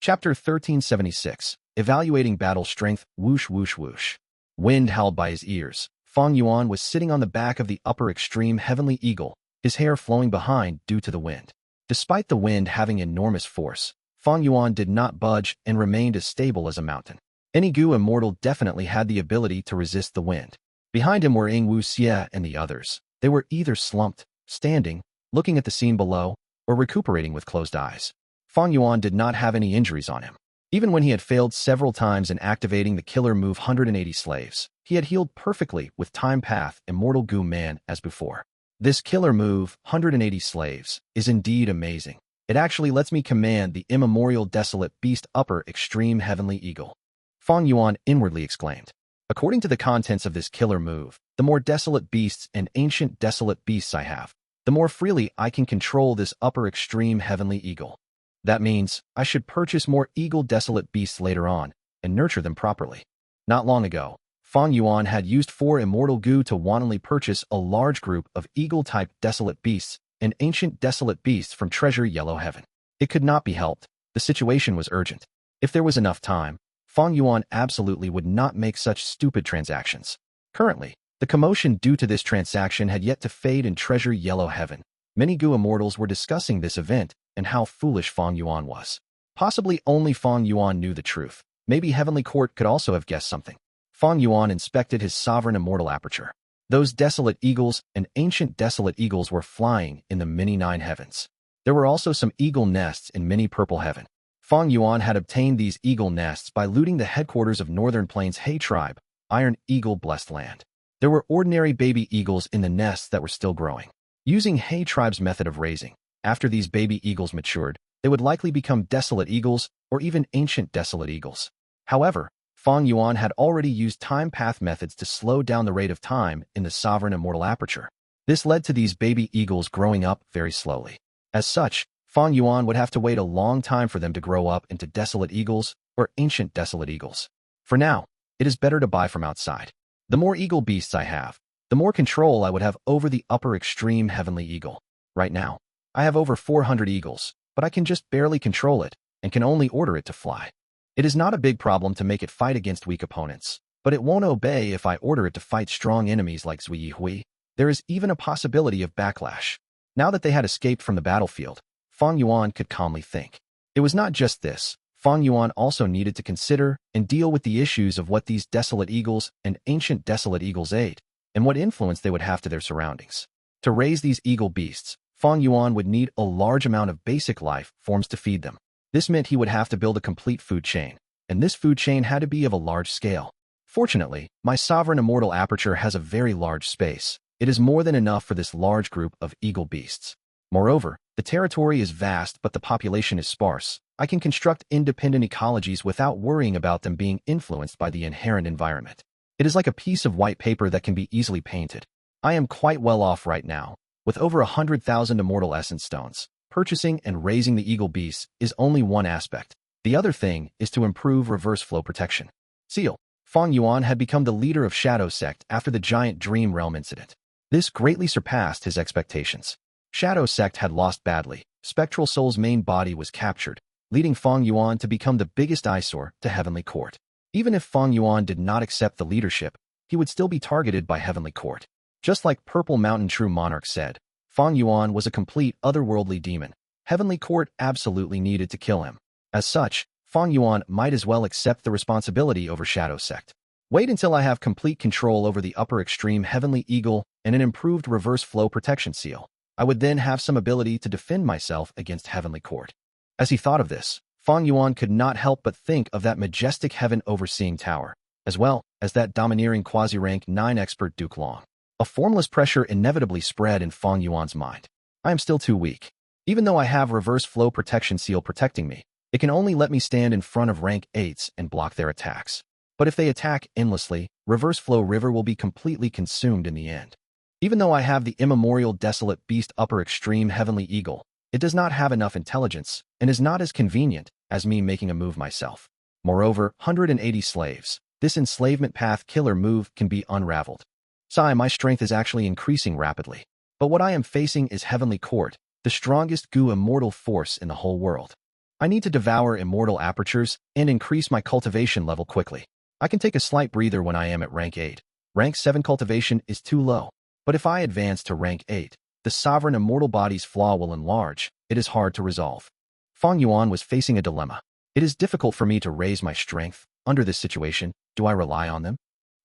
Chapter 1376. Evaluating Battle Strength. Whoosh whoosh whoosh. Wind howled by his ears. Fang Yuan was sitting on the back of the upper extreme heavenly eagle, his hair flowing behind due to the wind. Despite the wind having enormous force, Fang Yuan did not budge and remained as stable as a mountain. Anew Gu Immortal definitely had the ability to resist the wind. Behind him were Ying Wu Xie and the others. They were either slumped, standing, looking at the scene below, or recuperating with closed eyes. Fang Yuan did not have any injuries on him. Even when he had failed several times in activating the killer move 180 slaves, he had healed perfectly with Time Path Immortal Gu Man as before. This killer move, 180 slaves, is indeed amazing. It actually lets me command the immemorial desolate beast upper extreme heavenly eagle. Fang Yuan inwardly exclaimed. According to the contents of this killer move, the more desolate beasts and ancient desolate beasts I have, the more freely I can control this upper extreme heavenly eagle. That means I should purchase more eagle desolate beasts later on and nurture them properly. Not long ago, Fang Yuan had used 4 Immortal Gu to wantonly purchase a large group of eagle-type desolate beasts and ancient desolate beasts from Treasure Yellow Heaven. It could not be helped. The situation was urgent. If there was enough time, Fang Yuan absolutely would not make such stupid transactions. Currently, the commotion due to this transaction had yet to fade in Treasure Yellow Heaven. Many Gu Immortals were discussing this event and how foolish Fang Yuan was. Possibly only Fang Yuan knew the truth. Maybe Heavenly Court could also have guessed something. Fang Yuan inspected his sovereign immortal aperture. Those desolate eagles and ancient desolate eagles were flying in the many 9 heavens. There were also some eagle nests in many purple heaven. Fang Yuan had obtained these eagle nests by looting the headquarters of Northern Plains Hay Tribe, Iron Eagle Blessed Land. There were ordinary baby eagles in the nests that were still growing. Using Hay Tribe's method of raising, after these baby eagles matured, they would likely become desolate eagles or even ancient desolate eagles. However, Fang Yuan had already used time path methods to slow down the rate of time in the sovereign immortal aperture. This led to these baby eagles growing up very slowly. As such, Fang Yuan would have to wait a long time for them to grow up into desolate eagles or ancient desolate eagles. For now, it is better to buy from outside. The more eagle beasts I have, the more control I would have over the upper extreme heavenly eagle. Right now, I have over 400 eagles, but I can just barely control it and can only order it to fly. It is not a big problem to make it fight against weak opponents, but it won't obey if I order it to fight strong enemies like Zui Hui. There is even a possibility of backlash. Now that they had escaped from the battlefield, Fang Yuan could calmly think. It was not just this. Fang Yuan also needed to consider and deal with the issues of what these desolate eagles and ancient desolate eagles ate, and what influence they would have to their surroundings. To raise these eagle beasts, Fang Yuan would need a large amount of basic life forms to feed them. This meant he would have to build a complete food chain, and this food chain had to be of a large scale. Fortunately, my sovereign immortal aperture has a very large space. It is more than enough for this large group of eagle beasts. Moreover, the territory is vast but the population is sparse. I can construct independent ecologies without worrying about them being influenced by the inherent environment. It is like a piece of white paper that can be easily painted. I am quite well off right now. With over 100,000 immortal essence stones, purchasing and raising the eagle beasts is only one aspect. The other thing is to improve reverse flow protection. Seal. Fang Yuan had become the leader of Shadow Sect after the giant Dream Realm incident. This greatly surpassed his expectations. Shadow Sect had lost badly. Spectral Soul's main body was captured, leading Fang Yuan to become the biggest eyesore to Heavenly Court. Even if Fang Yuan did not accept the leadership, he would still be targeted by Heavenly Court. Just like Purple Mountain True Monarch said, Fang Yuan was a complete otherworldly demon. Heavenly Court absolutely needed to kill him. As such, Fang Yuan might as well accept the responsibility over Shadow Sect. Wait until I have complete control over the upper extreme Heavenly Eagle and an improved reverse flow protection seal. I would then have some ability to defend myself against Heavenly Court. As he thought of this, Fang Yuan could not help but think of that majestic heaven overseeing tower, as well as that domineering quasi-rank 9 expert Duke Long. A formless pressure inevitably spread in Fang Yuan's mind. I am still too weak. Even though I have reverse flow protection seal protecting me, it can only let me stand in front of rank 8s and block their attacks. But if they attack endlessly, reverse flow river will be completely consumed in the end. Even though I have the immemorial desolate beast upper extreme heavenly eagle, it does not have enough intelligence and is not as convenient as me making a move myself. Moreover, 180 slaves. This enslavement path killer move can be unraveled. Sigh, my strength is actually increasing rapidly. But what I am facing is Heavenly Court, the strongest Gu immortal force in the whole world. I need to devour immortal apertures and increase my cultivation level quickly. I can take a slight breather when I am at rank 8. Rank 7 cultivation is too low, but if I advance to rank 8, the sovereign immortal body's flaw will enlarge. It is hard to resolve. Fang Yuan was facing a dilemma. It is difficult for me to raise my strength. Under this situation, do I rely on them?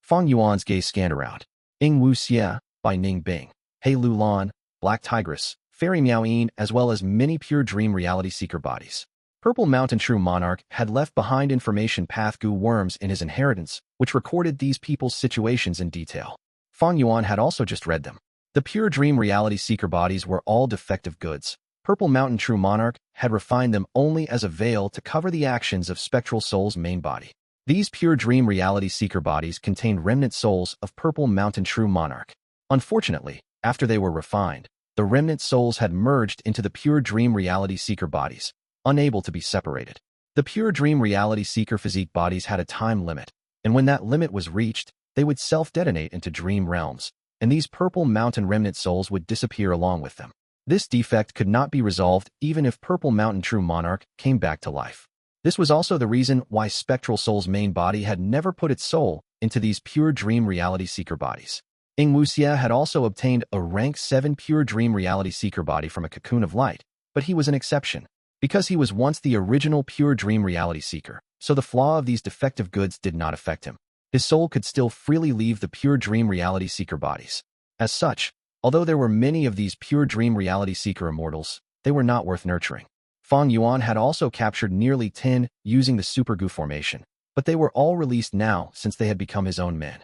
Fang Yuan's gaze scanned around. Ying Wu Xie, by Ning Bing, He Lu Lan, Black Tigress, Fairy Miao Yin, as well as many pure dream reality seeker bodies. Purple Mountain True Monarch had left behind information path Gu worms in his inheritance, which recorded these people's situations in detail. Fang Yuan had also just read them. The pure dream reality seeker bodies were all defective goods. Purple Mountain True Monarch had refined them only as a veil to cover the actions of Spectral Soul's main body. These pure dream reality seeker bodies contained remnant souls of Purple Mountain True Monarch. Unfortunately, after they were refined, the remnant souls had merged into the pure dream reality seeker bodies, unable to be separated. The pure dream reality seeker physique bodies had a time limit, and when that limit was reached, they would self-detonate into dream realms, and these Purple Mountain remnant souls would disappear along with them. This defect could not be resolved even if Purple Mountain True Monarch came back to life. This was also the reason why Spectral Soul's main body had never put its soul into these pure dream reality seeker bodies. Ying Wuxia had also obtained a rank 7 pure dream reality seeker body from a cocoon of light, but he was an exception, because he was once the original pure dream reality seeker, so the flaw of these defective goods did not affect him. His soul could still freely leave the pure dream reality seeker bodies. As such, although there were many of these pure dream reality seeker immortals, they were not worth nurturing. Fang Yuan had also captured nearly 10 using the Super Gu formation, but they were all released now since they had become his own men.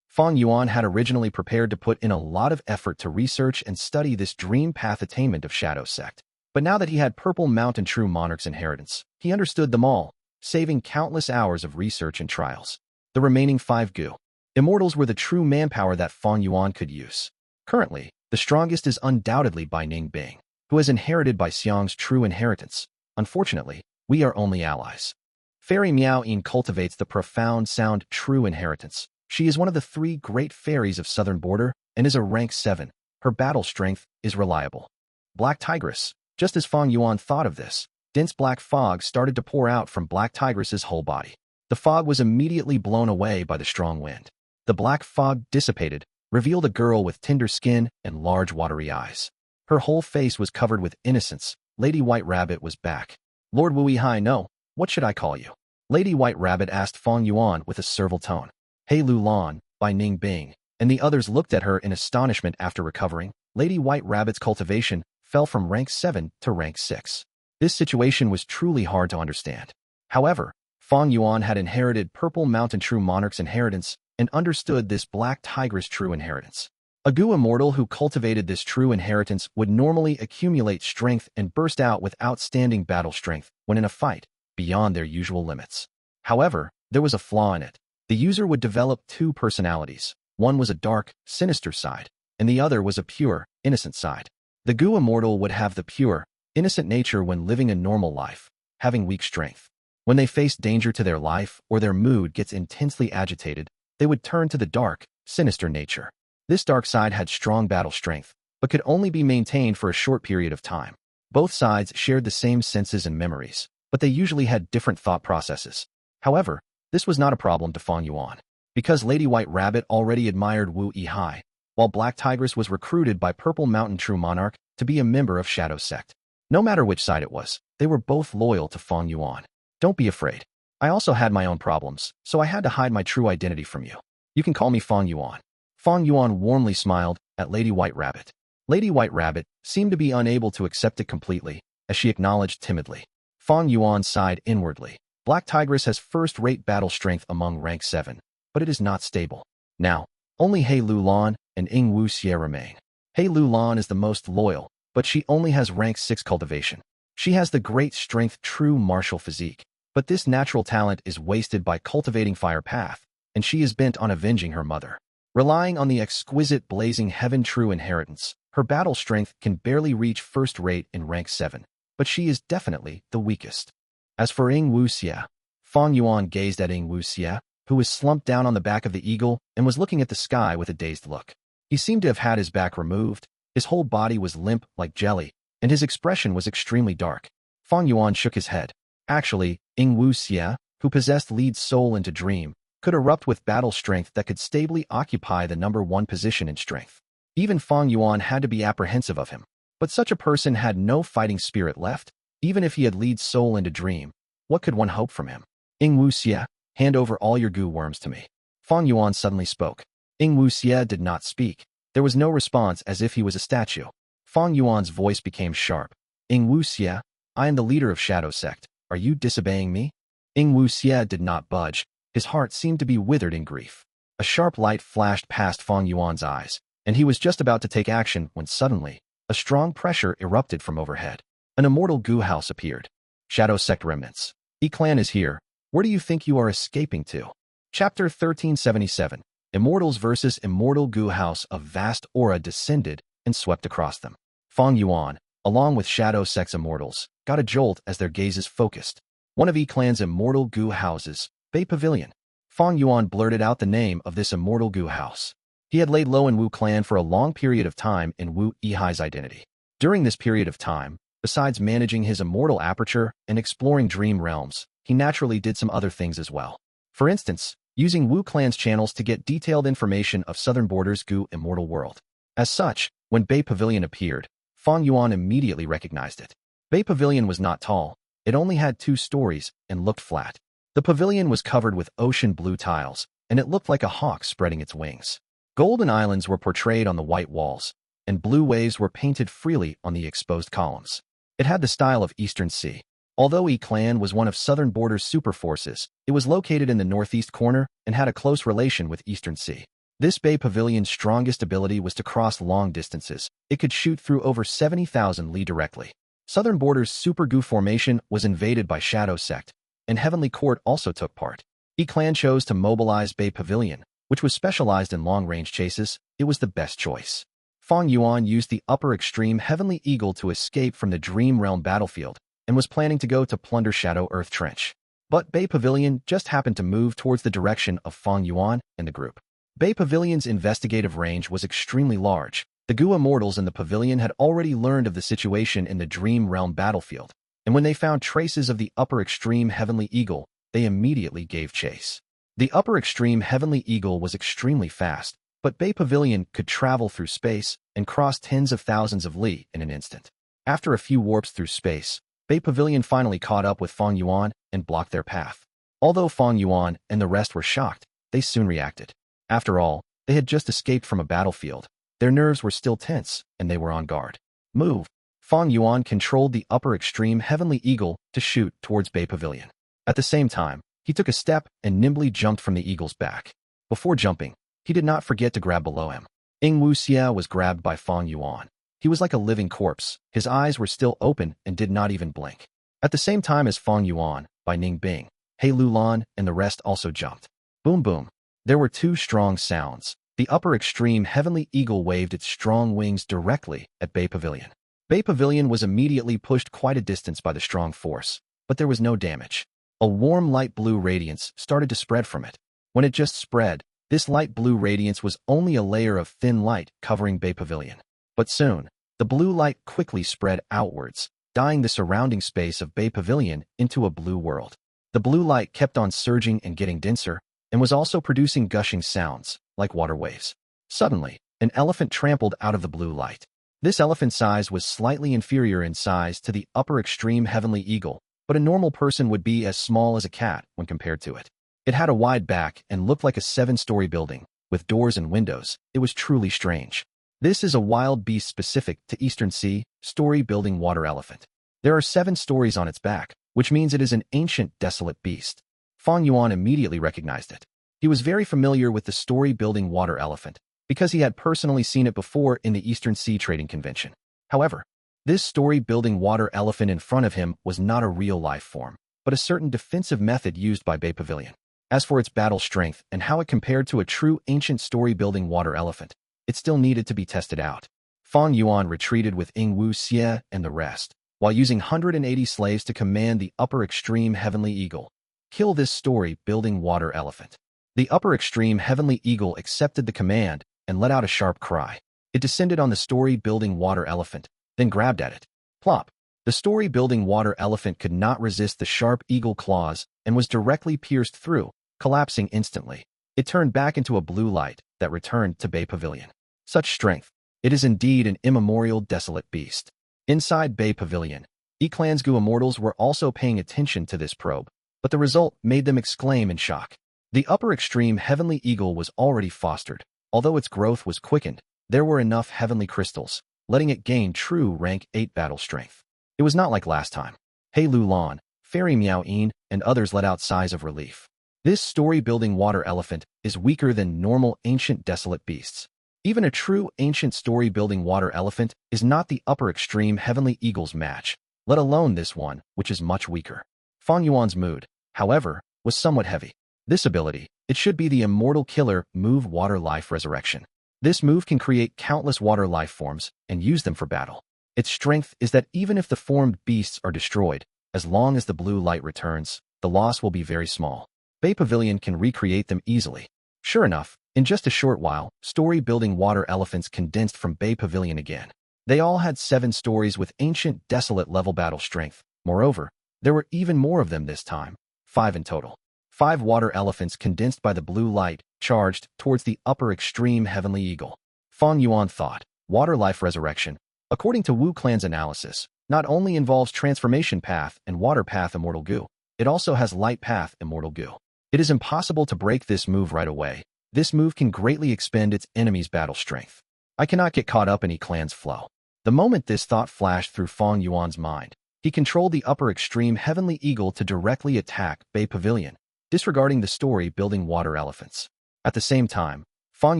Fang Yuan had originally prepared to put in a lot of effort to research and study this dream path attainment of Shadow Sect. But now that he had Purple Mountain True Monarch's inheritance, he understood them all, saving countless hours of research and trials. The remaining 5 Gu Immortals were the true manpower that Fang Yuan could use. Currently, the strongest is undoubtedly by Ning Bing, who has inherited by Xiang's true inheritance. Unfortunately, we are only allies. Fairy Miao Yin cultivates the profound sound true inheritance. She is one of the 3 great fairies of Southern Border and is a rank 7. Her battle strength is reliable. Black Tigress. Just as Fang Yuan thought of this, dense black fog started to pour out from Black Tigress's whole body. The fog was immediately blown away by the strong wind. The black fog dissipated, revealed a girl with tender skin and large watery eyes. Her whole face was covered with innocence. Lady White Rabbit was back. Lord Wui Hai no, what should I call you? Lady White Rabbit asked Fang Yuan with a servile tone. He Lu Lan, by Ning Bing, and the others looked at her in astonishment after recovering. Lady White Rabbit's cultivation fell from rank 7 to rank 6. This situation was truly hard to understand. However, Fang Yuan had inherited Purple Mountain True Monarch's inheritance and understood this Black Tigress true inheritance. A Gu immortal who cultivated this true inheritance would normally accumulate strength and burst out with outstanding battle strength when in a fight, beyond their usual limits. However, there was a flaw in it. The user would develop 2 personalities. One was a dark, sinister side, and the other was a pure, innocent side. The Gu immortal would have the pure, innocent nature when living a normal life, having weak strength. When they face danger to their life or their mood gets intensely agitated, they would turn to the dark, sinister nature. This dark side had strong battle strength, but could only be maintained for a short period of time. Both sides shared the same senses and memories, but they usually had different thought processes. However, this was not a problem to Fang Yuan, because Lady White Rabbit already admired Wu Yihai, while Black Tigress was recruited by Purple Mountain True Monarch to be a member of Shadow Sect. No matter which side it was, they were both loyal to Fang Yuan. Don't be afraid. I also had my own problems, so I had to hide my true identity from you. You can call me Fang Yuan. Fang Yuan warmly smiled at Lady White Rabbit. Lady White Rabbit seemed to be unable to accept it completely, as she acknowledged timidly. Fang Yuan sighed inwardly. Black Tigress has first-rate battle strength among rank 7, but it is not stable. Now, only He Lu Lan and Ying Wu Xie remain. He Lu Lan is the most loyal, but she only has rank 6 cultivation. She has the great strength true martial physique, but this natural talent is wasted by cultivating fire path, and she is bent on avenging her mother. Relying on the exquisite blazing heaven true inheritance, her battle strength can barely reach first rate in rank 7, but she is definitely the weakest. As for Ying Wu Xie, Fang Yuan gazed at Ying Wu Xie, who was slumped down on the back of the eagle and was looking at the sky with a dazed look. He seemed to have had his back removed, his whole body was limp like jelly, and his expression was extremely dark. Fang Yuan shook his head. Actually, Ying Xie, who possessed lead soul into dream, could erupt with battle strength that could stably occupy the #1 position in strength. Even Fang Yuan had to be apprehensive of him. But such a person had no fighting spirit left. Even if he had lead soul into dream, what could one hope from him? Ying Xie, hand over all your goo worms to me. Fang Yuan suddenly spoke. Ying Xie did not speak. There was no response, as if he was a statue. Fang Yuan's voice became sharp. Ying Xie, I am the leader of Shadow Sect. Are you disobeying me? Ying Xie did not budge. His heart seemed to be withered in grief. A sharp light flashed past Fang Yuan's eyes, and he was just about to take action when suddenly, a strong pressure erupted from overhead. An Immortal Gu house appeared. Shadow Sect remnants. E-Clan is here. Where do you think you are escaping to? Chapter 1377. Immortals versus Immortal Gu house. A vast aura descended and swept across them. Fang Yuan, along with Shadow Sect's Immortals, got a jolt as their gazes focused. One of E-Clan's Immortal Gu houses, Bay Pavilion. Fang Yuan blurted out the name of this Immortal Gu house. He had laid low in Wu Clan for a long period of time in Wu Yihai's identity. During this period of time, besides managing his immortal aperture and exploring dream realms, he naturally did some other things as well. For instance, using Wu Clan's channels to get detailed information of Southern Borders Gu immortal world. As such, when Bay Pavilion appeared, Fang Yuan immediately recognized it. Bay Pavilion was not tall. It only had 2 stories and looked flat. The pavilion was covered with ocean blue tiles, and it looked like a hawk spreading its wings. Golden islands were portrayed on the white walls, and blue waves were painted freely on the exposed columns. It had the style of Eastern Sea. Although E-Clan was one of Southern Borders' super forces, it was located in the northeast corner and had a close relation with Eastern Sea. This Bay Pavilion's strongest ability was to cross long distances. It could shoot through over 70,000 li directly. Southern Borders' Super Gu formation was invaded by Shadow Sect, and Heavenly Court also took part. E-Clan chose to mobilize Bay Pavilion, which was specialized in long-range chases. It was the best choice. Fang Yuan used the upper extreme Heavenly Eagle to escape from the Dream Realm battlefield and was planning to go to plunder Shadow Earth Trench. But Bay Pavilion just happened to move towards the direction of Fang Yuan and the group. Bay Pavilion's investigative range was extremely large. The Gu Immortals in the pavilion had already learned of the situation in the Dream Realm battlefield, and when they found traces of the upper extreme Heavenly Eagle, they immediately gave chase. The upper extreme Heavenly Eagle was extremely fast, but Bay Pavilion could travel through space and cross tens of thousands of li in an instant. After a few warps through space, Bay Pavilion finally caught up with Fang Yuan and blocked their path. Although Fang Yuan and the rest were shocked, they soon reacted. After all, they had just escaped from a battlefield. Their nerves were still tense, and they were on guard. Move. Fang Yuan controlled the upper extreme Heavenly Eagle to shoot towards Bay Pavilion. At the same time, he took a step and nimbly jumped from the eagle's back. Before jumping, he did not forget to grab below him. Ying Xie was grabbed by Fang Yuan. He was like a living corpse. His eyes were still open and did not even blink. At the same time as Fang Yuan, Bai Ning Bing, He Lulan, and the rest also jumped. Boom boom. There were 2 strong sounds. The upper extreme Heavenly Eagle waved its strong wings directly at Bay Pavilion. Bay Pavilion was immediately pushed quite a distance by the strong force, but there was no damage. A warm light blue radiance started to spread from it. When it just spread, this light blue radiance was only a layer of thin light covering Bay Pavilion. But soon, the blue light quickly spread outwards, dyeing the surrounding space of Bay Pavilion into a blue world. The blue light kept on surging and getting denser, and was also producing gushing sounds, like water waves. Suddenly, an elephant trampled out of the blue light. This elephant's size was slightly inferior in size to the upper extreme Heavenly Eagle, but a normal person would be as small as a cat when compared to it. It had a wide back and looked like a 7-story building, with doors and windows. It was truly strange. This is a wild beast specific to Eastern Sea, story-building water elephant. There are 7 stories on its back, which means it is an ancient, desolate beast. Fang Yuan immediately recognized it. He was very familiar with the story-building water elephant, because he had personally seen it before in the Eastern Sea Trading Convention. However, this story-building water elephant in front of him was not a real life form, but a certain defensive method used by Bay Pavilion. As for its battle strength and how it compared to a true ancient story-building water elephant, it still needed to be tested out. Fang Yuan retreated with Ying Xie and the rest, while using 180 slaves to command the upper extreme Heavenly Eagle. Kill this story-building water elephant. The upper extreme Heavenly Eagle accepted the command and let out a sharp cry. It descended on the story-building water elephant, then grabbed at it. Plop! The story-building water elephant could not resist the sharp eagle claws and was directly pierced through, collapsing instantly. It turned back into a blue light that returned to Bay Pavilion. Such strength. It is indeed an immemorial desolate beast. Inside Bay Pavilion, Clan's Gu Immortals were also paying attention to this probe, but the result made them exclaim in shock. The upper extreme heavenly eagle was already fostered. Although its growth was quickened, there were enough heavenly crystals, letting it gain true rank 8 battle strength. It was not like last time. Hey Lu Lan, Fairy Miao Yin, and others let out sighs of relief. This story-building water elephant is weaker than normal ancient desolate beasts. Even a true ancient story-building water elephant is not the upper extreme heavenly eagle's match, let alone this one, which is much weaker. Fang Yuan's mood, however, was somewhat heavy. This ability, it should be the Immortal Killer Move Water Life Resurrection. This move can create countless water life forms and use them for battle. Its strength is that even if the formed beasts are destroyed, as long as the blue light returns, the loss will be very small. Bay Pavilion can recreate them easily. Sure enough, in just a short while, story-building water elephants condensed from Bay Pavilion again. They all had 7 stories with ancient desolate level battle strength. Moreover, there were even more of them this time, 5 in total. 5 water elephants condensed by the blue light, charged towards the upper extreme heavenly eagle. Fang Yuan thought, water life resurrection, according to Wu Clan's analysis, not only involves transformation path and water path Immortal Gu, it also has light path Immortal Gu. It is impossible to break this move right away. This move can greatly expend its enemy's battle strength. I cannot get caught up in Clan's flow. The moment this thought flashed through Fang Yuan's mind, he controlled the upper extreme heavenly eagle to directly attack Bay Pavilion, disregarding the story-building water elephants. At the same time, Fang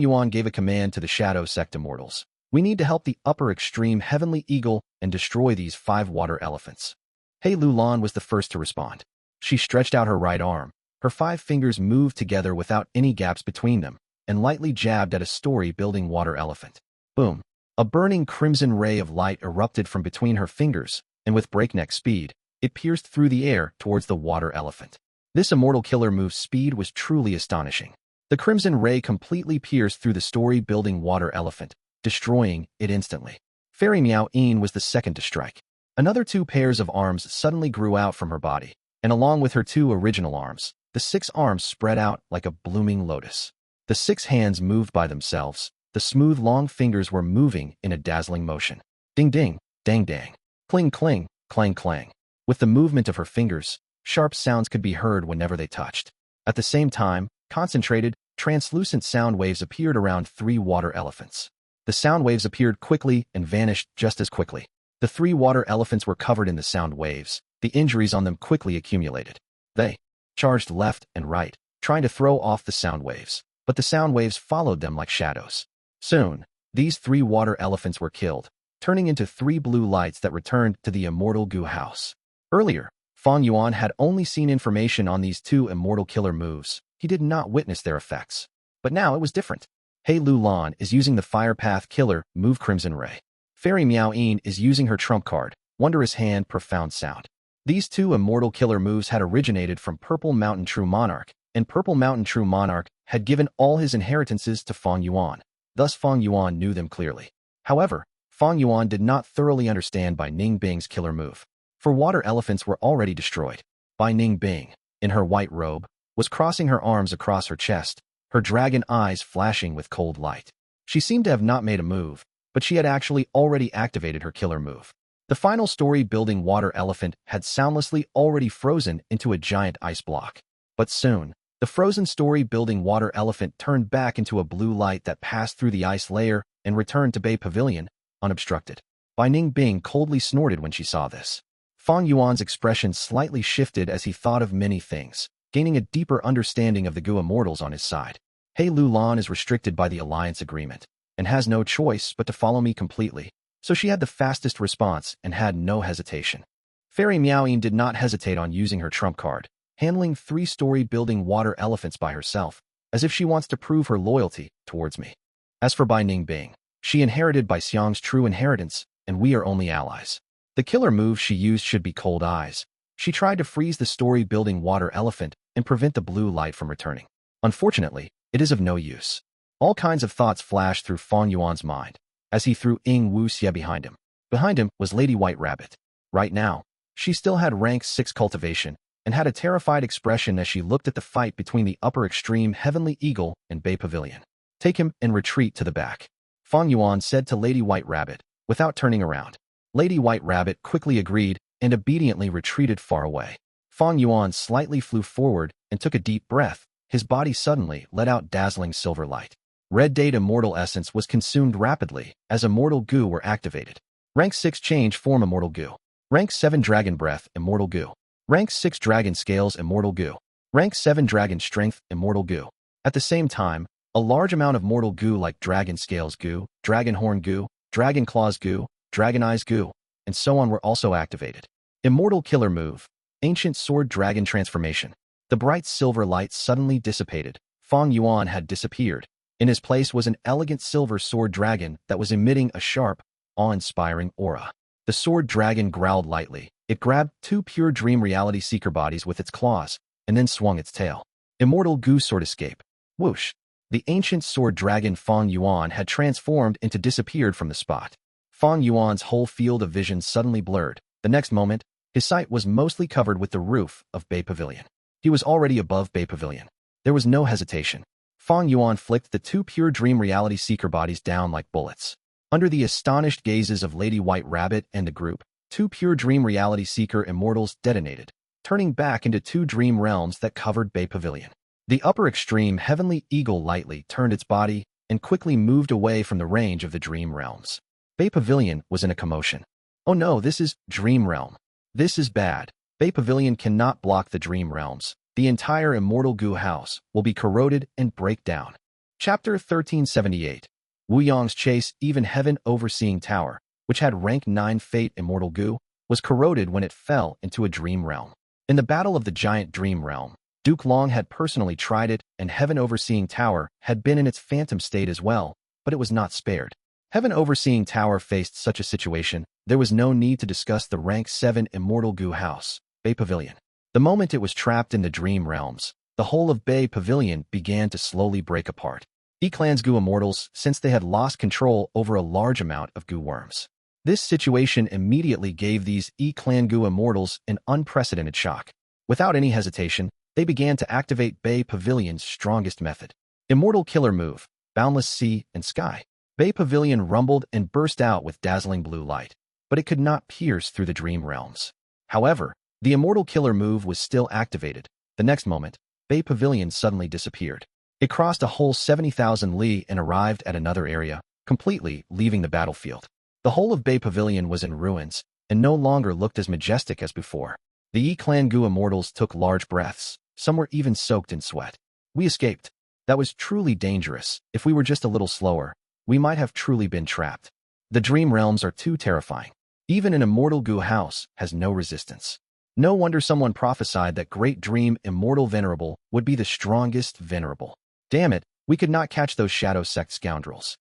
Yuan gave a command to the Shadow Sect Immortals. We need to help the upper extreme heavenly eagle and destroy these 5 water elephants. Hey Lu Lan was the first to respond. She stretched out her right arm. Her 5 fingers moved together without any gaps between them, and lightly jabbed at a story-building water elephant. Boom! A burning crimson ray of light erupted from between her fingers, and with breakneck speed, it pierced through the air towards the water elephant. This Immortal Killer move's speed was truly astonishing. The crimson ray completely pierced through the story-building water elephant, destroying it instantly. Fairy Miao Yin was the second to strike. Another 2 pairs of arms suddenly grew out from her body, and along with her 2 original arms, the 6 arms spread out like a blooming lotus. The 6 hands moved by themselves. The smooth long fingers were moving in a dazzling motion. Ding ding, dang dang, cling cling, clang clang. With the movement of her fingers, sharp sounds could be heard whenever they touched. At the same time, concentrated, translucent sound waves appeared around 3 water elephants. The sound waves appeared quickly and vanished just as quickly. The 3 water elephants were covered in the sound waves. The injuries on them quickly accumulated. They charged left and right, trying to throw off the sound waves, but the sound waves followed them like shadows. Soon, these 3 water elephants were killed, turning into 3 blue lights that returned to the Immortal Gu house. Earlier, Fang Yuan had only seen information on these 2 Immortal Killer moves. He did not witness their effects. But now it was different. Hey Lu Lan is using the Fire Path Killer move Crimson Ray. Fairy Miao Yin is using her trump card, Wondrous Hand Profound Sound. These 2 Immortal Killer moves had originated from Purple Mountain True Monarch, and Purple Mountain True Monarch had given all his inheritances to Fang Yuan. Thus Fang Yuan knew them clearly. However, Fang Yuan did not thoroughly understand Bai Ning Bing's killer move. For water elephants were already destroyed. Bai Ning Bing, in her white robe, was crossing her arms across her chest, her dragon eyes flashing with cold light. She seemed to have not made a move, but she had actually already activated her killer move. The final story-building water elephant had soundlessly already frozen into a giant ice block. But soon, the frozen story-building water elephant turned back into a blue light that passed through the ice layer and returned to Bay Pavilion, unobstructed. Bai Ning Bing coldly snorted when she saw this. Fang Yuan's expression slightly shifted as he thought of many things, gaining a deeper understanding of the Gu Immortals on his side. Hey Lu Lan is restricted by the alliance agreement, and has no choice but to follow me completely, so she had the fastest response and had no hesitation. Fairy Miao Yin did not hesitate on using her trump card, handling 3 story-building water elephants by herself, as if she wants to prove her loyalty towards me. As for Bai Ning Bing, she inherited Bai Xiang's true inheritance, and we are only allies. The killer move she used should be Cold Eyes. She tried to freeze the story-building water elephant and prevent the blue light from returning. Unfortunately, it is of no use. All kinds of thoughts flashed through Fang Yuan's mind, as he threw Ying Wu Xie behind him. Behind him was Lady White Rabbit. Right now, she still had rank 6 cultivation and had a terrified expression as she looked at the fight between the upper extreme Heavenly Eagle and Bay Pavilion. Take him and retreat to the back, Fang Yuan said to Lady White Rabbit, without turning around. Lady White Rabbit quickly agreed and obediently retreated far away. Fang Yuan slightly flew forward and took a deep breath. His body suddenly let out dazzling silver light. Red Date Immortal Essence was consumed rapidly as Immortal Gu were activated. Rank 6 Change Form Immortal Gu. Rank 7 Dragon Breath Immortal Gu. Rank 6 Dragon Scales Immortal Gu. Rank 7 Dragon Strength Immortal Gu. At the same time, a large amount of mortal Gu like Dragon Scales Gu, Dragon Horn Gu, Dragon Claws Gu, Dragon Eyes Gu, and so on were also activated. Immortal Killer Move. Ancient Sword Dragon Transformation. The bright silver light suddenly dissipated. Fang Yuan had disappeared. In his place was an elegant silver sword dragon that was emitting a sharp, awe-inspiring aura. The sword dragon growled lightly. It grabbed 2 pure dream reality seeker bodies with its claws, and then swung its tail. Immortal Gu Sword Escape. Whoosh! The ancient sword dragon Fang Yuan had transformed into disappeared from the spot. Fang Yuan's whole field of vision suddenly blurred. The next moment, his sight was mostly covered with the roof of Bay Pavilion. He was already above Bay Pavilion. There was no hesitation. Fang Yuan flicked the 2 pure dream reality seeker bodies down like bullets. Under the astonished gazes of Lady White Rabbit and the group, 2 pure dream reality seeker immortals detonated, turning back into 2 dream realms that covered Bay Pavilion. The upper extreme Heavenly Eagle lightly turned its body and quickly moved away from the range of the dream realms. Bay Pavilion was in a commotion. Oh no, this is Dream Realm. This is bad. Bay Pavilion cannot block the dream realms. The entire Immortal Gu house will be corroded and break down. Chapter 1378. Wu Yong's Chase Even Heaven Overseeing Tower, which had rank 9 Fate Immortal Gu, was corroded when it fell into a dream realm. In the Battle of the Giant Dream Realm, Duke Long had personally tried it, and Heaven Overseeing Tower had been in its phantom state as well, but it was not spared. Heaven Overseeing Tower faced such a situation, there was no need to discuss the rank 7 Immortal Gu house, Bay Pavilion. The moment it was trapped in the dream realms, the whole of Bay Pavilion began to slowly break apart. Clan's Gu Immortals, since they had lost control over a large amount of Gu worms. This situation immediately gave these Clan Gu Immortals an unprecedented shock. Without any hesitation, they began to activate Bay Pavilion's strongest method. Immortal Killer Move, Boundless Sea and Sky. Bay Pavilion rumbled and burst out with dazzling blue light, but it could not pierce through the dream realms. However, the Immortal Killer Move was still activated. The next moment, Bay Pavilion suddenly disappeared. It crossed a whole 70,000 li and arrived at another area, completely leaving the battlefield. The whole of Bay Pavilion was in ruins, and no longer looked as majestic as before. The Clan Gu Immortals took large breaths. Some were even soaked in sweat. We escaped. That was truly dangerous. If we were just a little slower, we might have truly been trapped. The dream realms are too terrifying. Even an Immortal Gu house has no resistance. No wonder someone prophesied that Great Dream Immortal Venerable would be the strongest venerable. Damn it, we could not catch those Shadow Sect scoundrels.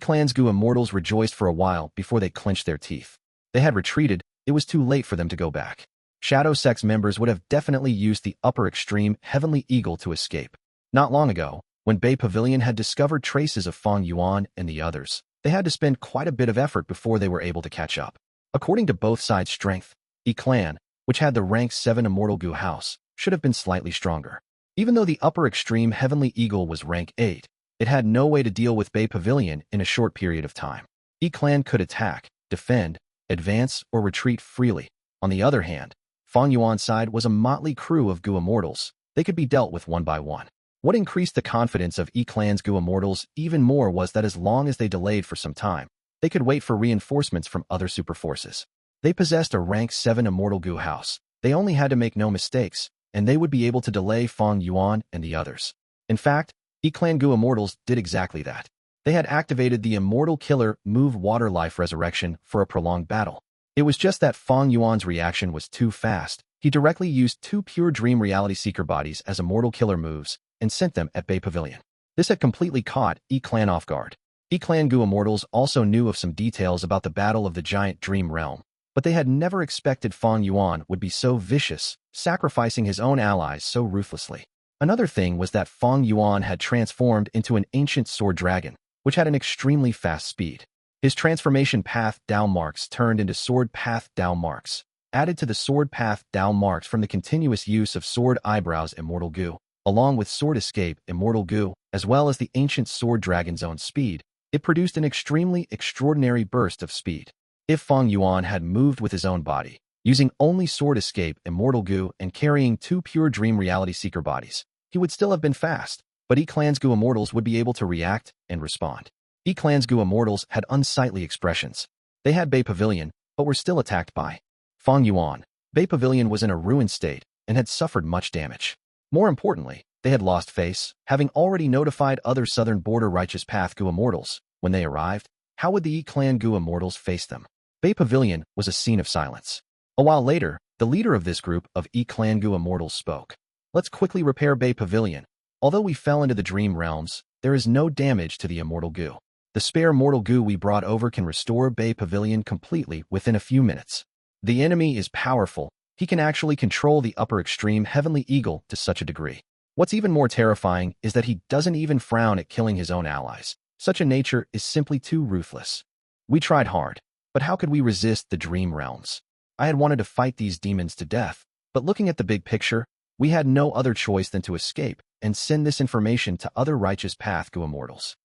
Clan's Gu Immortals rejoiced for a while before they clenched their teeth. They had retreated, it was too late for them to go back. Shadow Sect's members would have definitely used the upper extreme Heavenly Eagle to escape. Not long ago, when Bay Pavilion had discovered traces of Fang Yuan and the others, they had to spend quite a bit of effort before they were able to catch up. According to both sides' strength, Clan, which had the rank 7 Immortal Gu house, should have been slightly stronger. Even though the upper extreme Heavenly Eagle was rank 8, it had no way to deal with Bay Pavilion in a short period of time. Clan could attack, defend, advance, or retreat freely. On the other hand, Fang Yuan's side was a motley crew of Gu Immortals. They could be dealt with one by one. What increased the confidence of Clan's Gu Immortals even more was that as long as they delayed for some time, they could wait for reinforcements from other superforces. They possessed a rank 7 Immortal Gu house. They only had to make no mistakes, and they would be able to delay Fang Yuan and the others. In fact, Clan Gu Immortals did exactly that. They had activated the Immortal Killer Move Water Life Resurrection for a prolonged battle. It was just that Fang Yuan's reaction was too fast. He directly used 2 pure Dream Reality Seeker bodies as Immortal Killer moves and sent them at Bay Pavilion. This had completely caught Clan off guard. Clan Gu Immortals also knew of some details about the Battle of the Giant Dream Realm, but they had never expected Fang Yuan would be so vicious, sacrificing his own allies so ruthlessly. Another thing was that Fang Yuan had transformed into an ancient sword dragon, which had an extremely fast speed. His transformation path Dao marks turned into sword path Dao marks. added to the sword path Dao marks from the continuous use of sword eyebrows Immortal Gu, along with sword escape Immortal Gu, as well as the ancient sword dragon's own speed, it produced an extremely extraordinary burst of speed. If Fang Yuan had moved with his own body, using only sword escape Immortal Gu and carrying two pure dream reality seeker bodies, he would still have been fast, but Clan's Gu Immortals would be able to react and respond. Clan's Gu Immortals had unsightly expressions. They had Bay Pavilion, but were still attacked by Fang Yuan. Bay Pavilion was in a ruined state and had suffered much damage. More importantly, they had lost face, having already notified other southern border righteous path Gu Immortals. When they arrived, how would the Clan Gu Immortals face them? Bay Pavilion was a scene of silence. A while later, the leader of this group of Clan Gu Immortals spoke. Let's quickly repair Bay Pavilion. Although we fell into the dream realms, there is no damage to the Immortal Gu. The spare Mortal Gu we brought over can restore Bay Pavilion completely within a few minutes. The enemy is powerful. He can actually control the upper extreme Heavenly Eagle to such a degree. What's even more terrifying is that he doesn't even frown at killing his own allies. Such a nature is simply too ruthless. We tried hard, but how could we resist the dream realms? I had wanted to fight these demons to death, but looking at the big picture, we had no other choice than to escape and send this information to other righteous path Gu Immortals.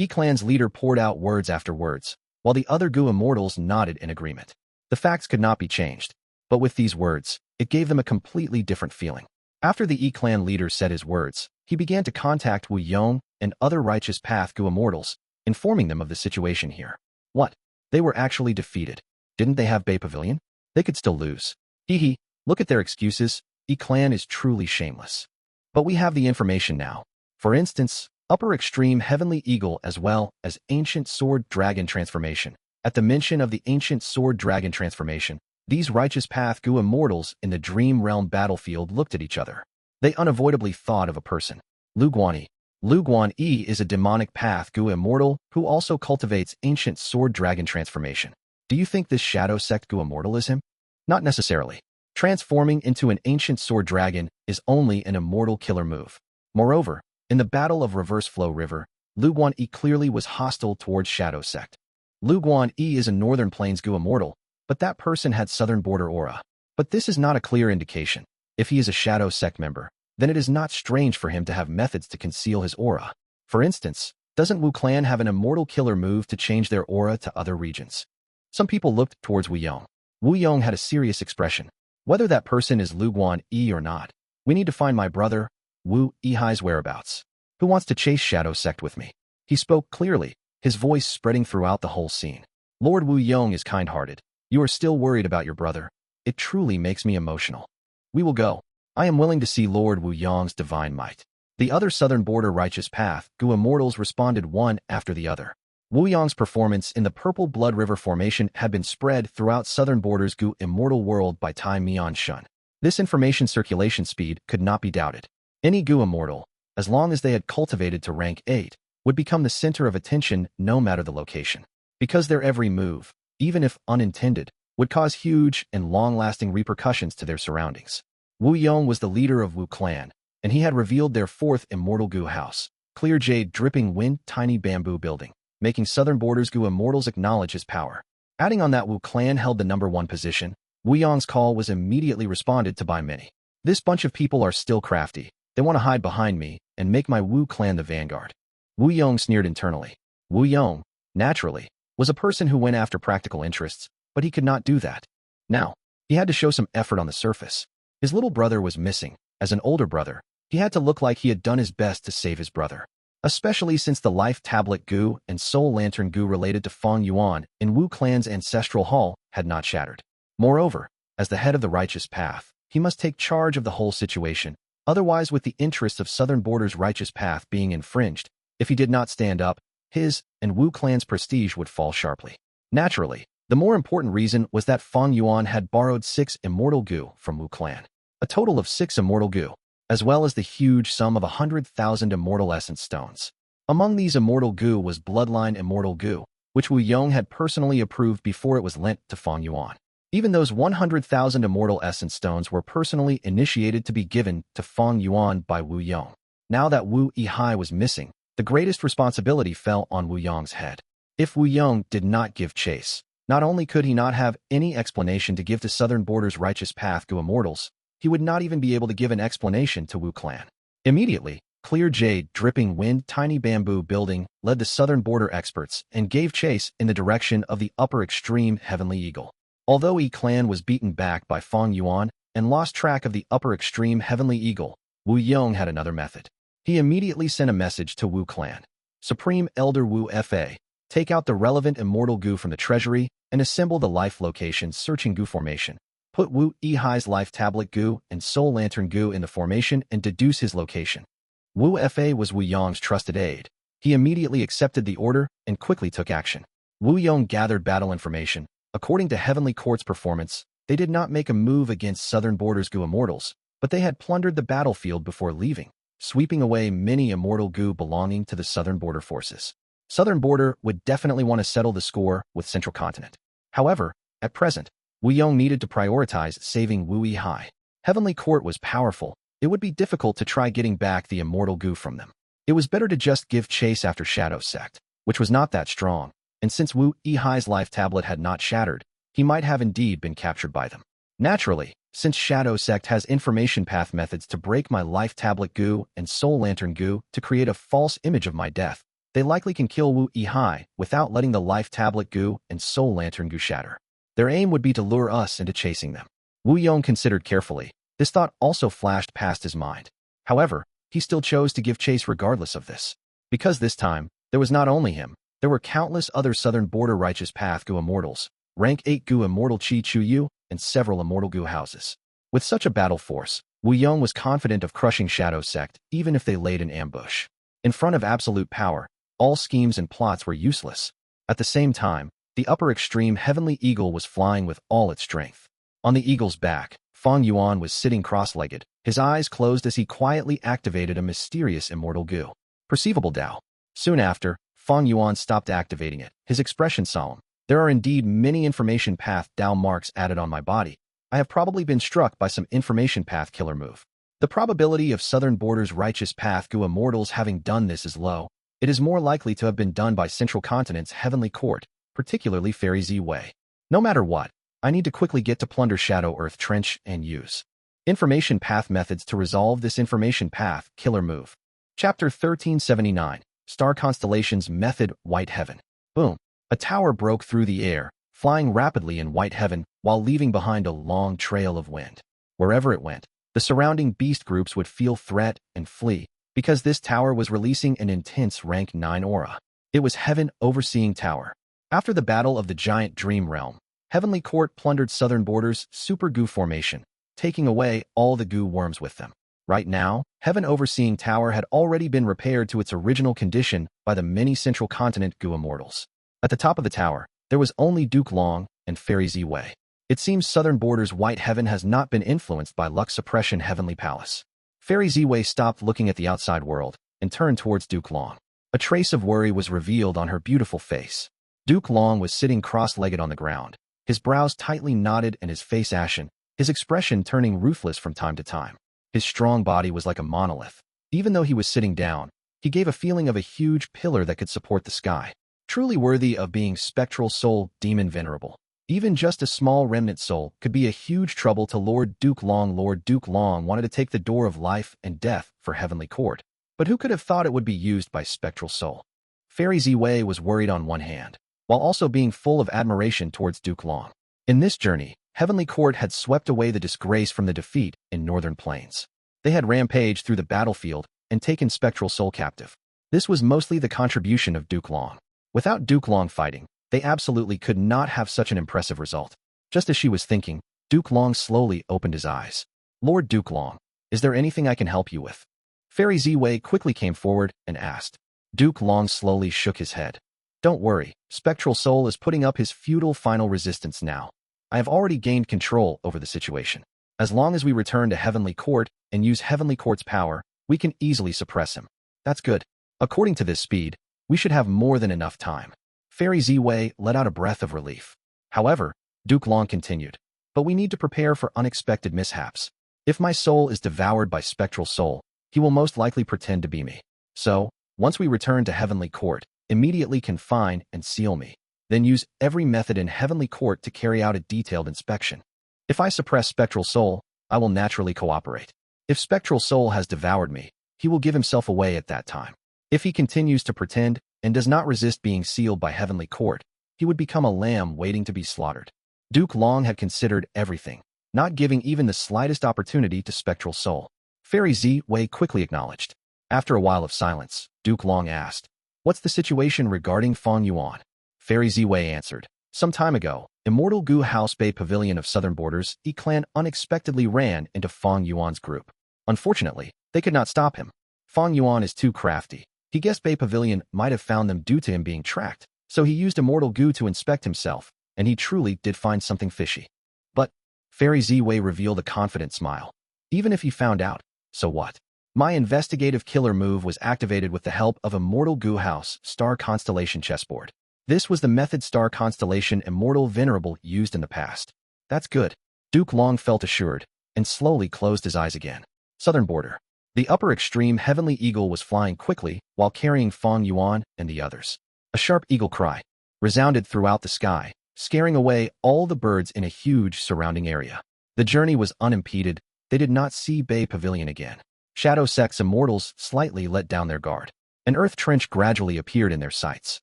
Clan's leader poured out words after words, while the other Gu Immortals nodded in agreement. The facts could not be changed, but with these words, it gave them a completely different feeling. After the Clan leader said his words, he began to contact Yong and other righteous path Gu Immortals, informing them of the situation here. What? They were actually defeated. Didn't they have Bay Pavilion? They could still lose. Hee, look at their excuses. Clan is truly shameless. But we have the information now. For instance, upper extreme Heavenly Eagle as well as ancient sword dragon transformation. At the mention of the ancient sword dragon transformation, these righteous path Gu Immortals in the dream realm battlefield looked at each other. They unavoidably thought of a person. Lu Guanyi. Lu Guanyi is a demonic path Gu Immortal who also cultivates ancient sword dragon transformation. Do you think this shadow sect Gu Immortal is him? Not necessarily. Transforming into an ancient sword dragon is only an immortal killer move. Moreover, in the Battle of Reverse Flow River, Lu Guanyi clearly was hostile towards Shadow Sect. Lu Guanyi is a Northern Plains Gu Immortal, but that person had Southern Border aura. But this is not a clear indication. If he is a Shadow Sect member, then it is not strange for him to have methods to conceal his aura. For instance, doesn't Wu Clan have an immortal killer move to change their aura to other regions? Some people looked towards Wu Yong. Wu Yong had a serious expression. Whether that person is Lu Guanyi or not, we need to find my brother, Wu Yihai's whereabouts. Who wants to chase Shadow Sect with me? He spoke clearly, his voice spreading throughout the whole scene. Lord Wu Yong is kind-hearted. You are still worried about your brother. It truly makes me emotional. We will go. I am willing to see Lord Wu Yong's divine might. The other southern border righteous path Gu Immortals responded one after the other. Wu Yong's performance in the Purple Blood River formation had been spread throughout southern borders Gu Immortal world by Tai Mian Shun. This information circulation speed could not be doubted. Any Gu Immortal, as long as they had cultivated to rank 8, would become the center of attention no matter the location. Because their every move, even if unintended, would cause huge and long-lasting repercussions to their surroundings. Wu Yong was the leader of Wu Clan, and he had revealed their fourth Immortal Gu house, clear jade dripping wind tiny bamboo building, making southern borders Gu Immortals acknowledge his power. Adding on that Wu Clan held the #1 position, Wu Yong's call was immediately responded to by many. This bunch of people are still crafty. They want to hide behind me and make my Wu Clan the vanguard. Wu Yong sneered internally. Wu Yong, naturally, was a person who went after practical interests, but he could not do that. Now, he had to show some effort on the surface. His little brother was missing. As an older brother, he had to look like he had done his best to save his brother. Especially since the Life Tablet Gu and Soul Lantern Gu related to Fang Yuan in Wu Clan's ancestral hall had not shattered. Moreover, as the head of the righteous path, he must take charge of the whole situation. Otherwise, with the interests of Southern Border's righteous path being infringed, if he did not stand up, his and Wu Clan's prestige would fall sharply. Naturally, the more important reason was that Fang Yuan had borrowed 6 Immortal Gu from Wu Clan, a total of 6 Immortal Gu, as well as the huge sum of 100,000 Immortal Essence Stones. Among these Immortal Gu was Bloodline Immortal Gu, which Wu Yong had personally approved before it was lent to Fang Yuan. Even those 100,000 Immortal Essence Stones were personally initiated to be given to Fang Yuan by Wu Yong. Now that Wu Yihai was missing, the greatest responsibility fell on Wu Yong's head. If Wu Yong did not give chase, Not only could he not have any explanation to give to Southern Border's righteous path Gu Immortals, he would not even be able to give an explanation to Wu clan. Immediately, clear jade, dripping wind, tiny bamboo building led the Southern Border experts and gave chase in the direction of the upper extreme Heavenly Eagle. Although Yi clan was beaten back by Fang Yuan and lost track of the upper extreme Heavenly Eagle, Wu Yong had another method. He immediately sent a message to Wu clan. Supreme Elder Wu Fa, take out the relevant Immortal Gu from the treasury and assemble the life location searching Gu formation. Put Wu Ihai's life tablet Gu and soul lantern Gu in the formation and deduce his location. Wu Fa was Wu Yong's trusted aide. He immediately accepted the order and quickly took action. Wu Yong gathered battle information. According to Heavenly Court's performance, they did not make a move against Southern Border's Gu Immortals, but they had plundered the battlefield before leaving, sweeping away many Immortal Gu belonging to the Southern Border forces. Southern Border would definitely want to settle the score with Central Continent. However, at present, Wu Yong needed to prioritize saving Wu Yihai. Heavenly Court was powerful. It would be difficult to try getting back the Immortal Gu from them. It was better to just give chase after Shadow Sect, which was not that strong, and since Wu Yihai's life tablet had not shattered, he might have indeed been captured by them. Naturally, since Shadow Sect has information path methods to break my life tablet Gu and soul lantern Gu to create a false image of my death, they likely can kill Wu Yihai without letting the life tablet Gu and soul lantern Gu shatter. Their aim would be to lure us into chasing them. Wu Yong considered carefully. This thought also flashed past his mind. However, he still chose to give chase regardless of this. Because this time, there was not only him, there were countless other Southern Border Righteous Path Gu Immortals, Rank 8 Gu Immortal Chi Chu Yu, and several Immortal Gu houses. With such a battle force, Wu Yong was confident of crushing Shadow Sect even if they laid an ambush. In front of absolute power, all schemes and plots were useless. At the same time, the upper extreme Heavenly Eagle was flying with all its strength. On the eagle's back, Fang Yuan was sitting cross-legged, his eyes closed as he quietly activated a mysterious Immortal Gu. Perceivable Dao. Soon after, Fang Yuan stopped activating it, his expression solemn. There are indeed many information path Dao marks added on my body. I have probably been struck by some information path killer move. The probability of Southern Border's Righteous Path Gu Immortals having done this is low. It is more likely to have been done by Central Continent's Heavenly Court, particularly Fairy Z Wei. No matter what, I need to quickly get to plunder Shadow Earth Trench and use information path methods to resolve this information path killer move. Chapter 1379, Star Constellations Method White Heaven. Boom. A tower broke through the air, flying rapidly in white heaven while leaving behind a long trail of wind. Wherever it went, the surrounding beast groups would feel threat and flee, because this tower was releasing an intense rank 9 aura. It was Heaven Overseeing Tower. After the Battle of the Giant Dream Realm, Heavenly Court plundered Southern Border's Super Gu formation, taking away all the Gu worms with them. Right now, Heaven Overseeing Tower had already been repaired to its original condition by the many Central Continent Gu Immortals. At the top of the tower, there was only Duke Long and Fairy Z Wei. It seems Southern Border's White Heaven has not been influenced by Luck Suppression Heavenly Palace. Fairy Z Wei stopped looking at the outside world and turned towards Duke Long. A trace of worry was revealed on her beautiful face. Duke Long was sitting cross-legged on the ground, his brows tightly knotted and his face ashen, his expression turning ruthless from time to time. His strong body was like a monolith. Even though he was sitting down, he gave a feeling of a huge pillar that could support the sky. Truly worthy of being spectral soul demon venerable. Even just a small remnant soul could be a huge trouble to Lord Duke Long. Lord Duke Long wanted to take the door of life and death for Heavenly Court, but who could have thought it would be used by spectral soul? Fairy Z Wei was worried on one hand, while also being full of admiration towards Duke Long. In this journey, Heavenly Court had swept away the disgrace from the defeat in Northern Plains. They had rampaged through the battlefield and taken spectral soul captive. This was mostly the contribution of Duke Long. Without Duke Long fighting, they absolutely could not have such an impressive result. Just as she was thinking, Duke Long slowly opened his eyes. Lord Duke Long, is there anything I can help you with? Fairy Z Wei quickly came forward and asked. Duke Long slowly shook his head. Don't worry, Spectral Soul is putting up his feudal final resistance now. I have already gained control over the situation. As long as we return to Heavenly Court and use Heavenly Court's power, we can easily suppress him. That's good. According to this speed, we should have more than enough time. Fairy Z Wei let out a breath of relief. However, Duke Long continued. But we need to prepare for unexpected mishaps. If my soul is devoured by Spectral Soul, he will most likely pretend to be me. So, once we return to Heavenly Court, immediately confine and seal me. then use every method in Heavenly Court to carry out a detailed inspection. If I suppress Spectral Soul, I will naturally cooperate. If Spectral Soul has devoured me, he will give himself away at that time. If he continues to pretend and does not resist being sealed by Heavenly Court, he would become a lamb waiting to be slaughtered. Duke Long had considered everything, not giving even the slightest opportunity to Spectral Soul. Fairy Zi Wei quickly acknowledged. After a while of silence, Duke Long asked, "What's the situation regarding Fang Yuan?" Fairy Zi Wei answered, "Some time ago, Immortal Gu House Bay Pavilion of Southern Borders, clan unexpectedly ran into Fang Yuan's group. Unfortunately, they could not stop him. Fang Yuan is too crafty. He guessed Bay Pavilion might have found them due to him being tracked, so he used Immortal Gu to inspect himself, and he truly did find something fishy. But," Fairy Zi Wei revealed a confident smile, "even if he found out, so what? My investigative killer move was activated with the help of Immortal Gu House Star Constellation chessboard. This was the method Star Constellation Immortal Venerable used in the past." "That's good." Duke Long felt assured, and slowly closed his eyes again. Southern Border. The upper extreme Heavenly Eagle was flying quickly while carrying Fang Yuan and the others. A sharp eagle cry resounded throughout the sky, scaring away all the birds in a huge surrounding area. The journey was unimpeded. They did not see Bay Pavilion again. Shadow Sect's Immortals slightly let down their guard. An earth trench gradually appeared in their sights.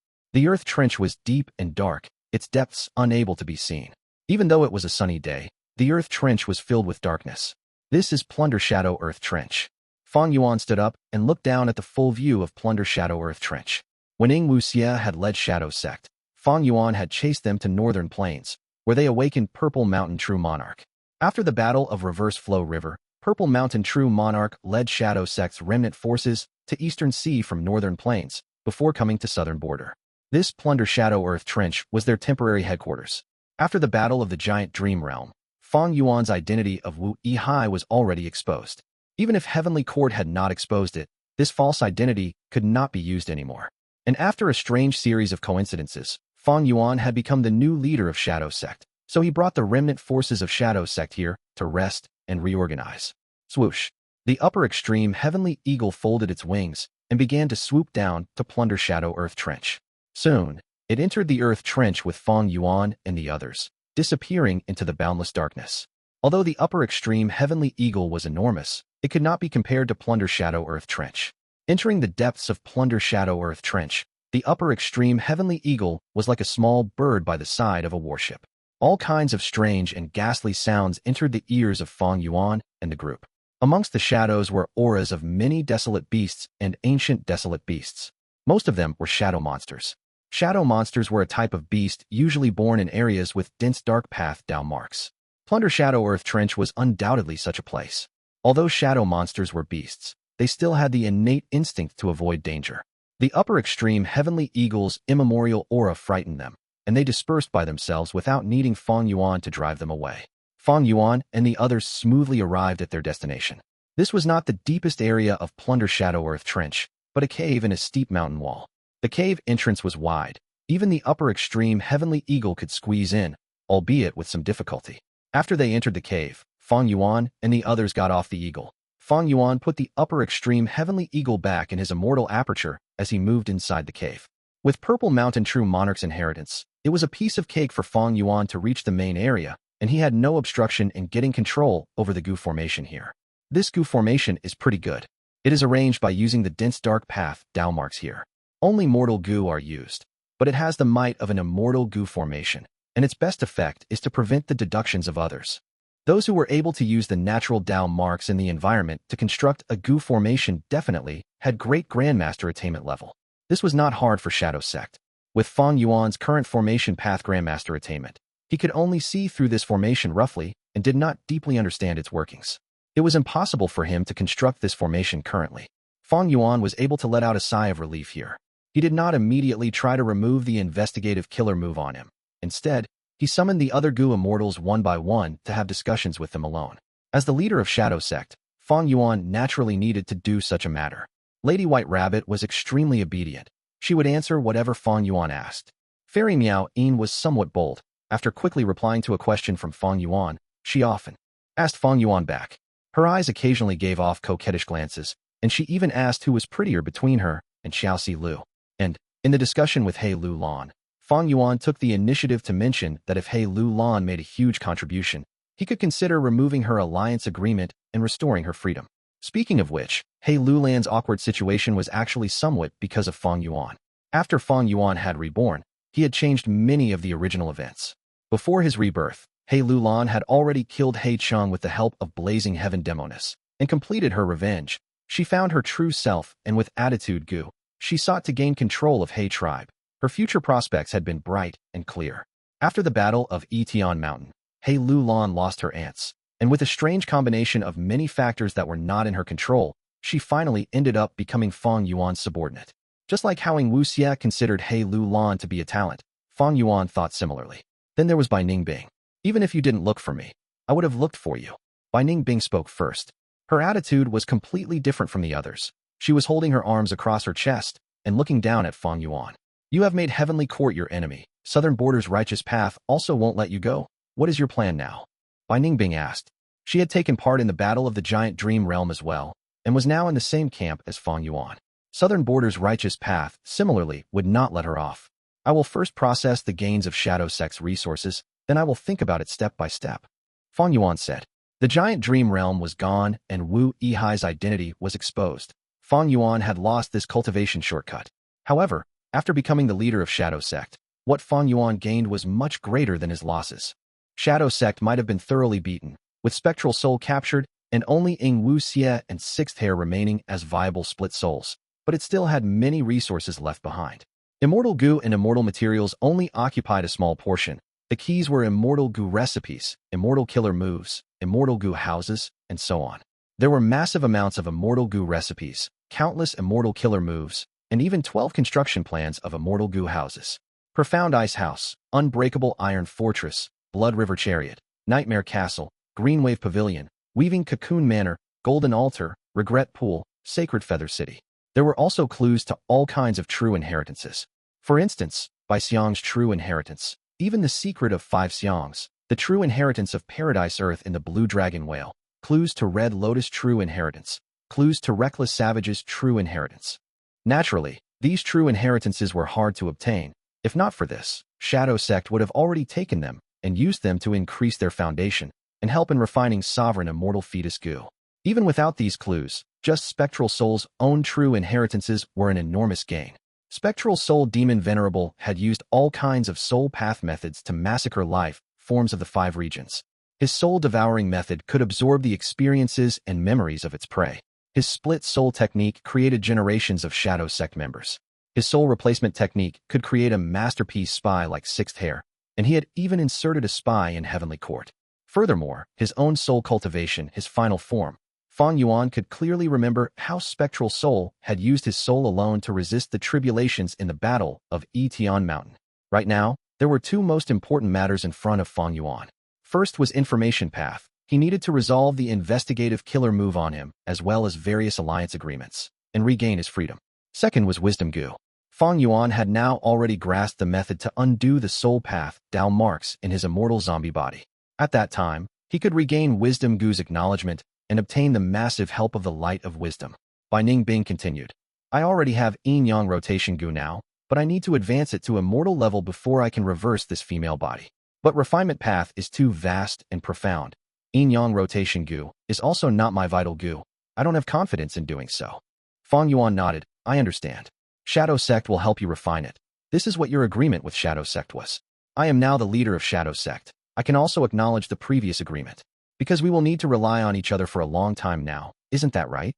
The earth trench was deep and dark, its depths unable to be seen. Even though it was a sunny day, the earth trench was filled with darkness. "This is Plunder Shadow Earth Trench." Fang Yuan stood up and looked down at the full view of Plunder Shadow Earth Trench. When Ying Wuxia had led Shadow Sect, Fang Yuan had chased them to Northern Plains, where they awakened Purple Mountain True Monarch. After the Battle of Reverse Flow River, Purple Mountain True Monarch led Shadow Sect's remnant forces to Eastern Sea from Northern Plains, before coming to Southern Border. This Plunder Shadow Earth Trench was their temporary headquarters. After the Battle of the Giant Dream Realm, Fang Yuan's identity of Wu Yihai was already exposed. Even if Heavenly Court had not exposed it, this false identity could not be used anymore. And after a strange series of coincidences, Fang Yuan had become the new leader of Shadow Sect, so he brought the remnant forces of Shadow Sect here to rest and reorganize. Swoosh! The upper extreme Heavenly Eagle folded its wings and began to swoop down to plunder Shadow Earth Trench. Soon, it entered the Earth Trench with Fang Yuan and the others, disappearing into the boundless darkness. Although the upper extreme Heavenly Eagle was enormous, it could not be compared to Plunder Shadow Earth Trench. Entering the depths of Plunder Shadow Earth Trench, the upper extreme Heavenly Eagle was like a small bird by the side of a warship. All kinds of strange and ghastly sounds entered the ears of Fang Yuan and the group. Amongst the shadows were auras of many desolate beasts and ancient desolate beasts. Most of them were shadow monsters. Shadow monsters were a type of beast usually born in areas with dense dark path down marks. Plunder Shadow Earth Trench was undoubtedly such a place. Although shadow monsters were beasts, they still had the innate instinct to avoid danger. The upper extreme Heavenly Eagle's immemorial aura frightened them, and they dispersed by themselves without needing Fang Yuan to drive them away. Fang Yuan and the others smoothly arrived at their destination. This was not the deepest area of Plunder Shadow Earth Trench, but a cave in a steep mountain wall. The cave entrance was wide. Even the upper extreme Heavenly Eagle could squeeze in, albeit with some difficulty. After they entered the cave, Fang Yuan and the others got off the eagle. Fang Yuan put the upper extreme Heavenly Eagle back in his immortal aperture as he moved inside the cave. With Purple Mountain True Monarch's inheritance, it was a piece of cake for Fang Yuan to reach the main area, and he had no obstruction in getting control over the Gu formation here. This Gu formation is pretty good. It is arranged by using the dense dark path down marks here. Only mortal Gu are used, but it has the might of an immortal Gu formation, and its best effect is to prevent the deductions of others. Those who were able to use the natural Dao marks in the environment to construct a Gu formation definitely had great Grandmaster attainment level. This was not hard for Shadow Sect. With Fang Yuan's current formation path Grandmaster attainment, he could only see through this formation roughly and did not deeply understand its workings. It was impossible for him to construct this formation currently. Fang Yuan was able to let out a sigh of relief here. He did not immediately try to remove the investigative killer move on him. Instead, he summoned the other Gu Immortals one by one to have discussions with them alone. As the leader of Shadow Sect, Fang Yuan naturally needed to do such a matter. Lady White Rabbit was extremely obedient. She would answer whatever Fang Yuan asked. Fairy Meow Yin was somewhat bold. After quickly replying to a question from Fang Yuan, she often asked Fang Yuan back. Her eyes occasionally gave off coquettish glances, and she even asked who was prettier between her and Xiaoxi Lu. And, in the discussion with He Lu Lan, Fang Yuan took the initiative to mention that if He Lu Lan made a huge contribution, he could consider removing her alliance agreement and restoring her freedom. Speaking of which, He Lu Lan's awkward situation was actually somewhat because of Fang Yuan. After Fang Yuan had reborn, he had changed many of the original events. Before his rebirth, He Lu Lan had already killed He Cheng with the help of Blazing Heaven Demoness and completed her revenge. She found her true self, and with Attitude Gu, she sought to gain control of He tribe. Her future prospects had been bright and clear. After the Battle of Etion Mountain, He Lu Lan lost her aunts, and with a strange combination of many factors that were not in her control, she finally ended up becoming Fang Yuan's subordinate. Just like how Ying Wuxia considered He Lu Lan to be a talent, Fang Yuan thought similarly. Then there was Bai Ningbing. Even if you didn't look for me, I would have looked for you. Bai Ningbing spoke first. Her attitude was completely different from the others. She was holding her arms across her chest and looking down at Fang Yuan. You have made Heavenly Court your enemy. Southern Border's righteous path also won't let you go. What is your plan now? Bai Ningbing asked. She had taken part in the Battle of the Giant Dream Realm as well, and was now in the same camp as Fang Yuan. Southern Border's righteous path, similarly, would not let her off. I will first process the gains of Shadow Sect's resources, then I will think about it step by step. Fang Yuan said. The Giant Dream Realm was gone, and Wu Yihai's identity was exposed. Fang Yuan had lost this cultivation shortcut. However, after becoming the leader of Shadow Sect, what Fang Yuan gained was much greater than his losses. Shadow Sect might have been thoroughly beaten, with Spectral Soul captured, and only Ying Wuxia and Sixth Hair remaining as viable split souls, but it still had many resources left behind. Immortal Gu and Immortal materials only occupied a small portion. The keys were Immortal Gu recipes, Immortal killer moves, Immortal Gu houses, and so on. There were massive amounts of Immortal Gu recipes, countless Immortal killer moves, and even 12 construction plans of Immortal Gu houses. Profound Ice House, Unbreakable Iron Fortress, Blood River Chariot, Nightmare Castle, Green Wave Pavilion, Weaving Cocoon Manor, Golden Altar, Regret Pool, Sacred Feather City. There were also clues to all kinds of true inheritances. For instance, by Xiang's true inheritance, even the secret of 5 Xiangs, the true inheritance of Paradise Earth in the Blue Dragon Whale, clues to Red Lotus true inheritance, clues to Reckless Savage's true inheritance. Naturally, these true inheritances were hard to obtain. If not for this, Shadow Sect would have already taken them and used them to increase their foundation and help in refining Sovereign Immortal Fetus Gu. Even without these clues, just Spectral Soul's own true inheritances were an enormous gain. Spectral Soul Demon Venerable had used all kinds of soul path methods to massacre life forms of the 5 regions. His soul-devouring method could absorb the experiences and memories of its prey. His split soul technique created generations of Shadow Sect members. His soul replacement technique could create a masterpiece spy like Sixth Hair, and he had even inserted a spy in Heavenly Court. Furthermore, his own soul cultivation, his final form, Fang Yuan could clearly remember how Spectral Soul had used his soul alone to resist the tribulations in the Battle of Etion Mountain. Right now, there were 2 most important matters in front of Fang Yuan. First was Information Path. He needed to resolve the investigative killer move on him, as well as various alliance agreements, and regain his freedom. Second was Wisdom Gu. Fang Yuan had now already grasped the method to undo the soul path Dao marks in his immortal zombie body. At that time, he could regain Wisdom Gu's acknowledgement and obtain the massive help of the Light of Wisdom. Bai Ningbing continued. I already have Yin Yang Rotation Gu now, but I need to advance it to immortal level before I can reverse this female body. But refinement path is too vast and profound. Yin Yang Rotation Gu is also not my vital Gu. I don't have confidence in doing so. Fang Yuan nodded. I understand. Shadow Sect will help you refine it. This is what your agreement with Shadow Sect was. I am now the leader of Shadow Sect. I can also acknowledge the previous agreement. Because we will need to rely on each other for a long time now, isn't that right?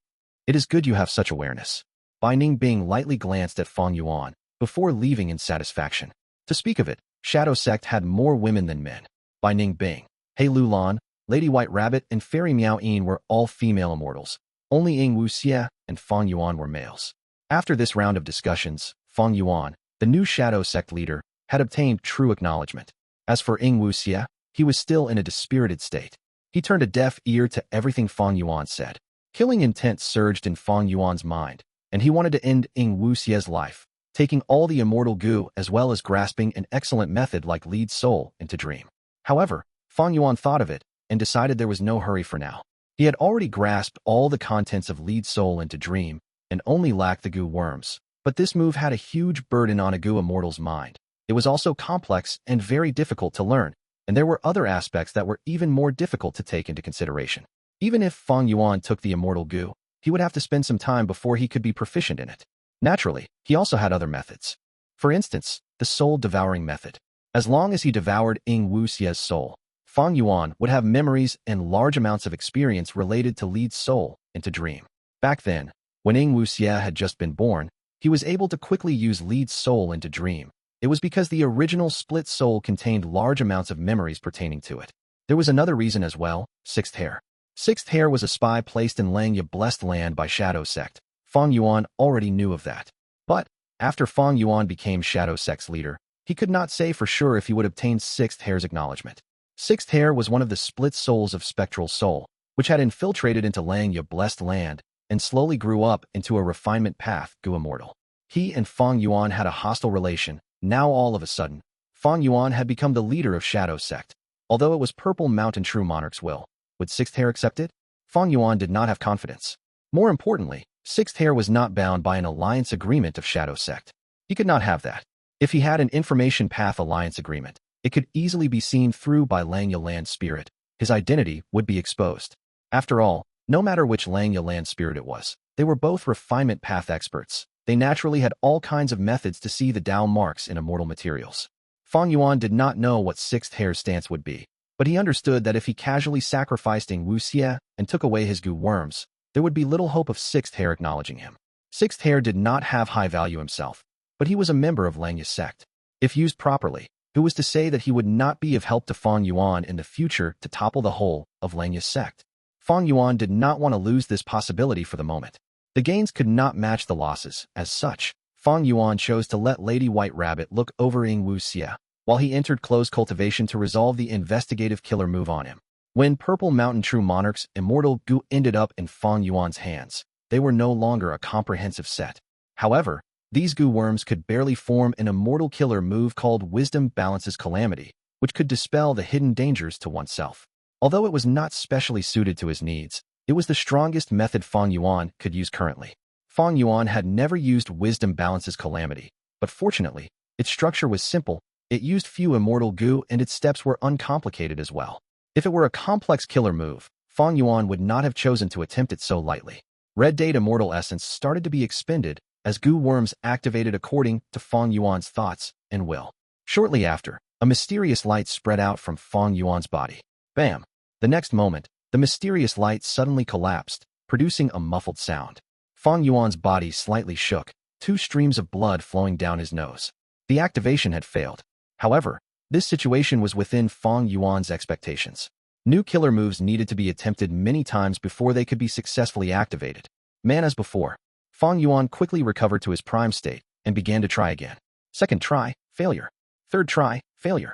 It is good you have such awareness. Bai Ningbing lightly glanced at Fang Yuan before leaving in satisfaction. To speak of it, Shadow Sect had more women than men. Bai Ningbing, He Lu Lan, Lady White Rabbit, and Fairy Miao Yin were all female immortals. Only Ying Wuxia and Fang Yuan were males. After this round of discussions, Fang Yuan, the new Shadow Sect leader, had obtained true acknowledgement. As for Ying Wuxia, he was still in a dispirited state. He turned a deaf ear to everything Fang Yuan said. Killing intent surged in Fang Yuan's mind, and he wanted to end Ying Wuxia's life, taking all the Immortal Gu as well as grasping an excellent method like Lead Soul into Dream. However, Fang Yuan thought of it and decided there was no hurry for now. He had already grasped all the contents of Lead Soul into Dream and only lacked the Gu worms, but this move had a huge burden on a Gu Immortal's mind. It was also complex and very difficult to learn, and there were other aspects that were even more difficult to take into consideration. Even if Fang Yuan took the Immortal Gu, he would have to spend some time before he could be proficient in it. Naturally, he also had other methods. For instance, the soul-devouring method. As long as he devoured Ying Wuxia's soul, Fang Yuan would have memories and large amounts of experience related to Li's soul into dream. Back then, when Ying Wuxia had just been born, he was able to quickly use Li's soul into dream. It was because the original split soul contained large amounts of memories pertaining to it. There was another reason as well, Sixth Hair. Sixth Hair was a spy placed in Langya Blessed Land by Shadow Sect. Fang Yuan already knew of that. But, after Fang Yuan became Shadow Sect's leader, he could not say for sure if he would obtain Sixth Hair's acknowledgement. Sixth Hair was one of the split souls of Spectral Soul, which had infiltrated into Langya Blessed Land and slowly grew up into a refinement path Gu Immortal. He and Fang Yuan had a hostile relation. Now all of a sudden, Fang Yuan had become the leader of Shadow Sect. Although it was Purple Mountain True Monarch's will, would Sixth Hair accept it? Fang Yuan did not have confidence. More importantly, Sixth Hair was not bound by an alliance agreement of Shadow Sect. He could not have that. If he had an information path alliance agreement, it could easily be seen through by Langya Land Spirit. His identity would be exposed. After all, no matter which Langya Land Spirit it was, they were both refinement path experts. They naturally had all kinds of methods to see the Dao marks in immortal materials. Fang Yuan did not know what Sixth Hair's stance would be, but he understood that if he casually sacrificed Ying Wuxia and took away his Gu worms, there would be little hope of Sixth Hair acknowledging him. Sixth Hair did not have high value himself, but he was a member of Langya's sect. If used properly, who was to say that he would not be of help to Fang Yuan in the future to topple the whole of Langya's sect? Fang Yuan did not want to lose this possibility for the moment. The gains could not match the losses. As such, Fang Yuan chose to let Lady White Rabbit look over Ying Wuxia, while he entered closed cultivation to resolve the investigative killer move on him. When Purple Mountain True Monarch's Immortal Gu ended up in Fang Yuan's hands, they were no longer a comprehensive set. However, these Gu worms could barely form an immortal killer move called Wisdom Balances Calamity, which could dispel the hidden dangers to oneself. Although it was not specially suited to his needs, it was the strongest method Fang Yuan could use currently. Fang Yuan had never used Wisdom Balances Calamity, but fortunately, its structure was simple, it used few Immortal Gu and its steps were uncomplicated as well. If it were a complex killer move, Fang Yuan would not have chosen to attempt it so lightly. Red Date Immortal Essence started to be expended as Gu worms activated according to Fang Yuan's thoughts and will. Shortly after, a mysterious light spread out from Fang Yuan's body. Bam! The next moment, the mysterious light suddenly collapsed, producing a muffled sound. Fang Yuan's body slightly shook, 2 streams of blood flowing down his nose. The activation had failed. However, this situation was within Fang Yuan's expectations. New killer moves needed to be attempted many times before they could be successfully activated. Man as before, Fang Yuan quickly recovered to his prime state and began to try again. Second try, failure. Third try, failure.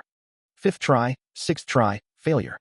Fifth try, sixth try, failure.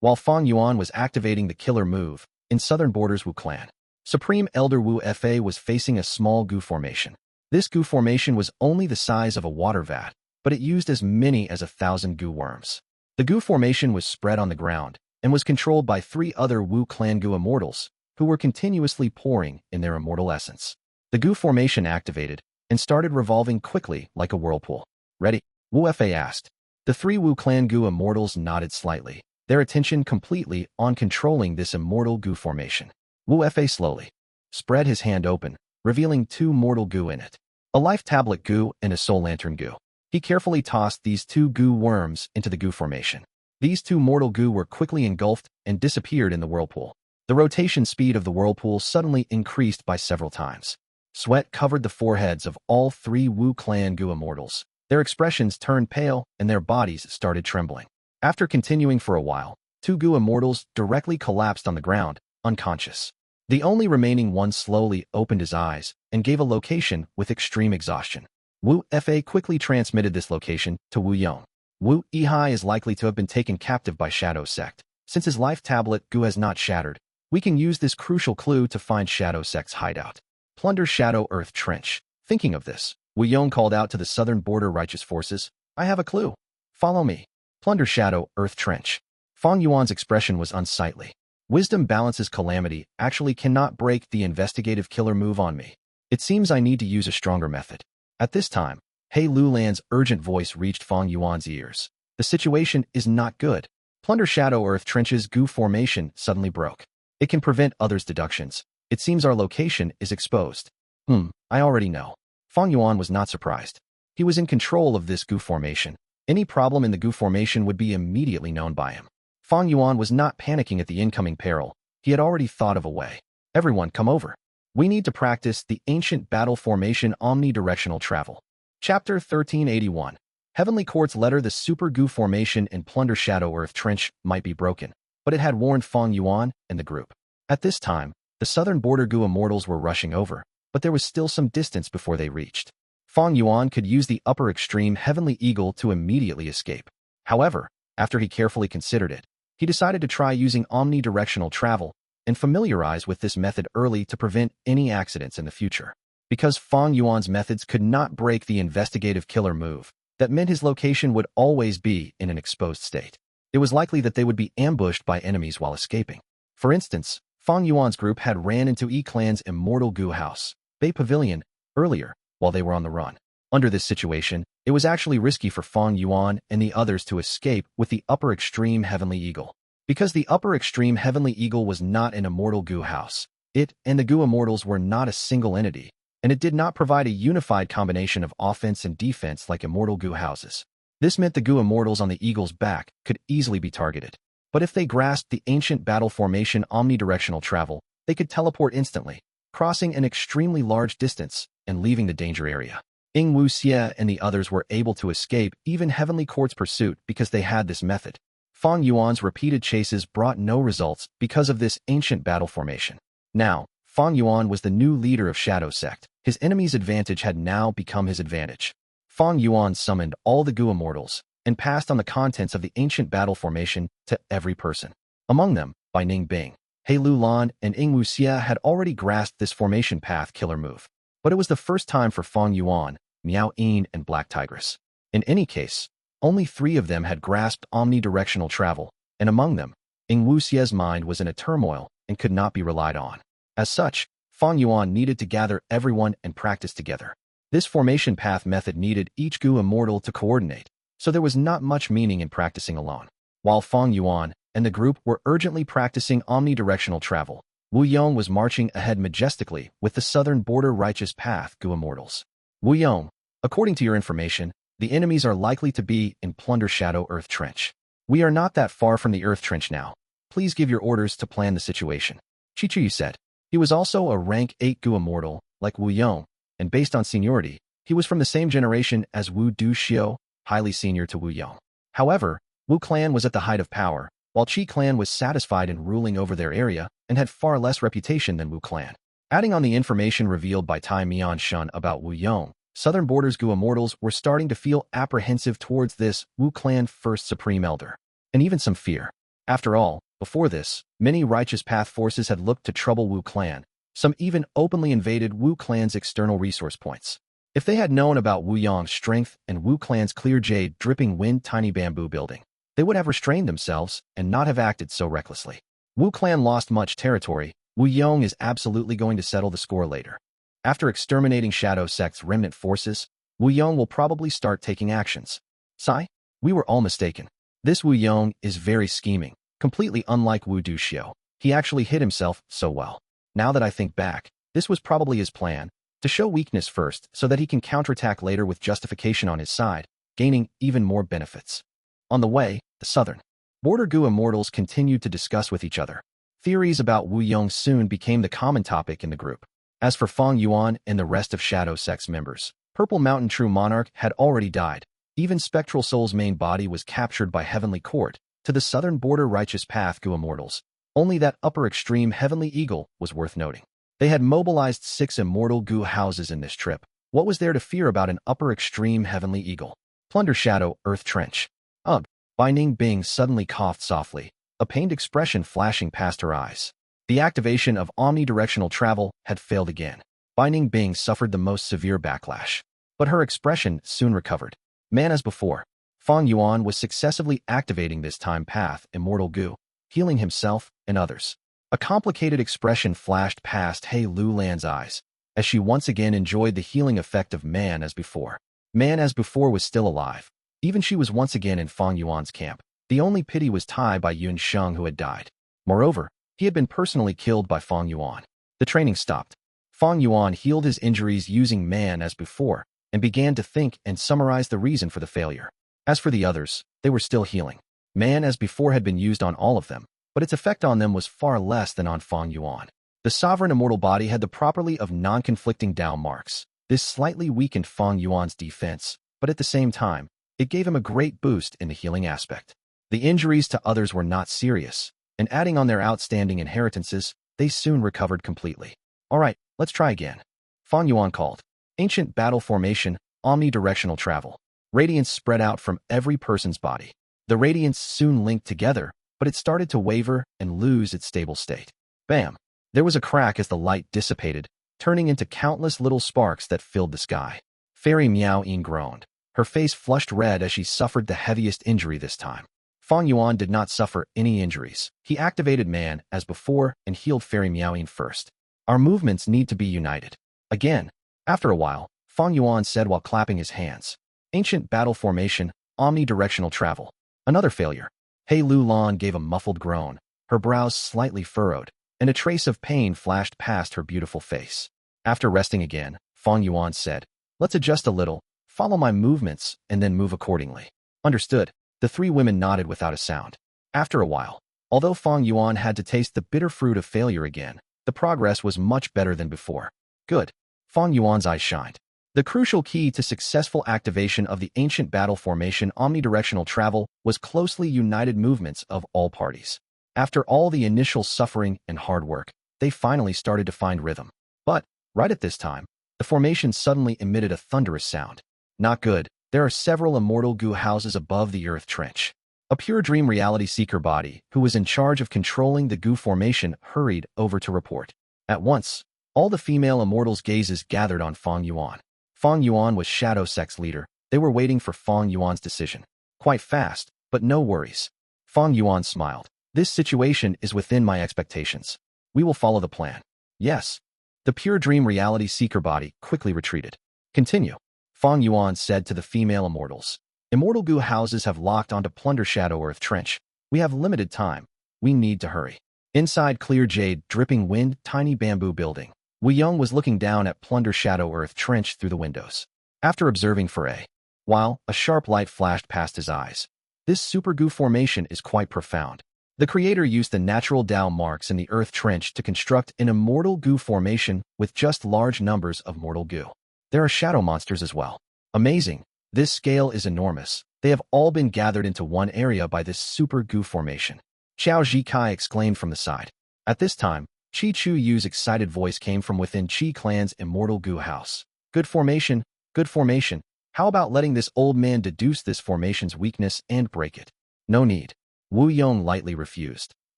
While Fang Yuan was activating the killer move, in southern borders Wu clan, Supreme Elder Wu Fa was facing a small Gu formation. This Gu formation was only the size of a water vat, but it used as many as 1,000 Gu worms. The Gu formation was spread on the ground and was controlled by 3 other Wu clan Gu Immortals, who were continuously pouring in their immortal essence. The Gu formation activated and started revolving quickly like a whirlpool. Ready? Wu Fa asked. The 3 Wu clan Gu Immortals nodded slightly, their attention completely on controlling this immortal Gu formation. Wu Fa slowly spread his hand open, revealing 2 mortal Gu in it. A life tablet Gu and a soul lantern Gu. He carefully tossed these 2 Gu worms into the Gu formation. These 2 mortal Gu were quickly engulfed and disappeared in the whirlpool. The rotation speed of the whirlpool suddenly increased by several times. Sweat covered the foreheads of all 3 Wu clan Gu Immortals. Their expressions turned pale and their bodies started trembling. After continuing for a while, 2 Gu Immortals directly collapsed on the ground, unconscious. The only remaining one slowly opened his eyes and gave a location with extreme exhaustion. Wu Fa quickly transmitted this location to Wu Yong. Wu Ihai is likely to have been taken captive by Shadow Sect. Since his life tablet Gu has not shattered, we can use this crucial clue to find Shadow Sect's hideout. Plunder Shadow Earth Trench. Thinking of this, Wu Yong called out to the southern border righteous forces, I have a clue. Follow me. Plunder Shadow Earth Trench. Fang Yuan's expression was unsightly. Wisdom Balances Calamity actually cannot break the investigative killer move on me. It seems I need to use a stronger method. At this time, Hey Lulan's urgent voice reached Fang Yuan's ears. The situation is not good. Plunder Shadow Earth Trench's Gu formation suddenly broke. It can prevent others' deductions. It seems our location is exposed. I already know. Fang Yuan was not surprised. He was in control of this Gu formation. Any problem in the Gu formation would be immediately known by him. Fang Yuan was not panicking at the incoming peril. He had already thought of a way. Everyone, come over. We need to practice the ancient battle formation omnidirectional travel. Chapter 1381. Heavenly Court's letter. The Super Gu formation in Plunder Shadow Earth Trench might be broken, but it had warned Fang Yuan and the group. At this time, the southern border Gu Immortals were rushing over, but there was still some distance before they reached. Fang Yuan could use the upper extreme Heavenly Eagle to immediately escape. However, after he carefully considered it, he decided to try using omnidirectional travel and familiarize with this method early to prevent any accidents in the future. Because Fang Yuan's methods could not break the investigative killer move, that meant his location would always be in an exposed state. It was likely that they would be ambushed by enemies while escaping. For instance, Fang Yuan's group had ran into E-Clan's Immortal Gu house, Bay Pavilion, earlier, while they were on the run. Under this situation, it was actually risky for Fang Yuan and the others to escape with the upper extreme Heavenly Eagle. Because the upper extreme Heavenly Eagle was not an Immortal Gu house, it and the Gu Immortals were not a single entity, and it did not provide a unified combination of offense and defense like Immortal Gu houses. This meant the Gu Immortals on the Eagle's back could easily be targeted. But if they grasped the ancient battle formation omnidirectional travel, they could teleport instantly, crossing an extremely large distance and leaving the danger area. Ying Wuxie and the others were able to escape even Heavenly Court's pursuit because they had this method. Fang Yuan's repeated chases brought no results because of this ancient battle formation. Now, Fang Yuan was the new leader of Shadow Sect. His enemy's advantage had now become his advantage. Fang Yuan summoned all the Gu Immortals and passed on the contents of the ancient battle formation to every person. Among them, Bai Ning Bing, He Lulan, and Ying Wuxie had already grasped this formation path killer move. But it was the first time for Fang Yuan, Miao Yin, and Black Tigress. In any case, only 3 of them had grasped omnidirectional travel, and among them, Ying Wuxie's mind was in a turmoil and could not be relied on. As such, Fang Yuan needed to gather everyone and practice together. This formation path method needed each Gu Immortal to coordinate, so there was not much meaning in practicing alone. While Fang Yuan and the group were urgently practicing omnidirectional travel, Wu Yong was marching ahead majestically with the southern border righteous path Gu Immortals. Wu Yong, according to your information, the enemies are likely to be in Plunder Shadow Earth Trench. We are not that far from the Earth Trench now. Please give your orders to plan the situation. Chichuyu said. He was also a rank 8 Gu Immortal, like Wu Yong, and based on seniority, he was from the same generation as Wu Duxiu, highly senior to Wu Yong. However, Wu Clan was at the height of power, while Qi Clan was satisfied in ruling over their area and had far less reputation than Wu Clan. Adding on the information revealed by Tai Mian Shun about Wu Yong, Southern Border's Gu Immortals were starting to feel apprehensive towards this Wu Clan first Supreme Elder, and even some fear. After all, before this, many Righteous Path forces had looked to trouble Wu Clan. Some even openly invaded Wu Clan's external resource points. If they had known about Wu Yong's strength and Wu Clan's clear jade dripping wind tiny bamboo building, they would have restrained themselves and not have acted so recklessly. Wu Clan lost much territory. Wu Yong is absolutely going to settle the score later. After exterminating Shadow Sect's remnant forces, Wu Yong will probably start taking actions. Sigh, we were all mistaken. This Wu Yong is very scheming, completely unlike Wu Duxiu. He actually hid himself so well. Now that I think back, this was probably his plan, to show weakness first so that he can counterattack later with justification on his side, gaining even more benefits. On the way, the southern border Gu Immortals continued to discuss with each other. Theories about Wu Yong soon became the common topic in the group. As for Fang Yuan and the rest of Shadow Sect's members, Purple Mountain True Monarch had already died. Even Spectral Soul's main body was captured by Heavenly Court to the southern border Righteous Path Gu Immortals. Only that upper extreme Heavenly Eagle was worth noting. They had mobilized 6 Immortal Gu houses in this trip. What was there to fear about an upper extreme Heavenly Eagle? Plunder Shadow Earth Trench. Ugh. Bai Ning Bing suddenly coughed softly, a pained expression flashing past her eyes. The activation of omnidirectional travel had failed again. Bai Ning Bing suffered the most severe backlash. But her expression soon recovered. Man as before, Fang Yuan was successively activating this time path Immortal Gu, healing himself and others. A complicated expression flashed past He Lulan's eyes, as she once again enjoyed the healing effect of man as before. Man as before was still alive. Even she was once again in Fang Yuan's camp. The only pity was Tai by Yun Sheng who had died. Moreover, he had been personally killed by Fang Yuan. The training stopped. Fang Yuan healed his injuries using man as before and began to think and summarize the reason for the failure. As for the others, they were still healing. Man as before had been used on all of them, but its effect on them was far less than on Fang Yuan. The sovereign immortal body had the property of non-conflicting Dao marks. This slightly weakened Fang Yuan's defense, but at the same time, it gave him a great boost in the healing aspect. The injuries to others were not serious, and adding on their outstanding inheritances, they soon recovered completely. All right, let's try again. Fang Yuan called. Ancient battle formation, omnidirectional travel. Radiance spread out from every person's body. The radiance soon linked together, but it started to waver and lose its stable state. Bam! There was a crack as the light dissipated, turning into countless little sparks that filled the sky. Fairy Miao Ying groaned. Her face flushed red as she suffered the heaviest injury this time. Fang Yuan did not suffer any injuries. He activated man as before and healed Fairy Miao Ying first. Our movements need to be united. Again, after a while, Fang Yuan said while clapping his hands. Ancient battle formation, omnidirectional travel. Another failure. He Lu Lan gave a muffled groan, her brows slightly furrowed, and a trace of pain flashed past her beautiful face. After resting again, Fang Yuan said, let's adjust a little, follow my movements, and then move accordingly. Understood. The three women nodded without a sound. After a while, although Fang Yuan had to taste the bitter fruit of failure again, the progress was much better than before. Good. Fang Yuan's eyes shined. The crucial key to successful activation of the ancient battle formation omnidirectional travel was closely united movements of all parties. After all the initial suffering and hard work, they finally started to find rhythm. But, right at this time, the formation suddenly emitted a thunderous sound. Not good. There are several Immortal Gu houses above the earth trench. A pure dream reality seeker body, who was in charge of controlling the Gu formation, hurried over to report. At once, all the female Immortals' gazes gathered on Fang Yuan. Fang Yuan was Shadow Sect's leader. They were waiting for Fang Yuan's decision. Quite fast, but no worries. Fang Yuan smiled. This situation is within my expectations. We will follow the plan. Yes. The pure dream reality seeker body quickly retreated. Continue. Fang Yuan said to the female Immortals. Immortal Gu houses have locked onto Plunder Shadow Earth Trench. We have limited time. We need to hurry. Inside clear jade, dripping wind, tiny bamboo building. Yong was looking down at Plunder Shadow Earth Trench through the windows. After observing for a while, a sharp light flashed past his eyes. This super Gu formation is quite profound. The creator used the natural Dao marks in the Earth Trench to construct an Immortal Gu formation with just large numbers of mortal Gu. There are shadow monsters as well. Amazing. This scale is enormous. They have all been gathered into one area by this super Gu formation. Xiao Zhikai exclaimed from the side. At this time, Chi Chu Yu's excited voice came from within Chi Clan's Immortal Gu house. Good formation, good formation. How about letting this old man deduce this formation's weakness and break it? No need. Wu Yong lightly refused.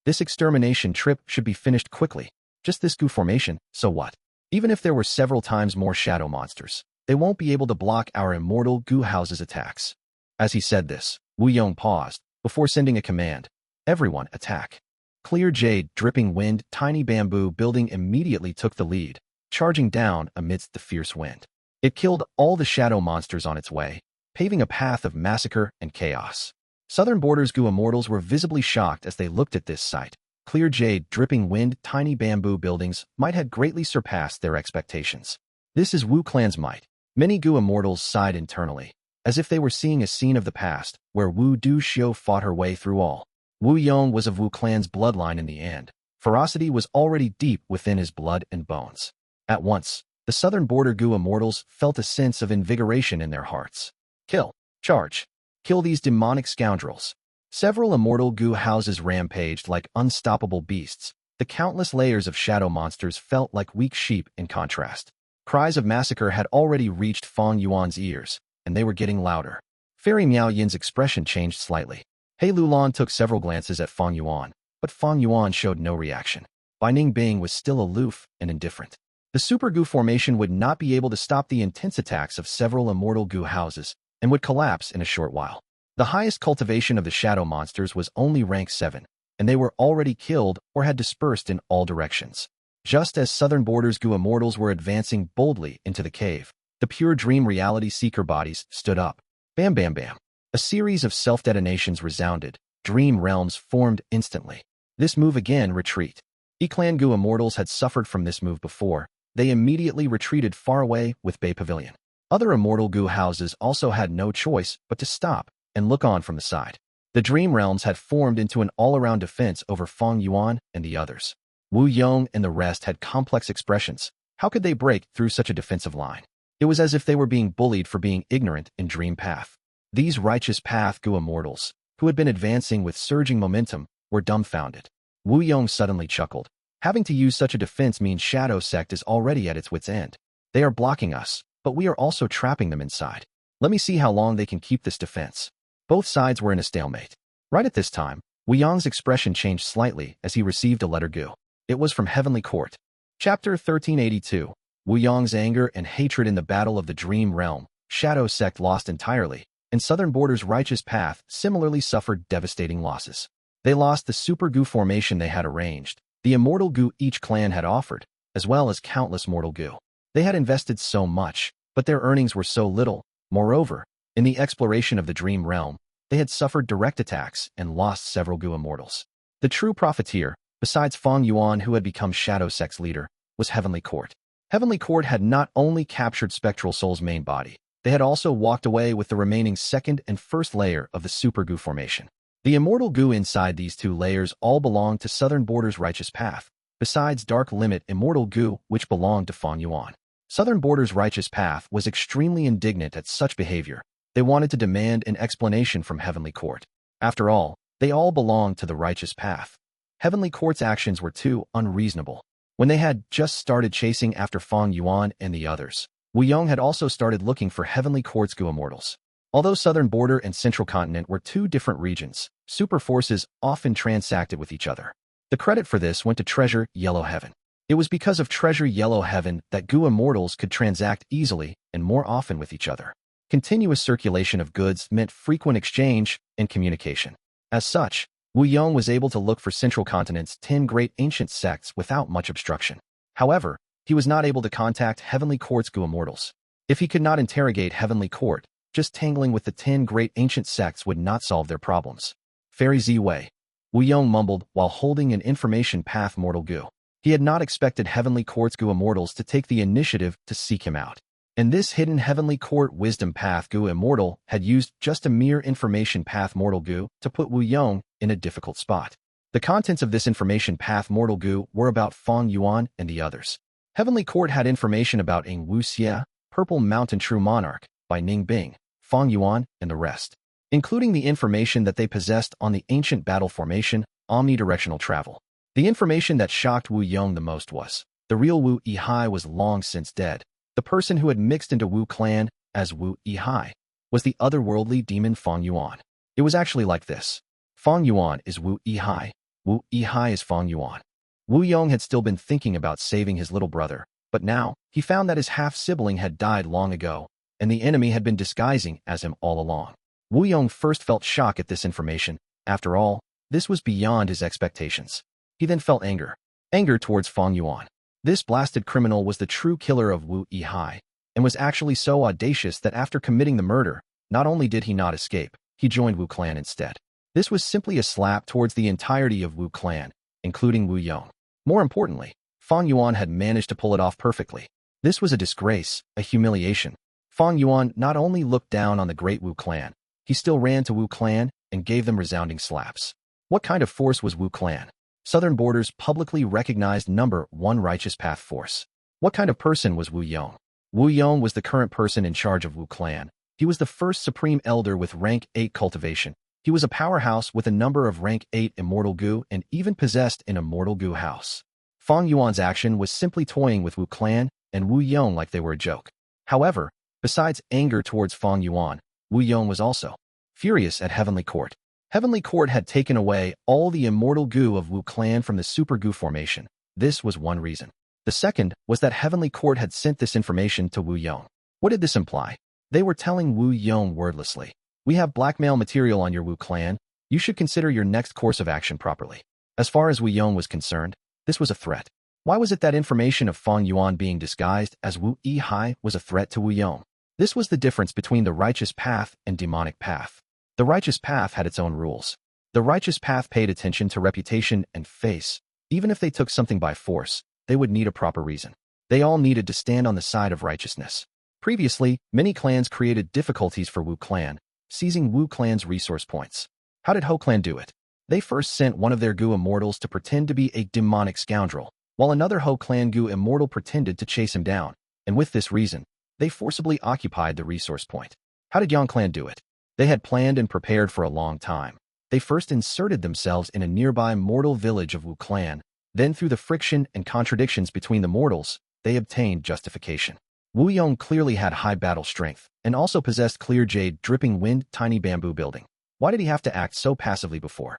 This extermination trip should be finished quickly. Just this Gu formation, so what? Even if there were several times more shadow monsters, they won't be able to block our Immortal Gu house's attacks. As he said this, Wu Yong paused, before sending a command. Everyone, attack. Clear jade, dripping wind, tiny bamboo building immediately took the lead, charging down amidst the fierce wind. It killed all the shadow monsters on its way, paving a path of massacre and chaos. Southern Borders Gu Immortals were visibly shocked as they looked at this sight. Clear jade, dripping wind, tiny bamboo buildings might have greatly surpassed their expectations. This is Wu Clan's might. Many Gu Immortals sighed internally, as if they were seeing a scene of the past, where Wu Du Xiu fought her way through all. Wu Yong was of Wu Clan's bloodline in the end. Ferocity was already deep within his blood and bones. At once, the Southern Border Gu Immortals felt a sense of invigoration in their hearts. Kill. Charge. Kill these demonic scoundrels. Several Immortal Gu houses rampaged like unstoppable beasts. The countless layers of shadow monsters felt like weak sheep in contrast. Cries of massacre had already reached Fang Yuan's ears, and they were getting louder. Fairy Miao Yin's expression changed slightly. He Lulan took several glances at Fang Yuan, but Fang Yuan showed no reaction. Bai Ningbing was still aloof and indifferent. The Super Gu formation would not be able to stop the intense attacks of several Immortal Gu houses and would collapse in a short while. The highest cultivation of the shadow monsters was only rank 7, and they were already killed or had dispersed in all directions. Just as Southern Borders Gu Immortals were advancing boldly into the cave, The pure dream reality seeker bodies stood up. Bam bam bam. A series of self-detonations resounded. Dream realms formed instantly. This move again, retreat. Clan Gu Immortals had suffered from this move before. They immediately retreated far away with Bay Pavilion. Other Immortal Gu houses also had no choice but to stop and look on from the side. The Dream Realms had formed into an all-around defense over Fang Yuan and the others. Wu Yong and the rest had complex expressions. How could they break through such a defensive line? It was as if they were being bullied for being ignorant in Dream Path. These righteous Path Gu Immortals, who had been advancing with surging momentum, were dumbfounded. Wu Yong suddenly chuckled. Having to use such a defense means Shadow Sect is already at its wit's end. They are blocking us, but we are also trapping them inside. Let me see how long they can keep this defense. Both sides were in a stalemate. Right at this time, Wu Yong's expression changed slightly as he received a letter Gu. It was from Heavenly Court. Chapter 1382. Wu Yong's anger and hatred in the Battle of the Dream Realm. Shadow Sect lost entirely, and Southern Border's Righteous Path similarly suffered devastating losses. They lost the Super Gu formation they had arranged, the Immortal Gu each clan had offered, as well as countless Mortal Gu. They had invested so much, but their earnings were so little. Moreover, in the exploration of the Dream Realm, they had suffered direct attacks and lost several Gu Immortals. The true profiteer, besides Fang Yuan who had become Shadow Sect's leader, was Heavenly Court. Heavenly Court had not only captured Spectral Soul's main body, they had also walked away with the remaining second and first layer of the Super Gu formation. The Immortal Gu inside these two layers all belonged to Southern Border's Righteous Path, besides Dark Limit Immortal Gu which belonged to Fang Yuan. Southern Border's Righteous Path was extremely indignant at such behavior. They wanted to demand an explanation from Heavenly Court. After all, they all belonged to the Righteous Path. Heavenly Court's actions were too unreasonable. When they had just started chasing after Fang Yuan and the others, Wu Yong had also started looking for Heavenly Court's Gu Immortals. Although Southern Border and Central Continent were two different regions, super forces often transacted with each other. The credit for this went to Treasure Yellow Heaven. It was because of Treasure Yellow Heaven that Gu Immortals could transact easily and more often with each other. Continuous circulation of goods meant frequent exchange and communication. As such, Wu Yong was able to look for Central Continent's 10 great ancient sects without much obstruction. However, he was not able to contact Heavenly Court's Gu Immortals. If he could not interrogate Heavenly Court, just tangling with the 10 great ancient sects would not solve their problems. Fairy Z Wei. Wu Yong mumbled while holding an information path Mortal Gu. He had not expected Heavenly Court's Gu Immortals to take the initiative to seek him out. And this hidden Heavenly Court Wisdom Path Gu Immortal had used just a mere information path Mortal Gu to put Wu Yong in a difficult spot. The contents of this information path Mortal Gu were about Fang Yuan and the others. Heavenly Court had information about Ying Wu Xie, Purple Mountain True Monarch, by Ning Bing, Fang Yuan, and the rest, including the information that they possessed on the ancient battle formation, omnidirectional travel. The information that shocked Wu Yong the most was, the real Wu Yihai was long since dead. The person who had mixed into Wu clan as Wu Yihai was the otherworldly demon Fang Yuan. It was actually like this. Fang Yuan is Wu Yihai. Wu Yihai is Fang Yuan. Wu Yong had still been thinking about saving his little brother, but now he found that his half-sibling had died long ago, and the enemy had been disguising as him all along. Wu Yong first felt shock at this information. After all, this was beyond his expectations. He then felt anger. Anger towards Fang Yuan. This blasted criminal was the true killer of Wu Yihai, and was actually so audacious that after committing the murder, not only did he not escape, he joined Wu clan instead. This was simply a slap towards the entirety of Wu clan, including Wu Yong. More importantly, Fang Yuan had managed to pull it off perfectly. This was a disgrace, a humiliation. Fang Yuan not only looked down on the great Wu clan, he still ran to Wu clan and gave them resounding slaps. What kind of force was Wu clan? Southern Border's publicly recognized number 1 Righteous Path force. What kind of person was Wu Yong? Wu Yong was the current person in charge of Wu clan. He was the first Supreme Elder with rank 8 cultivation. He was a powerhouse with a number of rank 8 Immortal Gu and even possessed an Immortal Gu house. Fang Yuan's action was simply toying with Wu clan and Wu Yong like they were a joke. However, besides anger towards Fang Yuan, Wu Yong was also furious at Heavenly Court. Heavenly Court had taken away all the Immortal Gu of Wu clan from the Super Gu formation. This was one reason. The second was that Heavenly Court had sent this information to Wu Yong. What did this imply? They were telling Wu Yong wordlessly, "We have blackmail material on your Wu clan. You should consider your next course of action properly." As far as Wu Yong was concerned, this was a threat. Why was it that information of Fang Yuan being disguised as Wu Yihai was a threat to Wu Yong? This was the difference between the righteous path and demonic path. The righteous path had its own rules. The righteous path paid attention to reputation and face. Even if they took something by force, they would need a proper reason. They all needed to stand on the side of righteousness. Previously, many clans created difficulties for Wu clan, seizing Wu clan's resource points. How did Ho clan do it? They first sent one of their Gu Immortals to pretend to be a demonic scoundrel, while another Ho clan Gu Immortal pretended to chase him down, and with this reason, they forcibly occupied the resource point. How did Yong clan do it? They had planned and prepared for a long time. They first inserted themselves in a nearby mortal village of Wu clan, then through the friction and contradictions between the mortals, they obtained justification. Wu Yong clearly had high battle strength, and also possessed clear jade dripping wind tiny bamboo building. Why did he have to act so passively before?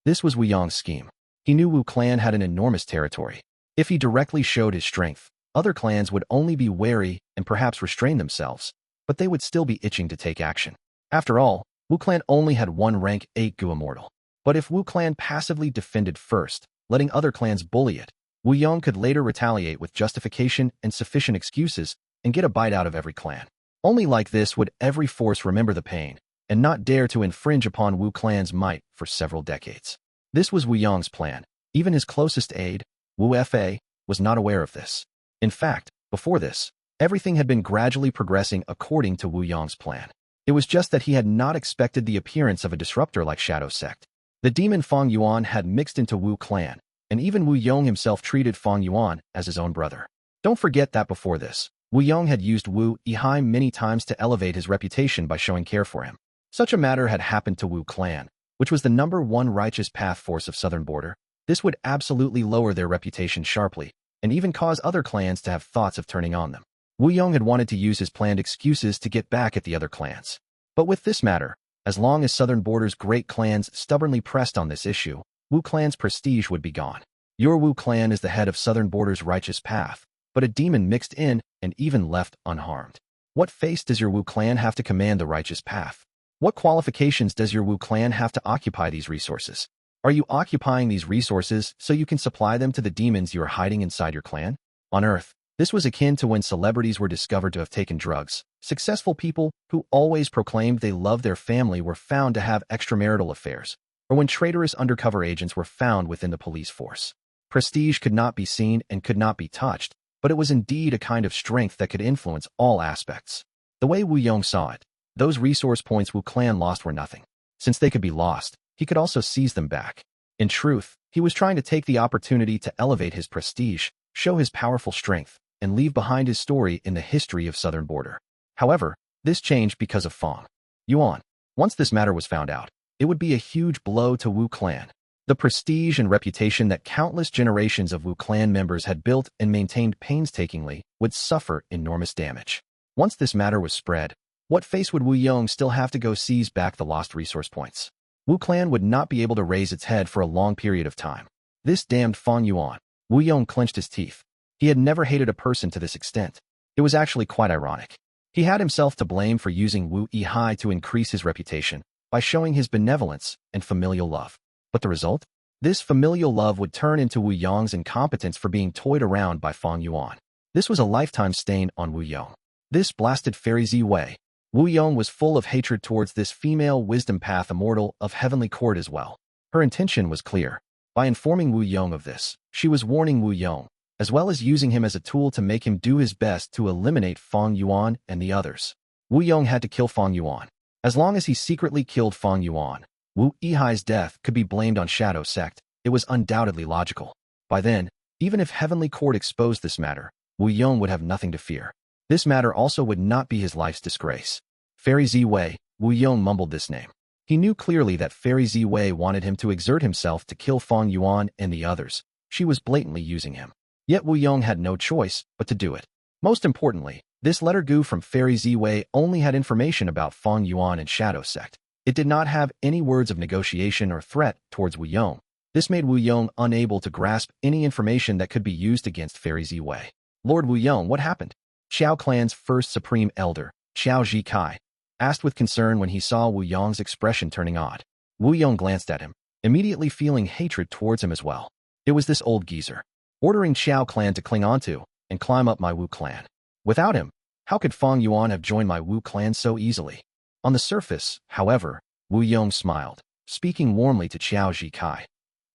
This was Wu Yong's scheme. He knew Wu clan had an enormous territory. If he directly showed his strength, other clans would only be wary and perhaps restrain themselves, but they would still be itching to take action. After all, Wu clan only had one rank 8 Gu Immortal. But if Wu clan passively defended first, letting other clans bully it, Wu Yong could later retaliate with justification and sufficient excuses and get a bite out of every clan. Only like this would every force remember the pain and not dare to infringe upon Wu clan's might for several decades. This was Wu Yong's plan. Even his closest aide, Wu Fa, was not aware of this. In fact, before this, everything had been gradually progressing according to Wu Yong's plan. It was just that he had not expected the appearance of a disruptor like Shadow Sect. The demon Fang Yuan had mixed into Wu clan, and even Wu Yong himself treated Fang Yuan as his own brother. Don't forget that before this, Wu Yong had used Wu Yihai many times to elevate his reputation by showing care for him. Such a matter had happened to Wu clan, which was the #1 righteous path force of southern border. This would absolutely lower their reputation sharply, and even cause other clans to have thoughts of turning on them. Wu Yong had wanted to use his planned excuses to get back at the other clans. But with this matter, as long as southern border's great clans stubbornly pressed on this issue, Wu clan's prestige would be gone. Your Wu clan is the head of southern border's righteous path, but a demon mixed in and even left unharmed. What face does your Wu clan have to command the righteous path? What qualifications does your Wu clan have to occupy these resources? Are you occupying these resources so you can supply them to the demons you are hiding inside your clan? On Earth, this was akin to when celebrities were discovered to have taken drugs. Successful people who always proclaimed they loved their family were found to have extramarital affairs, or when traitorous undercover agents were found within the police force. Prestige could not be seen and could not be touched, but it was indeed a kind of strength that could influence all aspects. The way Wu Yong saw it, those resource points Wu clan lost were nothing. Since they could be lost, he could also seize them back. In truth, he was trying to take the opportunity to elevate his prestige, show his powerful strength, and leave behind his story in the history of southern border. However, this changed because of Fang Yuan. Once this matter was found out, it would be a huge blow to Wu clan. The prestige and reputation that countless generations of Wu clan members had built and maintained painstakingly would suffer enormous damage. Once this matter was spread, what face would Wu Yong still have to go seize back the lost resource points? Wu clan would not be able to raise its head for a long period of time. This damned Fang Yuan. Wu Yong clenched his teeth. He had never hated a person to this extent. It was actually quite ironic. He had himself to blame for using Wu Yihai to increase his reputation by showing his benevolence and familial love. But the result? This familial love would turn into Wu Yong's incompetence for being toyed around by Fang Yuan. This was a lifetime stain on Wu Yong. This blasted fairy Wei. Wu Yong was full of hatred towards this female wisdom path immortal of heavenly court as well. Her intention was clear. By informing Wu Yong of this, she was warning Wu Yong, as well as using him as a tool to make him do his best to eliminate Fang Yuan and the others. Wu Yong had to kill Fang Yuan. As long as he secretly killed Fang Yuan, Wu Yihai's death could be blamed on Shadow Sect. It was undoubtedly logical. By then, even if Heavenly Court exposed this matter, Wu Yong would have nothing to fear. This matter also would not be his life's disgrace. Fairy Wei, Wu Yong mumbled this name. He knew clearly that Fairy Wei wanted him to exert himself to kill Fang Yuan and the others. She was blatantly using him. Yet Wu Yong had no choice but to do it. Most importantly, this letter Gu from Fairy Wei only had information about Fang Yuan and Shadow Sect. It did not have any words of negotiation or threat towards Wu Yong. This made Wu Yong unable to grasp any information that could be used against Fairy Wei. Lord Wu Yong, what happened? Xiao clan's first supreme elder, Xiao Zhikai, asked with concern when he saw Wu Yong's expression turning odd. Wu Yong glanced at him, immediately feeling hatred towards him as well. It was this old geezer. ordering Xiao clan to cling onto and climb up my Wu clan. Without him, how could Fang Yuan have joined my Wu clan so easily? On the surface, however, Wu Yong smiled, speaking warmly to Xiao Zhikai.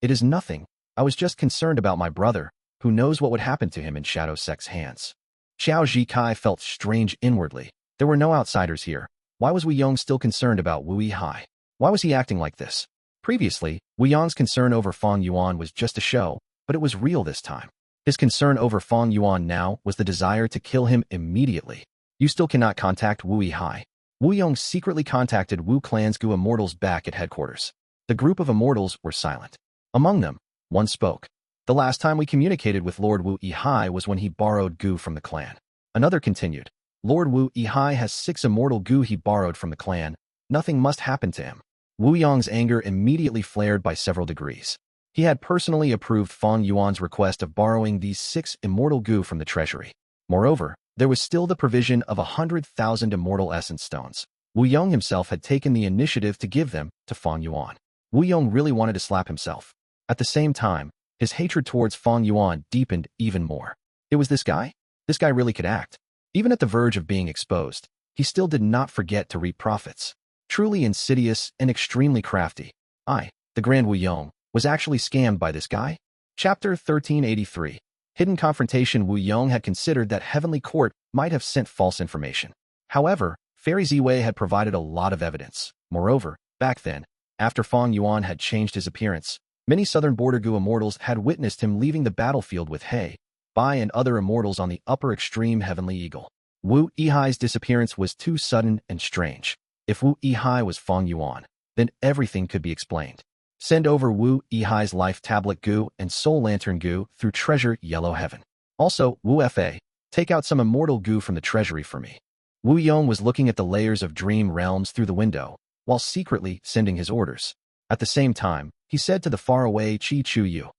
It is nothing. I was just concerned about my brother, who knows what would happen to him in Shadow Sect's hands. Xiao Zhikai felt strange inwardly. There were no outsiders here. Why was Wu Yong still concerned about Wu Yihai? Why was he acting like this? Previously, Wu Yong's concern over Fang Yuan was just a show, but it was real this time. His concern over Fang Yuan now was the desire to kill him immediately. You still cannot contact Wu Yihai. Wu Yong secretly contacted Wu Clan's Gu Immortals back at headquarters. The group of Immortals were silent. Among them, one spoke. The last time we communicated with Lord Wu Yihai was when he borrowed Gu from the clan. Another continued. Lord Wu Yihai has 6 immortal Gu he borrowed from the clan. Nothing must happen to him. Wu Yong's anger immediately flared by several degrees. He had personally approved Fang Yuan's request of borrowing these 6 immortal Gu from the treasury. Moreover, there was still the provision of 100,000 immortal essence stones. Wu Yong himself had taken the initiative to give them to Fang Yuan. Wu Yong really wanted to slap himself. At the same time, his hatred towards Fang Yuan deepened even more. It was this guy? This guy really could act. Even at the verge of being exposed, he still did not forget to reap profits. Truly insidious and extremely crafty. The Grand Wu Yong, was actually scammed by this guy? Chapter 1383. Hidden Confrontation. Wu Yong had considered that Heavenly Court might have sent false information. However, Fairy Ziwei had provided a lot of evidence. Moreover, back then, after Fang Yuan had changed his appearance, many southern border Gu Immortals had witnessed him leaving the battlefield with He, Bai and other Immortals on the upper extreme Heavenly Eagle. Wu Yihai's disappearance was too sudden and strange. If Wu Yihai was Fang Yuan, then everything could be explained. Send over Wu Yihai's Life Tablet Gu and Soul Lantern Gu through Treasure Yellow Heaven. Also, Wu Fa, take out some Immortal Gu from the treasury for me. Wu Yong was looking at the layers of dream realms through the window, while secretly sending his orders. At the same time, he said to the faraway Chi Chu Yu,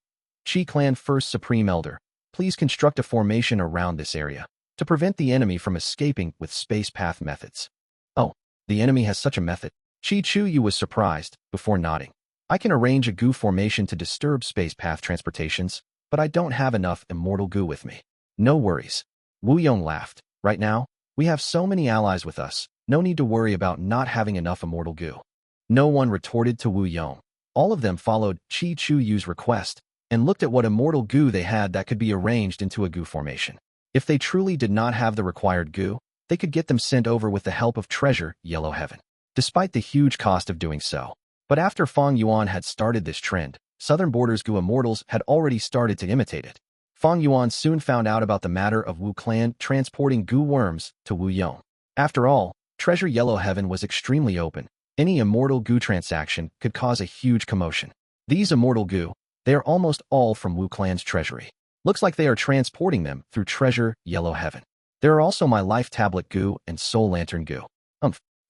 Chi Clan First Supreme Elder, please construct a formation around this area to prevent the enemy from escaping with space path methods. Oh, the enemy has such a method. Chi Chu Yu was surprised, before nodding. I can arrange a Gu formation to disturb space path transportations, but I don't have enough immortal Gu with me. No worries. Wu Yong laughed. Right now, we have so many allies with us, no need to worry about not having enough immortal Gu. No one retorted to Wu Yong. All of them followed Chi Chu Yu's request and looked at what immortal Gu they had that could be arranged into a Gu formation. If they truly did not have the required Gu, they could get them sent over with the help of Treasure Yellow Heaven, despite the huge cost of doing so. But after Fang Yuan had started this trend, Southern Borders Gu Immortals had already started to imitate it. Fang Yuan soon found out about the matter of Wu Clan transporting Gu worms to Wu Yong. After all, Treasure Yellow Heaven was extremely open. Any immortal Gu transaction could cause a huge commotion. These immortal Gu, they are almost all from Wu Clan's treasury. Looks like they are transporting them through Treasure Yellow Heaven. There are also my Life Tablet Gu and Soul Lantern Gu.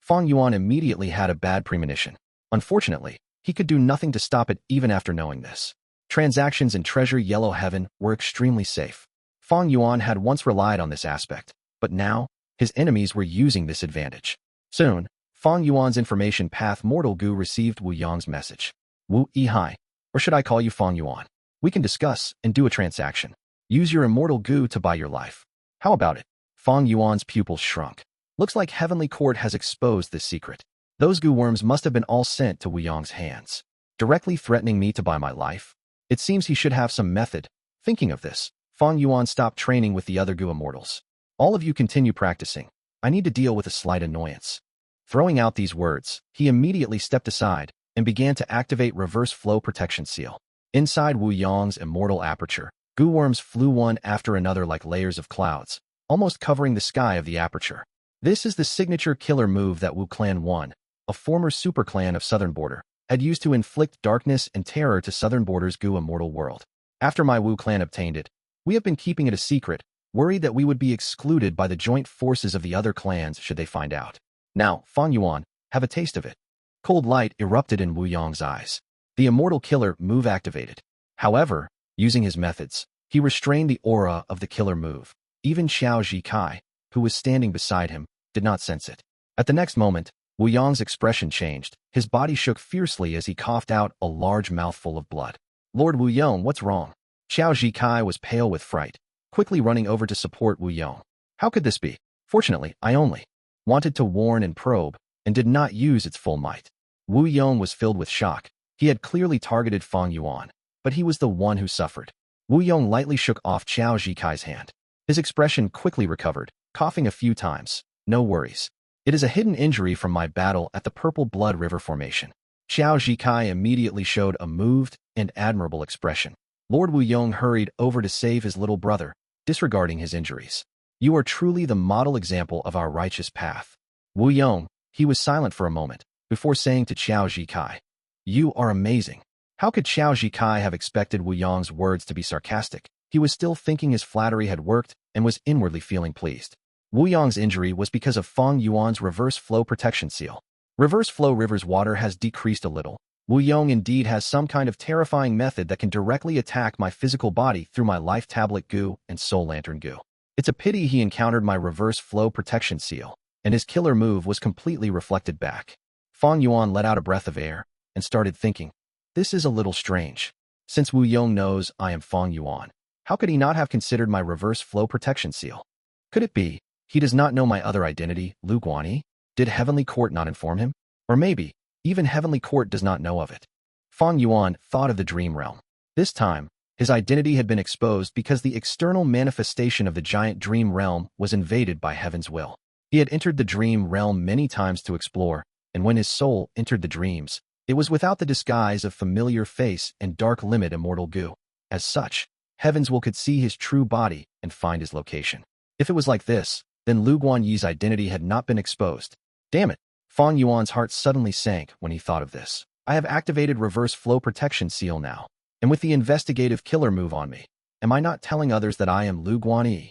Fang Yuan immediately had a bad premonition. Unfortunately, he could do nothing to stop it even after knowing this. Transactions in Treasure Yellow Heaven were extremely safe. Fang Yuan had once relied on this aspect, but now, his enemies were using this advantage. Soon, Fang Yuan's information path Mortal Gu received Wu Yong's message. Wu Yihai, or should I call you Fang Yuan? We can discuss and do a transaction. Use your immortal Gu to buy your life. How about it? Fang Yuan's pupils shrunk. Looks like Heavenly Court has exposed this secret. Those Gu worms must have been all sent to Wu Yong's hands, directly threatening me to buy my life. It seems he should have some method. Thinking of this, Fang Yuan stopped training with the other Gu Immortals. All of you continue practicing. I need to deal with a slight annoyance. Throwing out these words, he immediately stepped aside and began to activate Reverse Flow Protection Seal. Inside Wu Yong's immortal aperture, Gu worms flew one after another like layers of clouds, almost covering the sky of the aperture. This is the signature killer move that Wu Clan 1, a former super clan of Southern Border, had used to inflict darkness and terror to Southern Border's Gu Immortal world. After my Wu Clan obtained it, we have been keeping it a secret, worried that we would be excluded by the joint forces of the other clans should they find out. Now, Fang Yuan, have a taste of it. Cold light erupted in Wu Yong's eyes. The Immortal Killer move activated. However, using his methods, he restrained the aura of the killer move. Even Xiao Zhikai, who was standing beside him, did not sense it. At the next moment, Wu Yong's expression changed. His body shook fiercely as he coughed out a large mouthful of blood. Lord Wu Yong, what's wrong? Xiao Zhikai was pale with fright, quickly running over to support Wu Yong. How could this be? Fortunately, I only wanted to warn and probe, and did not use its full might. Wu Yong was filled with shock. He had clearly targeted Fang Yuan, but he was the one who suffered. Wu Yong lightly shook off Xiao Zhikai's hand. His expression quickly recovered, coughing a few times. No worries. It is a hidden injury from my battle at the Purple Blood River Formation. Xiao Zhikai immediately showed a moved and admirable expression. Lord Wu Yong hurried over to save his little brother, disregarding his injuries. You are truly the model example of our righteous path. Wu Yong, he was silent for a moment, before saying to Xiao Zhikai, You are amazing. How could Xiao Zhikai have expected Wu Yong's words to be sarcastic? He was still thinking his flattery had worked and was inwardly feeling pleased. Wu Yong's injury was because of Fang Yuan's reverse flow protection seal. Reverse flow river's water has decreased a little. Wu Yong indeed has some kind of terrifying method that can directly attack my physical body through my life tablet Gu and soul lantern Gu. It's a pity he encountered my reverse flow protection seal, and his killer move was completely reflected back. Fang Yuan let out a breath of air and started thinking, this is a little strange. Since Wu Yong knows I am Fang Yuan, how could he not have considered my reverse flow protection seal? Could it be he does not know my other identity, Lu Guanyi? Did Heavenly Court not inform him? Or maybe, even Heavenly Court does not know of it. Fang Yuan thought of the dream realm. This time, his identity had been exposed because the external manifestation of the giant dream realm was invaded by Heaven's will. He had entered the dream realm many times to explore, and when his soul entered the dreams, it was without the disguise of familiar face and dark limit Immortal Gu. As such, Heaven's will could see his true body and find his location. If it was like this, then Lu Guanyi's identity had not been exposed. Damn it! Fang Yuan's heart suddenly sank when he thought of this. I have activated reverse flow protection seal now, and with the investigative killer move on me, am I not telling others that I am Lu Guanyi?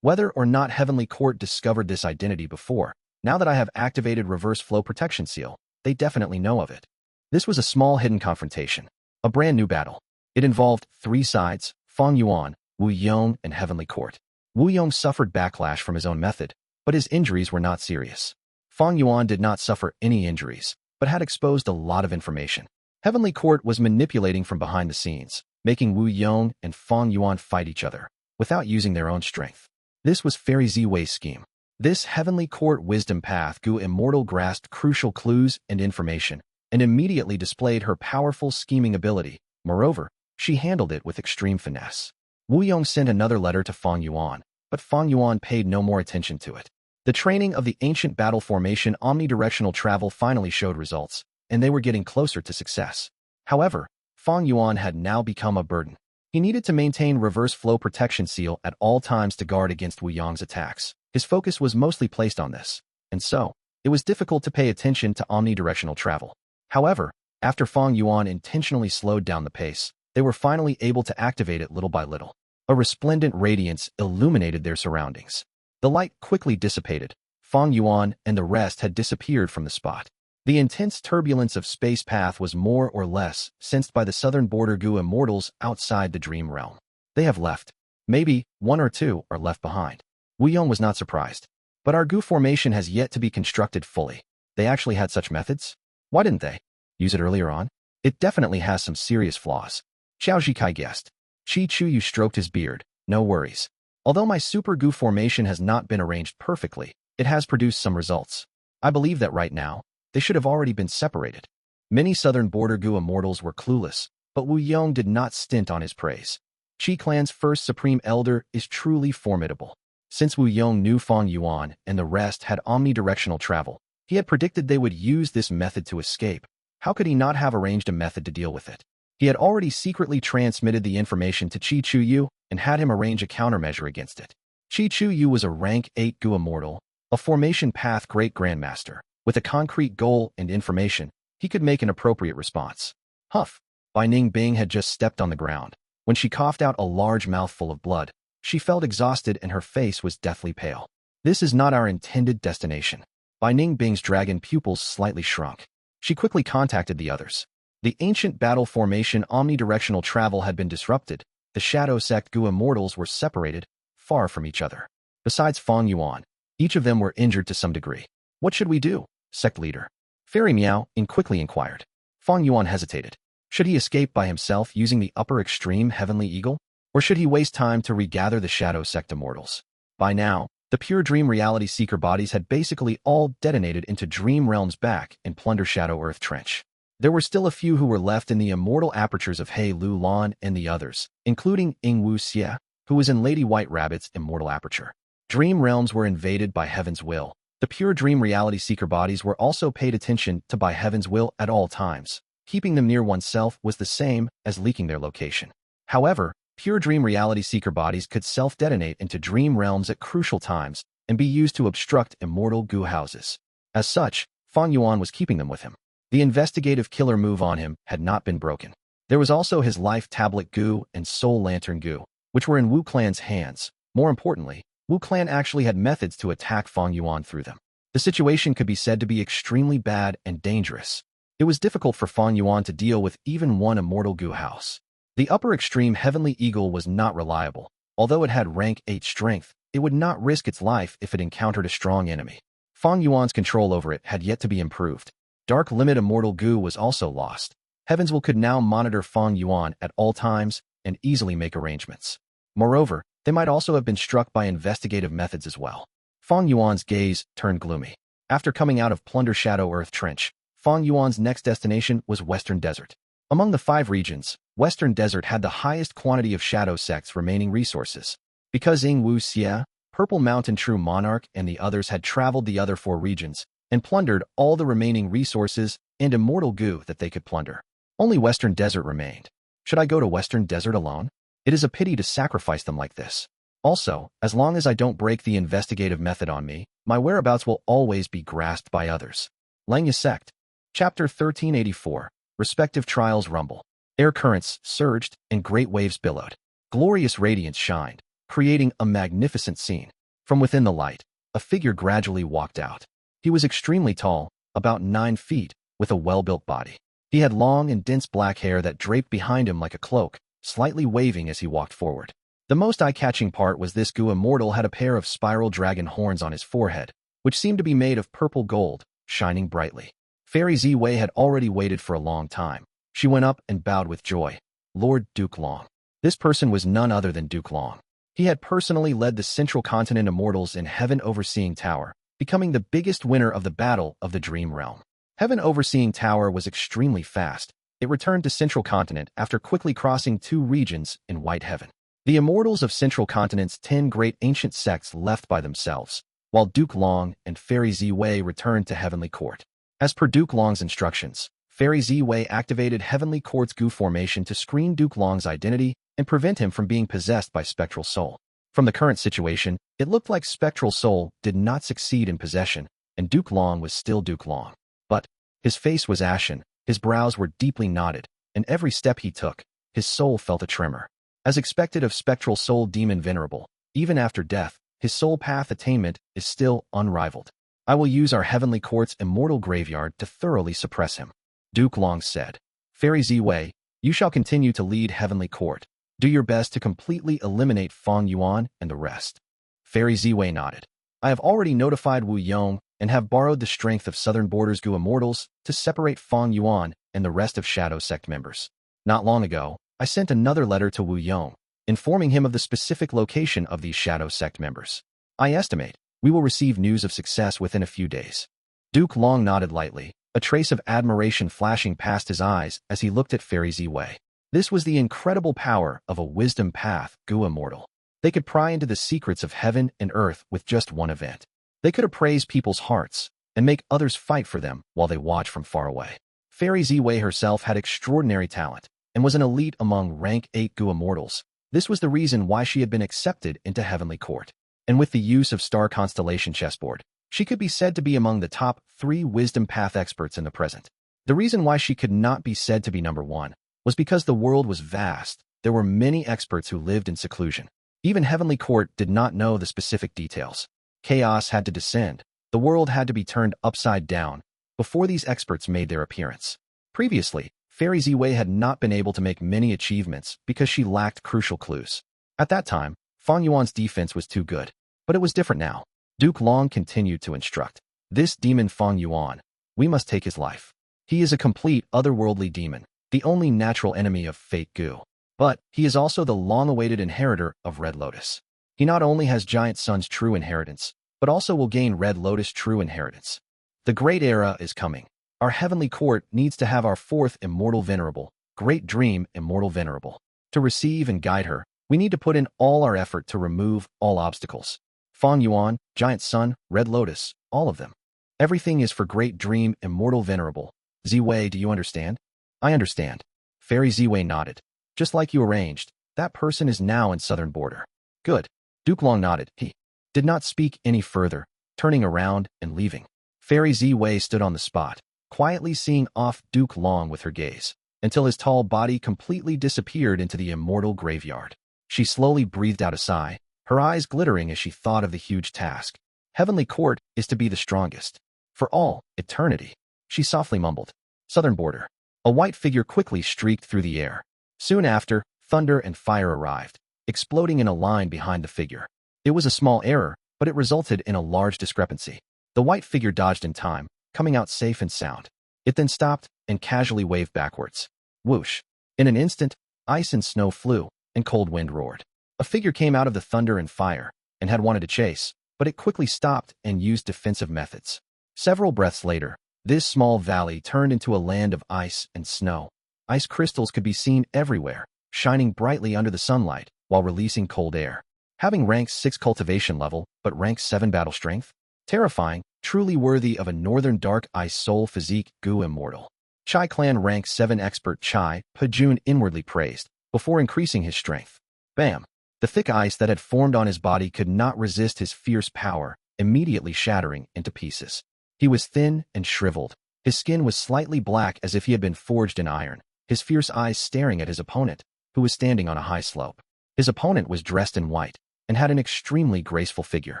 Whether or not Heavenly Court discovered this identity before, now that I have activated reverse flow protection seal, they definitely know of it. This was a small hidden confrontation, a brand new battle. It involved 3 sides, Fang Yuan, Wu Yong, and Heavenly Court. Wu Yong suffered backlash from his own method, but his injuries were not serious. Fang Yuan did not suffer any injuries, but had exposed a lot of information. Heavenly Court was manipulating from behind the scenes, making Wu Yong and Fang Yuan fight each other, without using their own strength. This was Fairy Ziwei's scheme. This Heavenly Court wisdom path Gu Immortal grasped crucial clues and information, and immediately displayed her powerful scheming ability. Moreover, she handled it with extreme finesse. Wu Yong sent another letter to Fang Yuan, but Fang Yuan paid no more attention to it. The training of the ancient battle formation omnidirectional travel finally showed results, and they were getting closer to success. However, Fang Yuan had now become a burden. He needed to maintain reverse flow protection seal at all times to guard against Wu Yong's attacks. His focus was mostly placed on this, and so, it was difficult to pay attention to omnidirectional travel. However, after Fang Yuan intentionally slowed down the pace, they were finally able to activate it little by little. A resplendent radiance illuminated their surroundings. The light quickly dissipated. Fang Yuan and the rest had disappeared from the spot. The intense turbulence of space path was more or less sensed by the southern border Gu Immortals outside the dream realm. They have left. Maybe 1 or 2 are left behind. Wu Yong was not surprised. But our Gu formation has yet to be constructed fully. They actually had such methods? Why didn't they use it earlier on? It definitely has some serious flaws. Xiao Zhikai guessed. Chi Chuyu stroked his beard. No worries. Although my Super Gu formation has not been arranged perfectly, it has produced some results. I believe that right now, they should have already been separated. Many southern border Gu Immortals were clueless, but Wu Yong did not stint on his praise. Qi Clan's first Supreme Elder is truly formidable. Since Wu Yong knew Fang Yuan and the rest had omnidirectional travel, he had predicted they would use this method to escape. How could he not have arranged a method to deal with it? He had already secretly transmitted the information to Chi Chuyu and had him arrange a countermeasure against it. Chi Chuyu was a rank 8 Gu Immortal, a formation path great grandmaster. With a concrete goal and information, he could make an appropriate response. Huff! Bai Ning Bing had just stepped on the ground. When she coughed out a large mouthful of blood, she felt exhausted and her face was deathly pale. This is not our intended destination. Bai Ning Bing's dragon pupils slightly shrunk. She quickly contacted the others. The ancient battle formation omnidirectional travel had been disrupted. The Shadow Sect Gu Immortals were separated, far from each other. Besides Fang Yuan, each of them were injured to some degree. What should we do? Sect leader Fairy Meow quickly inquired. Fang Yuan hesitated. Should he escape by himself using the upper extreme Heavenly Eagle? Or should he waste time to regather the Shadow Sect Immortals? By now, the pure dream reality seeker bodies had basically all detonated into dream realms back in Plunder Shadow Earth Trench. There were still a few who were left in the immortal apertures of He Lu Lan and the others, including Ying Wu Xie, who was in Lady White Rabbit's immortal aperture. Dream realms were invaded by Heaven's will. The pure dream reality seeker bodies were also paid attention to by Heaven's will at all times. Keeping them near oneself was the same as leaking their location. However, pure dream reality seeker bodies could self-detonate into dream realms at crucial times and be used to obstruct Immortal Gu houses. As such, Fang Yuan was keeping them with him. The investigative killer move on him had not been broken. There was also his Life Tablet Gu and Soul Lantern Gu, which were in Wu Clan's hands. More importantly, Wu Clan actually had methods to attack Fang Yuan through them. The situation could be said to be extremely bad and dangerous. It was difficult for Fang Yuan to deal with even one Immortal Gu house. The upper extreme Heavenly Eagle was not reliable. Although it had rank 8 strength, it would not risk its life if it encountered a strong enemy. Fang Yuan's control over it had yet to be improved. Dark Limit Immortal Gu was also lost. Heaven's Will could now monitor Fang Yuan at all times and easily make arrangements. Moreover, they might also have been struck by investigative methods as well. Fang Yuan's gaze turned gloomy. After coming out of Plunder Shadow Earth Trench, Fang Yuan's next destination was Western Desert. Among the 5 regions, Western Desert had the highest quantity of Shadow Sect's remaining resources. Because Ying Wu Xie, Purple Mountain True Monarch, and the others had traveled the other 4 regions and plundered all the remaining resources and Immortal Gu that they could plunder. Only Western Desert remained. Should I go to Western Desert alone? It is a pity to sacrifice them like this. Also, as long as I don't break the investigative method on me, my whereabouts will always be grasped by others. Langya Sect. Chapter 1384. Respective Trials Rumble. Air currents surged and great waves billowed. Glorious radiance shined, creating a magnificent scene. From within the light, a figure gradually walked out. He was extremely tall, about 9 feet, with a well-built body. He had long and dense black hair that draped behind him like a cloak, slightly waving as he walked forward. The most eye-catching part was this Gu Immortal had a pair of spiral dragon horns on his forehead, which seemed to be made of purple gold, shining brightly. Fairy Ziwei had already waited for a long time. She went up and bowed with joy. Lord Duke Long. This person was none other than Duke Long. He had personally led the Central Continent Immortals in Heaven Overseeing Tower, becoming the biggest winner of the Battle of the Dream Realm. Heaven Overseeing Tower was extremely fast. It returned to Central Continent after quickly crossing 2 regions in White Heaven. The Immortals of Central Continent's 10 great ancient sects left by themselves, while Duke Long and Fairy Ziwei returned to Heavenly Court. As per Duke Long's instructions, Fairy Ziwei activated Heavenly Court's Gu formation to screen Duke Long's identity and prevent him from being possessed by Spectral Soul. From the current situation, it looked like Spectral Soul did not succeed in possession, and Duke Long was still Duke Long. But his face was ashen, his brows were deeply knotted, and every step he took, his soul felt a tremor. As expected of Spectral Soul Demon Venerable, even after death, his soul path attainment is still unrivaled. I will use our Heavenly Court's immortal graveyard to thoroughly suppress him. Duke Long said. Fairy Ziwei, you shall continue to lead Heavenly Court. Do your best to completely eliminate Fang Yuan and the rest. Fairy Ziwei nodded. I have already notified Wu Yong and have borrowed the strength of Southern Borders Gu Immortals to separate Fang Yuan and the rest of Shadow Sect members. Not long ago, I sent another letter to Wu Yong, informing him of the specific location of these Shadow Sect members. I estimate we will receive news of success within a few days. Duke Long nodded lightly, a trace of admiration flashing past his eyes as he looked at Fairy Ziwei. This was the incredible power of a wisdom path Gu Immortal. They could pry into the secrets of heaven and earth with just one event. They could appraise people's hearts and make others fight for them while they watch from far away. Fairy Ziwei herself had extraordinary talent and was an elite among rank 8 Gu Immortals. This was the reason why she had been accepted into Heavenly Court. And with the use of Star Constellation chessboard, she could be said to be among the top 3 wisdom path experts in the present. The reason why she could not be said to be number 1 was because the world was vast. There were many experts who lived in seclusion. Even Heavenly Court did not know the specific details. Chaos had to descend. The world had to be turned upside down before these experts made their appearance. Previously, Fairy Ziwei had not been able to make many achievements because she lacked crucial clues. At that time, Fang Yuan's defense was too good. But it was different now. Duke Long continued to instruct. This demon Fang Yuan, we must take his life. He is a complete otherworldly demon, the only natural enemy of Fate Gu. But he is also the long-awaited inheritor of Red Lotus. He not only has Giant Sun's true inheritance, but also will gain Red Lotus' true inheritance. The great era is coming. Our heavenly court needs to have our fourth immortal venerable, Great Dream Immortal Venerable. To receive and guide her, we need to put in all our effort to remove all obstacles. Fang Yuan, Giant Sun, Red Lotus, all of them. Everything is for Great Dream Immortal Venerable. Ziwei, do you understand? I understand. Fairy Ziwei nodded. Just like you arranged, that person is now in southern border. Good. Duke Long nodded. He did not speak any further, turning around and leaving. Fairy Ziwei stood on the spot, quietly seeing off Duke Long with her gaze, until his tall body completely disappeared into the immortal graveyard. She slowly breathed out a sigh, her eyes glittering as she thought of the huge task. Heavenly Court is to be the strongest. For all eternity. She softly mumbled. Southern border. A white figure quickly streaked through the air. Soon after, thunder and fire arrived, exploding in a line behind the figure. It was a small error, but it resulted in a large discrepancy. The white figure dodged in time, coming out safe and sound. It then stopped and casually waved backwards. Whoosh. In an instant, ice and snow flew, and cold wind roared. A figure came out of the thunder and fire, and had wanted to chase, but it quickly stopped and used defensive methods. Several breaths later, this small valley turned into a land of ice and snow. Ice crystals could be seen everywhere, shining brightly under the sunlight, while releasing cold air. Having rank 6 cultivation level, but rank 7 battle strength? Terrifying, truly worthy of a northern dark ice soul physique Gu Immortal. Chai Clan rank 7 expert Chai Pajun inwardly praised, before increasing his strength. Bam! The thick ice that had formed on his body could not resist his fierce power, immediately shattering into pieces. He was thin and shriveled. His skin was slightly black as if he had been forged in iron, his fierce eyes staring at his opponent, who was standing on a high slope. His opponent was dressed in white, and had an extremely graceful figure.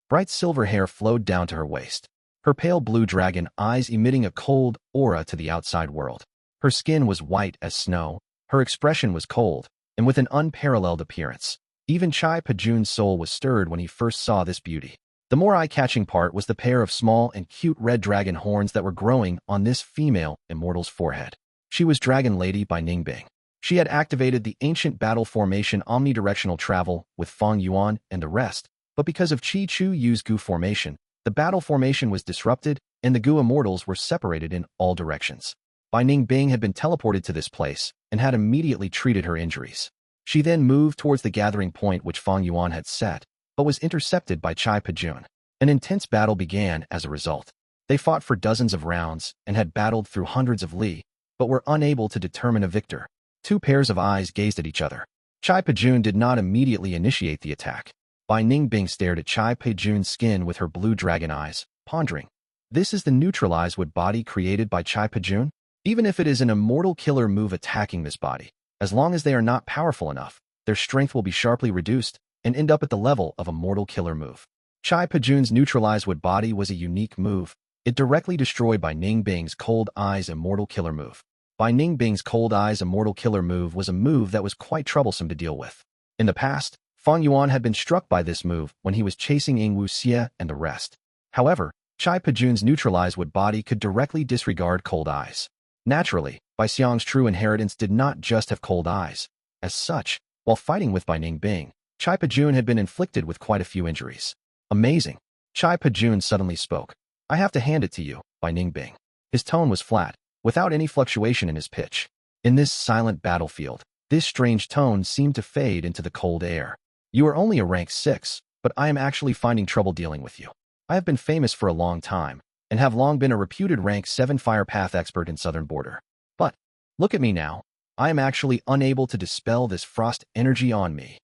Bright silver hair flowed down to her waist, her pale blue dragon eyes emitting a cold aura to the outside world. Her skin was white as snow, her expression was cold, and with an unparalleled appearance. Even Chai Pajun's soul was stirred when he first saw this beauty. The more eye-catching part was the pair of small and cute red dragon horns that were growing on this female immortal's forehead. She was Dragon Lady by Ningbing. She had activated the ancient battle formation omnidirectional travel with Fang Yuan and the rest, but because of Chi Chu Yu's Gu formation, the battle formation was disrupted and the Gu Immortals were separated in all directions. Bai Ningbing had been teleported to this place and had immediately treated her injuries. She then moved towards the gathering point which Fang Yuan had set, but was intercepted by Chai Pajun. An intense battle began as a result. They fought for dozens of rounds and had battled through hundreds of li, but were unable to determine a victor. Two pairs of eyes gazed at each other. Chai Pajun did not immediately initiate the attack. Bai Ningbing stared at Chai Pajun's skin with her blue dragon eyes, pondering. This is the neutralized wood body created by Chai Pajun? Even if it is an immortal killer move attacking this body, as long as they are not powerful enough, their strength will be sharply reduced and end up at the level of a mortal killer move. Chai Pajun's neutralized wood body was a unique move. It directly destroyed Bai Ningbing's Cold Eyes Immortal Killer move. Bai Ningbing's Cold Eyes Immortal Killer move was a move that was quite troublesome to deal with. In the past, Fang Yuan had been struck by this move when he was chasing Ying Wuxia and the rest. However, Chai Pajun's neutralized wood body could directly disregard Cold Eyes. Naturally, Bai Xiang's true inheritance did not just have cold eyes. As such, while fighting with Bai Ningbing, Chai Pajun had been inflicted with quite a few injuries. Amazing. Chai Pajun suddenly spoke. I have to hand it to you, Bai Ningbing. His tone was flat, without any fluctuation in his pitch. In this silent battlefield, this strange tone seemed to fade into the cold air. You are only a rank 6, but I am actually finding trouble dealing with you. I have been famous for a long time, and have long been a reputed rank 7 fire path expert in southern border. But, look at me now. I am actually unable to dispel this frost energy on me.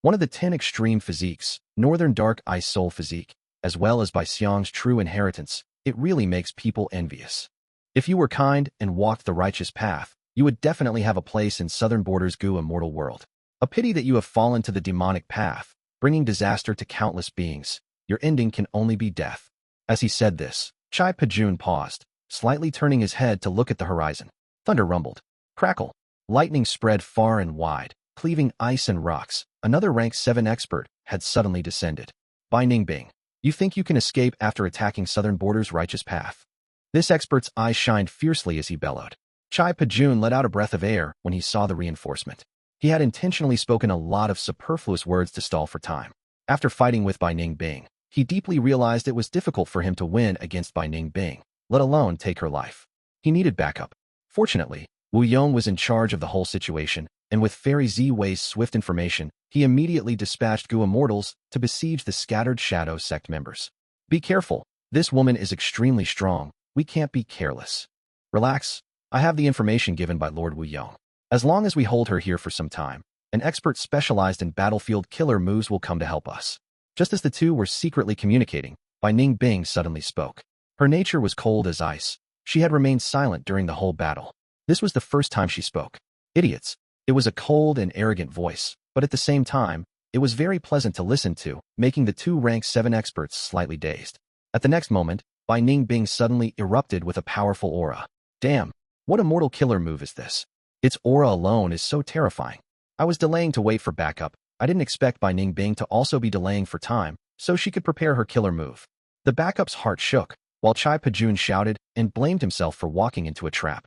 One of the 10 extreme physiques, Northern Dark Ice Soul Physique, as well as Bai Xiang's true inheritance, it really makes people envious. If you were kind and walked the righteous path, you would definitely have a place in Southern Border's Gu Immortal world. A pity that you have fallen to the demonic path, bringing disaster to countless beings. Your ending can only be death. As he said this, Chai Pajun paused, slightly turning his head to look at the horizon. Thunder rumbled. Crackle. Lightning spread far and wide, cleaving ice and rocks. Another rank 7 expert had suddenly descended. Bai Ningbing, you think you can escape after attacking Southern Border's righteous path? This expert's eyes shined fiercely as he bellowed. Chai Pajun let out a breath of air when he saw the reinforcement. He had intentionally spoken a lot of superfluous words to stall for time. After fighting with Bai Ning Bing, he deeply realized it was difficult for him to win against Bai Ning Bing, let alone take her life. He needed backup. Fortunately, Wu Yong was in charge of the whole situation, and with Fairy Ziwei's swift information, he immediately dispatched Gu Immortals to besiege the scattered Shadow Sect members. Be careful. This woman is extremely strong. We can't be careless. Relax. I have the information given by Lord Wu Yong. As long as we hold her here for some time, an expert specialized in battlefield killer moves will come to help us. Just as the two were secretly communicating, Bai Ning Bing suddenly spoke. Her nature was cold as ice. She had remained silent during the whole battle. This was the first time she spoke. Idiots. It was a cold and arrogant voice, but at the same time, it was very pleasant to listen to, making the two rank 7 experts slightly dazed. At the next moment, Bai Ning Bing suddenly erupted with a powerful aura. Damn, what a mortal killer move is this? Its aura alone is so terrifying. I was delaying to wait for backup. I didn't expect Bai Ning Bing to also be delaying for time, so she could prepare her killer move. The backup's heart shook, while Chai Pajun shouted and blamed himself for walking into a trap.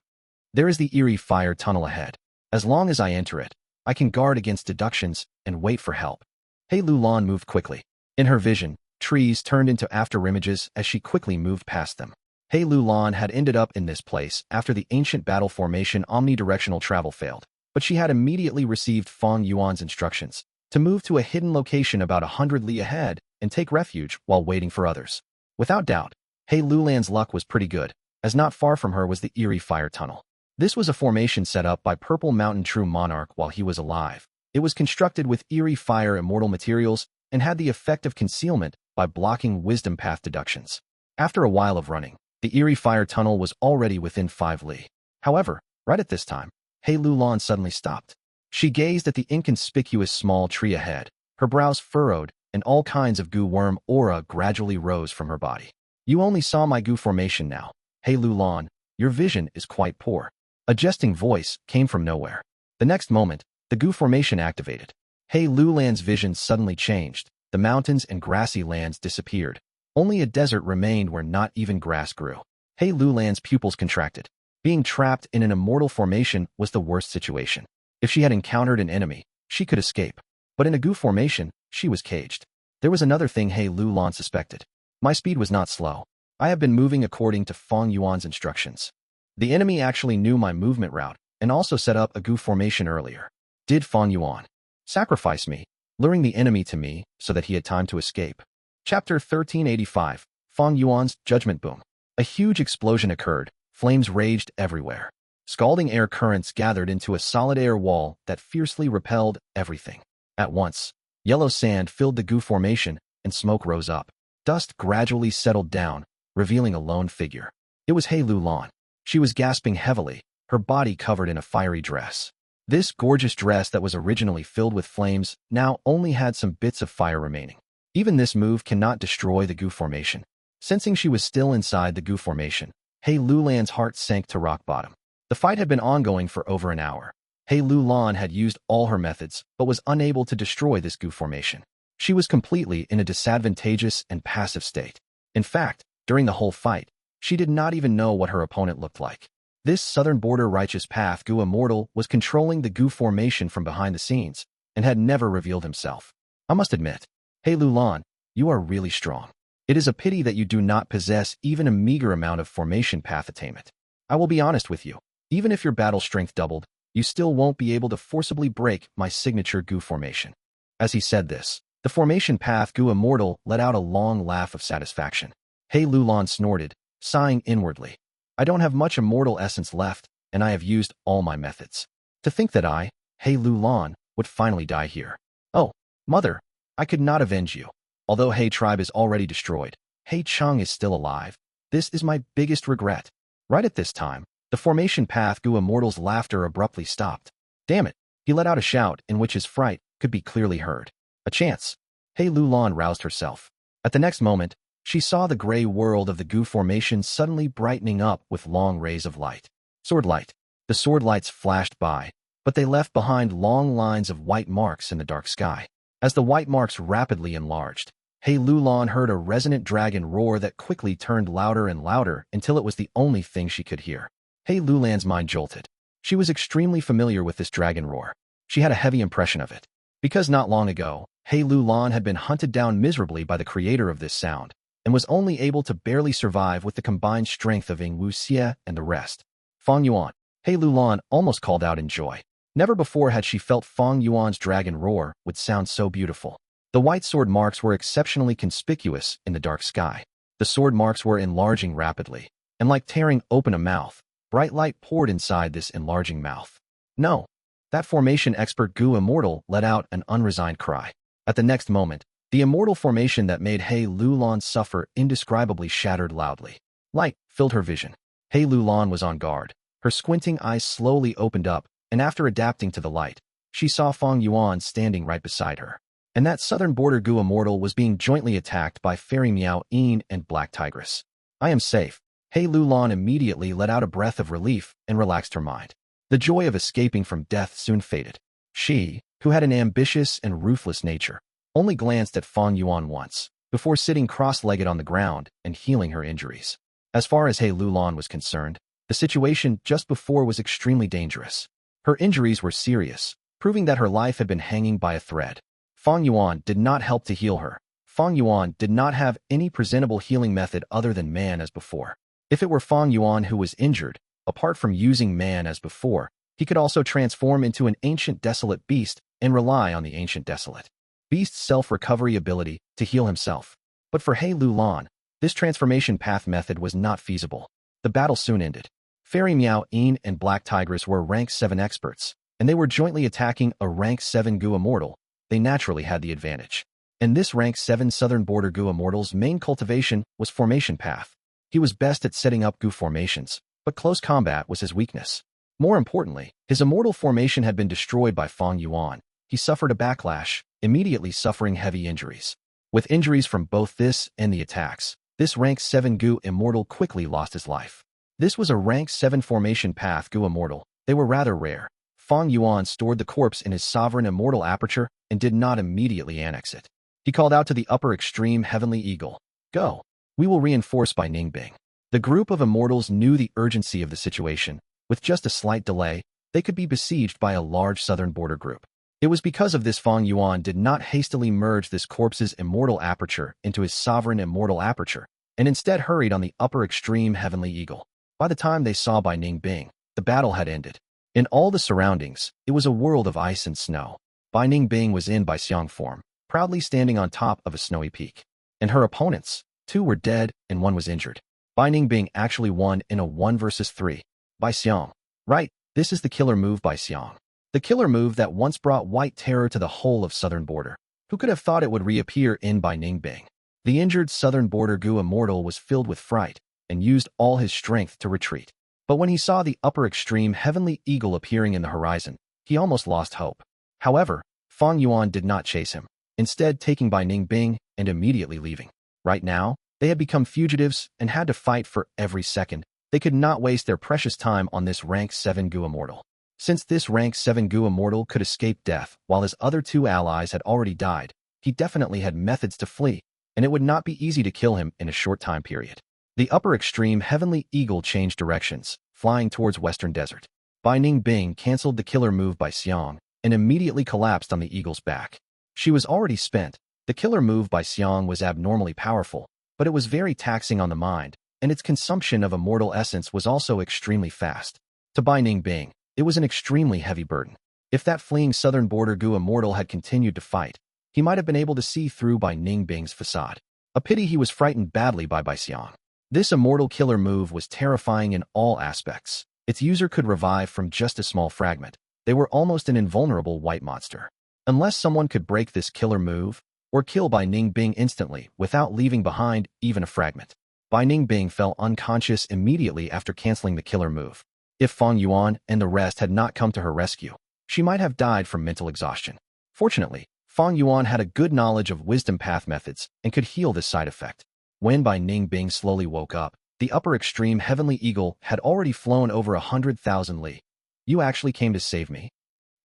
There is the eerie fire tunnel ahead. As long as I enter it, I can guard against deductions and wait for help. Hei Lulan moved quickly. In her vision, trees turned into afterimages as she quickly moved past them. Hei Lulan had ended up in this place after the ancient battle formation omnidirectional travel failed, but she had immediately received Fang Yuan's instructions to move to a hidden location about 100 li ahead and take refuge while waiting for others. Without doubt, Hei Lulan's luck was pretty good, as not far from her was the eerie fire tunnel. This was a formation set up by Purple Mountain True Monarch while he was alive. It was constructed with eerie fire immortal materials and had the effect of concealment by blocking wisdom path deductions. After a while of running, the eerie fire tunnel was already within 5 li. However, right at this time, Hei Lulan suddenly stopped. She gazed at the inconspicuous small tree ahead, her brows furrowed, and all kinds of goo worm aura gradually rose from her body. You only saw my goo formation now. Hei Lulan, your vision is quite poor. A jesting voice came from nowhere. The next moment, the Gu formation activated. Hei Lulan's vision suddenly changed. The mountains and grassy lands disappeared. Only a desert remained where not even grass grew. Hei Lulan's pupils contracted. Being trapped in an immortal formation was the worst situation. If she had encountered an enemy, she could escape. But in a Gu formation, she was caged. There was another thing Hei Lulan suspected. My speed was not slow. I have been moving according to Fang Yuan's instructions. The enemy actually knew my movement route and also set up a Gu formation earlier. Did Fang Yuan sacrifice me, luring the enemy to me so that he had time to escape? Chapter 1385, Fang Yuan's Judgment Boom. A huge explosion occurred. Flames raged everywhere. Scalding air currents gathered into a solid air wall that fiercely repelled everything. At once, yellow sand filled the Gu formation and smoke rose up. Dust gradually settled down, revealing a lone figure. It was Hei Lulan. She was gasping heavily, her body covered in a fiery dress. This gorgeous dress that was originally filled with flames now only had some bits of fire remaining. Even this move cannot destroy the Gu formation. Sensing she was still inside the Gu formation, Hei Lulan's heart sank to rock bottom. The fight had been ongoing for over an hour. Hei Lulan had used all her methods but was unable to destroy this Gu formation. She was completely in a disadvantageous and passive state. In fact, during the whole fight, she did not even know what her opponent looked like. This southern border righteous path Gu Immortal was controlling the Gu formation from behind the scenes and had never revealed himself. I must admit, Hei Lulan, you are really strong. It is a pity that you do not possess even a meager amount of formation path attainment. I will be honest with you, even if your battle strength doubled, you still won't be able to forcibly break my signature Gu formation. As he said this, the formation path Gu Immortal let out a long laugh of satisfaction. Hei Lulan snorted, sighing inwardly. I don't have much immortal essence left, and I have used all my methods. To think that I, Hei Lulan, would finally die here. Oh, mother, I could not avenge you. Although Hei tribe is already destroyed, Hei Chung is still alive. This is my biggest regret. Right at this time, the formation path Gu Immortal's laughter abruptly stopped. Damn it, he let out a shout in which his fright could be clearly heard. A chance. Hei Lulan roused herself. At the next moment, she saw the gray world of the Gu formation suddenly brightening up with long rays of light. Sword light. The sword lights flashed by, but they left behind long lines of white marks in the dark sky. As the white marks rapidly enlarged, Hei Lulan heard a resonant dragon roar that quickly turned louder and louder until it was the only thing she could hear. Hei Lulan's mind jolted. She was extremely familiar with this dragon roar. She had a heavy impression of it. Because not long ago, He Lulan had been hunted down miserably by the creator of this sound, and was only able to barely survive with the combined strength of Ying Wuxie and the rest. Fang Yuan. He Lulan almost called out in joy. Never before had she felt Fang Yuan's dragon roar would sound so beautiful. The white sword marks were exceptionally conspicuous in the dark sky. The sword marks were enlarging rapidly, and like tearing open a mouth, bright light poured inside this enlarging mouth. No! That formation expert Gu Immortal let out an unresigned cry. At the next moment, the immortal formation that made He Lulan suffer indescribably shattered loudly. Light filled her vision. He Lulan was on guard. Her squinting eyes slowly opened up, and after adapting to the light, she saw Fang Yuan standing right beside her. And that southern border Gu Immortal was being jointly attacked by Fairy Miao Yin and Black Tigress. I am safe. He Lulan immediately let out a breath of relief and relaxed her mind. The joy of escaping from death soon faded. She, who had an ambitious and ruthless nature, only glanced at Fang Yuan once, before sitting cross-legged on the ground and healing her injuries. As far as He Lulan was concerned, the situation just before was extremely dangerous. Her injuries were serious, proving that her life had been hanging by a thread. Fang Yuan did not help to heal her. Fang Yuan did not have any presentable healing method other than man as before. If it were Fang Yuan who was injured, apart from using man as before, he could also transform into an ancient desolate beast and rely on the ancient desolate beast's self-recovery ability to heal himself. But for He Lulan, this transformation path method was not feasible. The battle soon ended. Fairy Miao Yin and Black Tigress were rank 7 experts, and they were jointly attacking a rank 7 Gu Immortal. They naturally had the advantage. And this rank 7 southern border Gu Immortal's main cultivation was formation path. He was best at setting up Gu formations, but close combat was his weakness. More importantly, his immortal formation had been destroyed by Fang Yuan. He suffered a backlash, immediately suffering heavy injuries. With injuries from both this and the attacks, this rank 7 Gu Immortal quickly lost his life. This was a rank 7 formation path Gu Immortal. They were rather rare. Fang Yuan stored the corpse in his sovereign immortal aperture and did not immediately annex it. He called out to the upper extreme heavenly eagle, "Go! We will reinforce by Ningbing." The group of immortals knew the urgency of the situation. With just a slight delay, they could be besieged by a large southern border group. It was because of this Fang Yuan did not hastily merge this corpse's immortal aperture into his sovereign immortal aperture, and instead hurried on the upper extreme heavenly eagle. By the time they saw Bai Ningbing, the battle had ended. In all the surroundings, it was a world of ice and snow. Bai Ningbing was in Bai Xiang form, proudly standing on top of a snowy peak. And her opponents, 2 were dead and 1 was injured. Bai Ningbing actually won in a 1 versus 3. Bai Xiang. Right, this is the killer move Bai Xiang. The killer move that once brought white terror to the whole of southern border. Who could have thought it would reappear in Bai Ningbing? The injured southern border Gu Immortal was filled with fright, and used all his strength to retreat. But when he saw the upper extreme heavenly eagle appearing in the horizon, he almost lost hope. However, Fang Yuan did not chase him, instead taking Bai Ningbing and immediately leaving. Right now, they had become fugitives and had to fight for every second. They could not waste their precious time on this rank 7 Gu Immortal. Since this rank 7 Gu Immortal could escape death while his other 2 allies had already died, he definitely had methods to flee, and it would not be easy to kill him in a short time period. The upper extreme heavenly eagle changed directions, flying towards western desert. Bai Ningbing canceled the killer move by Xiang and immediately collapsed on the eagle's back. She was already spent. The killer move by Xiang was abnormally powerful, but it was very taxing on the mind, and its consumption of immortal essence was also extremely fast. To Bai Ningbing, it was an extremely heavy burden. If that fleeing southern border Gu Immortal had continued to fight, he might have been able to see through Bai Ningbing's facade. A pity he was frightened badly by Bai Xiang. This immortal killer move was terrifying in all aspects. Its user could revive from just a small fragment. They were almost an invulnerable white monster. Unless someone could break this killer move, or kill Bai Ningbing instantly without leaving behind even a fragment. Bai Ningbing fell unconscious immediately after canceling the killer move. If Fang Yuan and the rest had not come to her rescue, she might have died from mental exhaustion. Fortunately, Fang Yuan had a good knowledge of wisdom path methods and could heal this side effect. When Bai Ningbing slowly woke up, the upper extreme heavenly eagle had already flown over 100,000 li. "You actually came to save me?"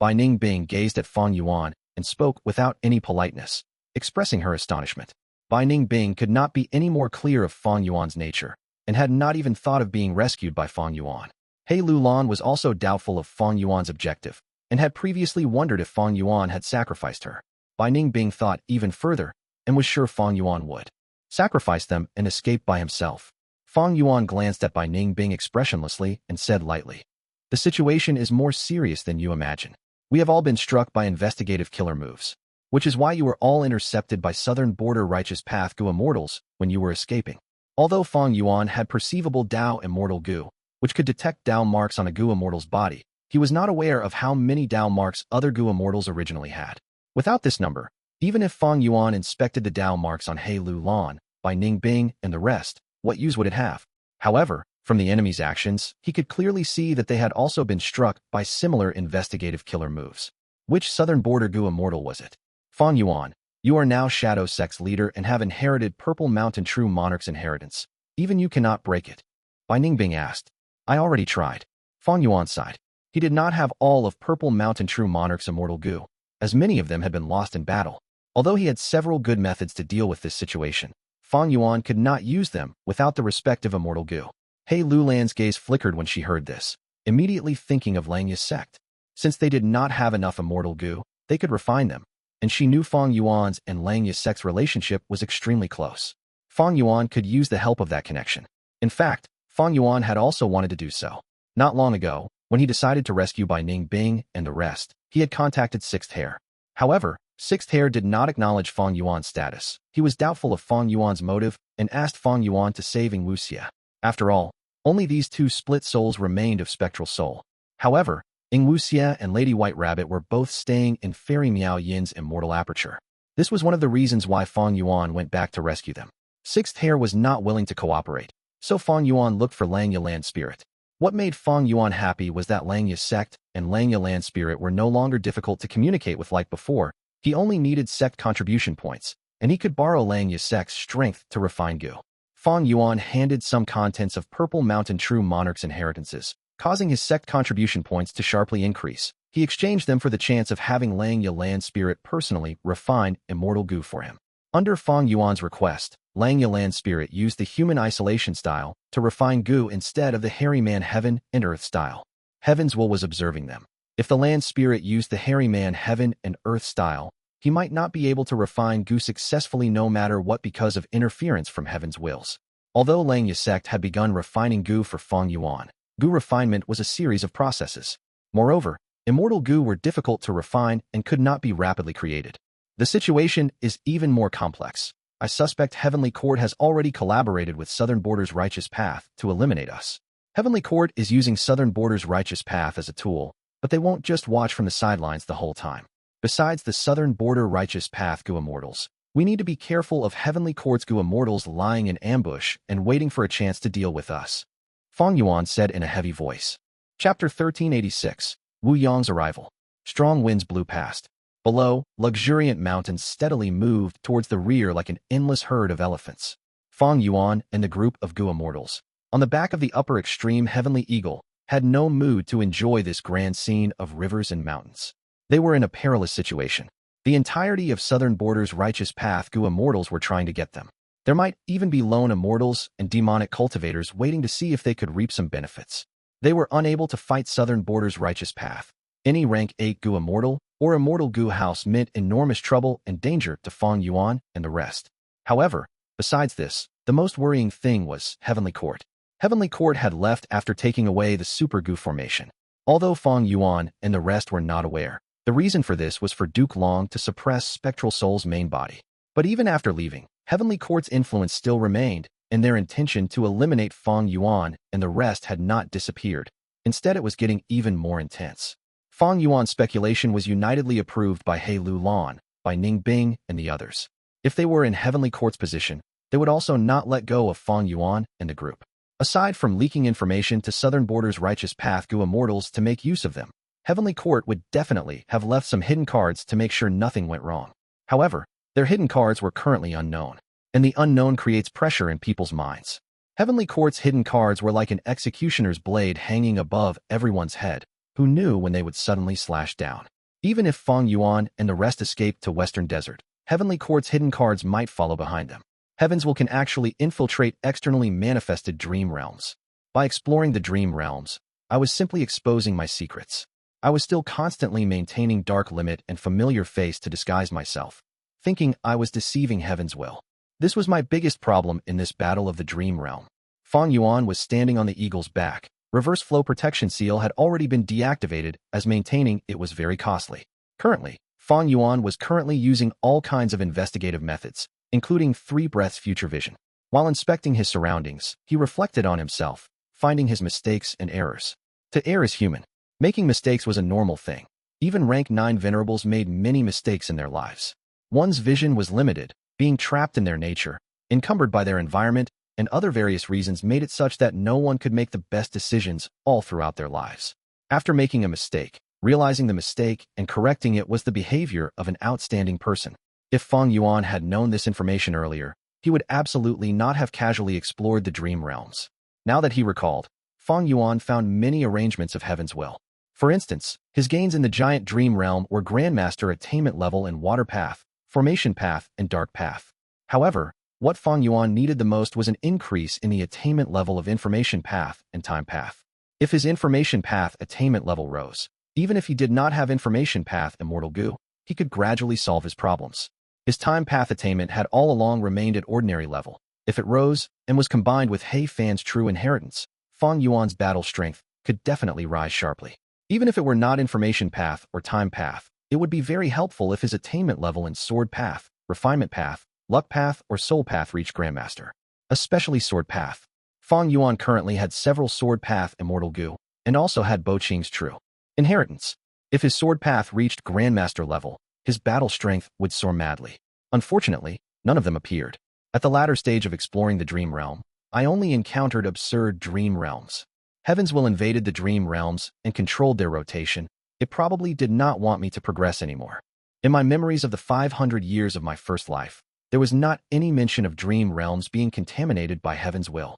Bai Ningbing gazed at Fang Yuan and spoke without any politeness, expressing her astonishment. Bai Ningbing could not be any more clear of Fang Yuan's nature, and had not even thought of being rescued by Fang Yuan. He Lulan was also doubtful of Fang Yuan's objective, and had previously wondered if Fang Yuan had sacrificed her. Bai Ningbing thought even further and was sure Fang Yuan would sacrifice them and escape by himself. Fang Yuan glanced at Bai Ningbing expressionlessly and said lightly, "The situation is more serious than you imagine. We have all been struck by investigative killer moves, which is why you were all intercepted by Southern Border Righteous Path Gu Immortals when you were escaping." Although Fang Yuan had perceivable Dao Immortal Gu, which could detect Dao marks on a Gu Immortal's body, he was not aware of how many Dao marks other Gu Immortals originally had. Without this number, even if Fang Yuan inspected the Dao marks on He Lu Lan, Bai Ningbing, and the rest, what use would it have? However, from the enemy's actions, he could clearly see that they had also been struck by similar investigative killer moves. Which Southern Border Gu Immortal was it? Fang Yuan, you are now Shadow Sect's leader and have inherited Purple Mountain True Monarch's inheritance. Even you cannot break it. Bai Ningbing asked. I already tried. Fang Yuan sighed. He did not have all of Purple Mountain True Monarch's Immortal Gu, as many of them had been lost in battle. Although he had several good methods to deal with this situation, Fang Yuan could not use them without the respective Immortal Gu. He Lu Lan's gaze flickered when she heard this, immediately thinking of Langya's sect. Since they did not have enough Immortal Gu, they could refine them, and she knew Fang Yuan's and Langya's sect's relationship was extremely close. Fang Yuan could use the help of that connection. In fact, Fang Yuan had also wanted to do so. Not long ago, when he decided to rescue Bai Ningbing and the rest, he had contacted Sixth Hair. However, Sixth Hair did not acknowledge Fang Yuan's status. He was doubtful of Fang Yuan's motive and asked Fang Yuan to save Ying Wuxia. After all, only these two split souls remained of Spectral Soul. However, Ying Wuxia and Lady White Rabbit were both staying in Fairy Miao Yin's immortal aperture. This was one of the reasons why Fang Yuan went back to rescue them. Sixth Hair was not willing to cooperate, so Fang Yuan looked for Langya Land Spirit. What made Fang Yuan happy was that Langya's sect and Langya Land Spirit were no longer difficult to communicate with like before. He only needed sect contribution points, and he could borrow Langya's sect's strength to refine Gu. Fang Yuan handed some contents of Purple Mountain True Monarch's inheritances, causing his sect contribution points to sharply increase. He exchanged them for the chance of having Langya Land Spirit personally refine Immortal Gu for him. Under Fang Yuan's request, Langya Land Spirit used the human isolation style to refine Gu instead of the hairy man heaven and earth style. Heaven's will was observing them. If the Land Spirit used the hairy man heaven and earth style, he might not be able to refine Gu successfully no matter what because of interference from Heaven's wills. Although Langya's sect had begun refining Gu for Fang Yuan, Gu refinement was a series of processes. Moreover, Immortal Gu were difficult to refine and could not be rapidly created. The situation is even more complex. I suspect Heavenly Court has already collaborated with Southern Border's Righteous Path to eliminate us. Heavenly Court is using Southern Border's Righteous Path as a tool, but they won't just watch from the sidelines the whole time. Besides the Southern Border Righteous Path Gu Immortals, we need to be careful of Heavenly Court's Gu Immortals lying in ambush and waiting for a chance to deal with us. Fang Yuan said in a heavy voice. Chapter 1386, Wu Yong's Arrival. Strong winds blew past. Below, luxuriant mountains steadily moved towards the rear like an endless herd of elephants. Fang Yuan and the group of Gu Immortals, on the back of the upper extreme Heavenly Eagle, had no mood to enjoy this grand scene of rivers and mountains. They were in a perilous situation. The entirety of Southern Border's Righteous Path Gu Immortals were trying to get them. There might even be lone Immortals and demonic cultivators waiting to see if they could reap some benefits. They were unable to fight Southern Border's Righteous Path. Any rank 8 Gu Immortal or Immortal Gu house meant enormous trouble and danger to Fang Yuan and the rest. However, besides this, the most worrying thing was Heavenly Court. Heavenly Court had left after taking away the Super Gu formation. Although Fang Yuan and the rest were not aware, the reason for this was for Duke Long to suppress Spectral Soul's main body. But even after leaving, Heavenly Court's influence still remained, and their intention to eliminate Fang Yuan and the rest had not disappeared. Instead, it was getting even more intense. Fang Yuan's speculation was unitedly approved by He Lu Lan, by Ningbing, and the others. If they were in Heavenly Court's position, they would also not let go of Fang Yuan and the group. Aside from leaking information to Southern Border's Righteous Path Gu Immortals to make use of them, Heavenly Court would definitely have left some hidden cards to make sure nothing went wrong. However, their hidden cards were currently unknown, and the unknown creates pressure in people's minds. Heavenly Court's hidden cards were like an executioner's blade hanging above everyone's head, who knew when they would suddenly slash down. Even if Fang Yuan and the rest escaped to Western Desert, Heavenly Court's hidden cards might follow behind them. Heaven's will can actually infiltrate externally manifested dream realms. By exploring the dream realms, I was simply exposing my secrets. I was still constantly maintaining dark limit and familiar face to disguise myself, thinking I was deceiving Heaven's will. This was my biggest problem in this battle of the dream realm. Fang Yuan was standing on the eagle's back. Reverse flow protection seal had already been deactivated as maintaining it was very costly. Currently, Fang Yuan was using all kinds of investigative methods, including 3 breaths future vision. While inspecting his surroundings, he reflected on himself, finding his mistakes and errors. To err is human. Making mistakes was a normal thing. Even rank 9 venerables made many mistakes in their lives. One's vision was limited, being trapped in their nature, encumbered by their environment, and other various reasons made it such that no one could make the best decisions all throughout their lives. After making a mistake, realizing the mistake and correcting it was the behavior of an outstanding person. If Fang Yuan had known this information earlier, he would absolutely not have casually explored the dream realms. Now that he recalled, Fang Yuan found many arrangements of Heaven's will. For instance, his gains in the giant dream realm were Grandmaster attainment level in Water Path, Formation Path, and Dark Path. However, what Fang Yuan needed the most was an increase in the attainment level of Information Path and Time Path. If his Information Path attainment level rose, even if he did not have Information Path Immortal Gu, he could gradually solve his problems. His Time Path attainment had all along remained at ordinary level. If it rose and was combined with He Fan's true inheritance, Fang Yuan's battle strength could definitely rise sharply. Even if it were not Information Path or Time Path, it would be very helpful if his attainment level in Sword Path, Refinement Path, Luck Path, or Soul Path reached Grandmaster. Especially Sword Path. Fang Yuan currently had several Sword Path Immortal Gu, and also had Bo Qing's true inheritance. If his Sword Path reached Grandmaster level, his battle strength would soar madly. Unfortunately, none of them appeared. At the latter stage of exploring the dream realm, I only encountered absurd dream realms. Heaven's will invaded the dream realms and controlled their rotation. It probably did not want me to progress anymore. In my memories of the 500 years of my first life, there was not any mention of dream realms being contaminated by Heaven's will.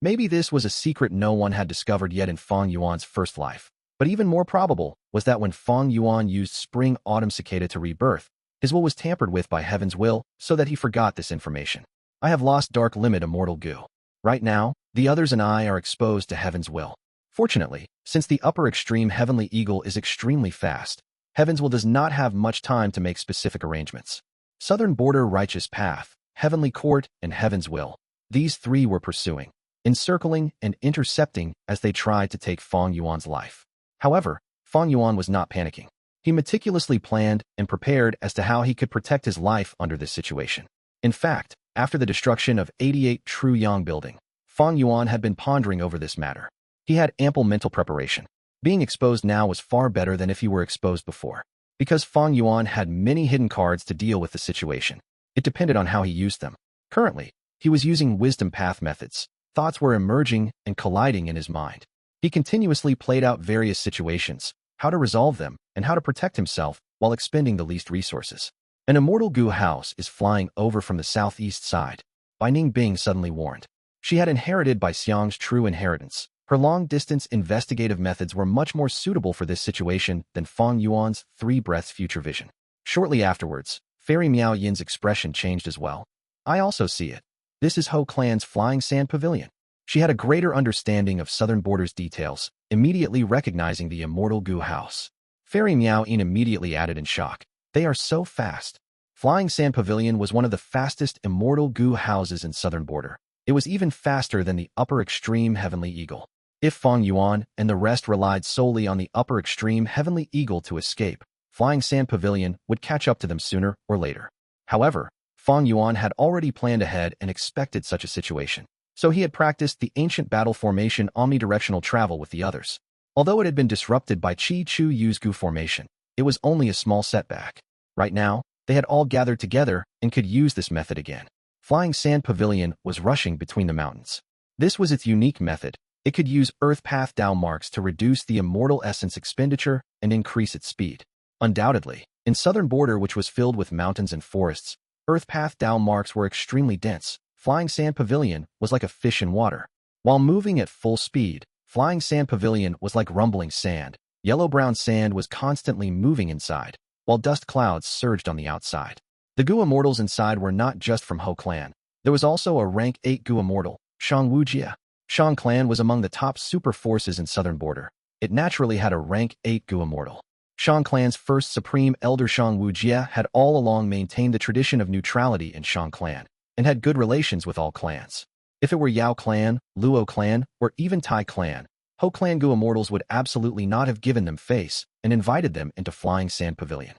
Maybe this was a secret no one had discovered yet in Fang Yuan's first life. But even more probable was that when Fang Yuan used Spring Autumn Cicada to rebirth, his will was tampered with by Heaven's will so that he forgot this information. I have lost Dark Limit Immortal Gu. Right now, the others and I are exposed to Heaven's will. Fortunately, since the upper extreme Heavenly Eagle is extremely fast, Heaven's will does not have much time to make specific arrangements. Southern Border Righteous Path, Heavenly Court, and Heaven's Will. These 3 were pursuing, encircling, and intercepting as they tried to take Fang Yuan's life. However, Fang Yuan was not panicking. He meticulously planned and prepared as to how he could protect his life under this situation. In fact, after the destruction of 88 True Yong building, Fang Yuan had been pondering over this matter. He had ample mental preparation. Being exposed now was far better than if he were exposed before. Because Fang Yuan had many hidden cards to deal with the situation, it depended on how he used them. Currently, he was using wisdom path methods. Thoughts were emerging and colliding in his mind. He continuously played out various situations, how to resolve them, and how to protect himself while expending the least resources. An Immortal Gu house is flying over from the southeast side. Bai Ningbing suddenly warned. She had inherited Bai Xiang's true inheritance. Her long-distance investigative methods were much more suitable for this situation than Fang Yuan's 3 breaths future vision. Shortly afterwards, Fairy Miao Yin's expression changed as well. I also see it. This is Ho Clan's Flying Sand Pavilion. She had a greater understanding of Southern Border's details, immediately recognizing the Immortal Gu house. Fairy Miao Yin immediately added in shock. They are so fast. Flying Sand Pavilion was one of the fastest Immortal Gu houses in Southern Border. It was even faster than the upper extreme Heavenly Eagle. If Fang Yuan and the rest relied solely on the upper extreme Heavenly Eagle to escape, Flying Sand Pavilion would catch up to them sooner or later. However, Fang Yuan had already planned ahead and expected such a situation. So he had practiced the ancient battle formation omnidirectional travel with the others. Although it had been disrupted by Chi Chu Yu's Gu formation, it was only a small setback. Right now, they had all gathered together and could use this method again. Flying Sand Pavilion was rushing between the mountains. This was its unique method. It could use Earth Path Dao marks to reduce the immortal essence expenditure and increase its speed. Undoubtedly, in Southern Border, which was filled with mountains and forests, Earth Path Dao marks were extremely dense. Flying Sand Pavilion was like a fish in water. While moving at full speed, Flying Sand Pavilion was like rumbling sand. Yellow-brown sand was constantly moving inside, while dust clouds surged on the outside. The Gu Immortals inside were not just from Ho Clan. There was also a rank 8 Gu Immortal, Shang Wujia. Shang Clan was among the top super forces in Southern Border. It naturally had a rank 8 Gu Immortal. Shang clan's first supreme elder Shang Wujie had all along maintained the tradition of neutrality in Shang clan, and had good relations with all clans. If it were Yao clan, Luo clan, or even Tai clan, Ho clan Gu Immortals would absolutely not have given them face and invited them into Flying Sand Pavilion.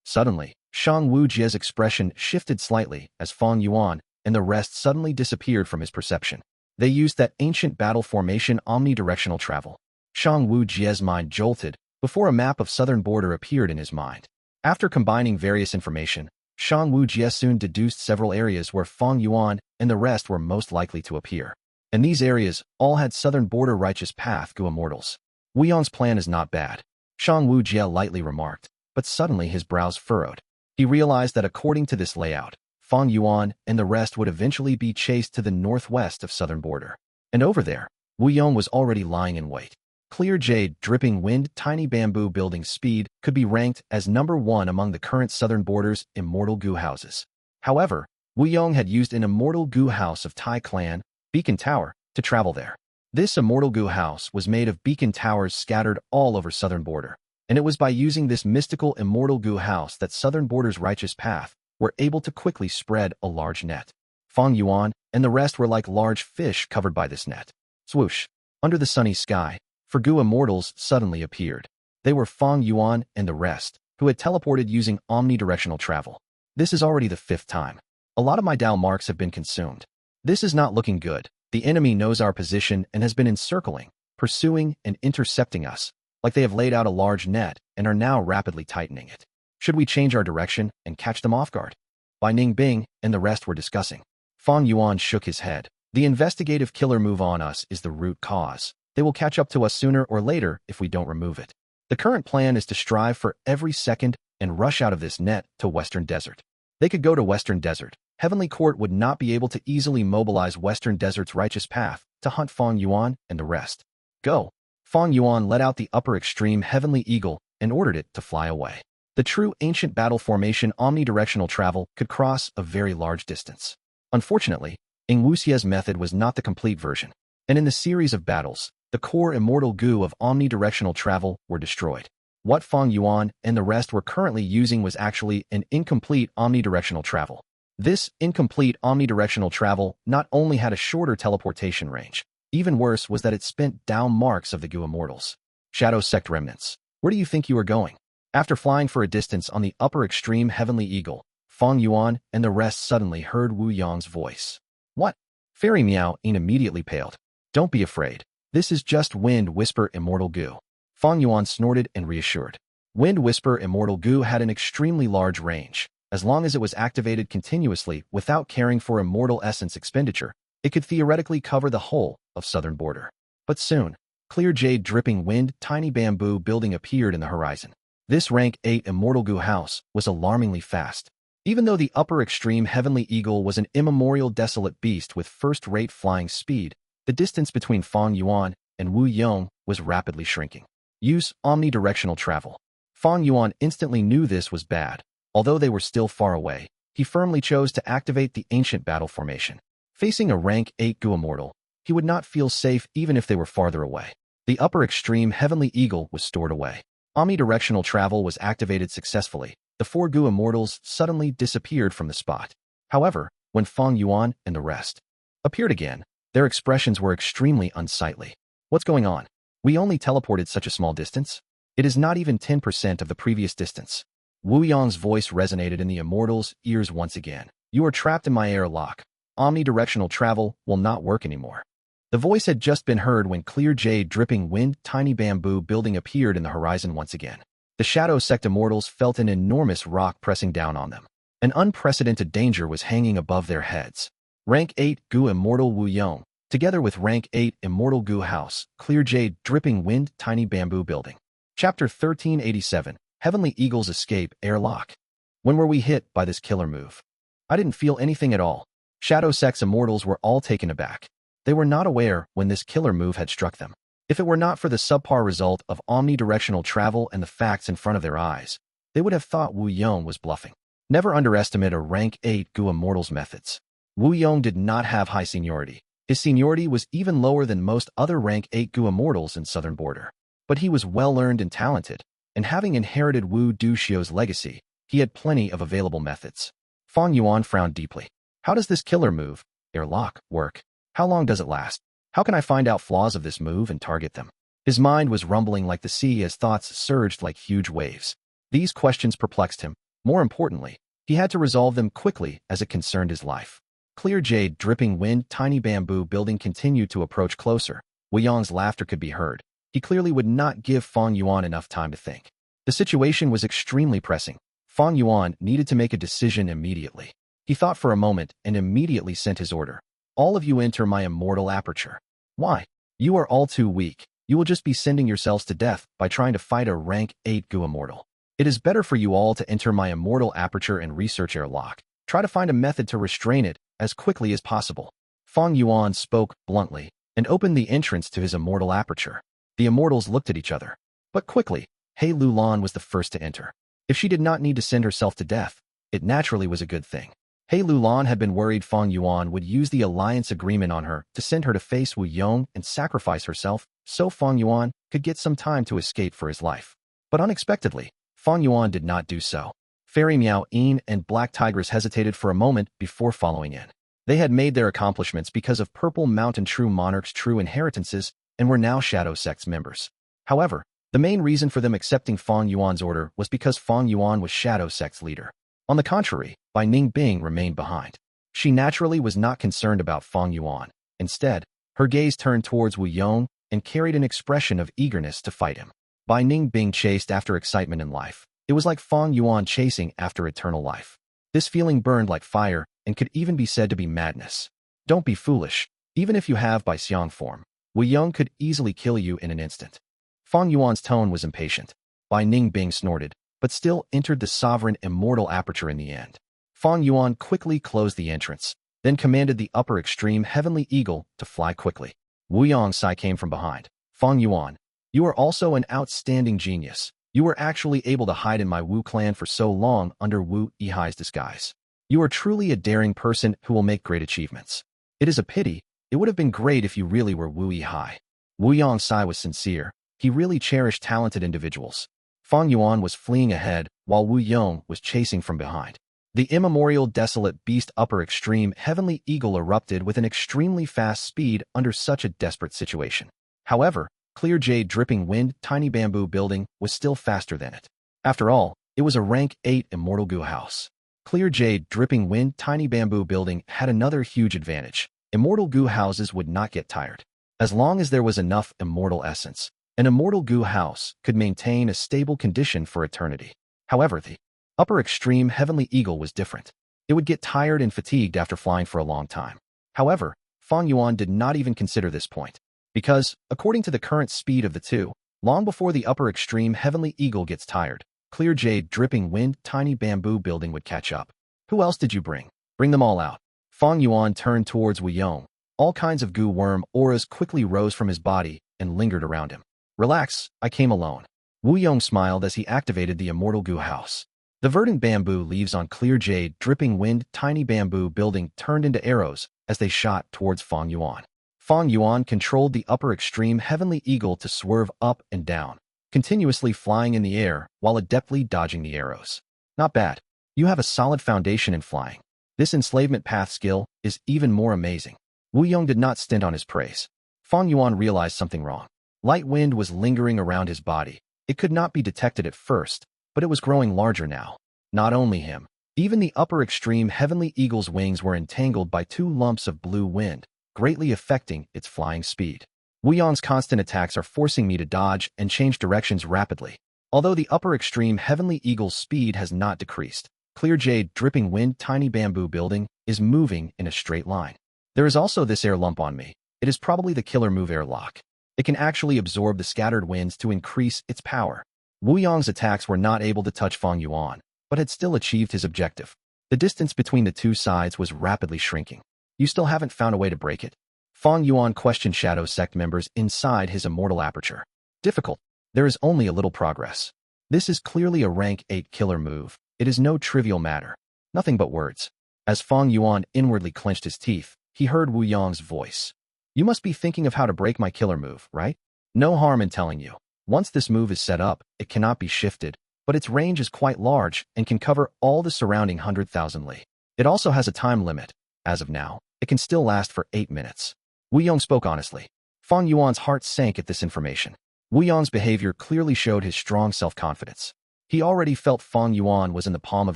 Suddenly, Shang Wujie's expression shifted slightly as Fang Yuan and the rest suddenly disappeared from his perception. They used that ancient battle formation omnidirectional travel. Shang Wujie's mind jolted before a map of southern border appeared in his mind. After combining various information, Shang Wujie soon deduced several areas where Fang Yuan and the rest were most likely to appear. And these areas all had southern border righteous path Gu Immortals. Wu Yong's plan is not bad, Shang Wujie lightly remarked, but suddenly his brows furrowed. He realized that according to this layout, Fang Yuan and the rest would eventually be chased to the northwest of southern border. And over there, Wu Yong was already lying in wait. Clear jade, dripping wind, tiny bamboo building speed could be ranked as number 1 among the current southern border's Immortal Gu houses. However, Wu Yong had used an Immortal Gu house of Tai clan, Beacon Tower, to travel there. This Immortal Gu house was made of beacon towers scattered all over southern border, and it was by using this mystical Immortal Gu house that southern border's righteous path were able to quickly spread a large net. Fang Yuan and the rest were like large fish covered by this net. Swoosh! Under the sunny sky, for Gu Immortals suddenly appeared. They were Fang Yuan and the rest, who had teleported using omnidirectional travel. This is already the 5th time. A lot of my Dao marks have been consumed. This is not looking good. The enemy knows our position and has been encircling, pursuing, and intercepting us, like they have laid out a large net and are now rapidly tightening it. Should we change our direction and catch them off guard? Bai Ningbing and the rest were discussing. Fang Yuan shook his head. The investigative killer move on us is the root cause. They will catch up to us sooner or later if we don't remove it. The current plan is to strive for every second and rush out of this net to Western Desert. They could go to Western Desert. Heavenly Court would not be able to easily mobilize Western Desert's righteous path to hunt Fang Yuan and the rest. Go! Fang Yuan let out the upper extreme Heavenly Eagle and ordered it to fly away. The true ancient battle formation omnidirectional travel could cross a very large distance. Unfortunately, Ying Wuxie's method was not the complete version, and in the series of battles, the core Immortal Gu of omnidirectional travel were destroyed. What Fang Yuan and the rest were currently using was actually an incomplete omnidirectional travel. This incomplete omnidirectional travel not only had a shorter teleportation range, even worse was that it spent down marks of the Gu Immortals. Shadow Sect remnants. Where do you think you are going? After flying for a distance on the upper extreme Heavenly Eagle, Fang Yuan and the rest suddenly heard Wu Yong's voice. What? Fairy Meow immediately paled. Don't be afraid. This is just Wind Whisper Immortal Gu. Fang Yuan snorted and reassured. Wind Whisper Immortal Gu had an extremely large range. As long as it was activated continuously without caring for immortal essence expenditure, it could theoretically cover the whole of southern border. But soon, clear jade dripping wind, tiny bamboo building appeared in the horizon. This rank 8 Immortal Gu house was alarmingly fast. Even though the upper extreme Heavenly Eagle was an immemorial desolate beast with first-rate flying speed, the distance between Fang Yuan and Wu Yong was rapidly shrinking. Use omnidirectional travel. Fang Yuan instantly knew this was bad. Although they were still far away, he firmly chose to activate the ancient battle formation. Facing a rank 8 Gu Immortal, he would not feel safe even if they were farther away. The upper extreme Heavenly Eagle was stored away. Omnidirectional travel was activated successfully. The 4 Gu Immortals suddenly disappeared from the spot. However, when Fang Yuan and the rest appeared again, their expressions were extremely unsightly. What's going on? We only teleported such a small distance? It is not even 10% of the previous distance. Wu Yong's voice resonated in the Immortals' ears once again. You are trapped in my airlock. Omnidirectional travel will not work anymore. The voice had just been heard when clear jade dripping wind, tiny bamboo building appeared in the horizon once again. The Shadow Sect Immortals felt an enormous rock pressing down on them. An unprecedented danger was hanging above their heads. Rank 8 Gu Immortal Wu Yong, together with Rank 8 Immortal Gu House, clear jade dripping wind, tiny bamboo building. Chapter 1387. Heavenly Eagle's Escape Airlock. When were we hit by this killer move? I didn't feel anything at all. Shadow Sect's Immortals were all taken aback. They were not aware when this killer move had struck them. If it were not for the subpar result of omnidirectional travel and the facts in front of their eyes, they would have thought Wu Yong was bluffing. Never underestimate a Rank 8 Gu Immortal's methods. Wu Yong did not have high seniority. His seniority was even lower than most other Rank 8 Gu Immortals in southern border. But he was well-learned and talented, and having inherited Wu Duxiu's legacy, he had plenty of available methods. Fang Yuan frowned deeply. How does this killer move, airlock, work? How long does it last? How can I find out flaws of this move and target them? His mind was rumbling like the sea as thoughts surged like huge waves. These questions perplexed him. More importantly, he had to resolve them quickly as it concerned his life. Clear jade, dripping wind, tiny bamboo building continued to approach closer. Yong's laughter could be heard. He clearly would not give Fang Yuan enough time to think. The situation was extremely pressing. Fang Yuan needed to make a decision immediately. He thought for a moment and immediately sent his order. All of you enter my immortal aperture. Why? You are all too weak. You will just be sending yourselves to death by trying to fight a rank 8 Gu immortal. It is better for you all to enter my immortal aperture and research airlock. Try to find a method to restrain it as quickly as possible. Fang Yuan spoke bluntly and opened the entrance to his immortal aperture. The immortals looked at each other. But quickly, He Lulan was the first to enter. If she did not need to send herself to death, it naturally was a good thing. He Lulan had been worried Fang Yuan would use the alliance agreement on her to send her to face Wu Yong and sacrifice herself so Fang Yuan could get some time to escape for his life. But unexpectedly, Fang Yuan did not do so. Fairy Miao Yin and Black Tigress hesitated for a moment before following in. They had made their accomplishments because of Purple Mountain True Monarch's true inheritances and were now Shadow Sect's members. However, the main reason for them accepting Fang Yuan's order was because Fang Yuan was Shadow Sect's leader. On the contrary, Bai Ningbing remained behind. She naturally was not concerned about Fang Yuan. Instead, her gaze turned towards Wu Yong and carried an expression of eagerness to fight him. Bai Ningbing chased after excitement in life. It was like Fang Yuan chasing after eternal life. This feeling burned like fire and could even be said to be madness. Don't be foolish. Even if you have Bai Xiang form, Wu Yong could easily kill you in an instant. Fang Yuan's tone was impatient. Bai Ningbing snorted, but still entered the sovereign immortal aperture in the end. Fang Yuan quickly closed the entrance, then commanded the upper extreme heavenly eagle to fly quickly. Wu Yong's came from behind. Fang Yuan, you are also an outstanding genius. You were actually able to hide in my Wu clan for so long under Wu Yihai's disguise. You are truly a daring person who will make great achievements. It is a pity. It would have been great if you really were Wu Yihai. Wu Yong's was sincere. He really cherished talented individuals. Fang Yuan was fleeing ahead, while Wu Yong was chasing from behind. The immemorial desolate beast upper extreme heavenly eagle erupted with an extremely fast speed under such a desperate situation. However, clear jade dripping wind tiny bamboo building was still faster than it. After all, it was a rank 8 Immortal Gu house. Clear jade dripping wind tiny bamboo building had another huge advantage. Immortal Gu houses would not get tired. As long as there was enough immortal essence, an Immortal Gu house could maintain a stable condition for eternity. However, the upper extreme heavenly eagle was different. It would get tired and fatigued after flying for a long time. However, Fang Yuan did not even consider this point. Because, according to the current speed of the two, long before the upper extreme heavenly eagle gets tired, clear jade dripping wind tiny bamboo building would catch up. Who else did you bring? Bring them all out. Fang Yuan turned towards Wu Yong. All kinds of Gu worm auras quickly rose from his body and lingered around him. Relax, I came alone. Wu Yong smiled as he activated the Immortal Gu house. The verdant bamboo leaves on clear jade dripping wind tiny bamboo building turned into arrows as they shot towards Fang Yuan. Fang Yuan controlled the upper extreme heavenly eagle to swerve up and down, continuously flying in the air while adeptly dodging the arrows. Not bad. You have a solid foundation in flying. This enslavement path skill is even more amazing. Wu Yong did not stint on his praise. Fang Yuan realized something wrong. Light wind was lingering around his body. It could not be detected at first, but it was growing larger now. Not only him, even the upper extreme heavenly eagle's wings were entangled by 2 lumps of blue wind, greatly affecting its flying speed. Wu Yong's constant attacks are forcing me to dodge and change directions rapidly. Although the upper extreme heavenly eagle's speed has not decreased, clear jade dripping wind tiny bamboo building is moving in a straight line. There is also this air lump on me. It is probably the killer move airlock. It can actually absorb the scattered winds to increase its power. Wu Yong's attacks were not able to touch Fang Yuan, but had still achieved his objective. The distance between the two sides was rapidly shrinking. You still haven't found a way to break it? Fang Yuan questioned Shadow Sect members inside his immortal aperture. Difficult. There is only a little progress. This is clearly a rank 8 killer move. It is no trivial matter. Nothing but words. As Fang Yuan inwardly clenched his teeth, he heard Wu Yong's voice. You must be thinking of how to break my killer move, right? No harm in telling you. Once this move is set up, it cannot be shifted, but its range is quite large and can cover all the surrounding 100,000 li. It also has a time limit. As of now, it can still last for 8 minutes. Wu Yong spoke honestly. Fang Yuan's heart sank at this information. Wu Yong's behavior clearly showed his strong self-confidence. He already felt Fang Yuan was in the palm of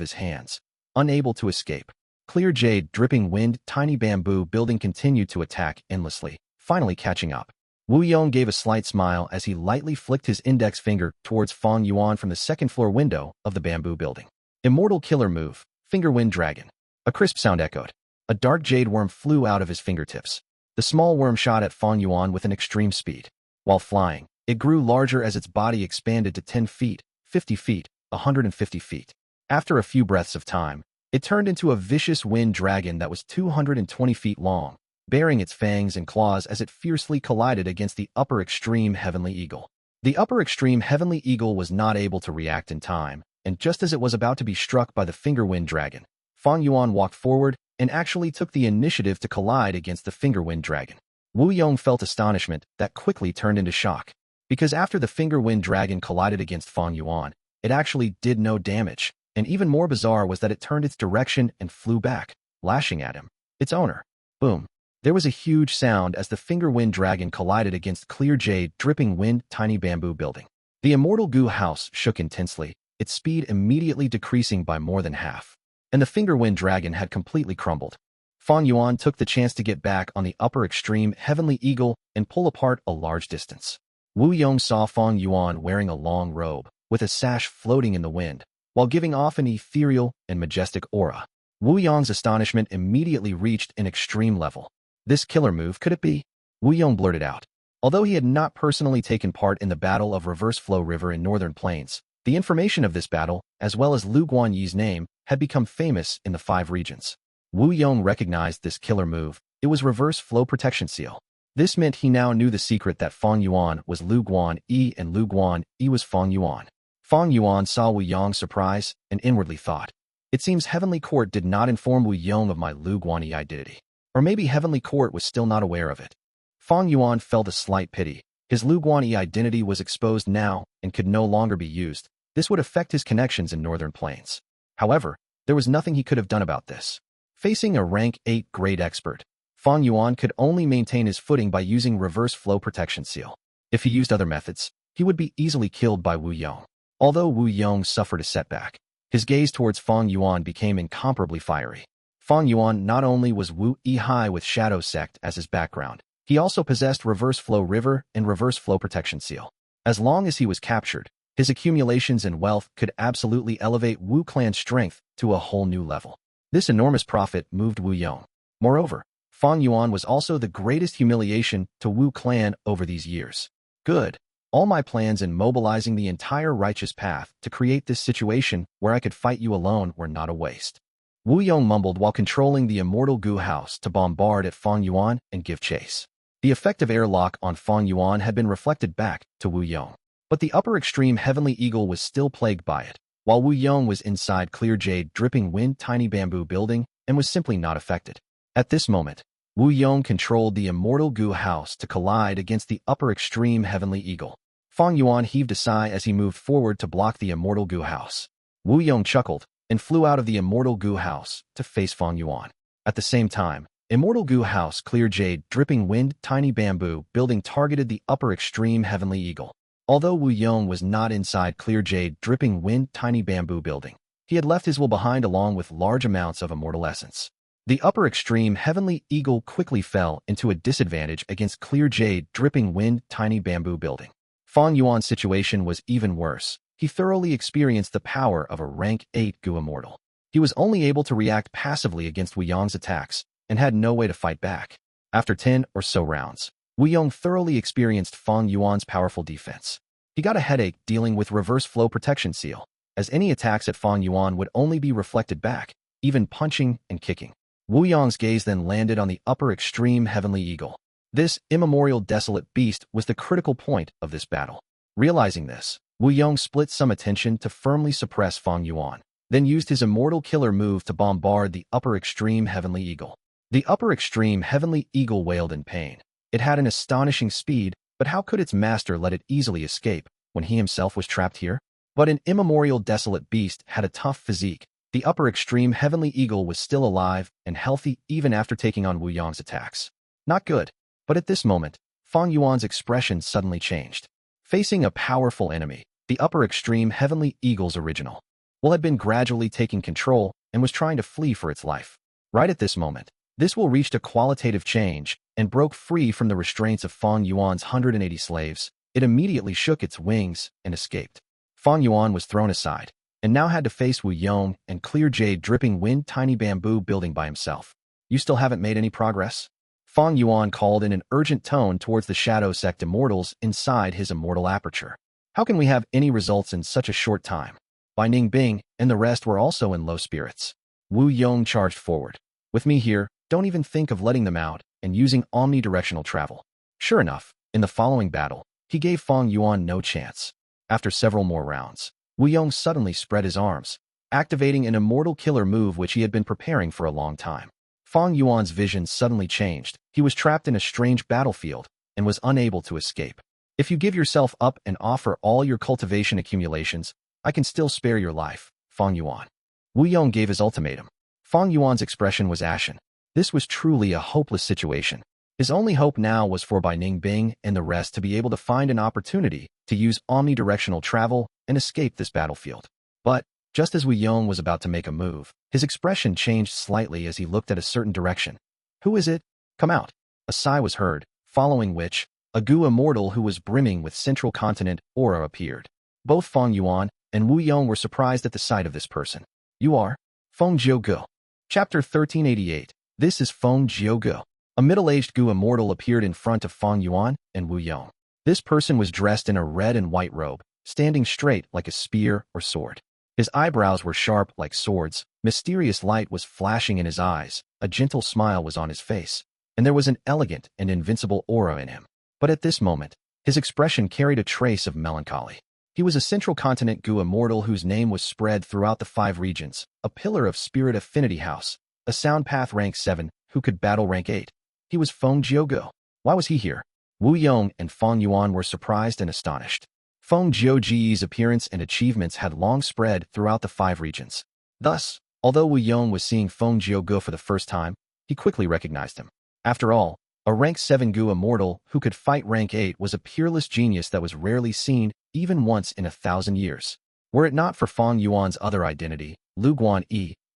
his hands, unable to escape. Clear jade, dripping wind, tiny bamboo building continued to attack endlessly, finally catching up. Wu Yong gave a slight smile as he lightly flicked his index finger towards Fang Yuan from the second-floor window of the bamboo building. Immortal killer move, finger wind dragon. A crisp sound echoed. A dark jade worm flew out of his fingertips. The small worm shot at Fang Yuan with an extreme speed. While flying, it grew larger as its body expanded to 10 feet, 50 feet, 150 feet. After a few breaths of time, it turned into a vicious wind dragon that was 220 feet long, baring its fangs and claws as it fiercely collided against the upper extreme heavenly eagle. The upper extreme heavenly eagle was not able to react in time, and just as it was about to be struck by the finger wind dragon, Fang Yuan walked forward and actually took the initiative to collide against the finger wind dragon. Wu Yong felt astonishment that quickly turned into shock, because after the finger wind dragon collided against Fang Yuan, it actually did no damage, and even more bizarre was that it turned its direction and flew back, lashing at him. Its owner. Boom. There was a huge sound as the finger wind dragon collided against clear jade, dripping wind, tiny bamboo building. The Immortal Gu house shook intensely, its speed immediately decreasing by more than half. And the finger wind dragon had completely crumbled. Fang Yuan took the chance to get back on the upper extreme heavenly eagle and pull apart a large distance. Wu Yong saw Fang Yuan wearing a long robe, with a sash floating in the wind, while giving off an ethereal and majestic aura. Wu Yong's astonishment immediately reached an extreme level. This killer move, could it be? Wu Yong blurted out. Although he had not personally taken part in the Battle of Reverse Flow River in Northern Plains, the information of this battle, as well as Lu Guanyi's name, had become famous in the 5 regions. Wu Yong recognized this killer move. It was Reverse Flow Protection Seal. This meant he now knew the secret that Fang Yuan was Lu Guanyi and Lu Guanyi was Fang Yuan. Fang Yuan saw Wu Yong's surprise and inwardly thought, "It seems Heavenly Court did not inform Wu Yong of my Lu Guanyi identity. Or maybe Heavenly Court was still not aware of it." Fang Yuan felt a slight pity. His Lu Guanyi identity was exposed now and could no longer be used. This would affect his connections in Northern Plains. However, there was nothing he could have done about this. Facing a rank 8 grade expert, Fang Yuan could only maintain his footing by using Reverse Flow Protection Seal. If he used other methods, he would be easily killed by Wu Yong. Although Wu Yong suffered a setback, his gaze towards Fang Yuan became incomparably fiery. Fang Yuan not only was Wu Yi with Shadow Sect as his background, he also possessed Reverse Flow River and Reverse Flow Protection Seal. As long as he was captured, his accumulations and wealth could absolutely elevate Wu clan's strength to a whole new level. This enormous profit moved Wu Yong. Moreover, Fang Yuan was also the greatest humiliation to Wu clan over these years. Good. All my plans in mobilizing the entire righteous path to create this situation where I could fight you alone were not a waste. Wu Yong mumbled while controlling the Immortal Gu house to bombard at Fang Yuan and give chase. The effective airlock on Fang Yuan had been reflected back to Wu Yong, but the upper extreme heavenly eagle was still plagued by it, while Wu Yong was inside clear jade dripping wind tiny bamboo building and was simply not affected. At this moment, Wu Yong controlled the Immortal Gu house to collide against the upper extreme heavenly eagle. Fang Yuan heaved a sigh as he moved forward to block the Immortal Gu house. Wu Yong chuckled and flew out of the Immortal Gu house to face Fang Yuan. At the same time, Immortal Gu house clear jade dripping wind tiny bamboo building targeted the upper extreme heavenly eagle. Although Wu Yong was not inside clear jade dripping wind tiny bamboo building, he had left his will behind along with large amounts of immortal essence. The upper extreme heavenly eagle quickly fell into a disadvantage against clear jade dripping wind tiny bamboo building. Fang Yuan's situation was even worse. He thoroughly experienced the power of a rank 8 Gu immortal. He was only able to react passively against Wu Yong's attacks and had no way to fight back. After 10 or so rounds, Wu Yong thoroughly experienced Fang Yuan's powerful defense. He got a headache dealing with Reverse Flow Protection Seal, as any attacks at Fang Yuan would only be reflected back, even punching and kicking. Wu Yong's gaze then landed on the upper extreme heavenly eagle. This immemorial desolate beast was the critical point of this battle. Realizing this, Wu Yong split some attention to firmly suppress Fang Yuan, then used his immortal killer move to bombard the upper extreme heavenly eagle. The upper extreme heavenly eagle wailed in pain. It had an astonishing speed, but how could its master let it easily escape? when he himself was trapped here? But an immemorial desolate beast had a tough physique. The upper extreme heavenly eagle was still alive and healthy even after taking on Wu Yong's attacks. Not good. But at this moment, Fang Yuan's expression suddenly changed. Facing a powerful enemy, the upper extreme heavenly eagle's original Will had been gradually taking control and was trying to flee for its life. Right at this moment, this will reached a qualitative change and broke free from the restraints of Fang Yuan's 180 slaves. It immediately shook its wings and escaped. Fang Yuan was thrown aside and now had to face Wu Yong and clear jade dripping wind tiny bamboo building by himself. You still haven't made any progress? Fang Yuan called in an urgent tone towards the shadow sect Immortals inside his immortal aperture. How can we have any results in such a short time? Bai Ningbing and the rest were also in low spirits. Wu Yong charged forward. With me here, don't even think of letting them out and using omnidirectional travel. Sure enough, in the following battle, he gave Fang Yuan no chance. After several more rounds, Wu Yong suddenly spread his arms, activating an immortal killer move which he had been preparing for a long time. Fang Yuan's vision suddenly changed. He was trapped in a strange battlefield and was unable to escape. If you give yourself up and offer all your cultivation accumulations, I can still spare your life, Fang Yuan. Wu Yong gave his ultimatum. Fang Yuan's expression was ashen. This was truly a hopeless situation. His only hope now was for Bai Ningbing and the rest to be able to find an opportunity to use omnidirectional travel and escape this battlefield. But, just as Wu Yong was about to make a move, his expression changed slightly as he looked at a certain direction. Who is it? Come out. A sigh was heard, following which, a Gu Immortal who was brimming with central continent aura appeared. Both Fang Yuan and Wu Yong were surprised at the sight of this person. You are? Feng Gu. Chapter 1388. This is Feng Gu. A middle-aged Gu Immortal appeared in front of Fang Yuan and Wu Yong. This person was dressed in a red and white robe, standing straight like a spear or sword. His eyebrows were sharp like swords, mysterious light was flashing in his eyes, a gentle smile was on his face, and there was an elegant and invincible aura in him. But at this moment, his expression carried a trace of melancholy. He was a central continent Gu Immortal whose name was spread throughout the 5 regions, a pillar of spirit affinity house, a sound path rank 7, who could battle rank 8. He was Feng Gu. Why was he here? Wu Yong and Fang Yuan were surprised and astonished. Feng Gu's appearance and achievements had long spread throughout the 5 regions. Thus, although Wu Yong was seeing Feng Gu for the first time, he quickly recognized him. After all, a rank 7 Gu Immortal who could fight rank 8 was a peerless genius that was rarely seen even once in 1,000 years. Were it not for Fang Yuan's other identity, Lu Guan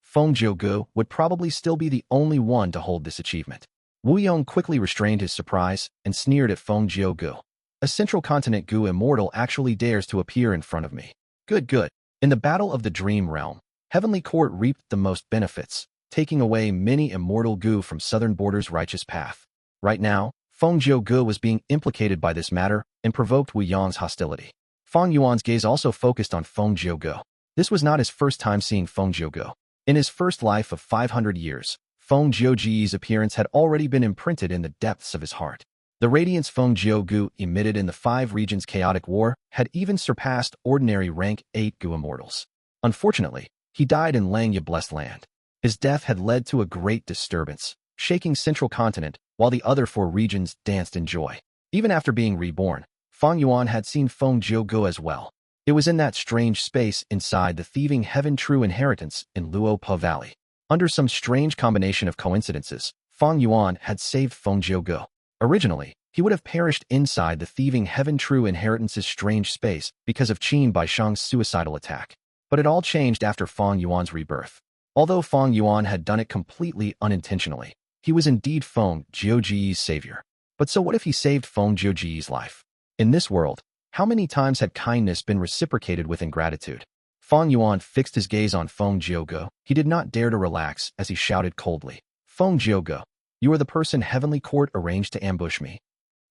Feng Gu would probably still be the only one to hold this achievement. Wu Yong quickly restrained his surprise and sneered at Feng Gu. A central continent Gu Immortal actually dares to appear in front of me. Good. In the battle of the Dream Realm, Heavenly Court reaped the most benefits, taking away many immortal Gu from Southern Border's righteous path. Right now, Feng Gu was being implicated by this matter and provoked Wu Yong's hostility. Fang Yuan's gaze also focused on Feng Gu. This was not his first time seeing Feng Gu. In his first life of 500 years, Feng Gu's appearance had already been imprinted in the depths of his heart. The radiance Feng Gu emitted in the 5 regions' chaotic war had even surpassed ordinary rank 8 Gu Immortals. Unfortunately, he died in Langya Blessed Land. His death had led to a great disturbance, shaking Central Continent, while the other 4 regions danced in joy. Even after being reborn, Fang Yuan had seen Feng Gu as well. It was in that strange space inside the thieving Heaven True Inheritance in Luo Po Valley. Under some strange combination of coincidences, Fang Yuan had saved Feng Gu. Originally, he would have perished inside the thieving Heaven True Inheritance's strange space because of Qin Baishang's suicidal attack. But it all changed after Fang Yuan's rebirth. Although Fang Yuan had done it completely unintentionally, he was indeed Feng Gu's savior. But so what if he saved Feng Gu's life? In this world, how many times had kindness been reciprocated with ingratitude? Fang Yuan fixed his gaze on Feng Gu. He did not dare to relax as he shouted coldly, Feng Gu, you are the person Heavenly Court arranged to ambush me.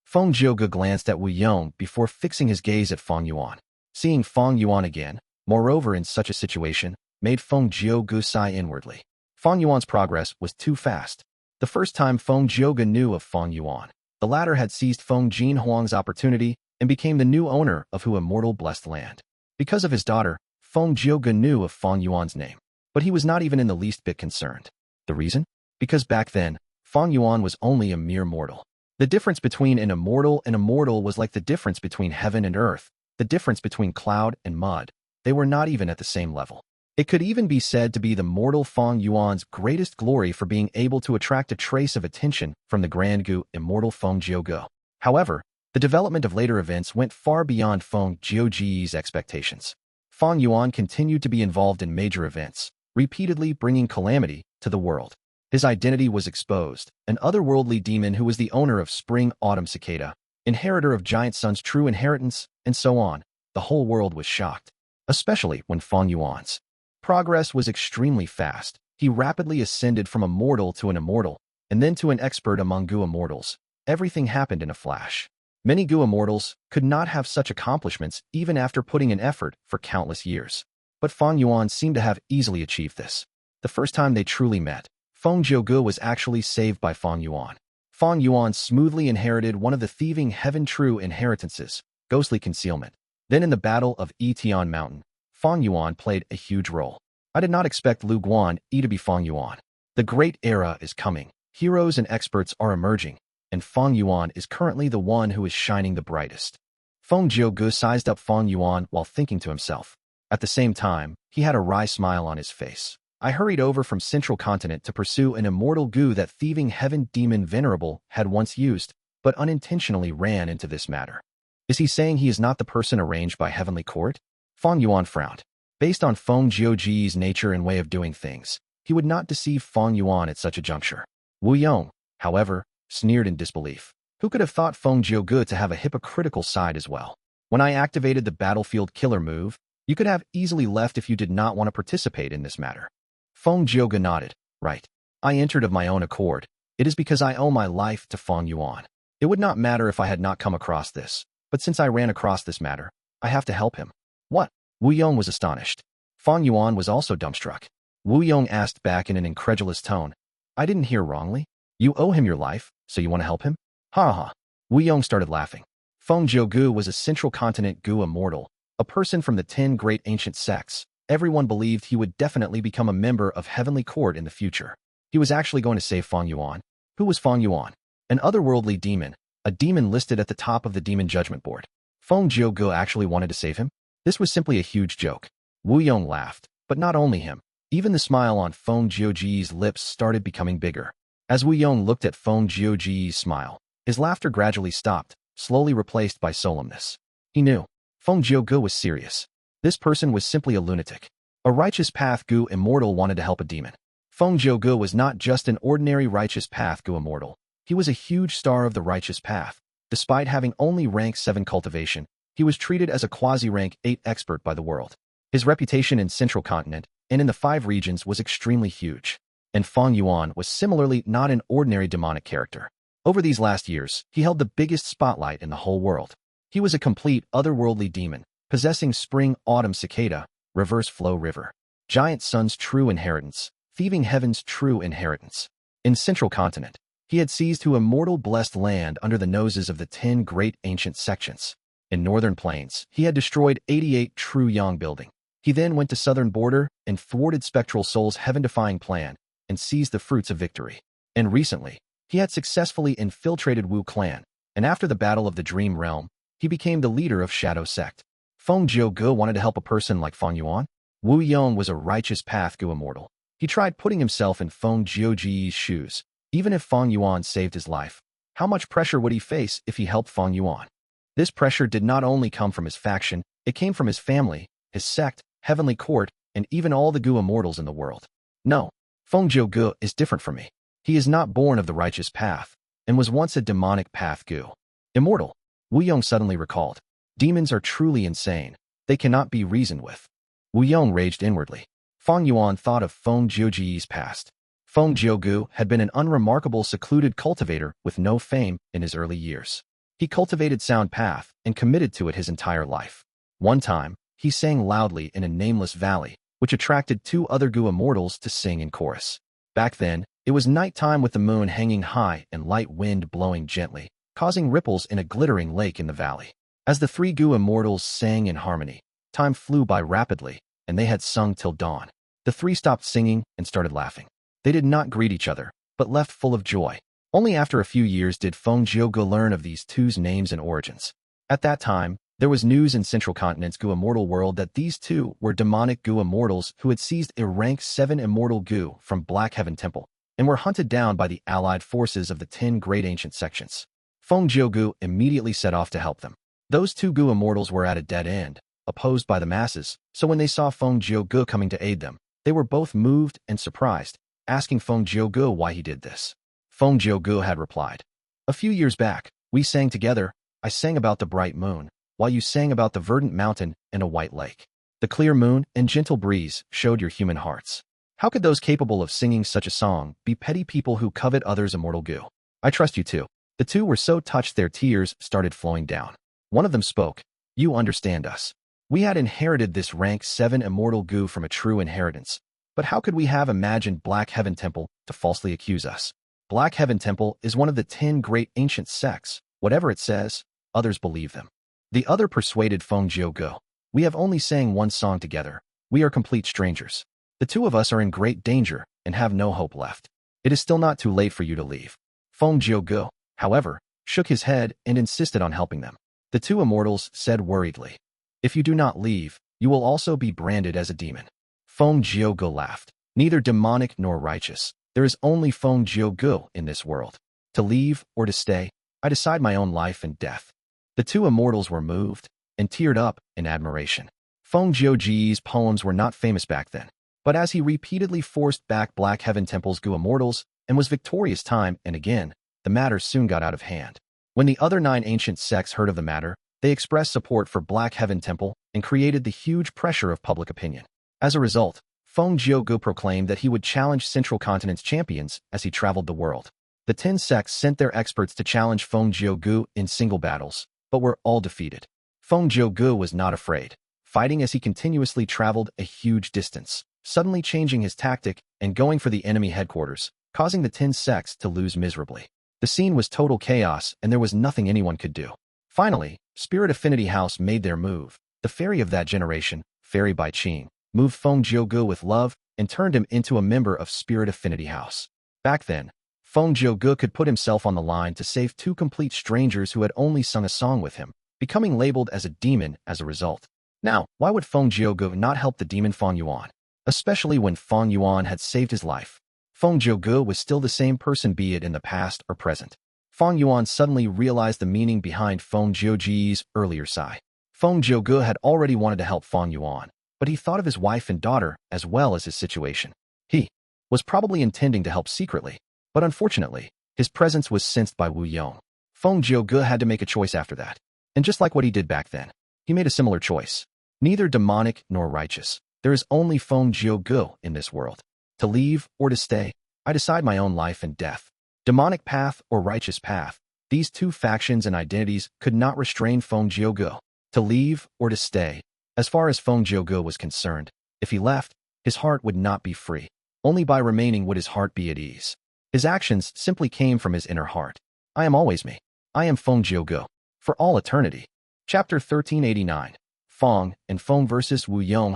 Feng Gu glanced at Wu Yong before fixing his gaze at Fang Yuan. Seeing Fang Yuan again, moreover in such a situation, made Feng Gu sigh inwardly. Fang Yuan's progress was too fast. The first time Feng Gu knew of Fang Yuan, the latter had seized Feng Jin Huang's opportunity and became the new owner of Hu Immortal Blessed Land. Because of his daughter, Feng Gu knew of Fang Yuan's name, but he was not even in the least bit concerned. The reason? Because back then, Fang Yuan was only a mere mortal. The difference between an immortal and immortal was like the difference between heaven and earth. The difference between cloud and mud, they were not even at the same level. It could even be said to be the mortal Fang Yuan's greatest glory for being able to attract a trace of attention from the Grand Gu Immortal Feng Gu. However, the development of later events went far beyond Feng Gu's expectations. Fang Yuan continued to be involved in major events, repeatedly bringing calamity to the world. His identity was exposed, an otherworldly demon who was the owner of Spring Autumn Cicada, inheritor of Giant Sun's true inheritance, and so on. The whole world was shocked, especially when Fang Yuan's progress was extremely fast. He rapidly ascended from a mortal to an immortal, and then to an expert among Gu Immortals. Everything happened in a flash. Many Gu Immortals could not have such accomplishments even after putting in effort for countless years. But Fang Yuan seemed to have easily achieved this. The first time they truly met, Feng Gu was actually saved by Fang Yuan. Fang Yuan smoothly inherited one of the thieving heaven true inheritances, ghostly concealment. Then in the Battle of Etian Mountain, Fang Yuan played a huge role. I did not expect Lu Guan Yi to be Fang Yuan. The great era is coming. Heroes and experts are emerging, and Fang Yuan is currently the one who is shining the brightest. Feng Gu sized up Fang Yuan while thinking to himself. At the same time, he had a wry smile on his face. I hurried over from Central Continent to pursue an immortal Gu that thieving heaven demon Venerable had once used, but unintentionally ran into this matter. Is he saying he is not the person arranged by Heavenly Court? Fang Yuan frowned. Based on Feng Gu's nature and way of doing things, he would not deceive Fang Yuan at such a juncture. Wu Yong, however, sneered in disbelief. Who could have thought Feng Gu to have a hypocritical side as well? When I activated the battlefield killer move, you could have easily left if you did not want to participate in this matter. Feng Gu nodded. Right. I entered of my own accord. It is because I owe my life to Fang Yuan. It would not matter if I had not come across this, but since I ran across this matter, I have to help him. What? Wu Yong was astonished. Fang Yuan was also dumbstruck. Wu Yong asked back in an incredulous tone. I didn't hear wrongly? You owe him your life, so you want to help him? Ha ha. Wu Yong started laughing. Feng Gu was a Central Continent Gu Immortal, a person from the 10 great ancient sects. Everyone believed he would definitely become a member of Heavenly Court in the future. He was actually going to save Fang Yuan. Who was Fang Yuan? An otherworldly demon, a demon listed at the top of the Demon Judgment Board. Feng Gu actually wanted to save him? This was simply a huge joke. Wu Yong laughed, but not only him. Even the smile on Feng Gu's lips started becoming bigger. As Wu Yong looked at Feng Gu's smile, his laughter gradually stopped, slowly replaced by solemnness. He knew. Feng Gu was serious. This person was simply a lunatic. A righteous path Gu Immortal wanted to help a demon. Feng Gu was not just an ordinary righteous path Gu Immortal. He was a huge star of the righteous path. Despite having only rank 7 cultivation, he was treated as a quasi-rank 8 expert by the world. His reputation in Central Continent and in the 5 regions was extremely huge. And Fang Yuan was similarly not an ordinary demonic character. Over these last years, he held the biggest spotlight in the whole world. He was a complete otherworldly demon, possessing Spring Autumn Cicada, Reverse Flow River, Giant Sun's true inheritance, thieving heaven's true inheritance. In Central Continent, he had seized to immortal blessed land under the noses of the 10 great ancient sections. In Northern Plains, he had destroyed 88 true Yong building. He then went to Southern Border and thwarted Spectral Soul's heaven-defying plan and seized the fruits of victory. And recently, he had successfully infiltrated Wu clan, and after the Battle of the Dream Realm, he became the leader of Shadow Sect. Feng Gu wanted to help a person like Fang Yuan. Wu Yong was a righteous path Gu Immortal. He tried putting himself in Feng Gu's shoes. Even if Fang Yuan saved his life, how much pressure would he face if he helped Fang Yuan? This pressure did not only come from his faction, it came from his family, his sect, Heavenly Court, and even all the Gu Immortals in the world. No, Feng Gu is different from me. He is not born of the righteous path, and was once a demonic path Gu. Immortal, Wu Yong suddenly recalled. Demons are truly insane. They cannot be reasoned with. Wu Yong raged inwardly. Fang Yuan thought of Feng Gu's past. Feng Gu had been an unremarkable secluded cultivator with no fame in his early years. He cultivated sound path and committed to it his entire life. One time, he sang loudly in a nameless valley, which attracted 2 other Gu Immortals to sing in chorus. Back then, it was nighttime with the moon hanging high and light wind blowing gently, causing ripples in a glittering lake in the valley. As the 3 Gu Immortals sang in harmony, time flew by rapidly, and they had sung till dawn. The 3 stopped singing and started laughing. They did not greet each other, but left full of joy. Only after a few years did Feng Gu learn of these 2's names and origins. At that time, There was news in Central Continent's Gu Immortal world that these two were demonic Gu Immortals who had seized a rank 7 Immortal Gu from Black Heaven Temple and were hunted down by the allied forces of the 10 Great Ancient Sections. Feng Gu immediately set off to help them. Those two Gu Immortals were at a dead end, opposed by the masses, so when they saw Feng Gu coming to aid them, they were both moved and surprised, asking Feng Gu why he did this. Feng Gu had replied, "A few years back, we sang together. I sang about the bright moon, while you sang about the verdant mountain and a white lake. The clear moon and gentle breeze showed your human hearts. How could those capable of singing such a song be petty people who covet others' immortal Gu? I trust you too." The two were so touched their tears started flowing down. One of them spoke, "You understand us. We had inherited this rank 7 immortal Gu from a true inheritance, but how could we have imagined Black Heaven Temple to falsely accuse us? Black Heaven Temple is one of the 10 great ancient sects. Whatever it says, others believe them." The other persuaded Feng Gu, "We have only sang one song together. We are complete strangers. The two of us are in great danger and have no hope left. It is still not too late for you to leave." Feng Gu, however, shook his head and insisted on helping them. The two immortals said worriedly, "If you do not leave, you will also be branded as a demon." Feng Gu laughed. "Neither demonic nor righteous. There is only Feng Gu in this world. To leave or to stay, I decide my own life and death." The two immortals were moved and teared up in admiration. Feng Gu's poems were not famous back then, but as he repeatedly forced back Black Heaven Temple's Gu Immortals and was victorious time and again, the matter soon got out of hand. When the other 9 ancient sects heard of the matter, they expressed support for Black Heaven Temple and created the huge pressure of public opinion. As a result, Feng Gu proclaimed that he would challenge Central Continent's champions as he traveled the world. The 10 sects sent their experts to challenge Feng Gu in single battles, but were all defeated. Feng Gu was not afraid, fighting as he continuously traveled a huge distance, suddenly changing his tactic and going for the enemy headquarters, causing the 10 sects to lose miserably. The scene was total chaos and there was nothing anyone could do. Finally, Spirit Affinity House made their move. The fairy of that generation, Fairy Bai Qing, moved Feng Gu with love and turned him into a member of Spirit Affinity House. Back then, Feng Gu could put himself on the line to save 2 complete strangers who had only sung a song with him, becoming labeled as a demon as a result. Now, why would Feng Gu not help the demon Fang Yuan? Especially when Fang Yuan had saved his life. Feng Gu was still the same person, be it in the past or present. Fang Yuan suddenly realized the meaning behind Feng Gu's earlier sigh. Feng Gu had already wanted to help Fang Yuan, but he thought of his wife and daughter as well as his situation. He was probably intending to help secretly, but unfortunately, his presence was sensed by Yong. Feng Gu had to make a choice after that. And just like what he did back then, he made a similar choice. Neither demonic nor righteous. There is only Feng Gu in this world. To leave or to stay, I decide my own life and death. Demonic path or righteous path, these two factions and identities could not restrain Feng Gu. To leave or to stay, as far as Feng Gu was concerned, if he left, his heart would not be free. Only by remaining would his heart be at ease. His actions simply came from his inner heart. I am always me. I am Feng Gu. For all eternity. Chapter 1389. Feng and Feng versus Yong.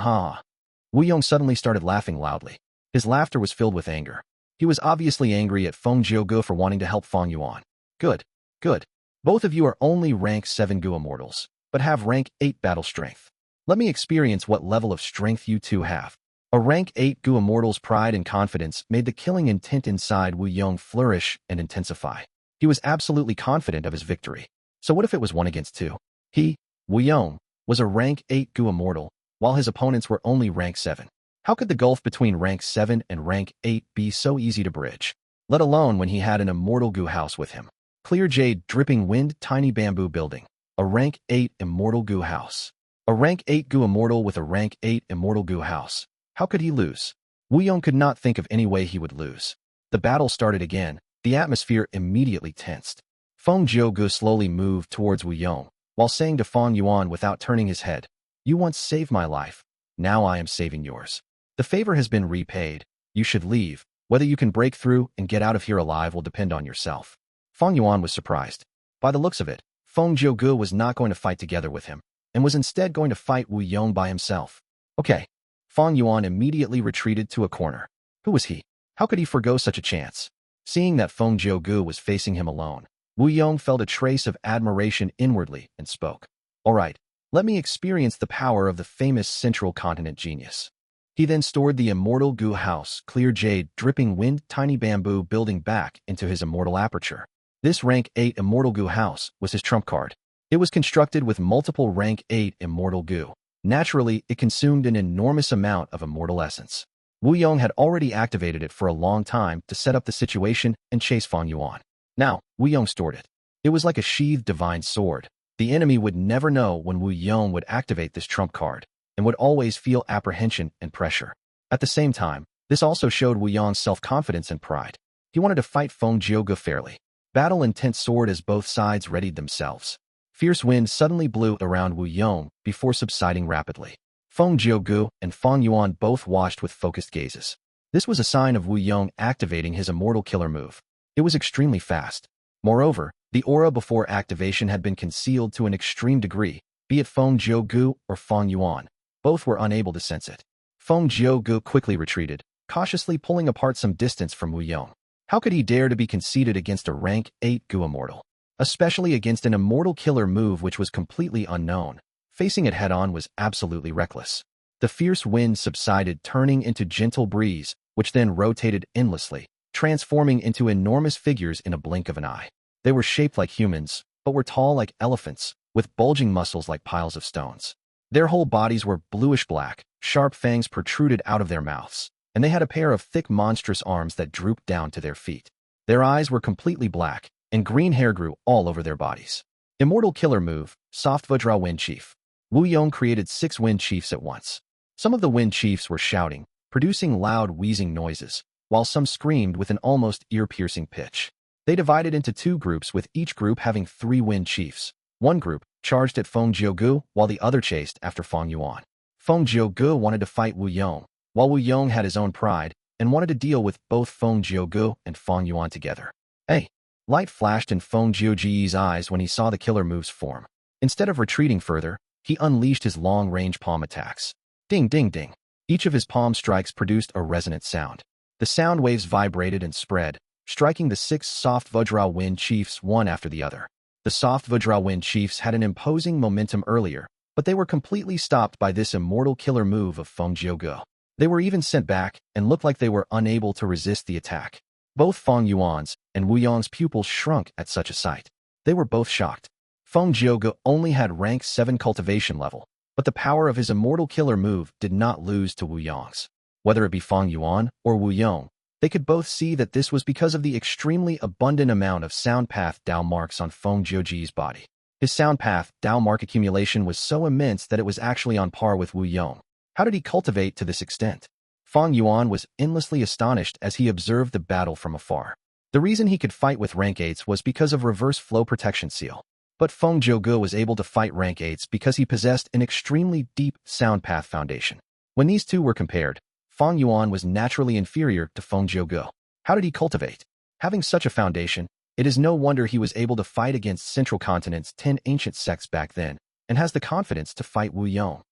Yong suddenly started laughing loudly. His laughter was filled with anger. He was obviously angry at Feng Gu for wanting to help Feng Yuan. Good. Good. Both of you are only rank 7 Gu Immortals, but have rank 8 battle strength. Let me experience what level of strength you two have. A rank 8 Gu Immortal's pride and confidence made the killing intent inside Yong flourish and intensify. He was absolutely confident of his victory. So what if it was 1 against 2? He, Yong, was a rank 8 Gu Immortal, while his opponents were only rank 7. How could the gulf between rank 7 and rank 8 be so easy to bridge? Let alone when he had an immortal Gu house with him. Clear jade, dripping wind, tiny bamboo building. A rank 8 immortal Gu house. A rank 8 Gu Immortal with a rank 8 immortal Gu house. How could he lose? Yong could not think of any way he would lose. The battle started again. The atmosphere immediately tensed. Feng Gu slowly moved towards Yong, while saying to Fang Yuan without turning his head, "You once saved my life. Now I am saving yours. The favor has been repaid. You should leave. Whether you can break through and get out of here alive will depend on yourself." Fang Yuan was surprised. By the looks of it, Feng Gu was not going to fight together with him, and was instead going to fight Yong by himself. Okay. Fang Yuan immediately retreated to a corner. Who was he? How could he forgo such a chance? Seeing that Feng Gu was facing him alone, Yong felt a trace of admiration inwardly and spoke. "All right, Let me experience the power of the famous Central Continent genius. He then stored the Immortal Gu house, clear jade, dripping wind, tiny bamboo building back into his immortal aperture. This rank 8 Immortal Gu house was his trump card. It was constructed with multiple rank 8 Immortal Gu. Naturally, it consumed an enormous amount of immortal essence. Wu Yong had already activated it for a long time to set up the situation and chase Fang Yuan. Now, Wu Yong stored it. It was like a sheathed divine sword. The enemy would never know when Wu Yong would activate this trump card, and would always feel apprehension and pressure. At the same time, this also showed Wu Yong's self-confidence and pride. He wanted to fight Feng Yuan fairly. Battle intense sword as both sides readied themselves. Fierce wind suddenly blew around Wu Yong before subsiding rapidly. Feng Yuan and Fang Yuan both watched with focused gazes. This was a sign of Wu Yong activating his immortal killer move. It was extremely fast. Moreover, the aura before activation had been concealed to an extreme degree, be it Feng Yuan or Fang Yuan. Both were unable to sense it. Feng Yuan quickly retreated, cautiously pulling apart some distance from Wu Yong. How could he dare to be conceited against a rank 8 Gu immortal? Especially against an immortal killer move which was completely unknown. Facing it head-on was absolutely reckless. The fierce wind subsided, turning into gentle breeze, which then rotated endlessly, transforming into enormous figures in a blink of an eye. They were shaped like humans, but were tall like elephants, with bulging muscles like piles of stones. Their whole bodies were bluish-black, sharp fangs protruded out of their mouths, and they had a pair of thick monstrous arms that drooped down to their feet. Their eyes were completely black, and green hair grew all over their bodies. Immortal killer move, Soft Vajra Wind Chief. Wu Yong created 6 wind chiefs at once. Some of the wind chiefs were shouting, producing loud wheezing noises, while some screamed with an almost ear-piercing pitch. They divided into 2 groups, with each group having 3 wind chiefs. One group charged at Feng Yuan, while the other chased after Fang Yuan. Feng Yuan wanted to fight Wu Yong, while Wu Yong had his own pride and wanted to deal with both Feng Yuan and Fang Yuan together. Hey! Light flashed in Feng Yuan's eyes when he saw the killer moves form. Instead of retreating further, he unleashed his long-range palm attacks. Ding, ding, ding. Each of his palm strikes produced a resonant sound. The sound waves vibrated and spread, striking the 6 soft Vajra Wind Chiefs one after the other. The soft Vajra Wind Chiefs had an imposing momentum earlier, but they were completely stopped by this immortal killer move of Feng Yuan. They were even sent back and looked like they were unable to resist the attack. Both Fang Yuan's and Wu Yong's pupils shrunk at such a sight. They were both shocked. Feng Yuan only had rank 7 cultivation level, but the power of his immortal killer move did not lose to Wu Yong's. Whether it be Fang Yuan or Wu Yong, they could both see that this was because of the extremely abundant amount of sound path Dao marks on Feng Yuan's body. His sound path Dao mark accumulation was so immense that it was actually on par with Wu Yong. How did he cultivate to this extent? Fang Yuan was endlessly astonished as he observed the battle from afar. The reason he could fight with rank 8s was because of reverse flow protection seal. But Feng Yuan was able to fight rank 8s because he possessed an extremely deep sound path foundation. When these two were compared, Fang Yuan was naturally inferior to Feng Yuan. How did he cultivate? Having such a foundation, it is no wonder he was able to fight against Central Continent's 10 ancient sects back then, and has the confidence to fight Wu Yong.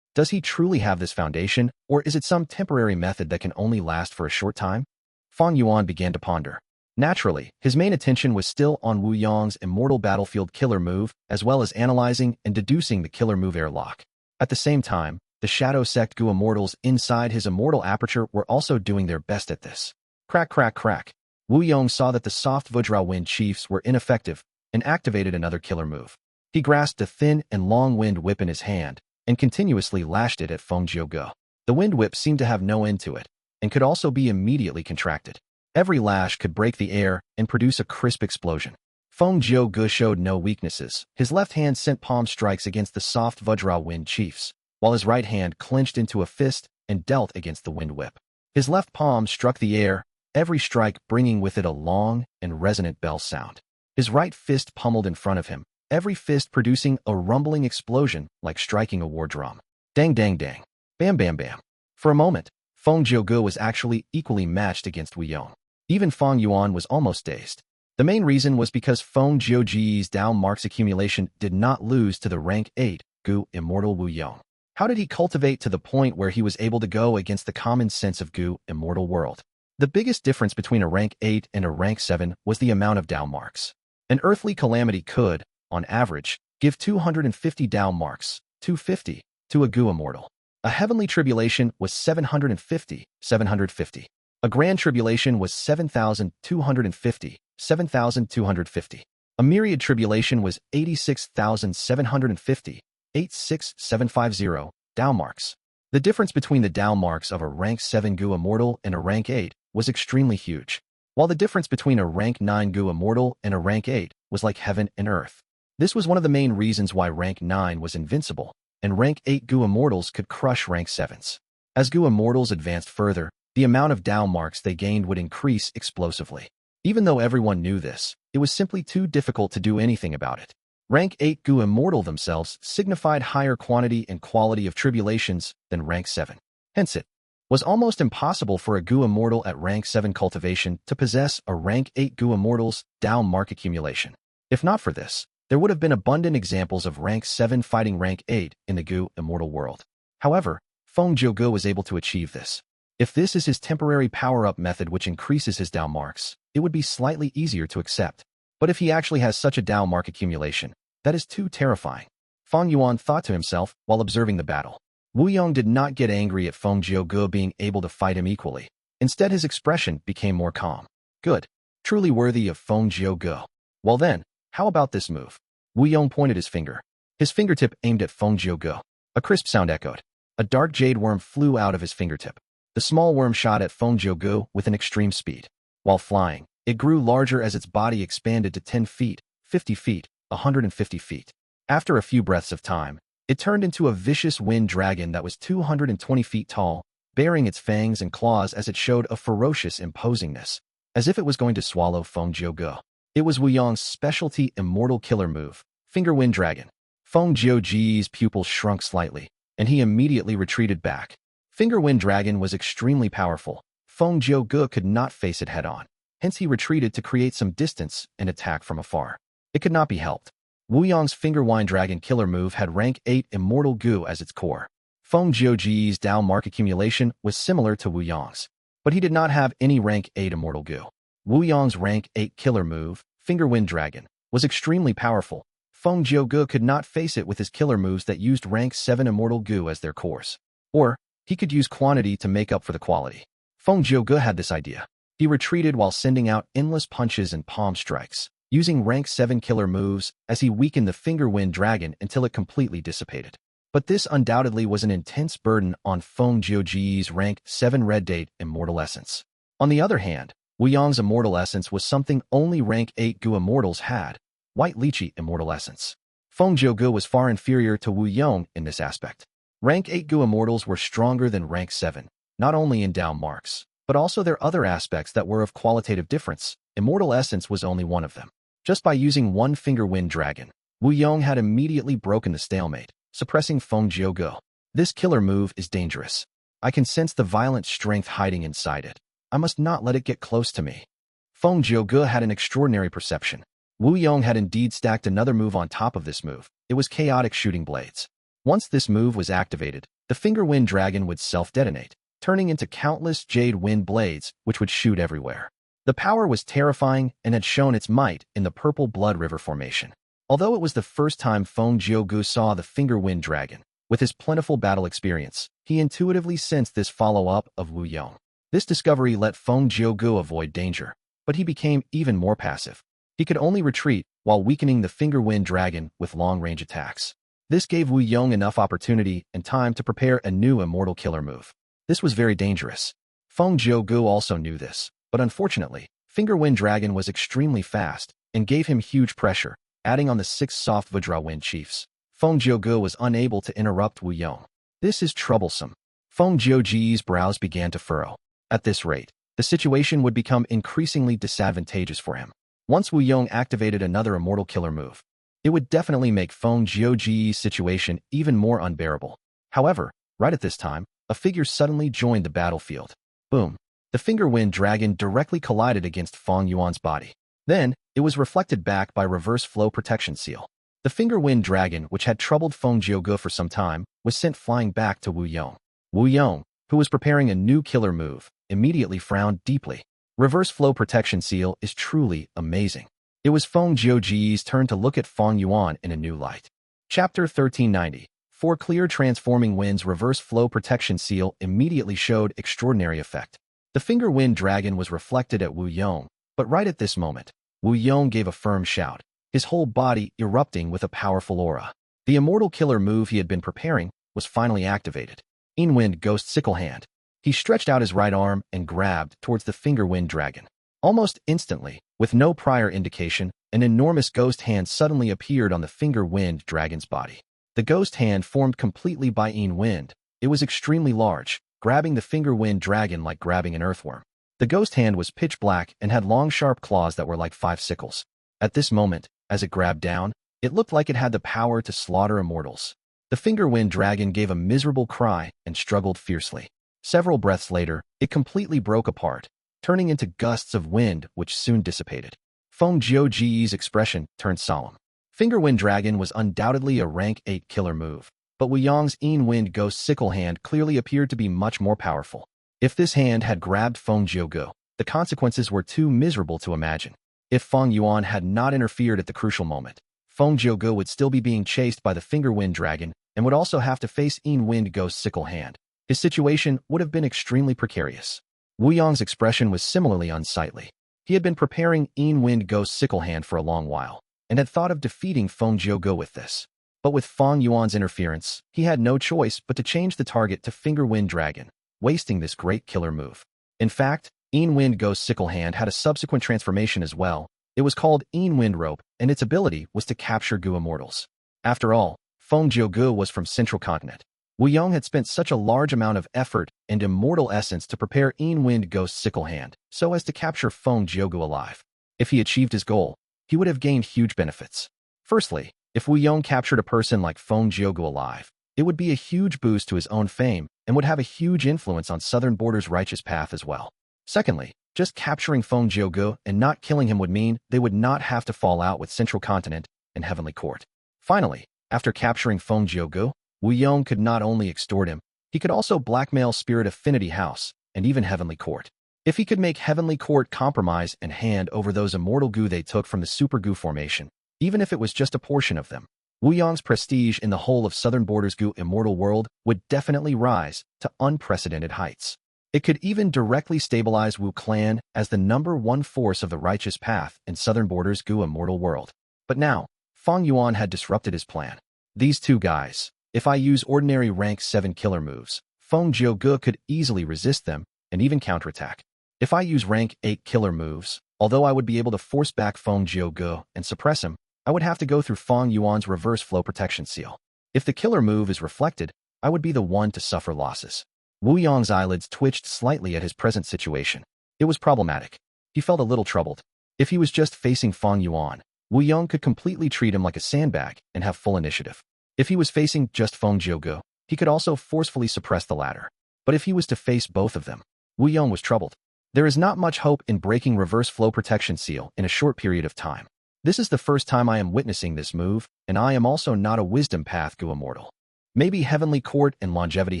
Does he truly have this foundation, or is it some temporary method that can only last for a short time? Fang Yuan began to ponder. Naturally, his main attention was still on Wu Yong's immortal battlefield killer move, as well as analyzing and deducing the killer move airlock. At the same time, the Shadow Sect Gu Immortals inside his immortal aperture were also doing their best at this. Crack, crack, crack. Wu Yong saw that the soft Vajra Wind Chiefs were ineffective and activated another killer move. He grasped a thin and long wind whip in his hand and continuously lashed it at Feng Yuan. The wind whip seemed to have no end to it and could also be immediately contracted. Every lash could break the air and produce a crisp explosion. Feng Yuan showed no weaknesses. His left hand sent palm strikes against the soft Vajra Wind Chiefs, while his right hand clenched into a fist and dealt against the wind whip. His left palm struck the air, every strike bringing with it a long and resonant bell sound. His right fist pummeled in front of him, every fist producing a rumbling explosion like striking a war drum. Dang, dang, dang. Bam, bam, bam. For a moment, Feng Yuan was actually equally matched against Wu Yong. Even Fang Yuan was almost dazed. The main reason was because Feng Yuan's Dao marks accumulation did not lose to the rank 8 Gu Immortal Wu Yong. How did he cultivate to the point where he was able to go against the common sense of Gu Immortal world? The biggest difference between a rank 8 and a rank 7 was the amount of Dao marks. An earthly calamity could, on average, give 250 Dao marks, 250, to a Gu Immortal. A heavenly tribulation was 750, 750. A grand tribulation was 7,250, 7,250. A myriad tribulation was 86,750, 86750, Dao marks. The difference between the Dao marks of a rank 7 Gu Immortal and a rank 8 was extremely huge, while the difference between a rank 9 Gu Immortal and a rank 8 was like heaven and earth. This was one of the main reasons why rank 9 was invincible, and rank 8 Gu Immortals could crush rank 7s. As Gu Immortals advanced further, the amount of Dao marks they gained would increase explosively. Even though everyone knew this, it was simply too difficult to do anything about it. Rank 8 Gu Immortal themselves signified higher quantity and quality of tribulations than rank 7. Hence it was almost impossible for a Gu Immortal at rank 7 cultivation to possess a rank 8 Gu Immortal's Dao mark accumulation. If not for this, there would have been abundant examples of rank 7 fighting rank 8 in the Gu Immortal world. However, Feng Yuan was able to achieve this. If this is his temporary power-up method which increases his Dao marks, it would be slightly easier to accept. But if he actually has such a Dao mark accumulation, that is too terrifying. Fang Yuan thought to himself while observing the battle. Yong did not get angry at Feng Yuan being able to fight him equally. Instead, his expression became more calm. Good. Truly worthy of Feng Yuan. Well then, how about this move? Yong pointed his finger. His fingertip aimed at Feng Yuan. A crisp sound echoed. A dark jade worm flew out of his fingertip. The small worm shot at Feng Yuan with an extreme speed. While flying, it grew larger as its body expanded to 10 feet, 50 feet, 150 feet. After a few breaths of time, it turned into a vicious wind dragon that was 220 feet tall, bearing its fangs and claws as it showed a ferocious imposingness, as if it was going to swallow Feng Yuan. It was Yong's specialty immortal killer move, Finger Wind Dragon. Feng Yuan's pupils shrunk slightly, and he immediately retreated back. Finger Wind Dragon was extremely powerful. Feng Yuan could not face it head-on. Hence he retreated to create some distance and attack from afar. It could not be helped. Yong's Finger Wind Dragon killer move had rank 8 Immortal Gu as its core. Feng Yuan's Dao mark accumulation was similar to Yong's, but he did not have any rank 8 Immortal Gu. Yong's rank 8 killer move, Finger Wind Dragon, was extremely powerful. Feng Yuan could not face it with his killer moves that used rank 7 Immortal Gu as their cores. Or, he could use quantity to make up for the quality. Feng Yuan had this idea. He retreated while sending out endless punches and palm strikes, using rank 7 killer moves as he weakened the Finger Wind Dragon until it completely dissipated. But this undoubtedly was an intense burden on Feng Yuan's rank 7 Red Date Immortal Essence. On the other hand, Yong's Immortal Essence was something only rank 8 Gu Immortals had, White Lychee Immortal Essence. Feng Yuan was far inferior to Yong in this aspect. Rank 8 Gu Immortals were stronger than rank 7, not only in Dao marks, but also their other aspects that were of qualitative difference. Immortal Essence was only one of them. Just by using one Finger Wind Dragon, Yong had immediately broken the stalemate, suppressing Feng Yuan. This killer move is dangerous. I can sense the violent strength hiding inside it. I must not let it get close to me. Feng Yuan had an extraordinary perception. Yong had indeed stacked another move on top of this move. It was Chaotic Shooting Blades. Once this move was activated, the Finger Wind Dragon would self-detonate, turning into countless jade wind blades which would shoot everywhere. The power was terrifying and had shown its might in the Purple Blood River formation. Although it was the first time Feng Yuan saw the Finger Wind Dragon, with his plentiful battle experience, he intuitively sensed this follow-up of Yong. This discovery let Feng Yuan avoid danger, but he became even more passive. He could only retreat while weakening the Finger Wind Dragon with long-range attacks. This gave Yong enough opportunity and time to prepare a new immortal killer move. This was very dangerous. Feng Yuan also knew this, but unfortunately, Finger Wind Dragon was extremely fast and gave him huge pressure, adding on the 6 soft Vajra Wind Chiefs. Feng Yuan was unable to interrupt Yong. This is troublesome. Feng Yuan's brows began to furrow. At this rate, the situation would become increasingly disadvantageous for him. Once Yong activated another immortal killer move, it would definitely make Feng Yuan's situation even more unbearable. However, right at this time, a figure suddenly joined the battlefield. Boom. The Finger Wind Dragon directly collided against Feng Yuan's body. Then, it was reflected back by Reverse Flow Protection Seal. The Finger Wind Dragon, which had troubled Feng Yuan for some time, was sent flying back to Yong. Yong, who was preparing a new killer move, immediately frowned deeply. Reverse Flow Protection Seal is truly amazing. It was Feng Yuan's turn to look at Feng Yuan in a new light. Chapter 1390. 4 clear transforming winds reverse flow protection seal immediately showed extraordinary effect. The finger wind dragon was reflected at Wu Yong, but right at this moment, Wu Yong gave a firm shout, his whole body erupting with a powerful aura. The immortal killer move he had been preparing was finally activated. Wind Ghost Sickle Hand. He stretched out his right arm and grabbed towards the finger wind dragon. Almost instantly, with no prior indication, an enormous ghost hand suddenly appeared on the finger wind dragon's body. The ghost hand formed completely by Wind. It was extremely large, grabbing the finger wind dragon like grabbing an earthworm. The ghost hand was pitch black and had long sharp claws that were like 5 sickles. At this moment, as it grabbed down, it looked like it had the power to slaughter immortals. The finger wind dragon gave a miserable cry and struggled fiercely. Several breaths later, it completely broke apart, turning into gusts of wind which soon dissipated. Feng Jiuji's expression turned solemn. Finger wind dragon was undoubtedly a rank 8 killer move, but Wu Yong's Wind Ghost Sickle Hand clearly appeared to be much more powerful. If this hand had grabbed Feng Jiugu, the consequences were too miserable to imagine. If Fang Yuan had not interfered at the crucial moment, Feng Jiugu would still be being chased by the finger wind dragon and would also have to face Wind Ghost Sickle Hand. His situation would have been extremely precarious. Wu Yong's expression was similarly unsightly. He had been preparing Wind Ghost Sickle Hand for a long while, and had thought of defeating Feng Jiugu with this. But with Fang Yuan's interference, he had no choice but to change the target to Finger Wind Dragon, wasting this great killer move. In fact, Wind Ghost Sickle Hand had a subsequent transformation as well. It was called Wind Rope, and its ability was to capture Gu Immortals. After all, Feng Jiugu was from Central Continent. Wu Yong had spent such a large amount of effort and immortal essence to prepare Wind Ghost Sickle Hand so as to capture Feng Jiugu alive. If he achieved his goal, he would have gained huge benefits. Firstly, if Wu Yong captured a person like Feng Jiugu alive, it would be a huge boost to his own fame and would have a huge influence on Southern Border's righteous path as well. Secondly, just capturing Feng Jiugu and not killing him would mean they would not have to fall out with Central Continent and Heavenly Court. Finally, after capturing Feng Jiugu, Wu Yong could not only extort him, he could also blackmail Spirit Affinity House and even Heavenly Court. If he could make Heavenly Court compromise and hand over those Immortal Gu they took from the Super Gu formation, even if it was just a portion of them, Wu Yong's prestige in the whole of Southern Border's Gu Immortal world would definitely rise to unprecedented heights. It could even directly stabilize Wu Clan as the #1 force of the righteous path in Southern Border's Gu Immortal world. But now, Fang Yuan had disrupted his plan. These two guys, if I use ordinary rank 7 killer moves, Feng Jiugu could easily resist them and even counterattack. If I use rank 8 killer moves, although I would be able to force back Feng Jiugu and suppress him, I would have to go through Fang Yuan's reverse flow protection seal. If the killer move is reflected, I would be the one to suffer losses. Wu Yong's eyelids twitched slightly at his present situation. It was problematic. He felt a little troubled. If he was just facing Fang Yuan, Wu Yong could completely treat him like a sandbag and have full initiative. If he was facing just Feng Jiugu, he could also forcefully suppress the latter. But if he was to face both of them, Wu Yong was troubled. There is not much hope in breaking reverse flow protection seal in a short period of time. This is the first time I am witnessing this move, and I am also not a wisdom path Gu Immortal. Maybe Heavenly Court and Longevity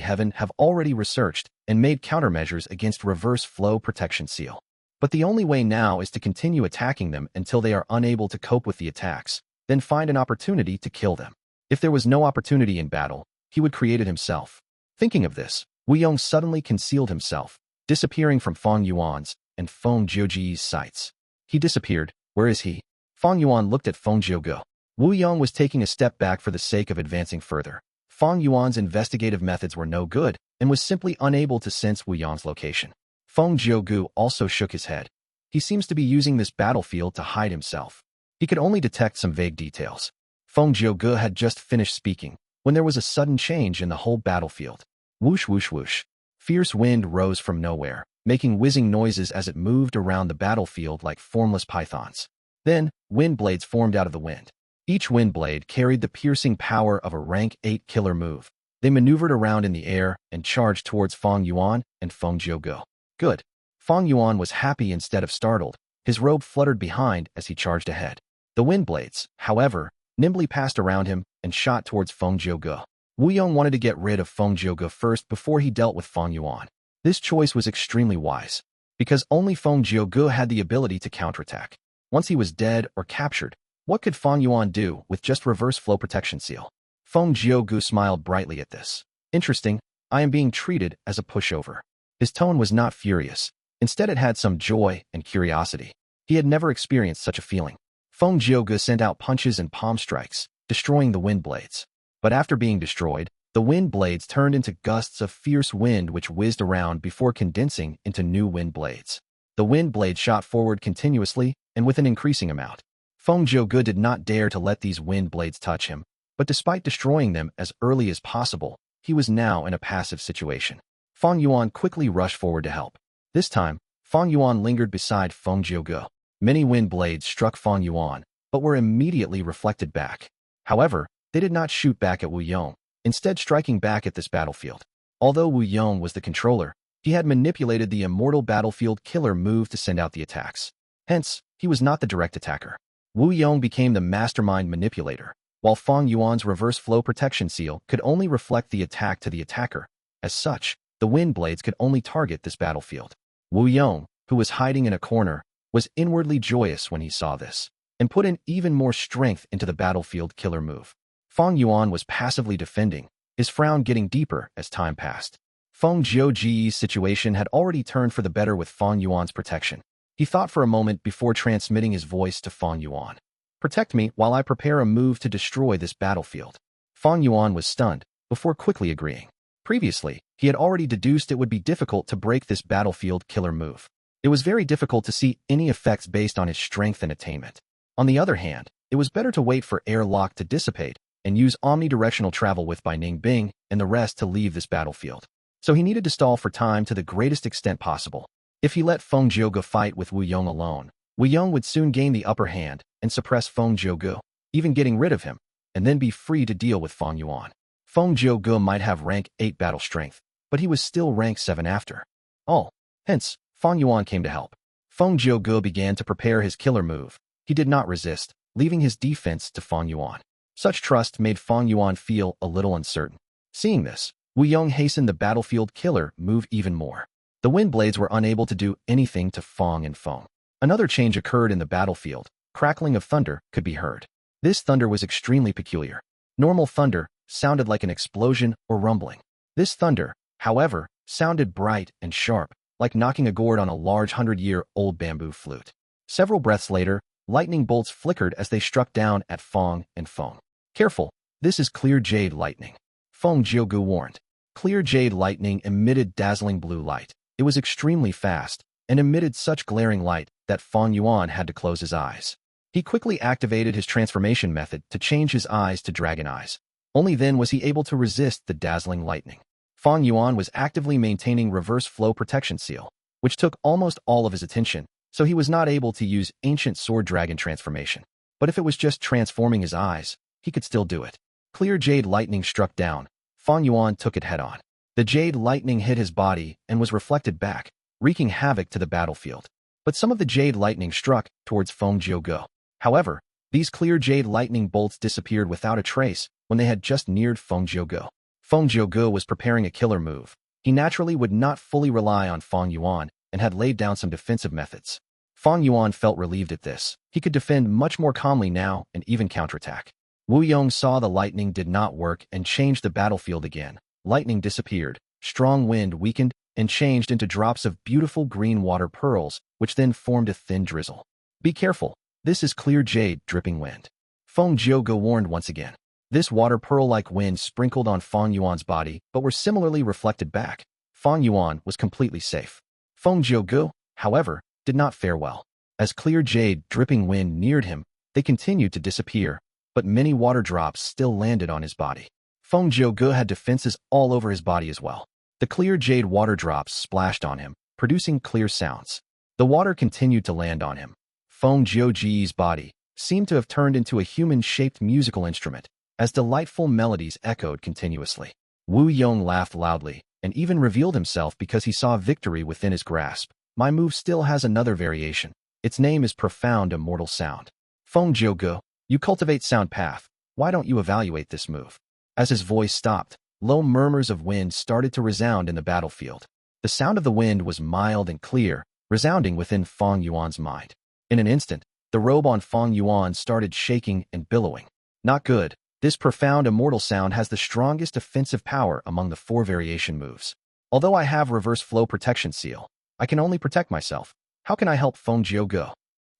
Heaven have already researched and made countermeasures against reverse flow protection seal. But the only way now is to continue attacking them until they are unable to cope with the attacks, then find an opportunity to kill them. If there was no opportunity in battle, he would create it himself. Thinking of this, Wu Yong suddenly concealed himself, disappearing from Fang Yuan's and Feng Jiuji's sights. He disappeared. Where is he? Fang Yuan looked at Feng Jiugu. Wu Yong was taking a step back for the sake of advancing further. Fang Yuan's investigative methods were no good and was simply unable to sense Wu Yong's location. Feng Jiugu also shook his head. He seems to be using this battlefield to hide himself. He could only detect some vague details. Feng Jiugu had just finished speaking when there was a sudden change in the whole battlefield. Whoosh whoosh whoosh. Fierce wind rose from nowhere, making whizzing noises as it moved around the battlefield like formless pythons. Then, wind blades formed out of the wind. Each wind blade carried the piercing power of a rank 8 killer move. They maneuvered around in the air and charged towards Fang Yuan and Feng Jiugu. Good. Fang Yuan was happy instead of startled. His robe fluttered behind as he charged ahead. The wind blades, however, nimbly passed around him and shot towards Feng Jiugu. Wu Yong wanted to get rid of Feng Jiugu first before he dealt with Fang Yuan. This choice was extremely wise, because only Feng Jiugu had the ability to counterattack. Once he was dead or captured, what could Fang Yuan do with just reverse flow protection seal? Feng Gu smiled brightly at this. Interesting, I am being treated as a pushover. His tone was not furious. Instead it had some joy and curiosity. He had never experienced such a feeling. Feng Gu sent out punches and palm strikes, destroying the wind blades. But after being destroyed, the wind blades turned into gusts of fierce wind which whizzed around before condensing into new wind blades. The wind blades shot forward continuously and with an increasing amount. Feng Gu did not dare to let these wind blades touch him, but despite destroying them as early as possible, he was now in a passive situation. Fang Yuan quickly rushed forward to help. This time, Fang Yuan lingered beside Feng Gu. Many wind blades struck Fang Yuan, but were immediately reflected back. However, they did not shoot back at Wu Yong, instead striking back at this battlefield. Although Wu Yong was the controller, he had manipulated the Immortal battlefield killer move to send out the attacks. Hence, he was not the direct attacker. Wu Yong became the mastermind manipulator, while Fang Yuan's reverse flow protection seal could only reflect the attack to the attacker. As such, the wind blades could only target this battlefield. Wu Yong, who was hiding in a corner, was inwardly joyous when he saw this, and put in even more strength into the battlefield killer move. Fang Yuan was passively defending, his frown getting deeper as time passed. Feng Ji's situation had already turned for the better with Fang Yuan's protection. He thought for a moment before transmitting his voice to Fang Yuan. Protect me while I prepare a move to destroy this battlefield. Fang Yuan was stunned, before quickly agreeing. Previously, he had already deduced it would be difficult to break this battlefield killer move. It was very difficult to see any effects based on his strength and attainment. On the other hand, it was better to wait for airlock to dissipate and use omnidirectional travel with Bai Ning Bing and the rest to leave this battlefield. So he needed to stall for time to the greatest extent possible. If he let Feng Gu fight with Wu Yong alone, Wu Yong would soon gain the upper hand and suppress Feng Gu, even getting rid of him, and then be free to deal with Fang Yuan. Feng Gu might have rank 8 battle strength, but he was still rank 7 after all. Hence, Fang Yuan came to help. Feng Gu began to prepare his killer move. He did not resist, leaving his defense to Fang Yuan. Such trust made Fang Yuan feel a little uncertain. Seeing this, Wu Yong hastened the battlefield killer move even more. The wind blades were unable to do anything to Feng and Feng. Another change occurred in the battlefield. Crackling of thunder could be heard. This thunder was extremely peculiar. Normal thunder sounded like an explosion or rumbling. This thunder, however, sounded bright and sharp, like knocking a gourd on a large 100-year-old bamboo flute. Several breaths later, lightning bolts flickered as they struck down at Feng and Feng. Careful, this is clear jade lightning. Feng Gu warned. Clear jade lightning emitted dazzling blue light. It was extremely fast and emitted such glaring light that Fang Yuan had to close his eyes. He quickly activated his transformation method to change his eyes to dragon eyes. Only then was he able to resist the dazzling lightning. Fang Yuan was actively maintaining reverse flow protection seal, which took almost all of his attention, so he was not able to use ancient sword dragon transformation. But if it was just transforming his eyes, he could still do it. Clear jade lightning struck down. Fang Yuan took it head-on. The jade lightning hit his body and was reflected back, wreaking havoc to the battlefield. But some of the jade lightning struck towards Feng Gu. However, these clear jade lightning bolts disappeared without a trace when they had just neared Feng Gu. Feng Gu was preparing a killer move. He naturally would not fully rely on Fang Yuan and had laid down some defensive methods. Fang Yuan felt relieved at this. He could defend much more calmly now and even counterattack. Wu Yong saw the lightning did not work and changed the battlefield again. Lightning disappeared, strong wind weakened, and changed into drops of beautiful green water pearls, which then formed a thin drizzle. Be careful, this is clear jade dripping wind. Feng Gu warned once again. This water pearl-like wind sprinkled on Fang Yuan's body, but were similarly reflected back. Fang Yuan was completely safe. Feng Gu, however, did not fare well. As clear jade dripping wind neared him, they continued to disappear, but many water drops still landed on his body. Feng Gu had defenses all over his body as well. The clear jade water drops splashed on him, producing clear sounds. The water continued to land on him. Feng Ji's body seemed to have turned into a human-shaped musical instrument, as delightful melodies echoed continuously. Wu Yong laughed loudly, and even revealed himself because he saw victory within his grasp. My move still has another variation. Its name is Profound Immortal Sound. Feng Gu, you cultivate sound path. Why don't you evaluate this move? As his voice stopped, low murmurs of wind started to resound in the battlefield. The sound of the wind was mild and clear, resounding within Fang Yuan's mind. In an instant, the robe on Fang Yuan started shaking and billowing. Not good, This profound immortal sound has the strongest offensive power among the 4 variation moves. Although I have reverse flow protection seal, I can only protect myself. How can I help Feng Gu?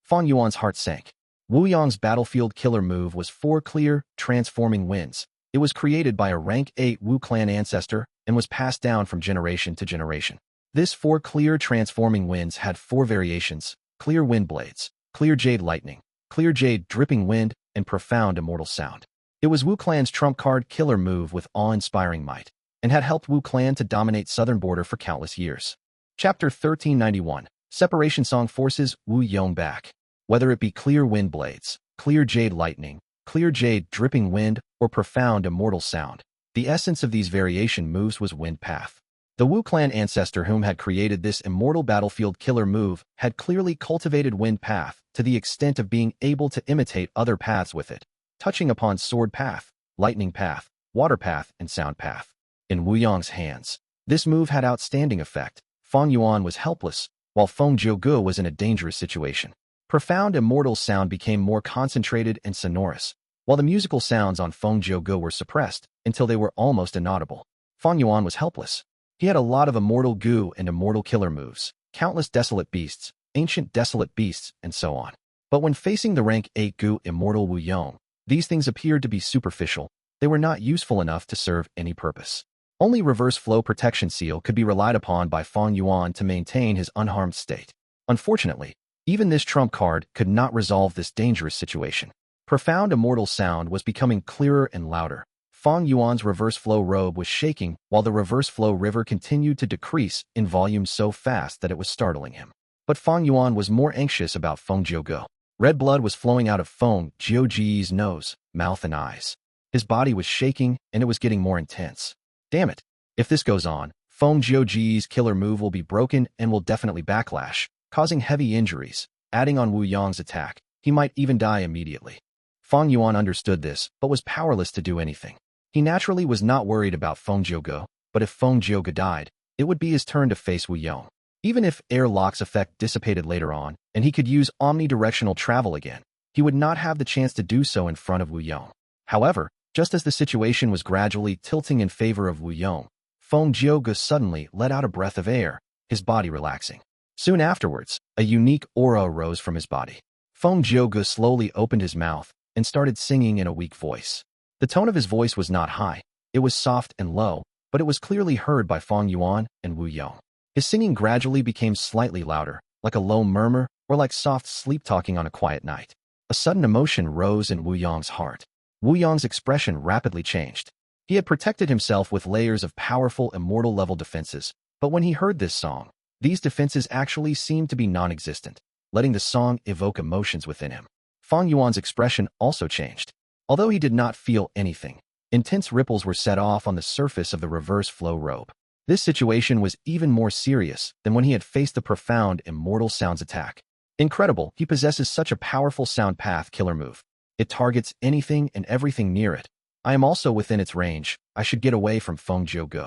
Fang Yuan's heart sank. Wu Yong's battlefield killer move was 4 clear, transforming winds. It was created by a rank 8 Wu clan ancestor and was passed down from generation to generation. This 4 clear transforming winds had 4 variations: clear wind blades, clear jade lightning, clear jade dripping wind, and profound immortal sound. It was Wu clan's trump card killer move with awe-inspiring might, and had helped Wu clan to dominate southern border for countless years. Chapter 1391. Separation Song forces Wu Yong back. Whether it be clear wind blades, clear jade lightning, clear jade dripping wind, or profound immortal sound, the essence of these variation moves was wind path. The Wu clan ancestor whom had created this immortal battlefield killer move had clearly cultivated wind path to the extent of being able to imitate other paths with it, touching upon sword path, lightning path, water path, and sound path. In Wu Yong's hands, this move had outstanding effect. Fang Yuan was helpless, while Feng Gu was in a dangerous situation. Profound immortal sound became more concentrated and sonorous, while the musical sounds on Feng Gu were suppressed until they were almost inaudible. Fang Yuan was helpless. He had a lot of immortal Gu and immortal killer moves, countless desolate beasts, ancient desolate beasts, and so on. But when facing the rank 8 Gu immortal Wu Yong, these things appeared to be superficial. They were not useful enough to serve any purpose. Only reverse flow protection seal could be relied upon by Fang Yuan to maintain his unharmed state. Unfortunately, even this trump card could not resolve this dangerous situation. Profound immortal sound was becoming clearer and louder. Fang Yuan's reverse flow robe was shaking while the reverse flow river continued to decrease in volume so fast that it was startling him. But Fang Yuan was more anxious about Feng Gu. Red blood was flowing out of Feng Gu's nose, mouth, and eyes. His body was shaking, and it was getting more intense. Damn it. If this goes on, Feng Gu's killer move will be broken and will definitely backlash, causing heavy injuries. Adding on Wu Yong's attack, he might even die immediately. Fang Yuan understood this, but was powerless to do anything. He naturally was not worried about Feng Gu, but if Feng Gu died, it would be his turn to face Wu Yong. Even if airlock's effect dissipated later on, and he could use omnidirectional travel again, he would not have the chance to do so in front of Wu Yong. However, just as the situation was gradually tilting in favor of Wu Yong, Feng Gu suddenly let out a breath of air, his body relaxing. Soon afterwards, a unique aura arose from his body. Feng Gu slowly opened his mouth and started singing in a weak voice. The tone of his voice was not high. It was soft and low, but it was clearly heard by Fang Yuan and Wu Yong. His singing gradually became slightly louder, like a low murmur or like soft sleep-talking on a quiet night. A sudden emotion rose in Wu Yong's heart. Wu Yong's expression rapidly changed. He had protected himself with layers of powerful immortal-level defenses, but when he heard this song, these defenses actually seemed to be non-existent, letting the song evoke emotions within him. Fang Yuan's expression also changed. Although he did not feel anything, intense ripples were set off on the surface of the reverse flow robe. This situation was even more serious than when he had faced the profound immortal sounds attack. Incredible, he possesses such a powerful sound path killer move. It targets anything and everything near it. I am also within its range. I should get away from Feng Gu.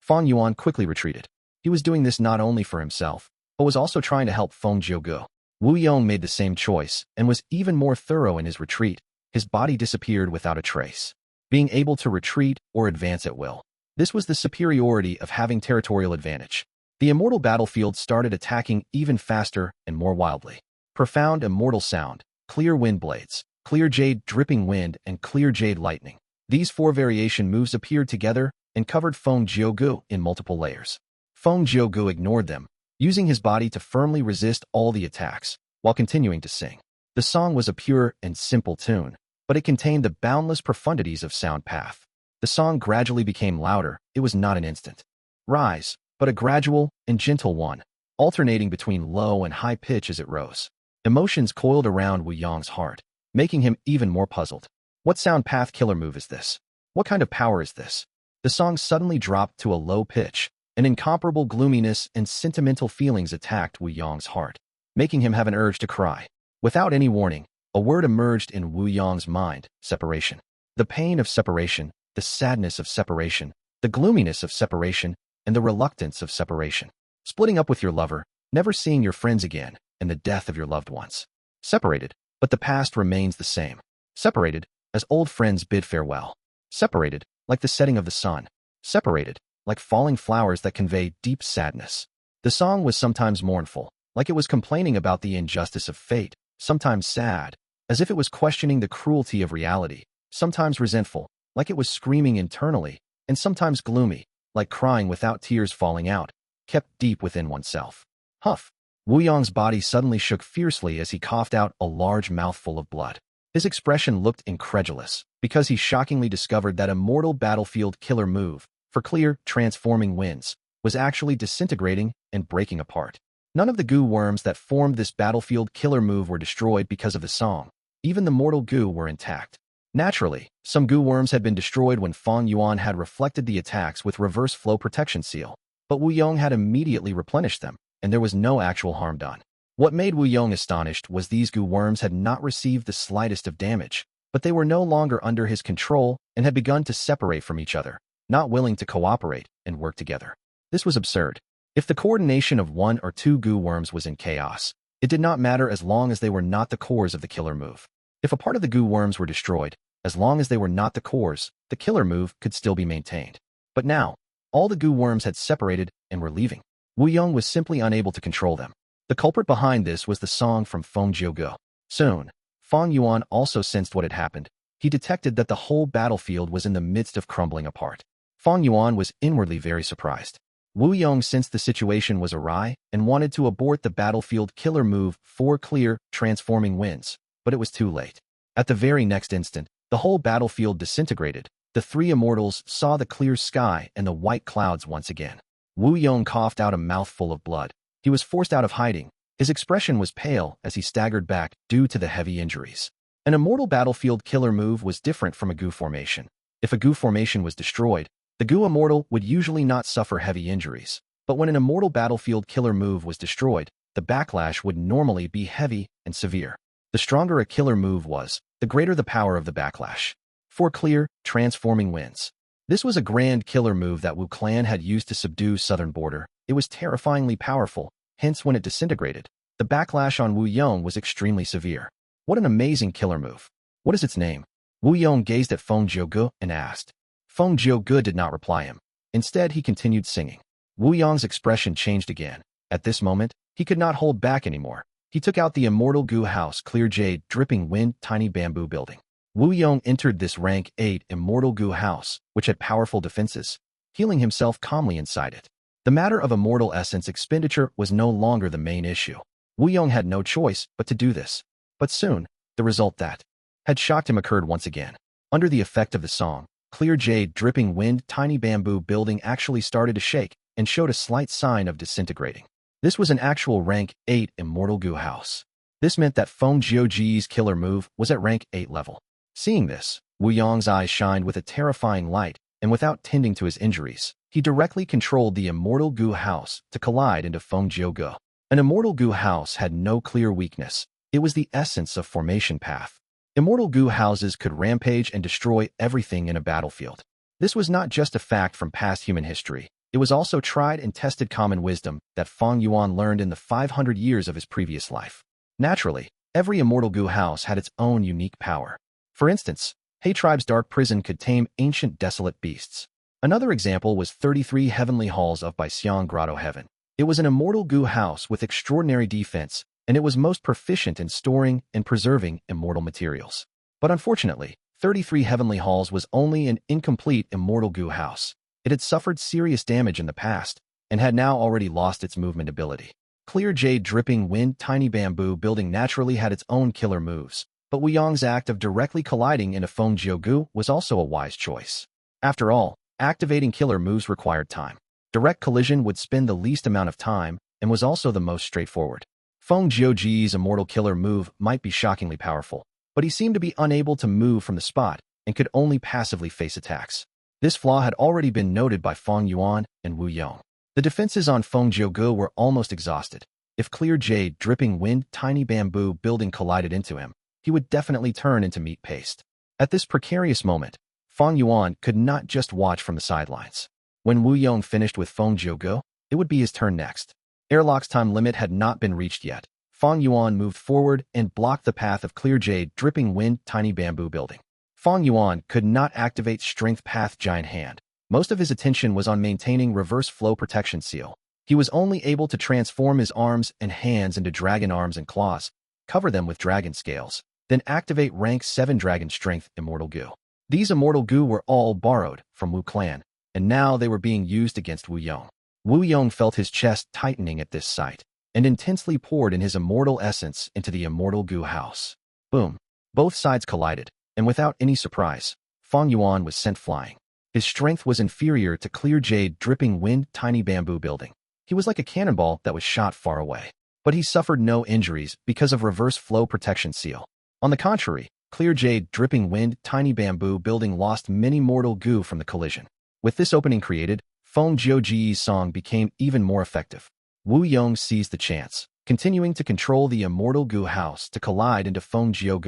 Fang Yuan quickly retreated. He was doing this not only for himself, but was also trying to help Feng Gu. Wu Yong made the same choice and was even more thorough in his retreat. His body disappeared without a trace, being able to retreat or advance at will. This was the superiority of having territorial advantage. The immortal battlefield started attacking even faster and more wildly. Profound immortal sound, clear wind blades, clear jade dripping wind, and clear jade lightning. These 4 variation moves appeared together and covered Feng Gu in multiple layers. Feng Gu ignored them, using his body to firmly resist all the attacks, while continuing to sing. The song was a pure and simple tune, but it contained the boundless profundities of sound path. The song gradually became louder. It was not an instant rise, but a gradual and gentle one, alternating between low and high pitch as it rose. Emotions coiled around Wu Yong's heart, making him even more puzzled. What sound path killer move is this? What kind of power is this? The song suddenly dropped to a low pitch. An incomparable gloominess and sentimental feelings attacked Wu Yong's heart, making him have an urge to cry. Without any warning, a word emerged in Wu Yong's mind: separation. The pain of separation, the sadness of separation, the gloominess of separation, and the reluctance of separation. Splitting up with your lover, never seeing your friends again, and the death of your loved ones. Separated, but the past remains the same. Separated, as old friends bid farewell. Separated, like the setting of the sun. Separated, like falling flowers that convey deep sadness. The song was sometimes mournful, like it was complaining about the injustice of fate, sometimes sad, as if it was questioning the cruelty of reality, sometimes resentful, like it was screaming internally, and sometimes gloomy, like crying without tears falling out, kept deep within oneself. Huff! Wu Yong's body suddenly shook fiercely as he coughed out a large mouthful of blood. His expression looked incredulous, because he shockingly discovered that Immortal battlefield killer move, for clear, transforming winds, was actually disintegrating and breaking apart. None of the Gu worms that formed this battlefield killer move were destroyed because of the song. Even the mortal Gu were intact. Naturally, some Gu worms had been destroyed when Fang Yuan had reflected the attacks with reverse flow protection seal, but Wu Yong had immediately replenished them, and there was no actual harm done. What made Wu Yong astonished was these Gu worms had not received the slightest of damage, but they were no longer under his control and had begun to separate from each other, not willing to cooperate and work together. This was absurd. If the coordination of one or two Gu worms was in chaos, it did not matter as long as they were not the cores of the killer move. If a part of the Gu worms were destroyed, as long as they were not the cores, the killer move could still be maintained. But now, all the Gu worms had separated and were leaving. Wu Yong was simply unable to control them. The culprit behind this was the song from Feng Gu. Soon, Fang Yuan also sensed what had happened. He detected that the whole battlefield was in the midst of crumbling apart. Fang Yuan was inwardly very surprised. Wu Yong sensed the situation was awry and wanted to abort the battlefield killer move for clear, transforming winds, but it was too late. At the very next instant, the whole battlefield disintegrated. The three immortals saw the clear sky and the white clouds once again. Wu Yong coughed out a mouthful of blood. He was forced out of hiding. His expression was pale as he staggered back due to the heavy injuries. An immortal battlefield killer move was different from a Gu formation. If a Gu formation was destroyed, the Gu immortal would usually not suffer heavy injuries. But when an immortal battlefield killer move was destroyed, the backlash would normally be heavy and severe. The stronger a killer move was, the greater the power of the backlash. For clear, transforming winds. This was a grand killer move that Wu clan had used to subdue southern border. It was terrifyingly powerful. Hence, when it disintegrated, the backlash on Wu Yong was extremely severe. What an amazing killer move. What is its name? Wu Yong gazed at Feng Gu and asked. Feng Gu did not reply him. Instead, he continued singing. Wu Yong's expression changed again. At this moment, he could not hold back anymore. He took out the Immortal Gu house, clear jade, dripping wind, tiny bamboo building. Wu Yong entered this rank 8 Immortal Gu house, which had powerful defenses, healing himself calmly inside it. The matter of immortal essence expenditure was no longer the main issue. Wu Yong had no choice but to do this. But soon, the result that had shocked him occurred once again. Under the effect of the song, clear jade, dripping wind, tiny bamboo building actually started to shake and showed a slight sign of disintegrating. This was an actual rank 8 Immortal Gu house. This meant that Feng Jiuji's killer move was at rank 8 level. Seeing this, Wu Yong's eyes shined with a terrifying light, and without tending to his injuries, he directly controlled the Immortal Gu house to collide into Feng Gu. An Immortal Gu house had no clear weakness. It was the essence of formation path. Immortal Gu houses could rampage and destroy everything in a battlefield. This was not just a fact from past human history. It was also tried and tested common wisdom that Fang Yuan learned in the 500 years of his previous life. Naturally, every Immortal Gu house had its own unique power. For instance, He Tribe's dark prison could tame ancient desolate beasts. Another example was 33 Heavenly Halls of Baixiang Grotto Heaven. It was an Immortal Gu house with extraordinary defense, and it was most proficient in storing and preserving immortal materials. But unfortunately, 33 Heavenly Halls was only an incomplete Immortal Gu house. It had suffered serious damage in the past, and had now already lost its movement ability. Clear jade, dripping wind, tiny bamboo building naturally had its own killer moves, but Wu Yong's act of directly colliding into Feng Gu was also a wise choice. After all, activating killer moves required time. Direct collision would spend the least amount of time, and was also the most straightforward. Feng Jiuji's immortal killer move might be shockingly powerful, but he seemed to be unable to move from the spot, and could only passively face attacks. This flaw had already been noted by Fang Yuan and Wu Yong. The defenses on Feng Gu were almost exhausted. If clear jade, dripping wind, tiny bamboo building collided into him, he would definitely turn into meat paste. At this precarious moment, Fang Yuan could not just watch from the sidelines. When Wu Yong finished with Feng Gu, it would be his turn next. Airlock's time limit had not been reached yet. Fang Yuan moved forward and blocked the path of clear jade, dripping wind, tiny bamboo building. Fang Yuan could not activate Strength Path Giant Hand. Most of his attention was on maintaining Reverse Flow Protection Seal. He was only able to transform his arms and hands into dragon arms and claws, cover them with dragon scales, then activate Rank 7 Dragon Strength Immortal Gu. These Immortal Gu were all borrowed from Wu Clan, and now they were being used against Wu Yong. Wu Yong felt his chest tightening at this sight, and intensely poured in his immortal essence into the Immortal Gu house. Boom! Both sides collided, and without any surprise, Fang Yuan was sent flying. His strength was inferior to Clear Jade Dripping Wind Tiny Bamboo Building. He was like a cannonball that was shot far away. But he suffered no injuries because of Reverse Flow Protection Seal. On the contrary, Clear Jade Dripping Wind Tiny Bamboo Building lost many mortal Gu from the collision. With this opening created, Feng Jiuji's song became even more effective. Wu Yong seized the chance, continuing to control the Immortal Gu house to collide into Feng Jiu,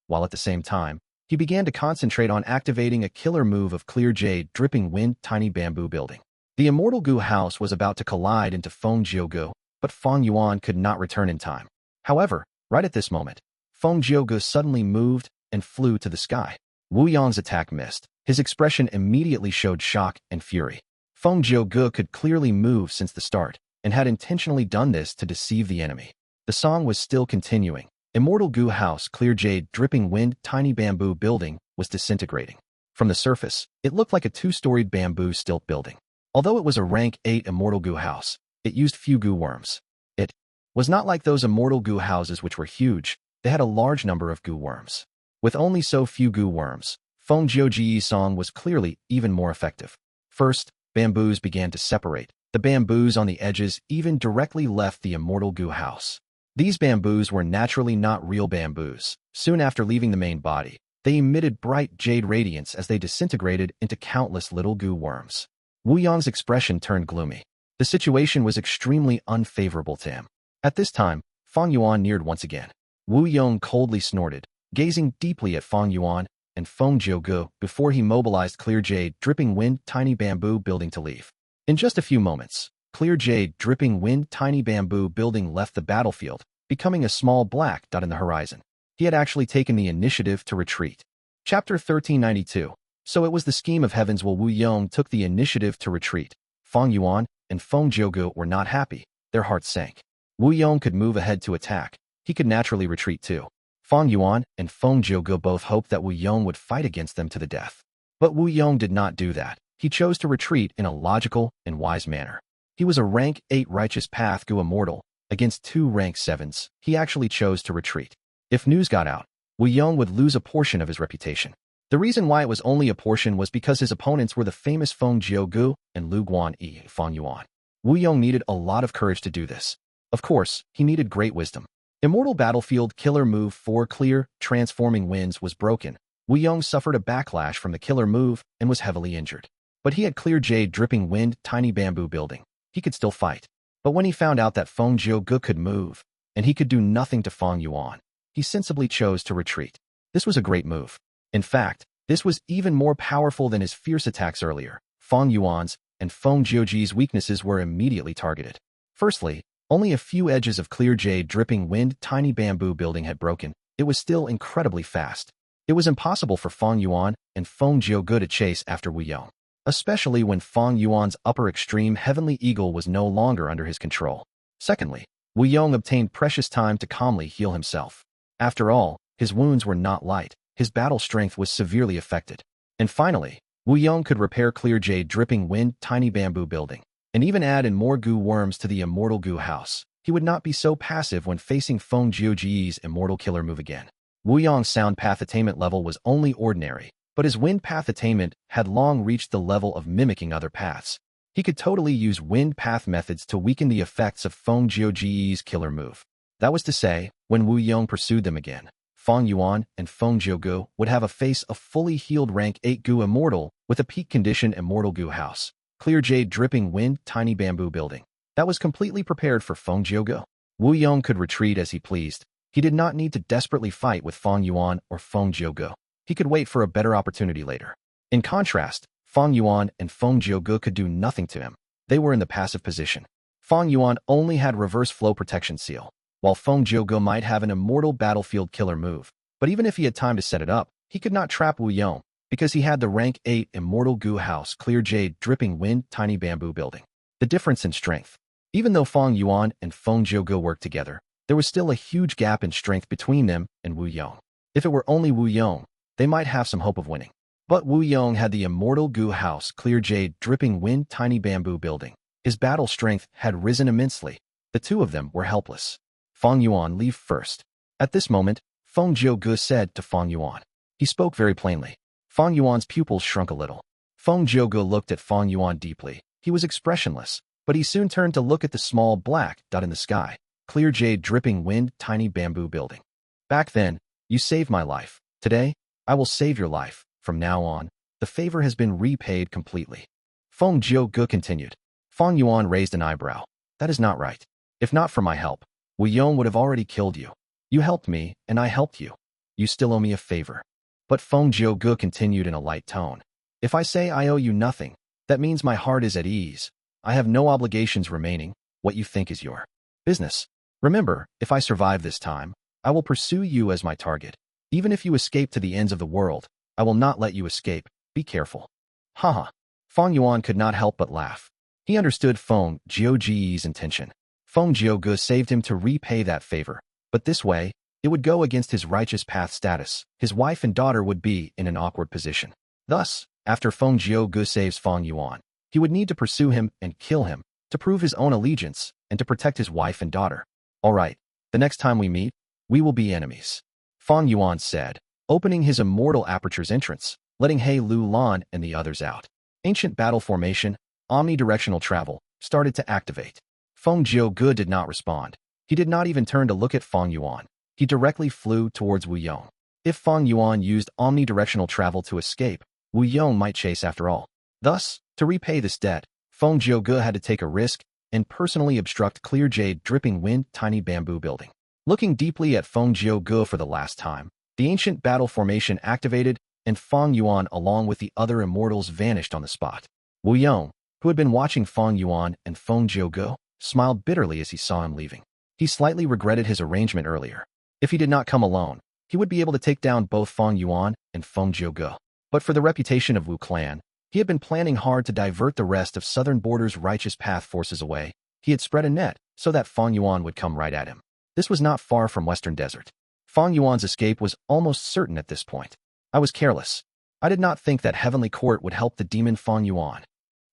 while at the same time, he began to concentrate on activating a killer move of Clear Jade Dripping Wind Tiny Bamboo Building. The Immortal Gu house was about to collide into Feng Jiu, but Fang Yuan could not return in time. However, right at this moment, Feng Jiu suddenly moved and flew to the sky. Wu Yong's attack missed. His expression immediately showed shock and fury. Feng Jiu could clearly move since the start, and had intentionally done this to deceive the enemy. The song was still continuing. Immortal Gu house Clear Jade Dripping Wind Tiny Bamboo Building was disintegrating. From the surface, it looked like a two-storied bamboo stilt building. Although it was a rank 8 Immortal Gu house, it used few Gu worms. It was not like those Immortal Gu houses which were huge. They had a large number of Gu worms. With only so few Gu worms, Feng Jiuji's song was clearly even more effective. First, bamboos began to separate. The bamboos on the edges even directly left the Immortal Gu house. These bamboos were naturally not real bamboos. Soon after leaving the main body, they emitted bright jade radiance as they disintegrated into countless little Gu worms. Wu Yong's expression turned gloomy. The situation was extremely unfavorable to him. At this time, Fang Yuan neared once again. Wu Yong coldly snorted, gazing deeply at Fang Yuan and Feng Jiu before he mobilized Clear Jade Dripping Wind Tiny Bamboo Building to leave. In just a few moments, Clear Jade Dripping Wind Tiny Bamboo Building left the battlefield, becoming a small black dot in the horizon. He had actually taken the initiative to retreat. Chapter 1392. So it was the scheme of heavens while Wu Yong took the initiative to retreat. Fang Yuan and Feng Jiu were not happy. Their hearts sank. Wu Yong could move ahead to attack. He could naturally retreat too. Fang Yuan and Feng Jiu both hoped that Wu Yong would fight against them to the death. But Wu Yong did not do that. He chose to retreat in a logical and wise manner. He was a rank 8 righteous path Gu Immortal. Against 2 rank 7s, he actually chose to retreat. If news got out, Wu Yong would lose a portion of his reputation. The reason why it was only a portion was because his opponents were the famous Feng Jiu and Lu Guan Yi Fang Yuan. Wu Yong needed a lot of courage to do this. Of course, he needed great wisdom. Immortal Battlefield Killer Move 4 Clear Transforming Winds was broken. Wu Yong suffered a backlash from the killer move and was heavily injured. But he had Clear Jade Dripping Wind Tiny Bamboo Building. He could still fight. But when he found out that Feng Jiu could move, and he could do nothing to Fang Yuan, he sensibly chose to retreat. This was a great move. In fact, this was even more powerful than his fierce attacks earlier. Fang Yuan's and Feng Jiuji's weaknesses were immediately targeted. Firstly, only a few edges of Clear Jade Dripping Wind Tiny Bamboo Building had broken. It was still incredibly fast. It was impossible for Fang Yuan and Feng Jiu to chase after Wu Yong, especially when Fang Yuan's upper extreme Heavenly Eagle was no longer under his control. Secondly, Wu Yong obtained precious time to calmly heal himself. After all, his wounds were not light. His battle strength was severely affected. And finally, Wu Yong could repair Clear Jade Dripping Wind Tiny Bamboo Building, and even add in more Gu worms to the Immortal Gu house. He would not be so passive when facing Feng Jiuji's Immortal Killer move again. Wu Yong's sound path attainment level was only ordinary, but his wind path attainment had long reached the level of mimicking other paths. He could totally use wind path methods to weaken the effects of Feng Jiuji's killer move. That was to say, when Wu Yong pursued them again, Fang Yuan and Feng Jiu would have a face a fully healed rank 8 Gu Immortal with a peak condition Immortal Gu house. Clear Jade Dripping Wind Tiny Bamboo Building. That was completely prepared for Feng Jiu. Wu Yong could retreat as he pleased. He did not need to desperately fight with Fang Yuan or Feng Jiu. He could wait for a better opportunity later. In contrast, Fang Yuan and Feng Jiu could do nothing to him. They were in the passive position. Fang Yuan only had Reverse Flow Protection Seal, while Feng Jiu might have an Immortal Battlefield Killer move. But even if he had time to set it up, He could not trap Wu Yong because he had the rank 8 Immortal Gu house, clear jade, dripping wind, tiny bamboo building. The difference in strength. Even though Fang Yuan and Feng Gu worked together, there was still a huge gap in strength between them and Wu Yong. If it were only Wu Yong, they might have some hope of winning. But Wu Yong had the Immortal Gu house, clear jade, dripping wind, tiny bamboo building. His battle strength had risen immensely. The two of them were helpless. Fang Yuan, leave first. At this moment, Feng Gu said to Fang Yuan. He spoke very plainly. Fang Yuan's pupils shrunk a little. Feng Gu looked at Fang Yuan deeply. He was expressionless, but he soon turned to look at the small black dot in the sky. Clear jade, dripping wind, tiny bamboo building. Back then, you saved my life. Today, I will save your life. From now on, the favor has been repaid completely. Feng Gu continued. Fang Yuan raised an eyebrow. That is not right. If not for my help, Wu Yong would have already killed you. You helped me, and I helped you. You still owe me a favor. But Feng Gu continued in a light tone. If I say I owe you nothing, that means my heart is at ease. I have no obligations remaining. What you think is your business. Remember, if I survive this time, I will pursue you as my target. Even if you escape to the ends of the world, I will not let you escape. Be careful. Haha. Fang Yuan could not help but laugh. He understood Feng Gu's intention. Feng Gu saved him to repay that favor, but this way, it would go against his righteous path status. His wife and daughter would be in an awkward position. Thus, after Feng Gu saves Fang Yuan, he would need to pursue him and kill him to prove his own allegiance and to protect his wife and daughter. All right, the next time we meet, we will be enemies. Fang Yuan said, opening his immortal aperture's entrance, letting He Lu Lan and the others out. Ancient battle formation, omnidirectional travel, started to activate. Feng Gu did not respond. He did not even turn to look at Fang Yuan. He directly flew towards Wu Yong. If Fang Yuan used omnidirectional travel to escape, Wu Yong might chase after all. Thus, to repay this debt, Feng Gu had to take a risk and personally obstruct clear jade, dripping wind, tiny bamboo building. Looking deeply at Feng Gu for the last time, the ancient battle formation activated and Fang Yuan along with the other immortals vanished on the spot. Wu Yong, who had been watching Fang Yuan and Feng Gu, smiled bitterly as he saw him leaving. He slightly regretted his arrangement earlier. If he did not come alone, he would be able to take down both Fang Yuan and Feng Gu. But for the reputation of Wu clan, he had been planning hard to divert the rest of Southern Border's righteous path forces away. He had spread a net so that Fang Yuan would come right at him. This was not far from Western Desert. Fang Yuan's escape was almost certain at this point. I was careless. I did not think that Heavenly Court would help the demon Fang Yuan.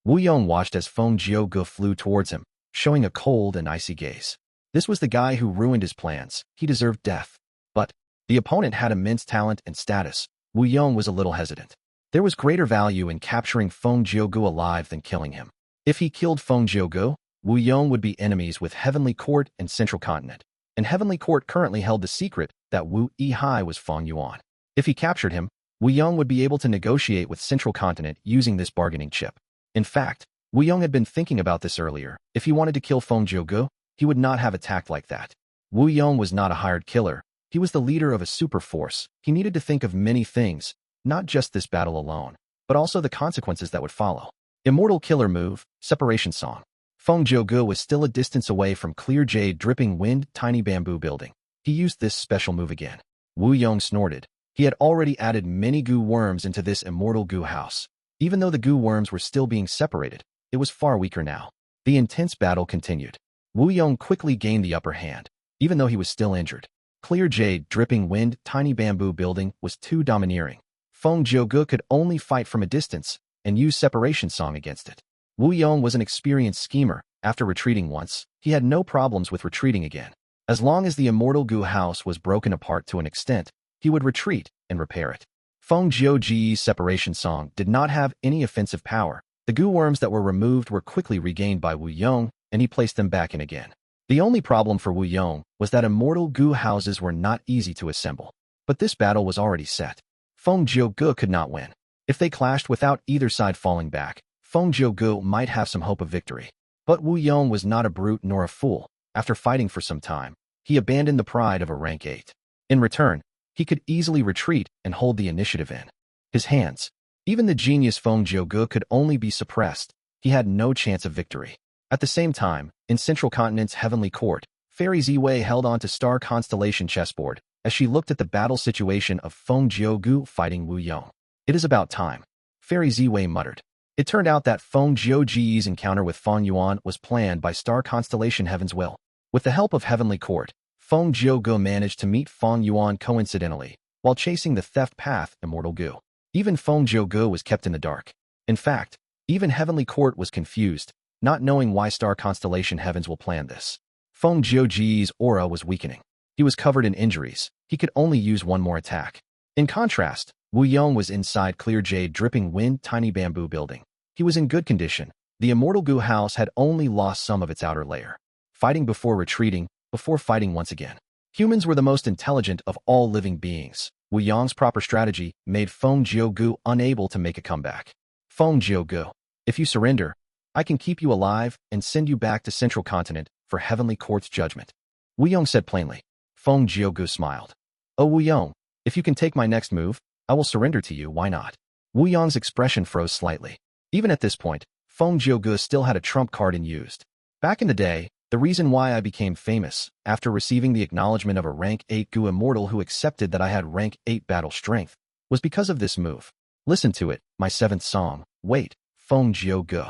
Wu Yong watched as Feng Gu flew towards him, showing a cold and icy gaze. This was the guy who ruined his plans. He deserved death. But the opponent had immense talent and status. Wu Yong was a little hesitant. There was greater value in capturing Feng Gu alive than killing him. If he killed Feng Gu, Wu Yong would be enemies with Heavenly Court and Central Continent. And Heavenly Court currently held the secret that Wu Yi was Fang Yuan. If he captured him, Wu Yong would be able to negotiate with Central Continent using this bargaining chip. In fact, Wu Yong had been thinking about this earlier. If he wanted to kill Feng Gu, he would not have attacked like that. Wu Yong was not a hired killer. He was the leader of a super force. He needed to think of many things, not just this battle alone, but also the consequences that would follow. Immortal killer move, separation song. Feng Gu was still a distance away from clear jade, dripping wind, tiny bamboo building. He used this special move again. Wu Yong snorted. He had already added many Gu worms into this Immortal Gu house. Even though the Gu worms were still being separated, it was far weaker now. The intense battle continued. Wu Yong quickly gained the upper hand, even though he was still injured. Clear jade, dripping wind, tiny bamboo building was too domineering. Feng Gu could only fight from a distance and use separation song against it. Wu Yong was an experienced schemer. After retreating once, he had no problems with retreating again. As long as the Immortal Gu house was broken apart to an extent, he would retreat and repair it. Feng Gu's separation song did not have any offensive power. The Gu worms that were removed were quickly regained by Wu Yong, and he placed them back in again. The only problem for Wu Yong was that Immortal Gu houses were not easy to assemble. But this battle was already set. Feng Gu could not win. If they clashed without either side falling back, Feng Gu might have some hope of victory. But Wu Yong was not a brute nor a fool. After fighting for some time, he abandoned the pride of a rank 8. In return, he could easily retreat and hold the initiative in his hands. Even the genius Feng Gu could only be suppressed. He had no chance of victory. At the same time, in Central Continent's Heavenly Court, Fairy Ziwei held on to Star Constellation chessboard as she looked at the battle situation of Feng Gu fighting Wu Yong. It is about time, Fairy Ziwei muttered. It turned out that Feng Ji's encounter with Fang Yuan was planned by star constellation Heaven's will. With the help of Heavenly Court, Feng Gu managed to meet Fang Yuan coincidentally while chasing the theft path Immortal Gu. Even Feng Gu was kept in the dark. In fact, even Heavenly Court was confused, not knowing why star constellation Heavens will plan this. Feng Ji's aura was weakening. He was covered in injuries. He could only use one more attack. In contrast, Wu Yong was inside clear jade dripping wind tiny bamboo building. He was in good condition. The Immortal Gu house had only lost some of its outer layer. Fighting before retreating, before fighting once again. Humans were the most intelligent of all living beings. Wu Yong's proper strategy made Feng Gu unable to make a comeback. Feng Gu, if you surrender, I can keep you alive and send you back to Central Continent for Heavenly Court's judgment. Wu Yong said plainly. Feng Gu smiled. Oh Wu Yong, if you can take my next move, I will surrender to you, why not? Wu Yong's expression froze slightly. Even at this point, Feng Gu still had a trump card unused. Back in the day, the reason why I became famous, after receiving the acknowledgement of a rank 8 Gu Immortal who accepted that I had rank 8 battle strength, was because of this move. Listen to it, my 7th song, Wait, Feng Gu.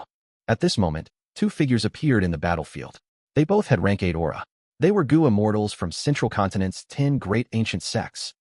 At this moment, 2 figures appeared in the battlefield. They both had rank 8 aura. They were Gu Immortals from Central Continent's 10 great ancient sects.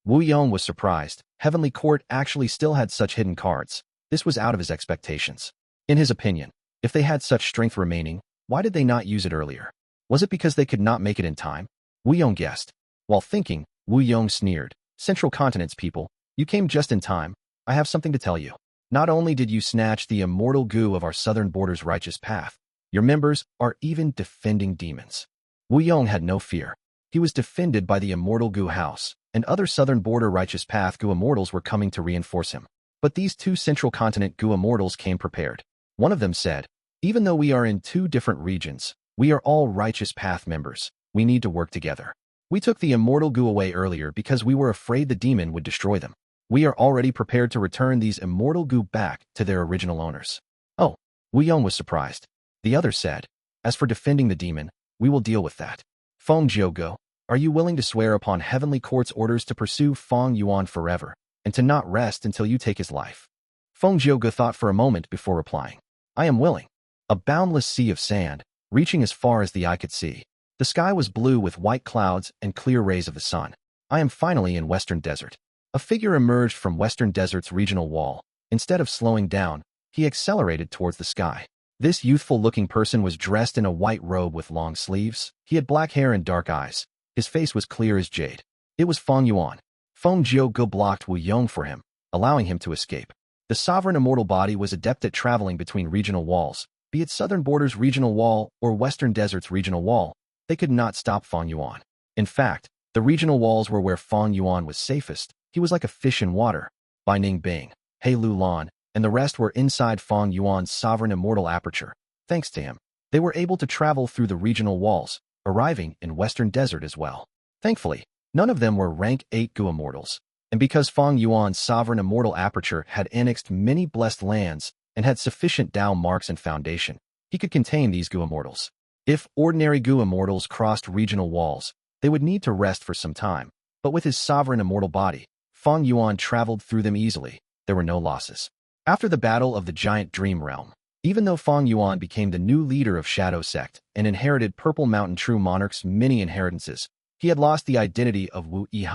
Wu Yong was surprised. Heavenly Court actually still had such hidden cards. This was out of his expectations. In his opinion, if they had such strength remaining, why did they not use it earlier? Was it because they could not make it in time? Wu Yong guessed. While thinking, Wu Yong sneered. Central Continent's people, you came just in time. I have something to tell you. Not only did you snatch the Immortal Gu of our southern border's righteous path, your members are even defending demons. Wu Yong had no fear. He was defended by the Immortal Gu house, and other southern border righteous path Gu Immortals were coming to reinforce him. But these 2 Central Continent Gu Immortals came prepared. One of them said, even though we are in 2 different regions, we are all righteous path members. We need to work together. We took the Immortal Gu away earlier because we were afraid the demon would destroy them. We are already prepared to return these Immortal Gu back to their original owners. Oh, Wu Yong was surprised. The other said, as for defending the demon, we will deal with that. Feng Gu, are you willing to swear upon Heavenly Court's orders to pursue Fang Yuan forever, and to not rest until you take his life? Feng Gu thought for a moment before replying. I am willing. A boundless sea of sand, reaching as far as the eye could see. The sky was blue with white clouds and clear rays of the sun. I am finally in Western Desert. A figure emerged from Western Desert's regional wall. Instead of slowing down, he accelerated towards the sky. This youthful-looking person was dressed in a white robe with long sleeves. He had black hair and dark eyes. His face was clear as jade. It was Fang Yuan. Feng Gu blocked Wu Yong for him, allowing him to escape. The sovereign immortal body was adept at traveling between regional walls, be it Southern Border's regional wall or Western Desert's regional wall. They could not stop Fang Yuan. In fact, the regional walls were where Fang Yuan was safest. He was like a fish in water. Bai Ning Bing, He Lu Lan, and the rest were inside Fang Yuan's sovereign immortal aperture. Thanks to him, they were able to travel through the regional walls, arriving in Western Desert as well. Thankfully, none of them were rank 8 Gu Immortals, and because Fang Yuan's sovereign immortal aperture had annexed many blessed lands and had sufficient Dao marks and foundation, he could contain these Gu Immortals. If ordinary Gu Immortals crossed regional walls, they would need to rest for some time, but with his sovereign immortal body, Fang Yuan traveled through them easily. There were no losses. After the battle of the giant dream realm, even though Fang Yuan became the new leader of Shadow Sect and inherited Purple Mountain True Monarch's many inheritances, he had lost the identity of Wu Yi.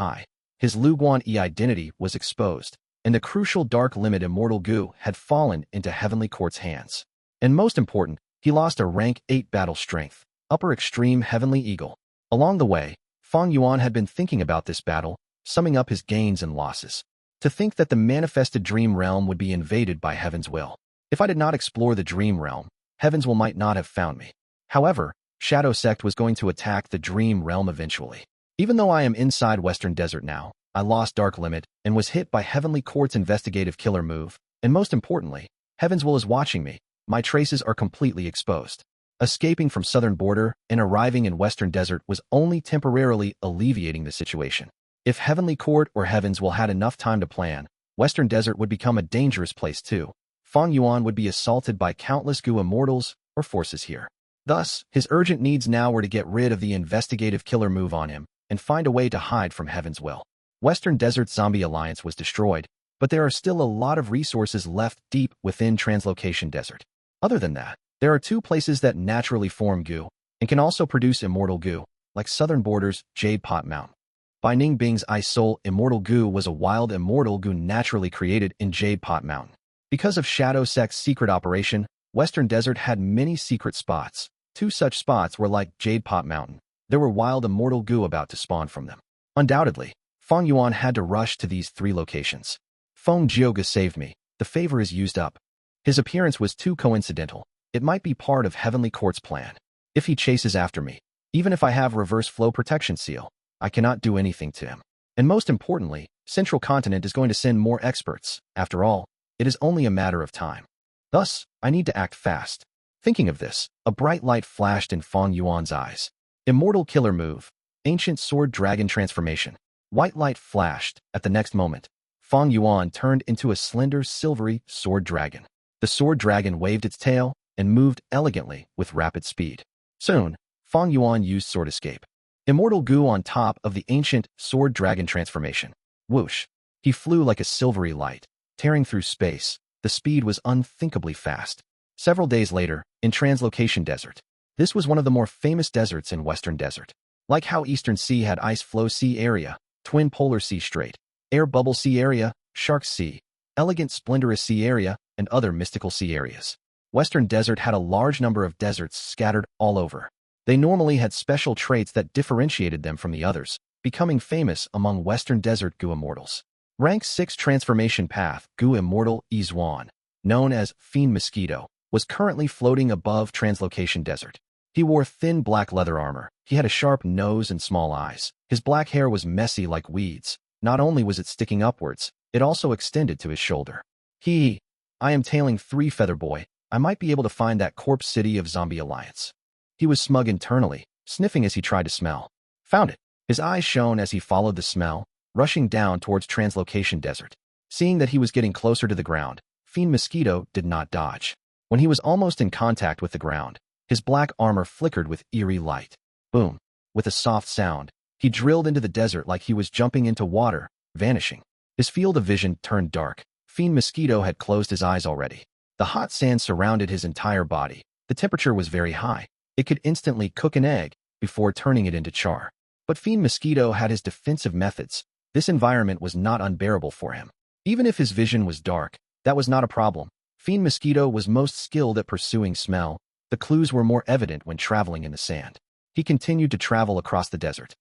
His Lu Guan Yi identity was exposed, and the crucial Dark Limit Immortal Gu had fallen into Heavenly Court's hands. And most important, he lost a rank 8 battle strength, upper extreme Heavenly Eagle. Along the way, Fang Yuan had been thinking about this battle, summing up his gains and losses. To think that the manifested dream realm would be invaded by Heaven's will. If I did not explore the dream realm, Heaven's will might not have found me. However, Shadow Sect was going to attack the dream realm eventually. Even though I am inside Western Desert now, I lost Dark Limit and was hit by Heavenly Court's investigative killer move, and most importantly, Heaven's will is watching me. My traces are completely exposed. Escaping from Southern Border and arriving in Western Desert was only temporarily alleviating the situation. If Heavenly Court or Heaven's will had enough time to plan, Western Desert would become a dangerous place too. Fang Yuan would be assaulted by countless Gu Immortals or forces here. Thus, his urgent needs now were to get rid of the investigative killer move on him, and find a way to hide from heaven's will. Western Desert Zombie Alliance was destroyed, but there are still a lot of resources left deep within Translocation Desert. Other than that, there are two places that naturally form Gu, and can also produce Immortal Gu, like Southern Border's Jade Pot Mountain. By Ning Bing's Ice Soul, Immortal Gu was a wild Immortal Gu naturally created in Jade Pot Mountain. Because of Shadow Sect's secret operation, Western Desert had many secret spots. Two such spots were like Jade Pot Mountain. There were wild Immortal Gu about to spawn from them. Undoubtedly, Fang Yuan had to rush to these three locations. Feng Jioga saved me. The favor is used up. His appearance was too coincidental. It might be part of Heavenly Court's plan. If he chases after me, even if I have reverse flow protection seal, I cannot do anything to him. And most importantly, Central Continent is going to send more experts. After all, it is only a matter of time. Thus, I need to act fast. Thinking of this, a bright light flashed in Fang Yuan's eyes. Immortal Killer Move. Ancient Sword Dragon Transformation. White light flashed. At the next moment, Fang Yuan turned into a slender, silvery sword dragon. The sword dragon waved its tail and moved elegantly with rapid speed. Soon, Fang Yuan used Sword Escape. Immortal Gu on top of the ancient sword dragon transformation. Whoosh! He flew like a silvery light, tearing through space. The speed was unthinkably fast. Several days later, in Translocation Desert. This was one of the more famous deserts in Western Desert. Like how Eastern Sea had Ice Flow Sea Area, Twin Polar Sea Strait, Air Bubble Sea Area, Shark Sea, Elegant Splendorous Sea Area, and other mystical sea areas. Western Desert had a large number of deserts scattered all over. They normally had special traits that differentiated them from the others, becoming famous among Western Desert Gu Immortals. Rank 6 Transformation Path Gu Immortal Yuan, known as Fiend Mosquito, was currently floating above Translocation Desert. He wore thin black leather armor. He had a sharp nose and small eyes. His black hair was messy like weeds. Not only was it sticking upwards, it also extended to his shoulder. I am tailing 3 Feather Boy. I might be able to find that corpse city of Zombie Alliance. He was smug internally, sniffing as he tried to smell. Found it. His eyes shone as he followed the smell, rushing down towards Translocation Desert. Seeing that he was getting closer to the ground, Fiend Mosquito did not dodge. When he was almost in contact with the ground, his black armor flickered with eerie light. Boom! With a soft sound, he drilled into the desert like he was jumping into water, vanishing. His field of vision turned dark. Fiend Mosquito had closed his eyes already. The hot sand surrounded his entire body. The temperature was very high. It could instantly cook an egg before turning it into char. But Fiend Mosquito had his defensive methods. This environment was not unbearable for him. Even if his vision was dark, that was not a problem. Fiend Mosquito was most skilled at pursuing smell. The clues were more evident when traveling in the sand. He continued to travel across the desert.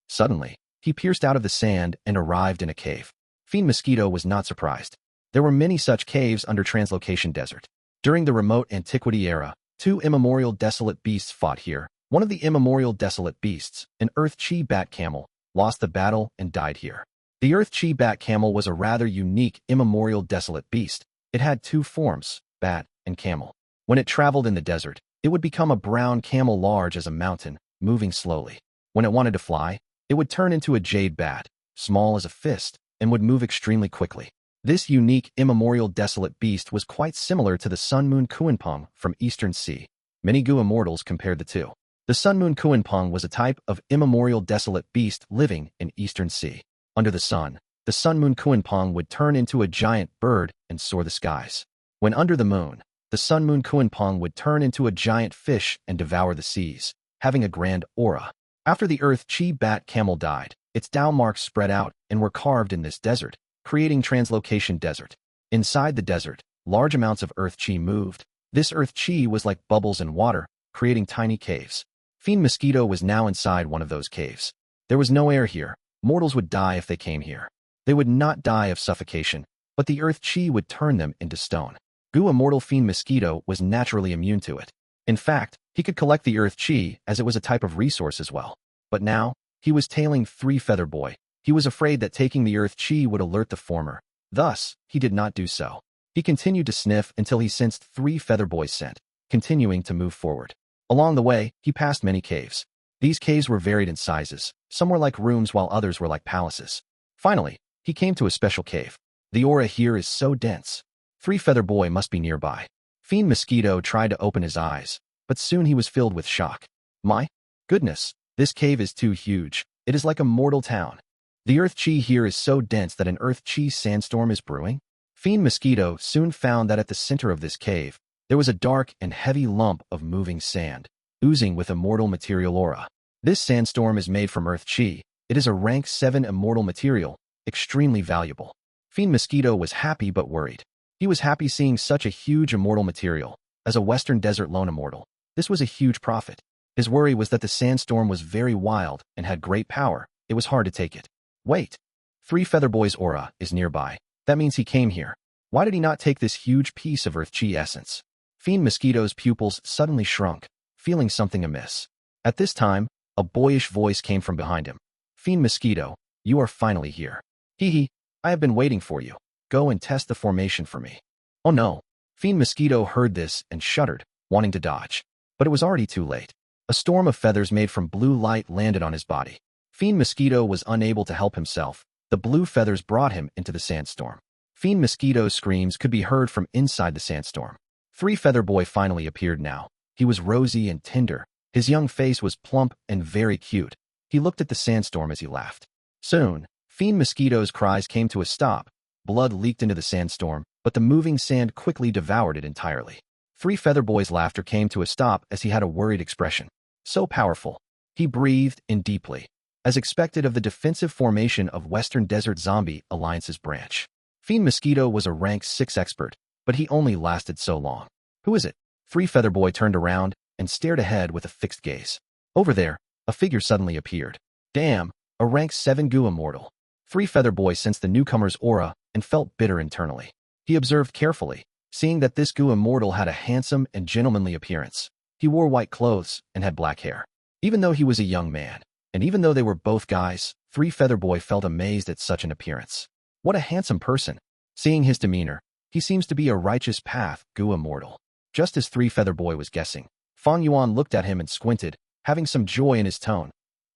Suddenly, he pierced out of the sand and arrived in a cave. Fiend Mosquito was not surprised. There were many such caves under Translocation Desert. During the remote antiquity era, 2 immemorial desolate beasts fought here. One of the immemorial desolate beasts, an Earth Chi Bat Camel, lost the battle and died here. The Earth Chi Bat Camel was a rather unique immemorial desolate beast. It had 2 forms, bat and camel. When it traveled in the desert, it would become a brown camel large as a mountain, moving slowly. When it wanted to fly, it would turn into a jade bat, small as a fist, and would move extremely quickly. This unique immemorial desolate beast was quite similar to the Sun Moon Kuanpeng from Eastern Sea. Many Gu Immortals compared the two. The Sun Moon Kuanpeng was a type of immemorial desolate beast living in Eastern Sea. Under the sun, the Sun Moon Kuanpeng would turn into a giant bird and soar the skies. When under the moon, the Sun Moon Kuanpeng would turn into a giant fish and devour the seas, having a grand aura. After the Earth Chi Bat Camel died, its Dao marks spread out and were carved in this desert, creating Translocation Desert. Inside the desert, large amounts of Earth Chi moved. This Earth Chi was like bubbles in water, creating tiny caves. Fiend Mosquito was now inside one of those caves. There was no air here. Mortals would die if they came here. They would not die of suffocation, but the Earth Chi would turn them into stone. Gu Immortal Fiend Mosquito was naturally immune to it. In fact, he could collect the Earth Chi as it was a type of resource as well. But now, he was tailing 3 Feather Boy. He was afraid that taking the Earth Chi would alert the former. Thus, he did not do so. He continued to sniff until he sensed 3 Feather Boy's scent, continuing to move forward. Along the way, he passed many caves. These caves were varied in sizes. Some were like rooms while others were like palaces. Finally, he came to a special cave. The aura here is so dense. 3 Feather Boy must be nearby. Fiend Mosquito tried to open his eyes, but soon he was filled with shock. My goodness, This cave is too huge. It is like a mortal town. The earth chi here is so dense that an earth chi sandstorm is brewing. Fiend Mosquito soon found that at the center of this cave, there was a dark and heavy lump of moving sand, oozing with immortal material aura. This sandstorm is made from earth chi. It is a rank 7 immortal material, extremely valuable. Fiend Mosquito was happy but worried. He was happy seeing such a huge immortal material. As a Western Desert lone immortal, this was a huge profit. His worry was that the sandstorm was very wild and had great power. It was hard to take it. Wait. Three Feather Boy's aura is nearby. That means he came here. Why did he not take this huge piece of earth chi essence? Fiend Mosquito's pupils suddenly shrunk, feeling something amiss. At this time, a boyish voice came from behind him. Fiend Mosquito, you are finally here. Hee hee, I have been waiting for you. Go and test the formation for me. Oh no. Fiend Mosquito heard this and shuddered, wanting to dodge. But it was already too late. A storm of feathers made from blue light landed on his body. Fiend Mosquito was unable to help himself. The blue feathers brought him into the sandstorm. Fiend Mosquito's screams could be heard from inside the sandstorm. Three Feather Boy finally appeared now. He was rosy and tender. His young face was plump and very cute. He looked at the sandstorm as he laughed. Soon, Fiend Mosquito's cries came to a stop. Blood leaked into the sandstorm, but the moving sand quickly devoured it entirely. Three Feather Boy's laughter came to a stop as he had a worried expression. So powerful. He breathed in deeply, as expected of the defensive formation of Western Desert Zombie Alliance's branch. Fiend Mosquito was a rank 6 expert, but he only lasted so long. Who is it? Three Feather Boy turned around and stared ahead with a fixed gaze. Over there, a figure suddenly appeared. Damn, a rank 7 Gu Immortal. Three Feather Boy sensed the newcomer's aura and felt bitter internally. He observed carefully, seeing that this Gu Immortal had a handsome and gentlemanly appearance. He wore white clothes and had black hair. Even though he was a young man, and even though they were both guys, Three Feather Boy felt amazed at such an appearance. What a handsome person. Seeing his demeanor, he seems to be a righteous path Gu Immortal. Just as Three Feather Boy was guessing, Fang Yuan looked at him and squinted, having some joy in his tone.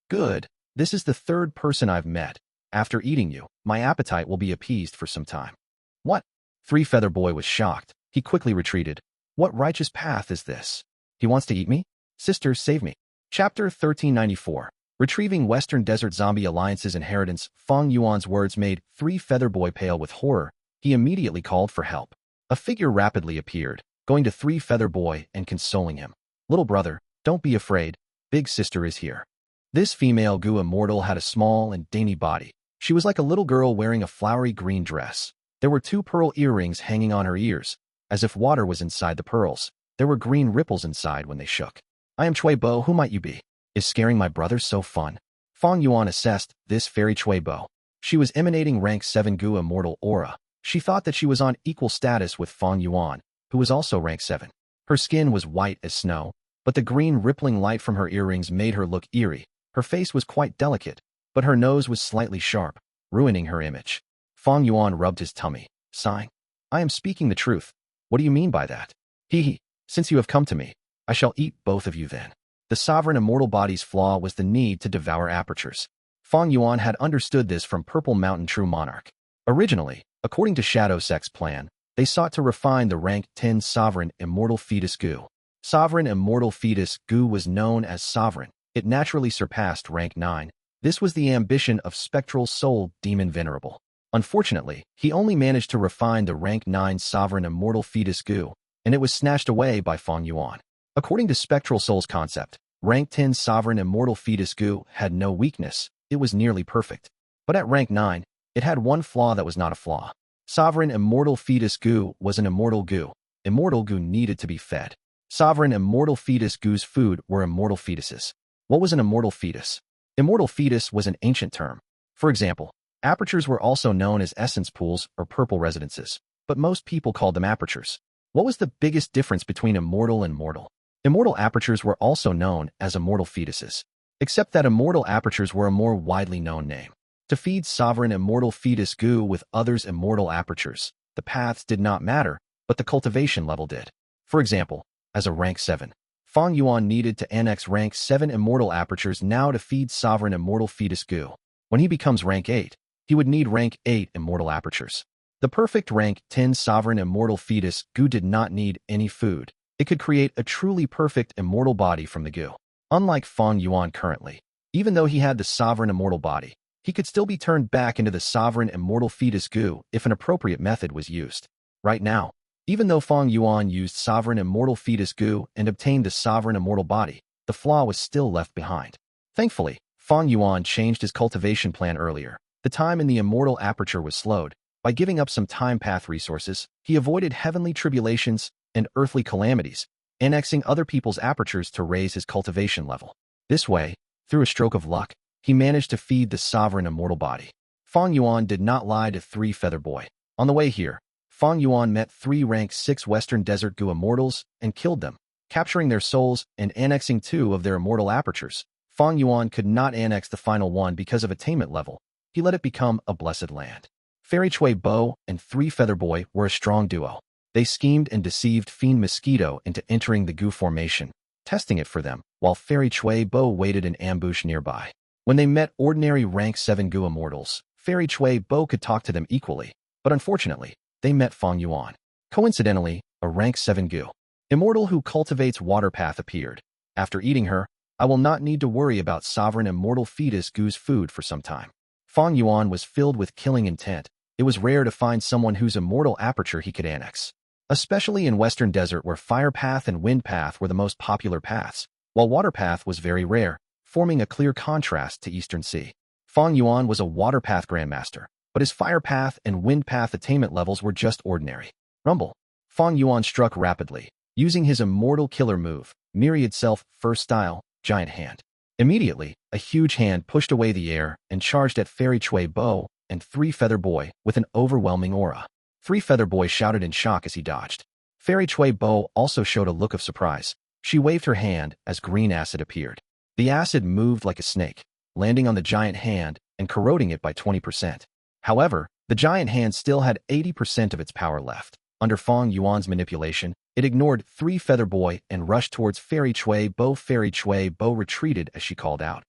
Good. This is the third person I've met. After eating you, my appetite will be appeased for some time. What? Three Feather Boy was shocked. He quickly retreated. What righteous path is this? He wants to eat me? Sister, save me. Chapter 1394. Retrieving Western Desert Zombie Alliance's inheritance. Fang Yuan's words made Three Feather Boy pale with horror. He immediately called for help. A figure rapidly appeared, going to Three Feather Boy and consoling him. Little brother, don't be afraid. Big sister is here. This female Gu Immortal had a small and dainty body. She was like a little girl wearing a flowery green dress. There were 2 pearl earrings hanging on her ears, as if water was inside the pearls. There were green ripples inside when they shook. I am Chui Bo, who might you be? Is scaring my brother so fun? Fang Yuan assessed this fairy Chui Bo. She was emanating rank 7 Gu Immortal aura. She thought that she was on equal status with Fang Yuan, who was also rank 7. Her skin was white as snow, but the green rippling light from her earrings made her look eerie. Her face was quite delicate, but her nose was slightly sharp, ruining her image. Fang Yuan rubbed his tummy, sighing. I am speaking the truth. What do you mean by that? Hee hee, since you have come to me, I shall eat both of you then. The sovereign immortal body's flaw was the need to devour apertures. Fang Yuan had understood this from Purple Mountain True Monarch. Originally, according to Shadow Sect's plan, they sought to refine the rank 10 Sovereign Immortal Fetus Gu. Sovereign Immortal Fetus Gu was known as Sovereign. It naturally surpassed rank 9. This was the ambition of Spectral Soul Demon Venerable. Unfortunately, he only managed to refine the rank 9 Sovereign Immortal Fetus Gu, and it was snatched away by Fang Yuan. According to Spectral Soul's concept, rank 10 Sovereign Immortal Fetus Gu had no weakness. It was nearly perfect. But at rank 9, it had one flaw that was not a flaw. Sovereign Immortal Fetus Gu was an Immortal Gu. Immortal Gu needed to be fed. Sovereign Immortal Fetus Gu's food were immortal fetuses. What was an immortal fetus? Immortal fetus was an ancient term. For example, apertures were also known as essence pools or purple residences, but most people called them apertures. What was the biggest difference between immortal and mortal? Immortal apertures were also known as immortal fetuses, except that immortal apertures were a more widely known name. To feed sovereign immortal fetus Gu with others' immortal apertures, the paths did not matter, but the cultivation level did. For example, as a rank 7, Fang Yuan needed to annex rank 7 immortal apertures now to feed sovereign immortal fetus Gu. When he becomes rank 8, he would need rank 8 immortal apertures. The perfect rank 10 sovereign immortal fetus Gu did not need any food. It could create a truly perfect immortal body from the Gu. Unlike Fang Yuan currently, Even though he had the sovereign immortal body, he could still be turned back into the sovereign immortal fetus Gu if an appropriate method was used. Right now, even though Fang Yuan used sovereign immortal fetus Gu and obtained the sovereign immortal body, the flaw was still left behind. Thankfully, Fang Yuan changed his cultivation plan earlier. The time in the immortal aperture was slowed. By giving up some time path resources, he avoided heavenly tribulations and earthly calamities, annexing other people's apertures to raise his cultivation level. This way, through a stroke of luck, he managed to feed the sovereign immortal body. Fang Yuan did not lie to Three Feather Boy. On the way here, Fang Yuan met 3 rank 6 Western Desert Gu Immortals and killed them, capturing their souls and annexing 2 of their immortal apertures. Fang Yuan could not annex the final one because of attainment level. He let it become a blessed land. Fairy Chui Bo and Three Feather Boy were a strong duo. They schemed and deceived Fiend Mosquito into entering the Gu formation, testing it for them, while Fairy Chui Bo waited in ambush nearby. When they met ordinary rank 7 Gu Immortals, Fairy Chui Bo could talk to them equally, but unfortunately, they met Fang Yuan. Coincidentally, a rank 7 Gu Immortal who cultivates water path appeared. After eating her, I will not need to worry about sovereign immortal fetus Gu's food for some time. Fang Yuan was filled with killing intent. It was rare to find someone whose immortal aperture he could annex, especially in Western Desert where Fire Path and Wind Path were the most popular paths, while Water Path was very rare, forming a clear contrast to Eastern Sea. Fang Yuan was a Water Path Grandmaster, but his Fire Path and Wind Path attainment levels were just ordinary. Rumble. Fang Yuan struck rapidly, using his immortal killer move, Myriad Self First Style, Giant Hand. Immediately, a huge hand pushed away the air and charged at Fairy Chui Bo and Three Feather Boy with an overwhelming aura. Three Feather Boy shouted in shock as he dodged. Fairy Chui Bo also showed a look of surprise. She waved her hand as green acid appeared. The acid moved like a snake, landing on the giant hand and corroding it by 20%. However, the giant hand still had 80% of its power left. Under Fang Yuan's manipulation, it ignored Three Feather Boy and rushed towards Fairy Chui Bo. Fairy Chui Bo retreated as she called out.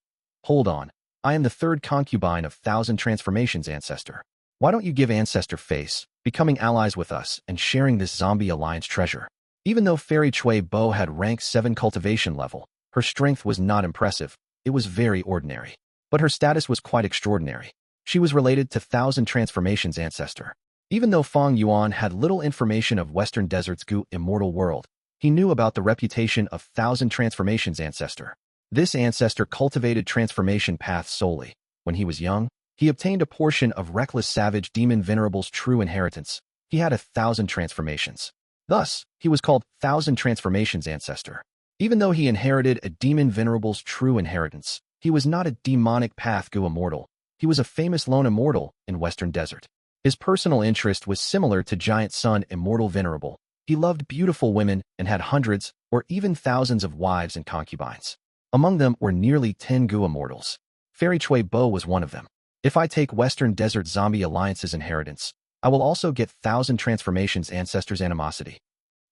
Hold on. I am the 3rd concubine of 1,000 Transformations Ancestor. Why don't you give Ancestor face, becoming allies with us and sharing this zombie alliance treasure? Even though Fairy Chui Bo had rank 7 cultivation level, her strength was not impressive. It was very ordinary. But her status was quite extraordinary. She was related to 1,000 Transformations Ancestor. Even though Fang Yuan had little information of Western Desert's Gu Immortal world, he knew about the reputation of 1,000 Transformations Ancestor. This ancestor cultivated transformation paths solely. When he was young, he obtained a portion of Reckless Savage Demon Venerable's true inheritance. He had 1,000 transformations. Thus, he was called 1,000 Transformations Ancestor. Even though he inherited a Demon Venerable's true inheritance, he was not a demonic path Gu Immortal. He was a famous lone immortal in Western Desert. His personal interest was similar to Giant Sun Immortal Venerable. He loved beautiful women and had hundreds or even thousands of wives and concubines. Among them were nearly 10 Gu Immortals. Fairy Chui Bo was one of them. If I take Western Desert Zombie Alliance's inheritance, I will also get 1,000 Transformations Ancestors' animosity.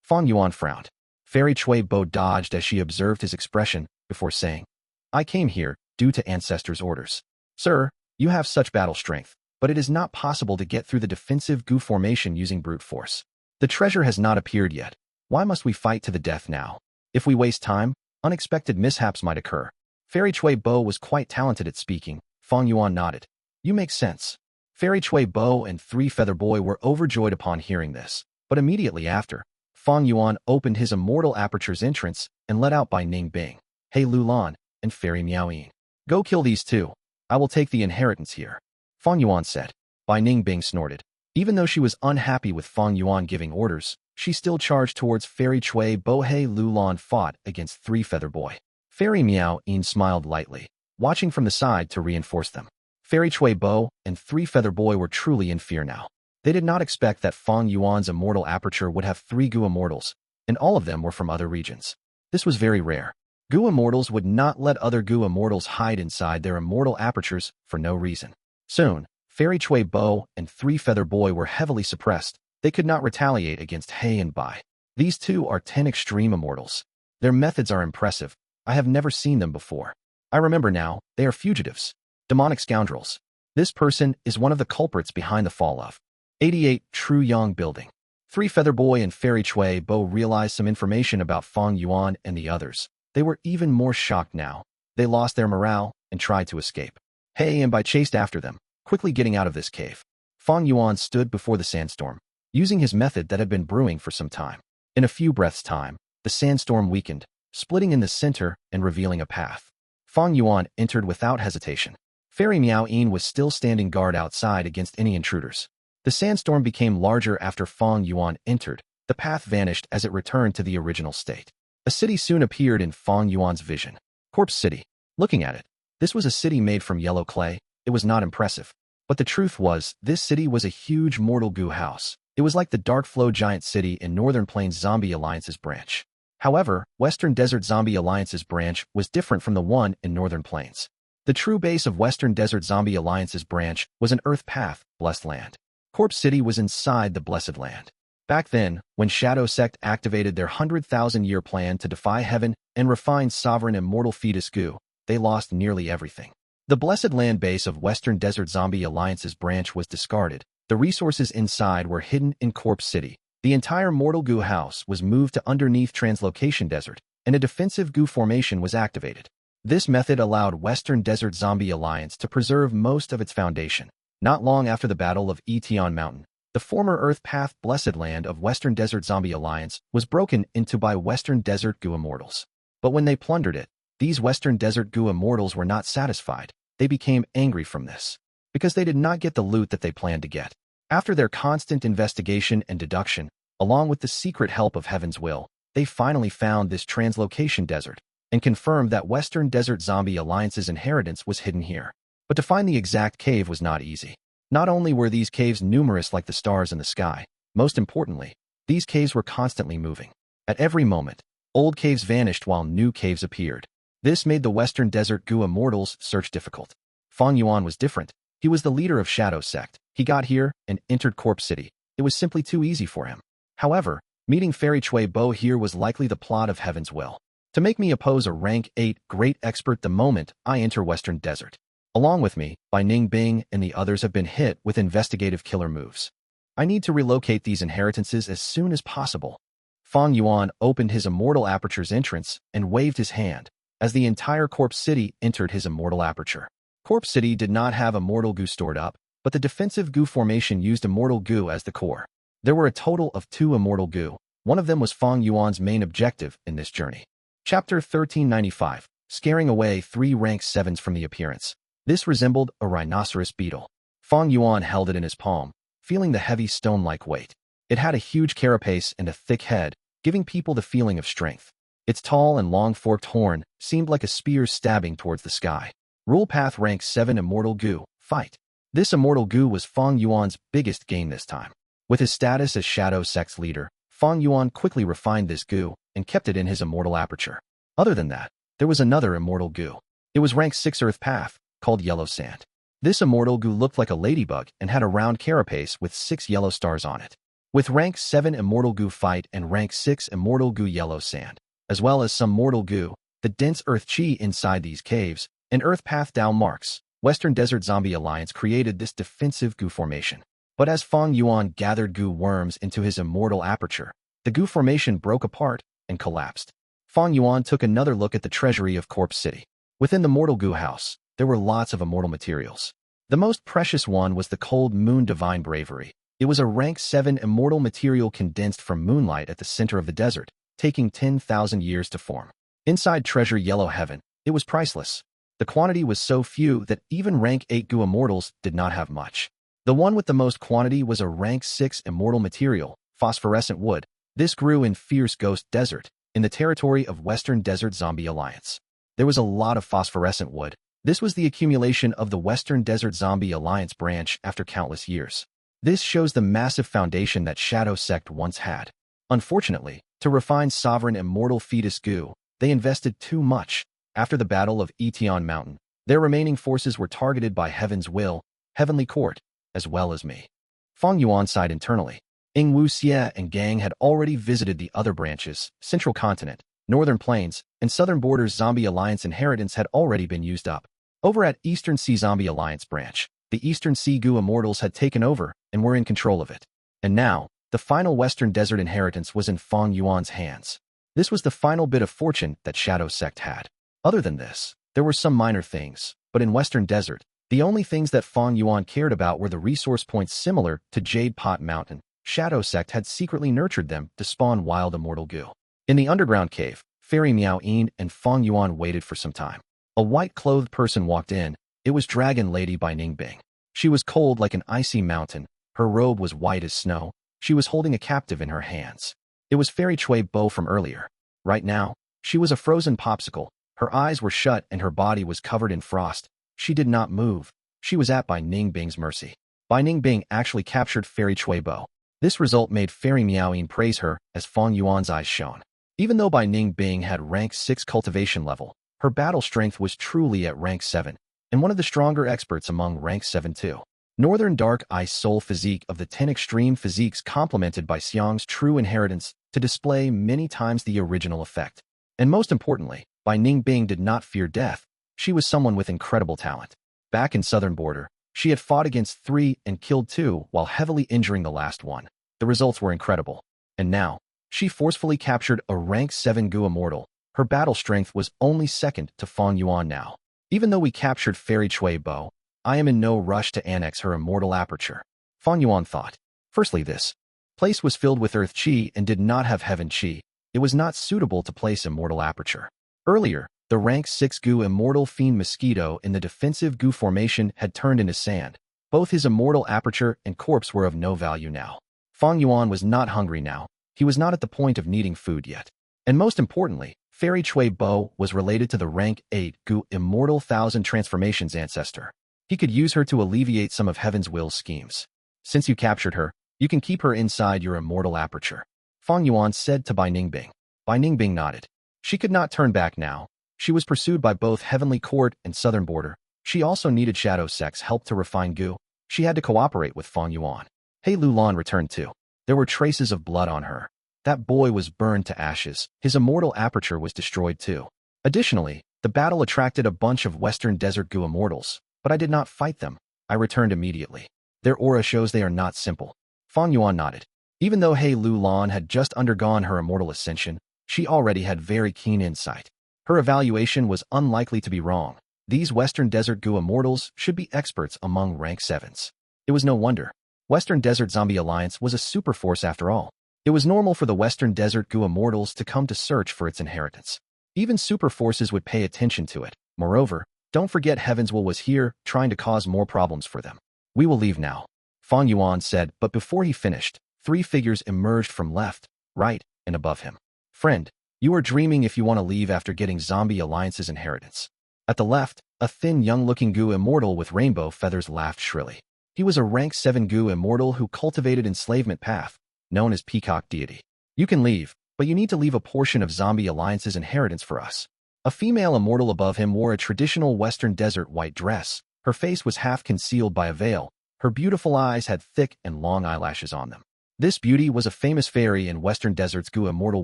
Fang Yuan frowned. Fairy Chui Bo dodged as she observed his expression before saying, I came here due to Ancestor's orders. Sir, you have such battle strength, but it is not possible to get through the defensive Gu formation using brute force. The treasure has not appeared yet. Why must we fight to the death now? If we waste time, unexpected mishaps might occur. Fairy Chui Bo was quite talented at speaking. Fang Yuan nodded. You make sense. Fairy Chui Bo and Three Feather Boy were overjoyed upon hearing this, but immediately after, Fang Yuan opened his immortal aperture's entrance and let out Bai Ning Bing, Hey Lulan, and Fairy Miao Yin. Go kill these 2. I will take the inheritance here. Fang Yuan said. Bai Ning Bing snorted. Even though she was unhappy with Fang Yuan giving orders, she still charged towards Fairy Chui Bo. Hey Lulan fought against Three Feather Boy. Fairy Miao Yin smiled lightly, watching from the side to reinforce them. Fairy Chui Bo and Three Feather Boy were truly in fear now. They did not expect that Fang Yuan's immortal aperture would have 3 Gu Immortals, and all of them were from other regions. This was very rare. Gu Immortals would not let other Gu Immortals hide inside their immortal apertures for no reason. Soon, Fairy Chui Bo and Three Feather Boy were heavily suppressed. They could not retaliate against He and Bai. These 2 are 10 extreme immortals. Their methods are impressive. I have never seen them before. I remember now, they are fugitives. Demonic scoundrels. This person is one of the culprits behind the fall of 88 True Yong building. Three Feather Boy and Fairy Chui Bo realized some information about Fang Yuan and the others. They were even more shocked now. They lost their morale, and tried to escape. Hey, and I chased after them, quickly getting out of this cave. Fang Yuan stood before the sandstorm, using his method that had been brewing for some time. In a few breaths' time, the sandstorm weakened, splitting in the center and revealing a path. Fang Yuan entered without hesitation. Fairy Miao Yin was still standing guard outside against any intruders. The sandstorm became larger after Fang Yuan entered. The path vanished as it returned to the original state. A city soon appeared in Fang Yuan's vision. Corpse City. Looking at it, this was a city made from yellow clay. It was not impressive. But the truth was, this city was a huge Mortal Gu house. It was like the Dark Flow Giant City in Northern Plains Zombie Alliance's branch. However, Western Desert Zombie Alliance's branch was different from the one in Northern Plains. The true base of Western Desert Zombie Alliance's branch was an Earth Path, Blessed Land. Corpse City was inside the Blessed Land. Back then, when Shadow Sect activated their 100,000-year plan to defy heaven and refine sovereign immortal fetus Gu, they lost nearly everything. The Blessed Land base of Western Desert Zombie Alliance's branch was discarded. The resources inside were hidden in Corpse City. The entire Mortal Gu house was moved to underneath Translocation Desert, and a defensive Gu formation was activated. This method allowed Western Desert Zombie Alliance to preserve most of its foundation. Not long after the Battle of Etion Mountain, the former Earth Path Blessed Land of Western Desert Zombie Alliance was broken into by Western Desert Gu Immortals. But when they plundered it, these Western Desert Gu Immortals were not satisfied. They became angry from this, because they did not get the loot that they planned to get. After their constant investigation and deduction, along with the secret help of Heaven's Will, they finally found this Translocation Desert and confirmed that Western Desert Zombie Alliance's inheritance was hidden here. But to find the exact cave was not easy. Not only were these caves numerous like the stars in the sky, most importantly, these caves were constantly moving. At every moment, old caves vanished while new caves appeared. This made the Western Desert Gu Immortals' search difficult. Fang Yuan was different. He was the leader of Shadow Sect. He got here and entered Corpse City. It was simply too easy for him. However, meeting Fairy Chui Bo here was likely the plot of Heaven's Will. To make me oppose a rank 8 great expert the moment I enter Western Desert. Along with me, Bai Ning Bing and the others have been hit with investigative killer moves. I need to relocate these inheritances as soon as possible. Fang Yuan opened his Immortal Aperture's entrance and waved his hand as the entire Corpse City entered his Immortal Aperture. Corpse City did not have Immortal Gu stored up, but the defensive Gu formation used Immortal Gu as the core. There were a total of 2 Immortal Gu. One of them was Fang Yuan's main objective in this journey. Chapter 1395, scaring away 3 rank 7s from the appearance. This resembled a rhinoceros beetle. Fang Yuan held it in his palm, feeling the heavy stone-like weight. It had a huge carapace and a thick head, giving people the feeling of strength. Its tall and long forked horn seemed like a spear stabbing towards the sky. Rule Path Rank 7 Immortal Gu, fight. This Immortal Gu was Fang Yuan's biggest gain this time. With his status as Shadow Sect's leader, Fang Yuan quickly refined this Gu and kept it in his Immortal Aperture. Other than that, there was another Immortal Gu. It was Rank 6 Earth Path, called Yellow Sand. This Immortal Gu looked like a ladybug and had a round carapace with 6 yellow stars on it. With Rank 7 Immortal Gu Fight and Rank 6 Immortal Gu Yellow Sand, as well as some Mortal Gu, the dense Earth Chi inside these caves, and Earth Path Dao marks, Western Desert Zombie Alliance created this defensive Gu formation. But as Fang Yuan gathered Gu worms into his Immortal Aperture, the Gu formation broke apart and collapsed. Fang Yuan took another look at the treasury of Corpse City. Within the Mortal Gu house, there were lots of immortal materials. The most precious one was the Cold Moon Divine Bravery. It was a Rank 7 immortal material condensed from moonlight at the center of the desert, taking 10,000 years to form. Inside Treasure Yellow Heaven, it was priceless. The quantity was so few that even Rank 8 Gu Immortals did not have much. The one with the most quantity was a Rank 6 immortal material, phosphorescent wood. This grew in Fierce Ghost Desert, in the territory of Western Desert Zombie Alliance. There was a lot of phosphorescent wood. This was the accumulation of the Western Desert Zombie Alliance branch after countless years. This shows the massive foundation that Shadow Sect once had. Unfortunately, to refine sovereign immortal fetus Gu, they invested too much. After the Battle of Etion Mountain, their remaining forces were targeted by Heaven's Will, Heavenly Court, as well as me. Fang Yuan sighed internally. Ying Wu Xie and Gang had already visited the other branches, Central Continent, Northern Plains, and Southern Borders Zombie Alliance inheritance had already been used up. Over at Eastern Sea Zombie Alliance branch, the Eastern Sea Gu Immortals had taken over and were in control of it. And now, the final Western Desert inheritance was in Fang Yuan's hands. This was the final bit of fortune that Shadow Sect had. Other than this, There were some minor things, but in Western Desert, the only things that Fang Yuan cared about were the resource points similar to Jade Pot Mountain. Shadow Sect had secretly nurtured them to spawn wild Immortal Gu. In the underground cave, Fairy Miao Yin and Fang Yuan waited for some time. A white-clothed person walked in. It was Dragon Lady by Ningbing. She was cold like an icy mountain. Her robe was white as snow. She was holding a captive in her hands. It was Fairy Chui Bo from earlier. Right now, she was a frozen popsicle. Her eyes were shut and her body was covered in frost. She did not move. She was at Bai Ningbing's mercy. Bai Ningbing actually captured Fairy Chui Bo. This result made Fairy Miaoyin praise her as Fang Yuan's eyes shone. Even though Bai Ningbing had rank 6 cultivation level, her battle strength was truly at rank 7, and one of the stronger experts among rank 7 too. Northern Dark Ice Soul physique of the 10 extreme physiques complemented by Xiang's true inheritance to display many times the original effect. And most importantly, Bai Ningbing did not fear death. She was someone with incredible talent. Back in Southern Border, she had fought against 3 and killed 2 while heavily injuring the last one. The results were incredible. And now, she forcefully captured a rank 7 Gu Immortal. Her battle strength was only second to Fang Yuan now. Even though we captured Fairy Chui Bo, I am in no rush to annex her immortal aperture. Fang Yuan thought. Firstly, this place was filled with earth chi and did not have heaven chi. It was not suitable to place immortal aperture. Earlier, the rank 6 Gu Immortal Fiend Mosquito in the defensive Gu formation had turned into sand. Both his immortal aperture and corpse were of no value now. Fang Yuan was not hungry now. He was not at the point of needing food yet. And most importantly, Fairy Chui Bo was related to the rank 8 Gu Immortal 1000 Transformations Ancestor. He could use her to alleviate some of Heaven's will schemes. Since you captured her, you can keep her inside your immortal aperture. Fang Yuan said to Bai Ningbing. Bai Ningbing nodded. She could not turn back now. She was pursued by both Heavenly Court and Southern Border. She also needed Shadow Sect's help to refine Gu. She had to cooperate with Fang Yuan. He Lulan returned too. There were traces of blood on her. That boy was burned to ashes. His immortal aperture was destroyed too. Additionally, the battle attracted a bunch of Western Desert Gu Immortals, but I did not fight them. I returned immediately. Their aura shows they are not simple. Fang Yuan nodded. Even though He Lulan had just undergone her immortal ascension, she already had very keen insight. Her evaluation was unlikely to be wrong. These Western Desert Gu Immortals should be experts among rank 7s. It was no wonder. Western Desert Zombie Alliance was a superforce after all. It was normal for the Western Desert Gu Immortals to come to search for its inheritance. Even superforces would pay attention to it. Moreover, don't forget Heaven's Will was here, trying to cause more problems for them. We will leave now, Fang Yuan said, but before he finished, 3 figures emerged from left, right, and above him. Friend, you are dreaming if you want to leave after getting Zombie Alliance's inheritance. At the left, a thin young-looking Gu Immortal with rainbow feathers laughed shrilly. He was a rank 7 Gu Immortal who cultivated enslavement path, known as Peacock Deity. You can leave, but you need to leave a portion of Zombie Alliance's inheritance for us. A female immortal above him wore a traditional Western Desert white dress. Her face was half concealed by a veil. Her beautiful eyes had thick and long eyelashes on them. This beauty was a famous fairy in Western Desert's Gu Immortal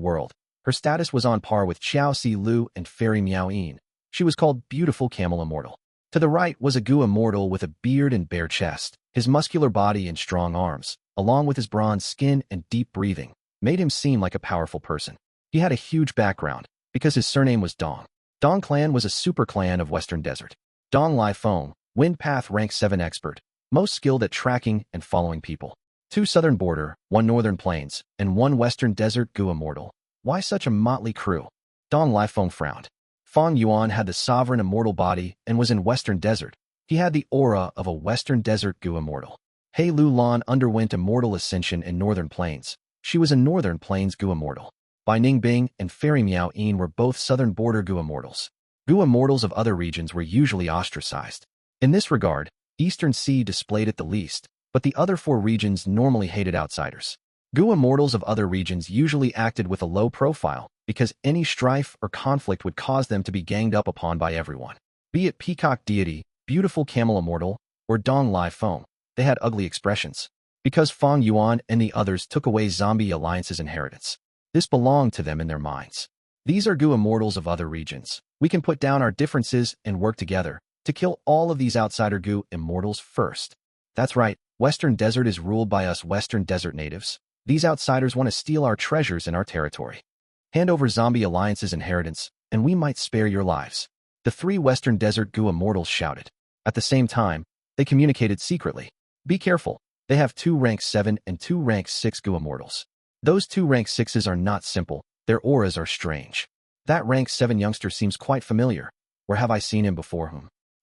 world. Her status was on par with Xiao Si Lu and Fairy Miao Yin. She was called Beautiful Camel Immortal. To the right was a Gu Immortal with a beard and bare chest. His muscular body and strong arms, along with his bronze skin and deep breathing, made him seem like a powerful person. He had a huge background, because his surname was Dong. Dong Clan was a super clan of Western Desert. Dong Lai Feng, Wind Path rank 7 expert, most skilled at tracking and following people. 2 Southern Border, 1 Northern Plains, and 1 Western Desert Gu Immortal. Why such a motley crew? Dong Lai Feng frowned. Fang Yuan had the sovereign immortal body and was in Western Desert. He had the aura of a Western Desert Gu Immortal. He Lulan underwent immortal ascension in Northern Plains. She was a Northern Plains Gu Immortal. Bai Ningbing and Fairy Miao Yin were both Southern Border Gu Immortals. Gu Immortals of other regions were usually ostracized. In this regard, Eastern Sea displayed it the least, but the other 4 regions normally hated outsiders. Gu Immortals of other regions usually acted with a low profile because any strife or conflict would cause them to be ganged up upon by everyone. Be it Peacock Deity, Beautiful Camel Immortal, or Dong Lai Feng, they had ugly expressions. Because Fang Yuan and the others took away Zombie Alliance's inheritance. This belonged to them in their minds. These are Gu Immortals of other regions. We can put down our differences and work together to kill all of these outsider Gu Immortals first. That's right, Western Desert is ruled by us Western Desert natives. These outsiders want to steal our treasures and our territory. Hand over Zombie Alliance's inheritance, and we might spare your lives. The three Western Desert Gu Immortals shouted. At the same time, they communicated secretly. Be careful, they have 2 rank 7 and 2 rank 6 Gu Immortals. Those 2 rank 6s are not simple, their auras are strange. That rank 7 youngster seems quite familiar. Where have I seen him before?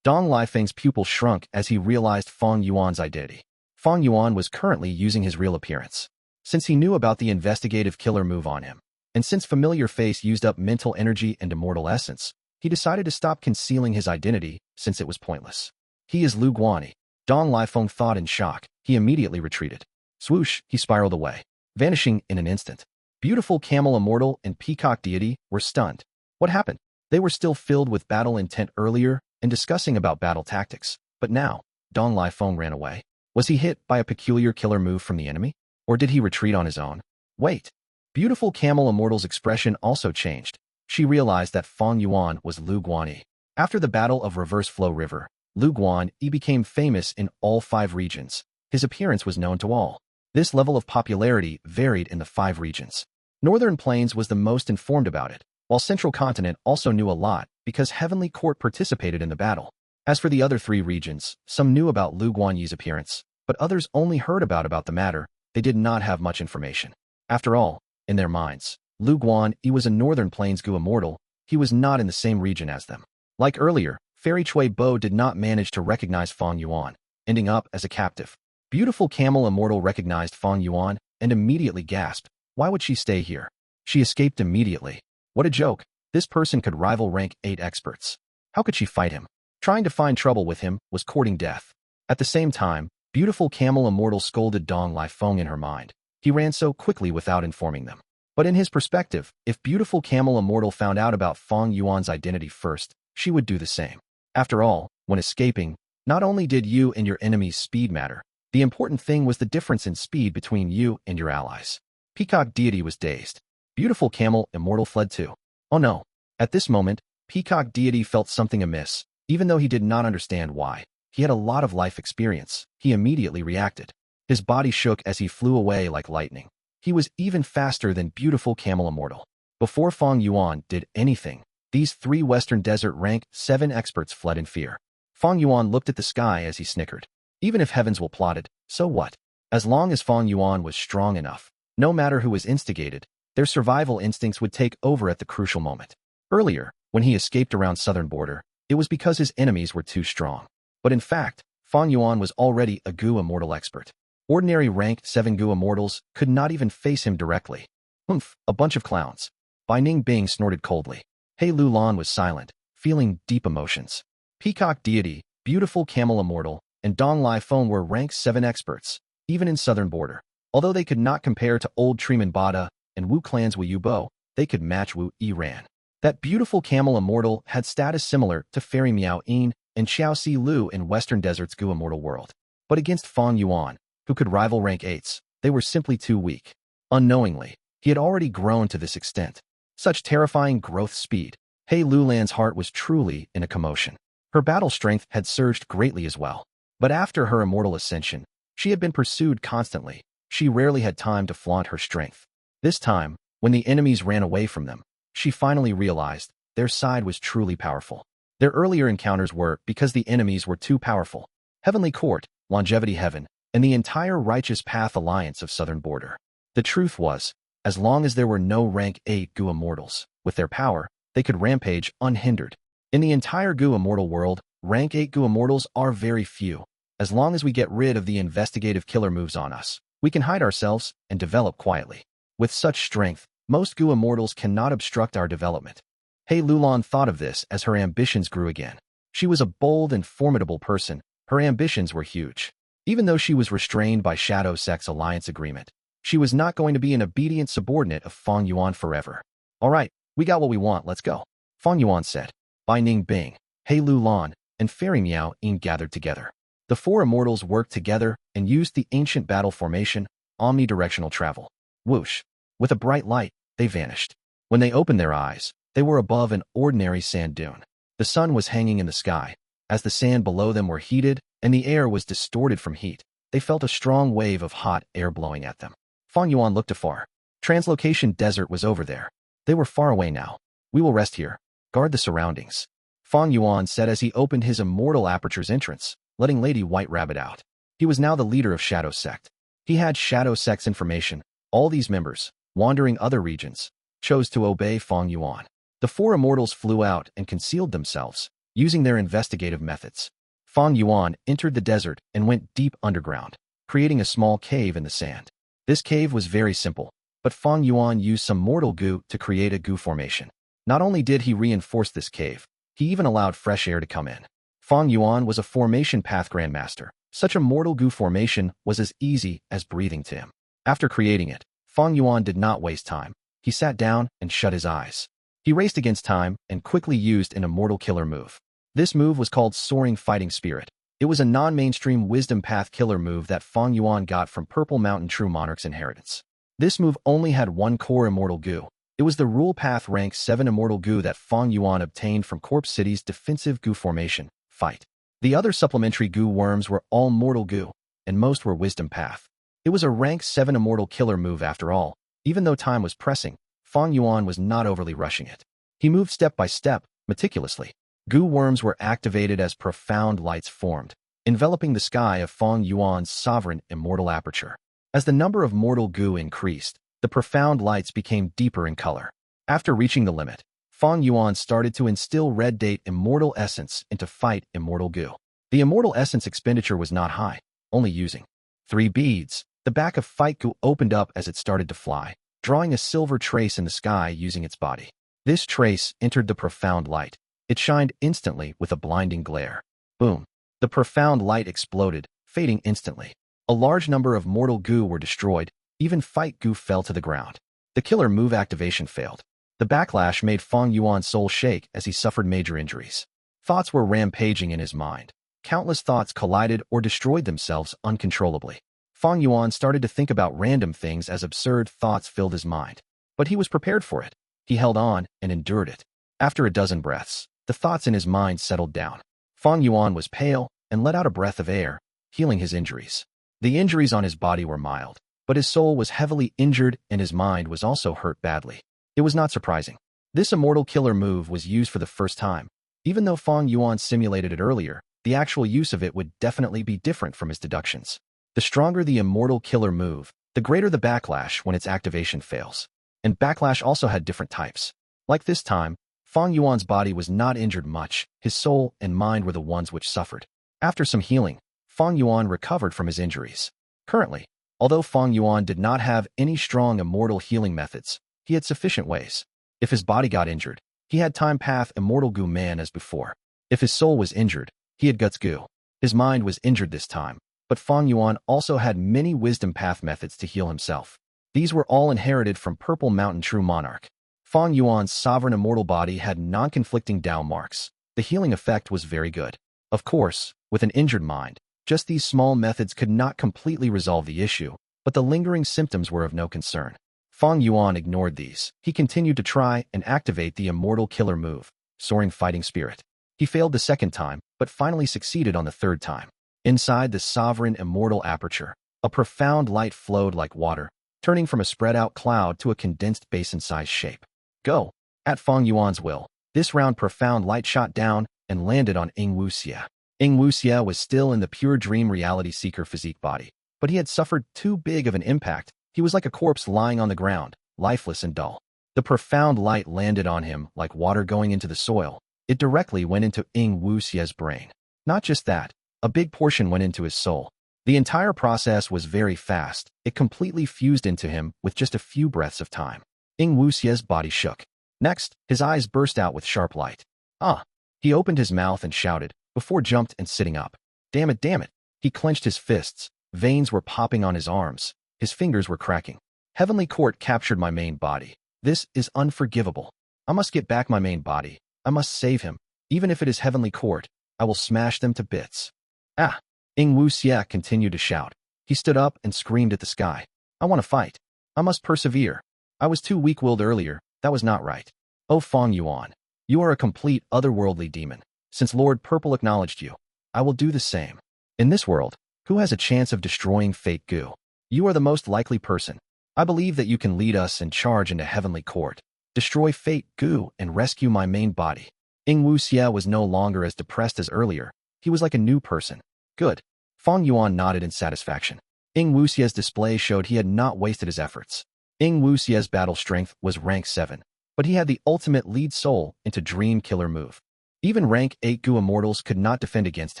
Dong Lifeng's pupil shrunk as he realized Fang Yuan's identity. Fang Yuan was currently using his real appearance. Since he knew about the investigative killer move on him, and since familiar face used up mental energy and immortal essence, he decided to stop concealing his identity since it was pointless. He is Lu Guani. Dong Lifeng thought in shock. He immediately retreated. Swoosh, he spiraled away, vanishing in an instant. Beautiful Camel Immortal and Peacock Deity were stunned. What happened? They were still filled with battle intent earlier and discussing about battle tactics, but now, Dong Lifeng ran away. Was he hit by a peculiar killer move from the enemy? Or did he retreat on his own? Wait. Beautiful Camel Immortal's expression also changed. She realized that Fang Yuan was Lu Guani. After the Battle of Reverse Flow River, Lu Guani became famous in all 5 regions. His appearance was known to all. This level of popularity varied in the 5 regions. Northern Plains was the most informed about it, while Central Continent also knew a lot because Heavenly Court participated in the battle. As for the other 3 regions, some knew about Lu Guani's appearance, but others only heard about the matter. They did not have much information. After all, in their minds, Lu Guani was a Northern Plains Gu Immortal. He was not in the same region as them. Like earlier, Fairy Chui Bo did not manage to recognize Fang Yuan, ending up as a captive. Beautiful Camel Immortal recognized Fang Yuan and immediately gasped. Why would she stay here? She escaped immediately. What a joke. This person could rival rank 8 experts. How could she fight him? Trying to find trouble with him was courting death. At the same time, Beautiful Camel Immortal scolded Dong Lifeng in her mind. He ran so quickly without informing them. But in his perspective, if Beautiful Camel Immortal found out about Fang Yuan's identity first, she would do the same. After all, when escaping, not only did you and your enemy's speed matter, the important thing was the difference in speed between you and your allies. Peacock Deity was dazed. Beautiful Camel Immortal fled too. Oh no. At this moment, Peacock Deity felt something amiss, even though he did not understand why. He had a lot of life experience. He immediately reacted. His body shook as he flew away like lightning. He was even faster than Beautiful Camel Immortal. Before Fang Yuan did anything, these 3 Western Desert rank 7 experts fled in fear. Fang Yuan looked at the sky as he snickered. Even if heavens will plotted, so what? As long as Fang Yuan was strong enough, no matter who was instigated, their survival instincts would take over at the crucial moment. Earlier, when he escaped around southern border, it was because his enemies were too strong. But in fact, Fang Yuan was already a Gu Immortal expert. Ordinary ranked 7 Gu Immortals could not even face him directly. Humph, a bunch of clowns. Bai Ning Bing snorted coldly. He Lu Lan was silent, feeling deep emotions. Peacock Deity, Beautiful Camel Immortal, and Dong Lifeng were rank 7 experts, even in southern border. Although they could not compare to Old Treeman Bada and Wu Clan's Wu Yubo, they could match Wu Yiran. That Beautiful Camel Immortal had status similar to Fairy Miao Yin and Xiao Si Lu in Western Desert's Gu Immortal world. But against Fang Yuan, who could rival rank 8s, they were simply too weak. Unknowingly, he had already grown to this extent. Such terrifying growth speed. He Lu Lan's heart was truly in a commotion. Her battle strength had surged greatly as well. But after her immortal ascension, she had been pursued constantly. She rarely had time to flaunt her strength. This time, when the enemies ran away from them, she finally realized their side was truly powerful. Their earlier encounters were because the enemies were too powerful. Heavenly Court, Longevity Heaven, and the entire Righteous Path Alliance of Southern Border. The truth was, as long as there were no rank 8 Gu Immortals, with their power, they could rampage unhindered. In the entire Gu Immortal world, rank 8 Gu Immortals are very few. As long as we get rid of the investigative killer moves on us, we can hide ourselves and develop quietly. With such strength, most Gu Immortals cannot obstruct our development. He Lu Lan thought of this as her ambitions grew again. She was a bold and formidable person. Her ambitions were huge. Even though she was restrained by Shadow Sect's alliance agreement, she was not going to be an obedient subordinate of Fang Yuan forever. All right, we got what we want, let's go. Fang Yuan said. Bai Ning Bing, He Lu Lan, and Fairy Miao Ying gathered together. The 4 immortals worked together and used the ancient battle formation, omnidirectional travel. Whoosh. With a bright light, they vanished. When they opened their eyes, they were above an ordinary sand dune. The sun was hanging in the sky. As the sand below them were heated and the air was distorted from heat, they felt a strong wave of hot air blowing at them. Fang Yuan looked afar. Translocation Desert was over there. They were far away now. We will rest here. Guard the surroundings. Fang Yuan said as he opened his immortal aperture's entrance, letting Lady White Rabbit out. He was now the leader of Shadow Sect. He had Shadow Sect's information. All these members, wandering other regions, chose to obey Fang Yuan. The four immortals flew out and concealed themselves, using their investigative methods. Fang Yuan entered the desert and went deep underground, creating a small cave in the sand. This cave was very simple, but Fang Yuan used some mortal goo to create a goo formation. Not only did he reinforce this cave, he even allowed fresh air to come in. Fang Yuan was a formation path grandmaster. Such a mortal goo formation was as easy as breathing to him. After creating it, Fang Yuan did not waste time. He sat down and shut his eyes. He raced against time and quickly used an immortal killer move. This move was called Soaring Fighting Spirit. It was a non-mainstream wisdom path killer move that Fang Yuan got from Purple Mountain True Monarch's inheritance. This move only had one core immortal goo. It was the Rule Path Rank 7 immortal goo that Fang Yuan obtained from Corpse City's defensive goo formation, Fight. The other supplementary goo worms were all mortal goo, and most were wisdom path. It was a rank 7 immortal killer move after all. Even though time was pressing, Fang Yuan was not overly rushing it. He moved step by step, meticulously. Goo worms were activated as profound lights formed, enveloping the sky of Fang Yuan's sovereign immortal aperture. As the number of mortal goo increased, the profound lights became deeper in color. After reaching the limit, Fang Yuan started to instill Red Date Immortal Essence into Fight Immortal Goo. The Immortal Essence expenditure was not high, only using 3 beads. The back of Fight Goo opened up as it started to fly, drawing a silver trace in the sky using its body. This trace entered the profound light. It shined instantly with a blinding glare. Boom! The profound light exploded, fading instantly. A large number of mortal goo were destroyed. Even Fight Goo fell to the ground. The killer move activation failed. The backlash made Fang Yuan's soul shake as he suffered major injuries. Thoughts were rampaging in his mind. Countless thoughts collided or destroyed themselves uncontrollably. Fang Yuan started to think about random things as absurd thoughts filled his mind. But he was prepared for it. He held on and endured it. After a dozen breaths, the thoughts in his mind settled down. Fang Yuan was pale and let out a breath of air, healing his injuries. The injuries on his body were mild, but his soul was heavily injured and his mind was also hurt badly. It was not surprising. This immortal killer move was used for the first time. Even though Fang Yuan simulated it earlier, the actual use of it would definitely be different from his deductions. The stronger the immortal killer move, the greater the backlash when its activation fails. And backlash also had different types. Like this time, Fang Yuan's body was not injured much. His soul and mind were the ones which suffered. After some healing, Fang Yuan recovered from his injuries. Currently, although Fang Yuan did not have any strong immortal healing methods, he had sufficient ways. If his body got injured, he had Time Path Immortal Goo Man as before. If his soul was injured, he had Guts Goo. His mind was injured this time, but Fang Yuan also had many Wisdom Path methods to heal himself. These were all inherited from Purple Mountain True Monarch. Fang Yuan's sovereign immortal body had non-conflicting Dao marks. The healing effect was very good. Of course, with an injured mind, just these small methods could not completely resolve the issue, but the lingering symptoms were of no concern. Fang Yuan ignored these. He continued to try and activate the immortal killer move, Soaring Fighting Spirit. He failed the second time, but finally succeeded on the third time. Inside the sovereign immortal aperture, a profound light flowed like water, turning from a spread-out cloud to a condensed basin-sized shape. Go! At Fang Yuan's will, this round profound light shot down and landed on Ying Wuxia. Ying Wuxia was still in the pure dream reality seeker physique body, but he had suffered too big of an impact. He was like a corpse lying on the ground, lifeless and dull. The profound light landed on him like water going into the soil. It directly went into Ying Wuxia's brain. Not just that, a big portion went into his soul. The entire process was very fast. It completely fused into him with just a few breaths of time. Ying Wuxia's body shook. Next, his eyes burst out with sharp light. Ah! He opened his mouth and shouted, before jumped and sitting up. Damn it, damn it! He clenched his fists. Veins were popping on his arms. His fingers were cracking. Heavenly Court captured my main body. This is unforgivable. I must get back my main body. I must save him. Even if it is Heavenly Court, I will smash them to bits. Ah! Ying Wuxia continued to shout. He stood up and screamed at the sky. I want to fight. I must persevere. I was too weak-willed earlier. That was not right. Oh Fang Yuan, you are a complete otherworldly demon. Since Lord Purple acknowledged you, I will do the same. In this world, who has a chance of destroying Fate Gu? You are the most likely person. I believe that you can lead us and charge into Heavenly Court, destroy Fate Gu and rescue my main body. Ying Wuxia was no longer as depressed as earlier. He was like a new person. Good. Fang Yuan nodded in satisfaction. Ying Wuxia's display showed he had not wasted his efforts. Ying Wuxia's battle strength was rank 7, but he had the ultimate lead soul into Dream Killer move. Even rank 8 Gu Immortals could not defend against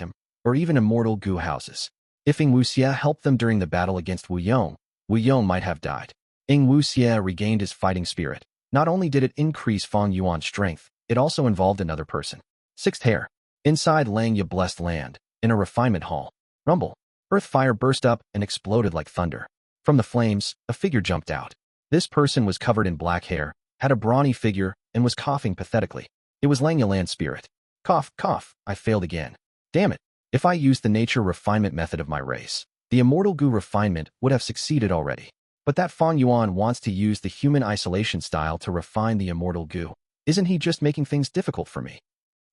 him, or even Immortal Gu houses. If Ying Wuxia helped them during the battle against Wu Yong might have died. Ying Wuxia regained his fighting spirit. Not only did it increase Fang Yuan's strength, it also involved another person. Sixth hair. Inside Lang Yu blessed land, in a refinement hall. Rumble. Earth fire burst up and exploded like thunder. From the flames, a figure jumped out. This person was covered in black hair, had a brawny figure, and was coughing pathetically. It was Lang Yu land spirit. Cough, cough, I failed again. Damn it. If I used the nature refinement method of my race, the Immortal Gu refinement would have succeeded already. But that Fang Yuan wants to use the human isolation style to refine the Immortal Gu. Isn't he just making things difficult for me?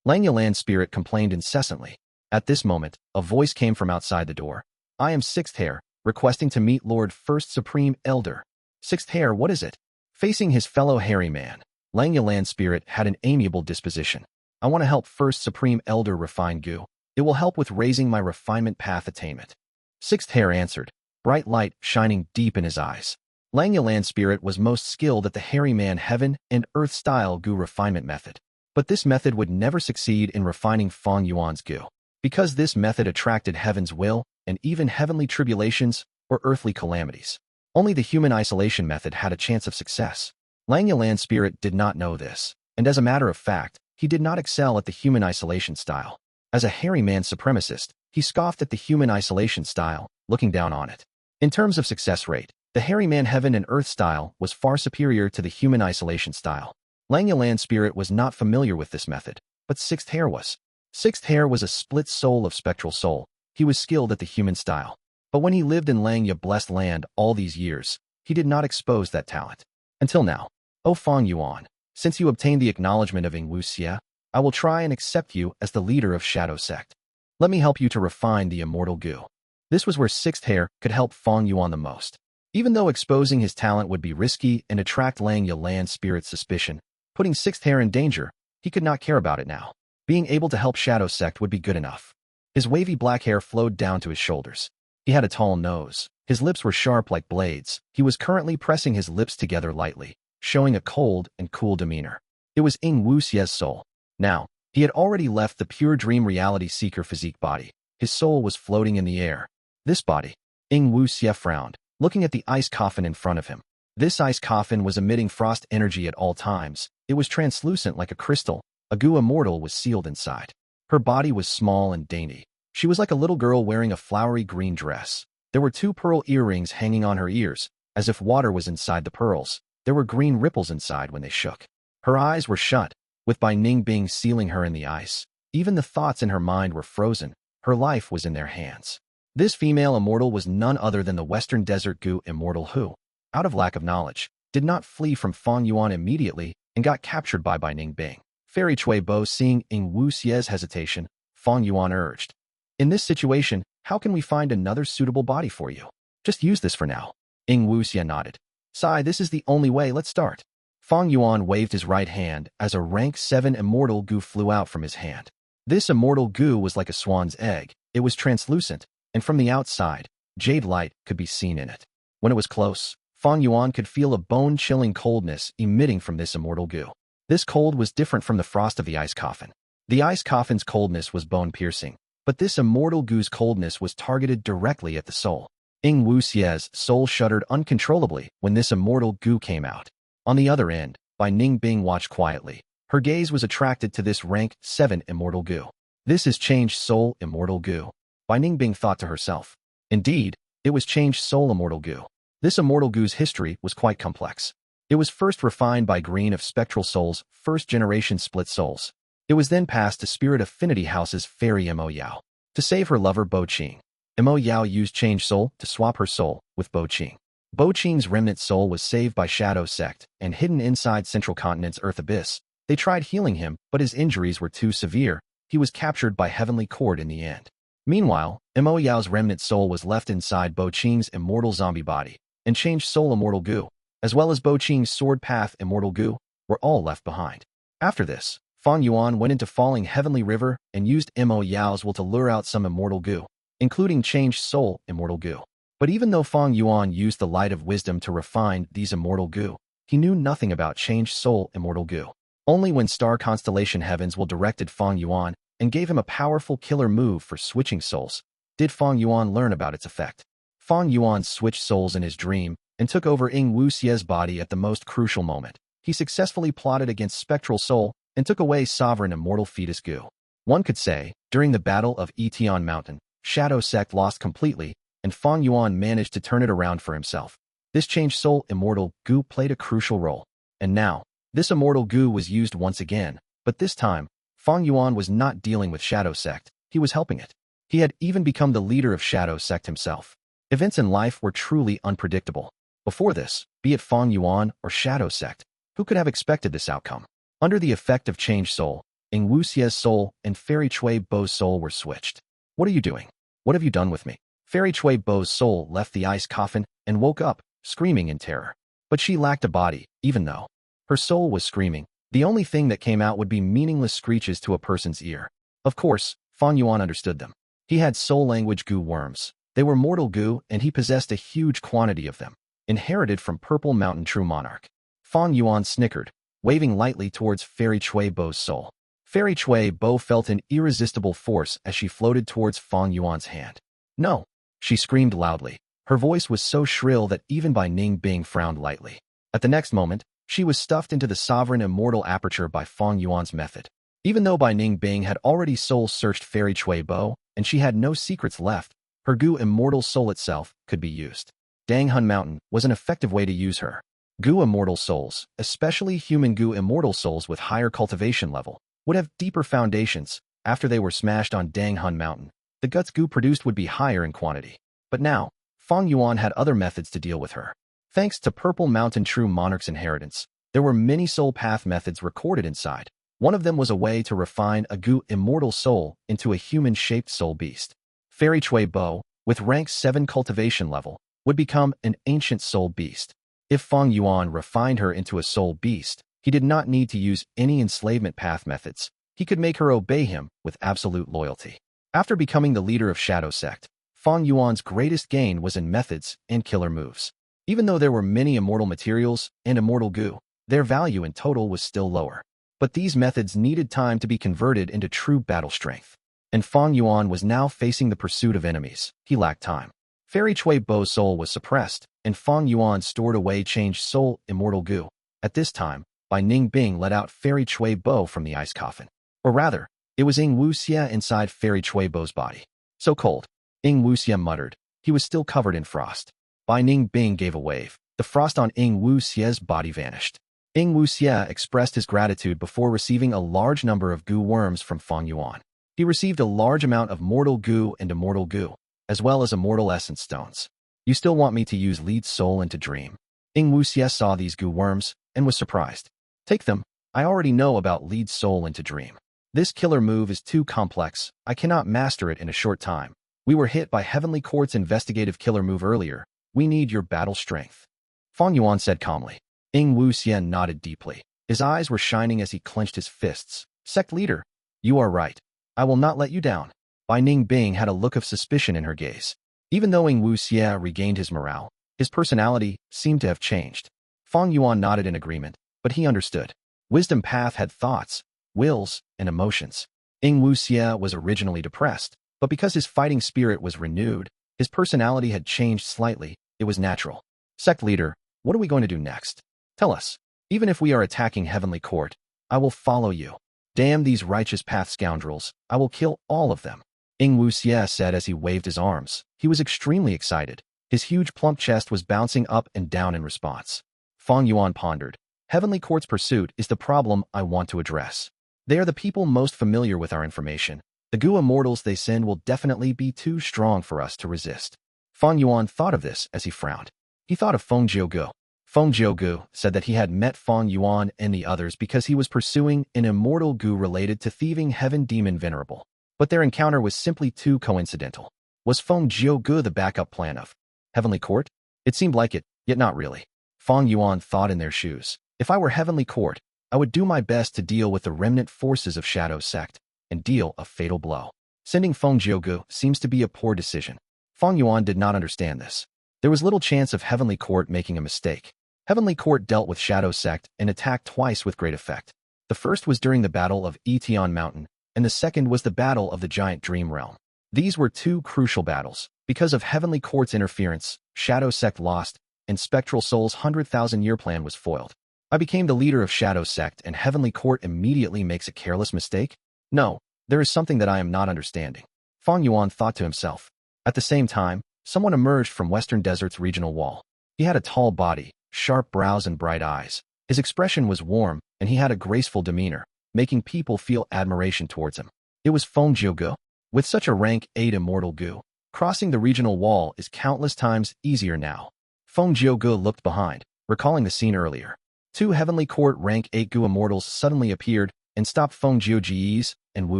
Lang Yu land spirit complained incessantly. At this moment, a voice came from outside the door. I am Sixth Hair, requesting to meet Lord First Supreme Elder. Sixth Hair, what is it? Facing his fellow hairy man, Lang Yu land spirit had an amiable disposition. I want to help First Supreme Elder refine Gu. It will help with raising my refinement path attainment. Sixth Hair answered, bright light shining deep in his eyes. Lang Yu land spirit was most skilled at the hairy man heaven and earth style Gu refinement method. But this method would never succeed in refining Fang Yuan's Gu. Because this method attracted heaven's will and even heavenly tribulations or earthly calamities. Only the human isolation method had a chance of success. Lang Yu land spirit did not know this, and as a matter of fact, he did not excel at the human isolation style. As a hairy man supremacist, he scoffed at the human isolation style, looking down on it. In terms of success rate, the hairy man heaven and earth style was far superior to the human isolation style. Lang Yu land spirit was not familiar with this method, but Sixth Hair was. Sixth Hair was a split soul of spectral soul. He was skilled at the human style. But when he lived in Lang Yu blessed land all these years, he did not expose that talent. Until now. O Fang Yuan, since you obtained the acknowledgement of Ying Wuxia, I will try and accept you as the leader of Shadow Sect. Let me help you to refine the Immortal Gu. This was where Sixth Hair could help Fang Yuan the most. Even though exposing his talent would be risky and attract Lang Yu land spirit's suspicion, putting Sixth Hair in danger, he could not care about it now. Being able to help Shadow Sect would be good enough. His wavy black hair flowed down to his shoulders. He had a tall nose. His lips were sharp like blades. He was currently pressing his lips together lightly, showing a cold and cool demeanor. It was Ying Wuxia's soul. Now, he had already left the pure dream reality seeker physique body. His soul was floating in the air. This body. Ying Wuxia frowned, looking at the ice coffin in front of him. This ice coffin was emitting frost energy at all times. It was translucent like a crystal. A Gu Immortal was sealed inside. Her body was small and dainty. She was like a little girl wearing a flowery green dress. There were 2 pearl earrings hanging on her ears, as if water was inside the pearls. There were green ripples inside when they shook. Her eyes were shut, with Bai Ningbing sealing her in the ice. Even the thoughts in her mind were frozen. Her life was in their hands. This female immortal was none other than the Western Desert Gu Immortal who, out of lack of knowledge, did not flee from Fang Yuan immediately and got captured by Bai Ningbing. Fairy Cui Bo seeing Ying Wuxia's hesitation, Fang Yuan urged. In this situation, how can we find another suitable body for you? Just use this for now. Ying Wuxia nodded. Sai, this is the only way, let's start. Fang Yuan waved his right hand as a rank 7 Immortal Gu flew out from his hand. This Immortal Gu was like a swan's egg. It was translucent, and from the outside, jade light could be seen in it. When it was close, Fang Yuan could feel a bone-chilling coldness emitting from this Immortal Gu. This cold was different from the frost of the ice coffin. The ice coffin's coldness was bone-piercing, but this Immortal Gu's coldness was targeted directly at the soul. Ying Wuxia's soul shuddered uncontrollably when this Immortal Gu came out. On the other end, Bai Ningbing watched quietly. Her gaze was attracted to this rank 7 Immortal Gu. This is changed soul Immortal Gu. Bai Ningbing thought to herself. Indeed, it was changed soul Immortal Gu. This Immortal Gu's history was quite complex. It was first refined by Green of Spectral Souls, first-generation split souls. It was then passed to Spirit Affinity House's Fairy Mo Yao. To save her lover Bo Qing, Mo Yao used Change Soul to swap her soul with Bo Qing. Bo Qing's remnant soul was saved by Shadow Sect and hidden inside Central Continent's Earth Abyss. They tried healing him, but his injuries were too severe. He was captured by Heavenly Court in the end. Meanwhile, Mo Yao's remnant soul was left inside Bo Qing's immortal zombie body, and Changed Soul Immortal Gu, as well as Bo Qing's Sword Path Immortal Gu, were all left behind. After this, Fang Yuan went into Falling Heavenly River and used Mo Yao's will to lure out some Immortal Gu, including Changed Soul Immortal Gu. But even though Fang Yuan used the light of wisdom to refine these Immortal Gu, he knew nothing about Changed Soul Immortal Gu. Only when Star Constellation Heavens will directed Fang Yuan and gave him a powerful killer move for switching souls, did Fang Yuan learn about its effect. Fang Yuan switched souls in his dream and took over Ying Wuxie's body at the most crucial moment. He successfully plotted against Spectral Soul and took away Sovereign Immortal Fetus Gu. One could say, during the Battle of Etion Mountain, Shadow Sect lost completely, and Fang Yuan managed to turn it around for himself. This Changed Soul Immortal Gu played a crucial role. And now, this Immortal Gu was used once again, but this time, Fang Yuan was not dealing with Shadow Sect, he was helping it. He had even become the leader of Shadow Sect himself. Events in life were truly unpredictable. Before this, be it Fang Yuan or Shadow Sect, who could have expected this outcome? Under the effect of Changed Soul, Ying Wuxie's soul and Fairy Chui Bo's soul were switched. What are you doing? What have you done with me? Fairy Chui Bo's soul left the ice coffin and woke up, screaming in terror. But she lacked a body, even though her soul was screaming. The only thing that came out would be meaningless screeches to a person's ear. Of course, Fang Yuan understood them. He had soul language Gu worms. They were mortal Gu, and he possessed a huge quantity of them, inherited from Purple Mountain True Monarch. Fang Yuan snickered, waving lightly towards Fairy Chui Bo's soul. Fairy Chui Bo felt an irresistible force as she floated towards Fang Yuan's hand. No! She screamed loudly. Her voice was so shrill that even Bai Ning Bing frowned lightly. At the next moment, she was stuffed into the Sovereign Immortal Aperture by Fang Yuan's method. Even though Bai Ning Bing had already soul-searched Fairy Chui Bo, and she had no secrets left, her Gu Immortal Soul itself could be used. Dang Hun Mountain was an effective way to use her. Gu Immortal Souls, especially human Gu Immortal Souls with higher cultivation level, would have deeper foundations. After they were smashed on Dang Hun Mountain, the guts Gu produced would be higher in quantity. But now, Fang Yuan had other methods to deal with her. Thanks to Purple Mountain True Monarch's inheritance, there were many soul path methods recorded inside. One of them was a way to refine a Gu Immortal Soul into a human-shaped soul beast. Fairy Chui Bo, with rank 7 cultivation level, would become an ancient soul beast. If Fang Yuan refined her into a soul beast, he did not need to use any enslavement path methods. He could make her obey him with absolute loyalty. After becoming the leader of Shadow Sect, Fang Yuan's greatest gain was in methods and killer moves. Even though there were many immortal materials and immortal Gu, their value in total was still lower. But these methods needed time to be converted into true battle strength. And Fang Yuan was now facing the pursuit of enemies. He lacked time. Fairy Chui Bo's soul was suppressed, and Fang Yuan stored away Changed Soul Immortal Gu. At this time, Bai Ning Bing let out Fairy Chui Bo from the ice coffin. Or rather, it was Ying Wuxie inside Fairy Chui Bo's body. So cold. Ying Wuxie muttered. He was still covered in frost. Bai Ning Bing gave a wave. The frost on Ying Wuxie's body vanished. Ying Wuxie expressed his gratitude before receiving a large number of Gu worms from Fang Yuan. He received a large amount of Mortal Gu and Immortal Gu, as well as Immortal Essence Stones. You still want me to use Lead Soul into Dream? Ying Wuxie saw these Gu worms and was surprised. Take them. I already know about Lead Soul into Dream. This killer move is too complex. I cannot master it in a short time. We were hit by Heavenly Court's investigative killer move earlier. We need your battle strength. Fang Yuan said calmly. Ying Wuxie nodded deeply. His eyes were shining as he clenched his fists. Sect leader, you are right. I will not let you down. Bai Ning Bing had a look of suspicion in her gaze. Even though Ying Wuxie regained his morale, his personality seemed to have changed. Fang Yuan nodded in agreement, but he understood. Wisdom Path had thoughts, wills, and emotions. Ying Wuxie was originally depressed, but because his fighting spirit was renewed, his personality had changed slightly. It was natural. Sect leader, what are we going to do next? Tell us. Even if we are attacking Heavenly Court, I will follow you. Damn these righteous path scoundrels, I will kill all of them. Ying Wuxie said as he waved his arms. He was extremely excited. His huge plump chest was bouncing up and down in response. Fang Yuan pondered. Heavenly Court's pursuit is the problem I want to address. They are the people most familiar with our information. The Gu Immortals they send will definitely be too strong for us to resist. Fang Yuan thought of this as he frowned. He thought of Feng Gu. Feng Gu said that he had met Fang Yuan and the others because he was pursuing an immortal Gu related to thieving Heaven Demon Venerable. But their encounter was simply too coincidental. Was Feng Gu the backup plan of Heavenly Court? It seemed like it, yet not really. Fang Yuan thought in their shoes. If I were Heavenly Court, I would do my best to deal with the remnant forces of Shadow Sect and deal a fatal blow. Sending Feng Gu seems to be a poor decision. Fang Yuan did not understand this. There was little chance of Heavenly Court making a mistake. Heavenly Court dealt with Shadow Sect and attacked twice with great effect. The first was during the Battle of Etion Mountain, and the second was the Battle of the Giant Dream Realm. These were two crucial battles. Because of Heavenly Court's interference, Shadow Sect lost, and Spectral Soul's 100,000-year plan was foiled. I became the leader of Shadow Sect, and Heavenly Court immediately makes a careless mistake? No, there is something that I am not understanding. Fang Yuan thought to himself. At the same time, someone emerged from Western Desert's regional wall. He had a tall body, sharp brows and bright eyes. His expression was warm, and he had a graceful demeanor, making people feel admiration towards him. It was Feng Gu. With such a rank 8 Immortal Gu, crossing the regional wall is countless times easier now. Feng Gu looked behind, recalling the scene earlier. Two Heavenly Court rank 8 Gu Immortals suddenly appeared and stopped Feng Ji's and Wu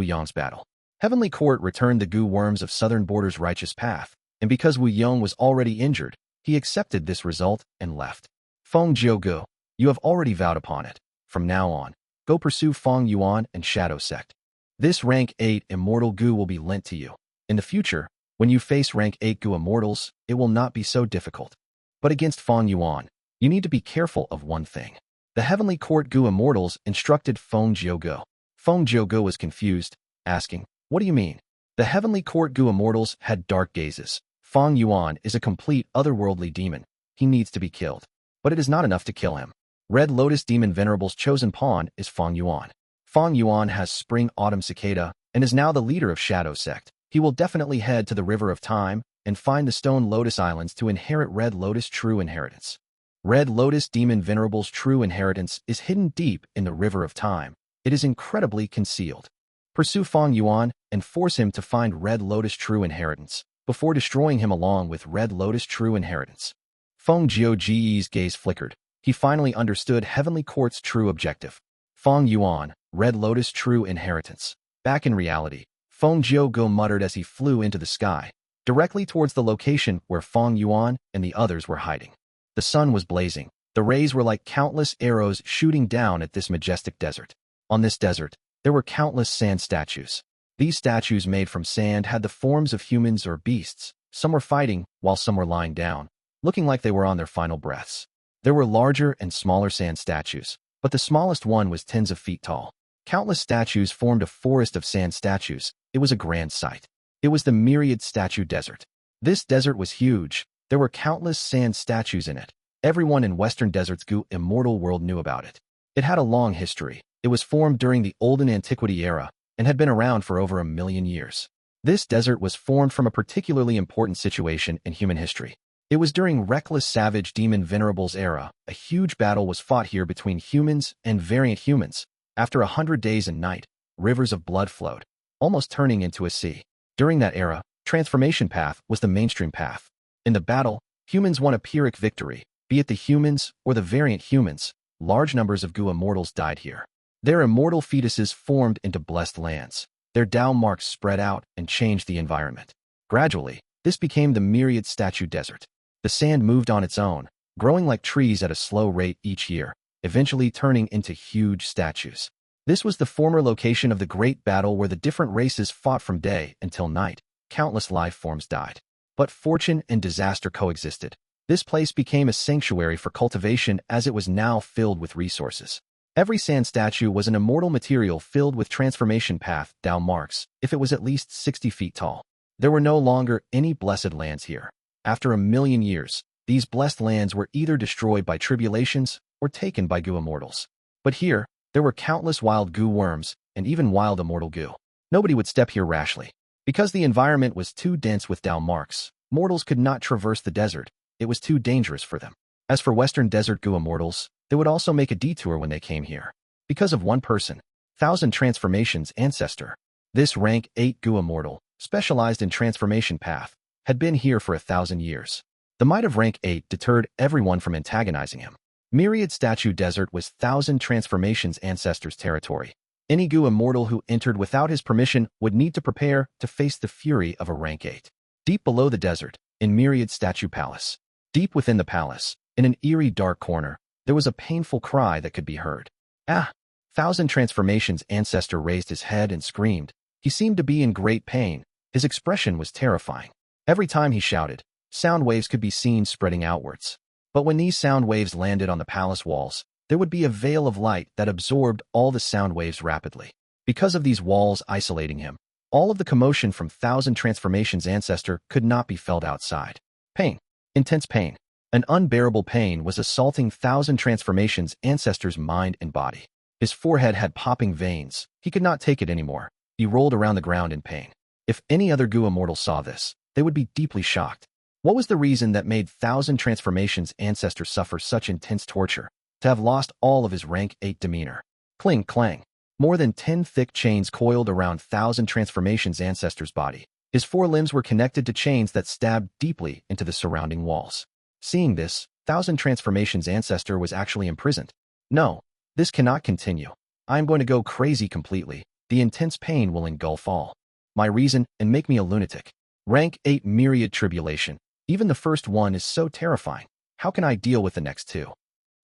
Yong's battle. Heavenly Court returned the Gu worms of Southern Border's righteous path, and because Wu Yong was already injured, he accepted this result and left. Feng Gu, you have already vowed upon it. From now on, go pursue Fang Yuan and Shadow Sect. This rank 8 Immortal Gu will be lent to you. In the future, when you face rank 8 Gu Immortals, it will not be so difficult. But against Fang Yuan, you need to be careful of one thing. The Heavenly Court Gu Immortals instructed Feng Gu. Feng Gu was confused, asking, "What do you mean?" The Heavenly Court Gu Immortals had dark gazes. Fang Yuan is a complete otherworldly demon. He needs to be killed. But it is not enough to kill him. Red Lotus Demon Venerable's chosen pawn is Fang Yuan. Fang Yuan has Spring Autumn Cicada and is now the leader of Shadow Sect. He will definitely head to the River of Time and find the Stone Lotus Islands to inherit Red Lotus' true inheritance. Red Lotus Demon Venerable's true inheritance is hidden deep in the River of Time. It is incredibly concealed. Pursue Fang Yuan and force him to find Red Lotus' true inheritance before destroying him along with Red Lotus' true inheritance. Feng Ji's gaze flickered. He finally understood Heavenly Court's true objective. Fang Yuan, Red Lotus' true inheritance. Back in reality, Feng Gu muttered as he flew into the sky, directly towards the location where Fang Yuan and the others were hiding. The sun was blazing. The rays were like countless arrows shooting down at this majestic desert. On this desert, there were countless sand statues. These statues made from sand had the forms of humans or beasts. Some were fighting, while some were lying down, looking like they were on their final breaths. There were larger and smaller sand statues, but the smallest one was tens of feet tall. Countless statues formed a forest of sand statues. It was a grand sight. It was the Myriad Statue Desert. This desert was huge. There were countless sand statues in it. Everyone in Western Desert's Gu Immortal world knew about it. It had a long history. It was formed during the Olden Antiquity era and had been around for over 1,000,000 years. This desert was formed from a particularly important situation in human history. It was during Reckless Savage Demon Venerable's era. A huge battle was fought here between humans and variant humans. After 100 days and night, rivers of blood flowed, almost turning into a sea. During that era, transformation path was the mainstream path. In the battle, humans won a Pyrrhic victory. Be it the humans or the variant humans, large numbers of Gu Immortals died here. Their immortal fetuses formed into blessed lands. Their Tao marks spread out and changed the environment. Gradually, this became the Myriad Statue Desert. The sand moved on its own, growing like trees at a slow rate each year, eventually turning into huge statues. This was the former location of the great battle where the different races fought from day until night. Countless life forms died. But fortune and disaster coexisted. This place became a sanctuary for cultivation as it was now filled with resources. Every sand statue was an immortal material filled with transformation path Tao marks, if it was at least 60 feet tall. There were no longer any blessed lands here. After 1,000,000 years, these blessed lands were either destroyed by tribulations or taken by Gu Immortals. But here, there were countless wild Gu worms and even wild Immortal Gu. Nobody would step here rashly. Because the environment was too dense with Tao marks, mortals could not traverse the desert. It was too dangerous for them. As for Western Desert Gu Immortals, they would also make a detour when they came here. Because of one person, 1,000 transformations Ancestor. This rank 8 Gu Immortal, specialized in transformation path, had been here for 1,000 years. The might of rank 8 deterred everyone from antagonizing him. Myriad Statue Desert was 1,000 transformations Ancestor's territory. Any Gu Immortal who entered without his permission would need to prepare to face the fury of a rank 8. Deep below the desert, in Myriad Statue Palace. Deep within the palace, in an eerie dark corner, there was a painful cry that could be heard. Ah! Thousand Transformations Ancestor raised his head and screamed. He seemed to be in great pain. His expression was terrifying. Every time he shouted, sound waves could be seen spreading outwards. But when these sound waves landed on the palace walls, there would be a veil of light that absorbed all the sound waves rapidly. Because of these walls isolating him, all of the commotion from Thousand Transformations Ancestor could not be felt outside. Pain. Intense pain. An unbearable pain was assaulting Thousand Transformations Ancestor's mind and body. His forehead had popping veins. He could not take it anymore. He rolled around the ground in pain. If any other Gu Immortal saw this, they would be deeply shocked. What was the reason that made Thousand Transformations Ancestor suffer such intense torture? To have lost all of his rank 8 demeanor. Cling, clang. More than 10 thick chains coiled around Thousand Transformations Ancestor's body. His 4 limbs were connected to chains that stabbed deeply into the surrounding walls. Seeing this, Thousand Transformations Ancestor was actually imprisoned. No, this cannot continue. I am going to go crazy completely. The intense pain will engulf all my reason and make me a lunatic. Rank 8 Myriad Tribulation. Even the first one is so terrifying. How can I deal with the next 2?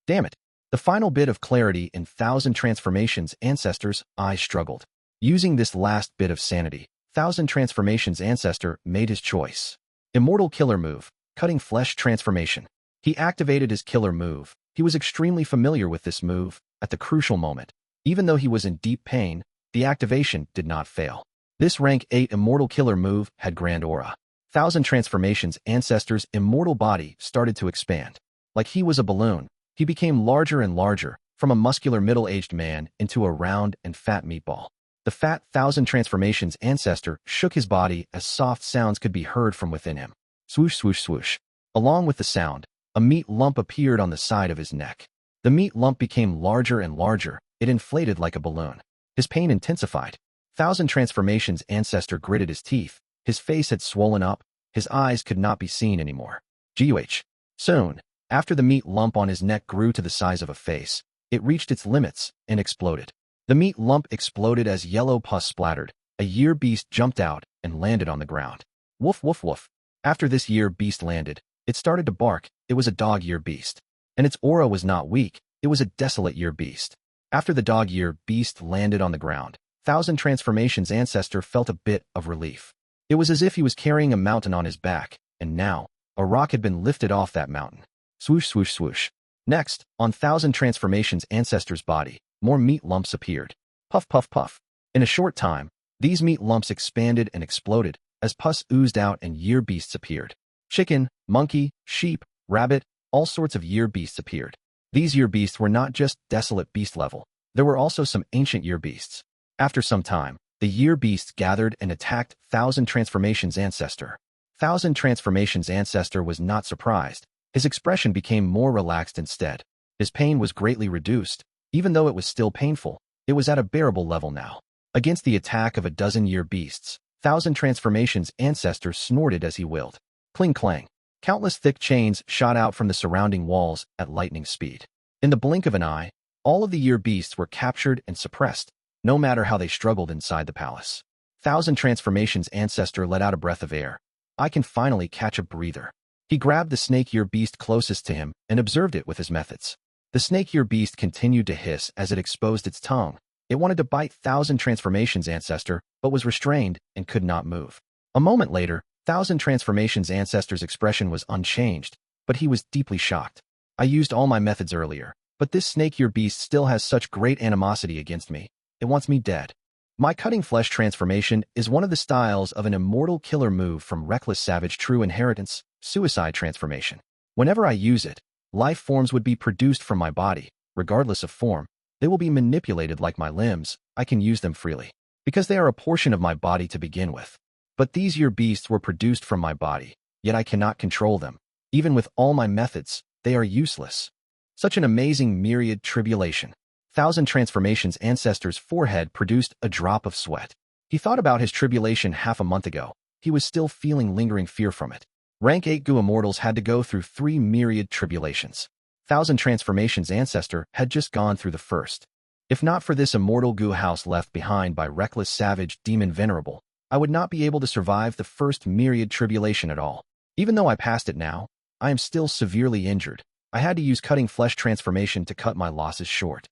Damn it. The final bit of clarity in Thousand Transformations Ancestor's eyes struggled. Using this last bit of sanity, Thousand Transformations Ancestor made his choice. Immortal Killer Move. Cutting Flesh Transformation. He activated his killer move. He was extremely familiar with this move at the crucial moment. Even though he was in deep pain, the activation did not fail. This rank 8 Immortal Killer move had grand aura. Thousand Transformations Ancestor's immortal body started to expand. Like he was a balloon, he became larger and larger, from a muscular middle-aged man into a round and fat meatball. The fat Thousand Transformations Ancestor shook his body as soft sounds could be heard from within him. Swoosh, swoosh, swoosh. Along with the sound, a meat lump appeared on the side of his neck. The meat lump became larger and larger. It inflated like a balloon. His pain intensified. Thousand Transformations Ancestor gritted his teeth. His face had swollen up. His eyes could not be seen anymore. GUH. Soon, after the meat lump on his neck grew to the size of a face, it reached its limits and exploded. The meat lump exploded as yellow pus splattered. A year beast jumped out and landed on the ground. Woof, woof, woof. After this year beast landed, it started to bark. It was a dog year beast. And its aura was not weak. It was a desolate year beast. After the dog year beast landed on the ground, Thousand Transformations Ancestor felt a bit of relief. It was as if he was carrying a mountain on his back, and now, a rock had been lifted off that mountain. Swoosh, swoosh, swoosh. Next, on Thousand Transformations Ancestor's body, more meat lumps appeared. Puff, puff, puff. In a short time, these meat lumps expanded and exploded as pus oozed out and year beasts appeared. Chicken, monkey, sheep, rabbit, all sorts of year beasts appeared. These year beasts were not just desolate beast level. There were also some ancient year beasts. After some time, the year beasts gathered and attacked Thousand Transformations Ancestor. Thousand Transformations Ancestor was not surprised. His expression became more relaxed instead. His pain was greatly reduced. Even though it was still painful, it was at a bearable level now. Against the attack of a dozen year beasts, Thousand Transformations Ancestor snorted as he willed. Cling clang. Countless thick chains shot out from the surrounding walls at lightning speed. In the blink of an eye, all of the year beasts were captured and suppressed, no matter how they struggled inside the palace. Thousand Transformations Ancestor let out a breath of air. I can finally catch a breather. He grabbed the snake year beast closest to him and observed it with his methods. The snake year beast continued to hiss as it exposed its tongue. It wanted to bite Thousand Transformations Ancestor, but was restrained and could not move. A moment later, Thousand Transformations Ancestor's expression was unchanged, but he was deeply shocked. I used all my methods earlier, but this snake year beast still has such great animosity against me. It wants me dead. My cutting flesh transformation is one of the styles of an immortal killer move from Reckless Savage True Inheritance, Suicide Transformation. Whenever I use it, life forms would be produced from my body, regardless of form. They will be manipulated like my limbs. I can use them freely, because they are a portion of my body to begin with. But these year beasts were produced from my body, yet I cannot control them. Even with all my methods, they are useless. Such an amazing myriad tribulation. Thousand Transformations Ancestor's forehead produced a drop of sweat. He thought about his tribulation half a month ago. He was still feeling lingering fear from it. Rank 8 Gu Immortals had to go through 3 myriad tribulations. Thousand Transformations Ancestor had just gone through the first. If not for this immortal Gu house left behind by Reckless Savage Demon Venerable, I would not be able to survive the first myriad tribulation at all. Even though I passed it now, I am still severely injured. I had to use cutting flesh transformation to cut my losses short.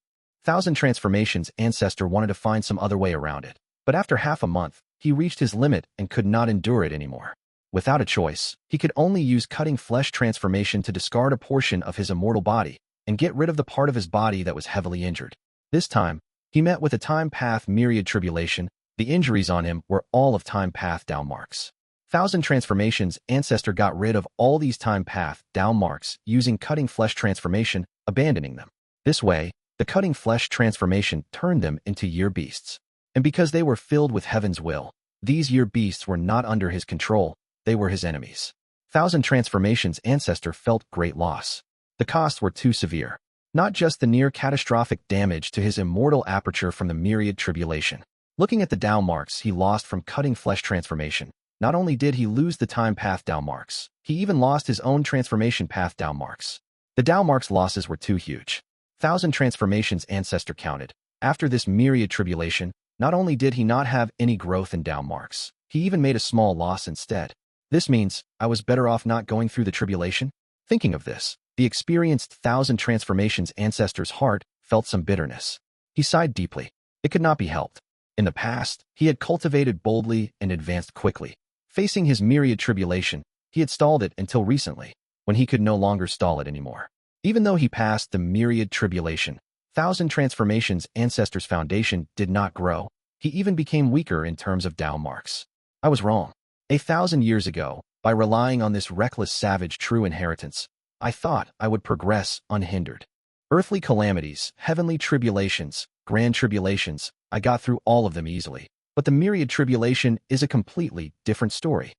Thousand Transformations Ancestor wanted to find some other way around it. But after half a month, he reached his limit and could not endure it anymore. Without a choice, he could only use cutting flesh transformation to discard a portion of his immortal body and get rid of the part of his body that was heavily injured. This time, he met with a time path myriad tribulation. The injuries on him were all of time path down marks. Thousand Transformations Ancestor got rid of all these time path down marks using cutting flesh transformation, abandoning them. This way, the cutting flesh transformation turned them into year beasts. And because they were filled with heaven's will, these year beasts were not under his control, they were his enemies. Thousand Transformations Ancestor felt great loss. The costs were too severe. Not just the near catastrophic damage to his immortal aperture from the myriad tribulation. Looking at the down marks he lost from cutting flesh transformation, not only did he lose the time path down marks, he even lost his own transformation path down marks. The down marks losses were too huge. Thousand Transformations Ancestor counted. After this myriad tribulation, not only did he not have any growth in down marks, he even made a small loss instead. This means, I was better off not going through the tribulation? Thinking of this, the experienced Thousand Transformations Ancestor's heart felt some bitterness. He sighed deeply. It could not be helped. In the past, he had cultivated boldly and advanced quickly. Facing his myriad tribulation, he had stalled it until recently, when he could no longer stall it anymore. Even though he passed the myriad tribulation, Thousand Transformations Ancestor's foundation did not grow. He even became weaker in terms of down marks. I was wrong. 1,000 years ago, by relying on this reckless savage true inheritance, I thought I would progress unhindered. Earthly calamities, heavenly tribulations, grand tribulations, I got through all of them easily. But the myriad tribulation is a completely different story.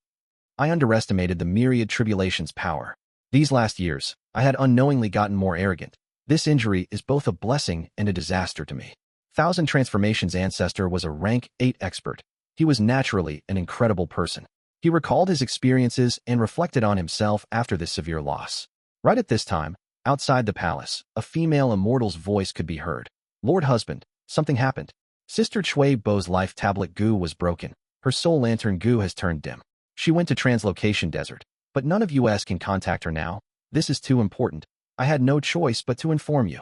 I underestimated the myriad tribulation's power. These last years, I had unknowingly gotten more arrogant. This injury is both a blessing and a disaster to me. Thousand Transformations Ancestor was a rank 8 expert. He was naturally an incredible person. He recalled his experiences and reflected on himself after this severe loss. Right at this time, outside the palace, a female immortal's voice could be heard. Lord Husband, something happened. Sister Chui Bo's life tablet Gu was broken. Her soul lantern Gu has turned dim. She went to Translocation Desert. But none of us can contact her now. This is too important. I had no choice but to inform you.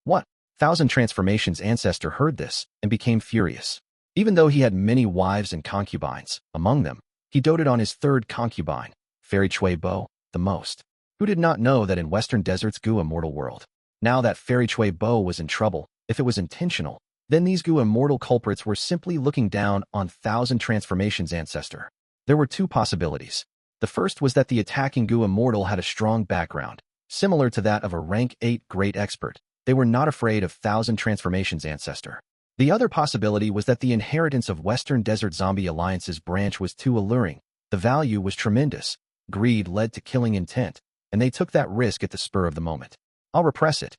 What? Thousand Transformations Ancestor heard this and became furious. Even though he had many wives and concubines, among them, he doted on his third concubine, Fairy Chui Bo, the most. Who did not know that in Western Desert's Gu immortal world? Now that Fairy Chui Bo was in trouble, if it was intentional, then these Gu immortal culprits were simply looking down on Thousand Transformations Ancestor. There were two possibilities. The first was that the attacking Gu immortal had a strong background, similar to that of a rank 8 great expert. They were not afraid of Thousand Transformations Ancestor. The other possibility was that the inheritance of Western Desert Zombie Alliance's branch was too alluring. The value was tremendous. Greed led to killing intent, and they took that risk at the spur of the moment. I'll repress it.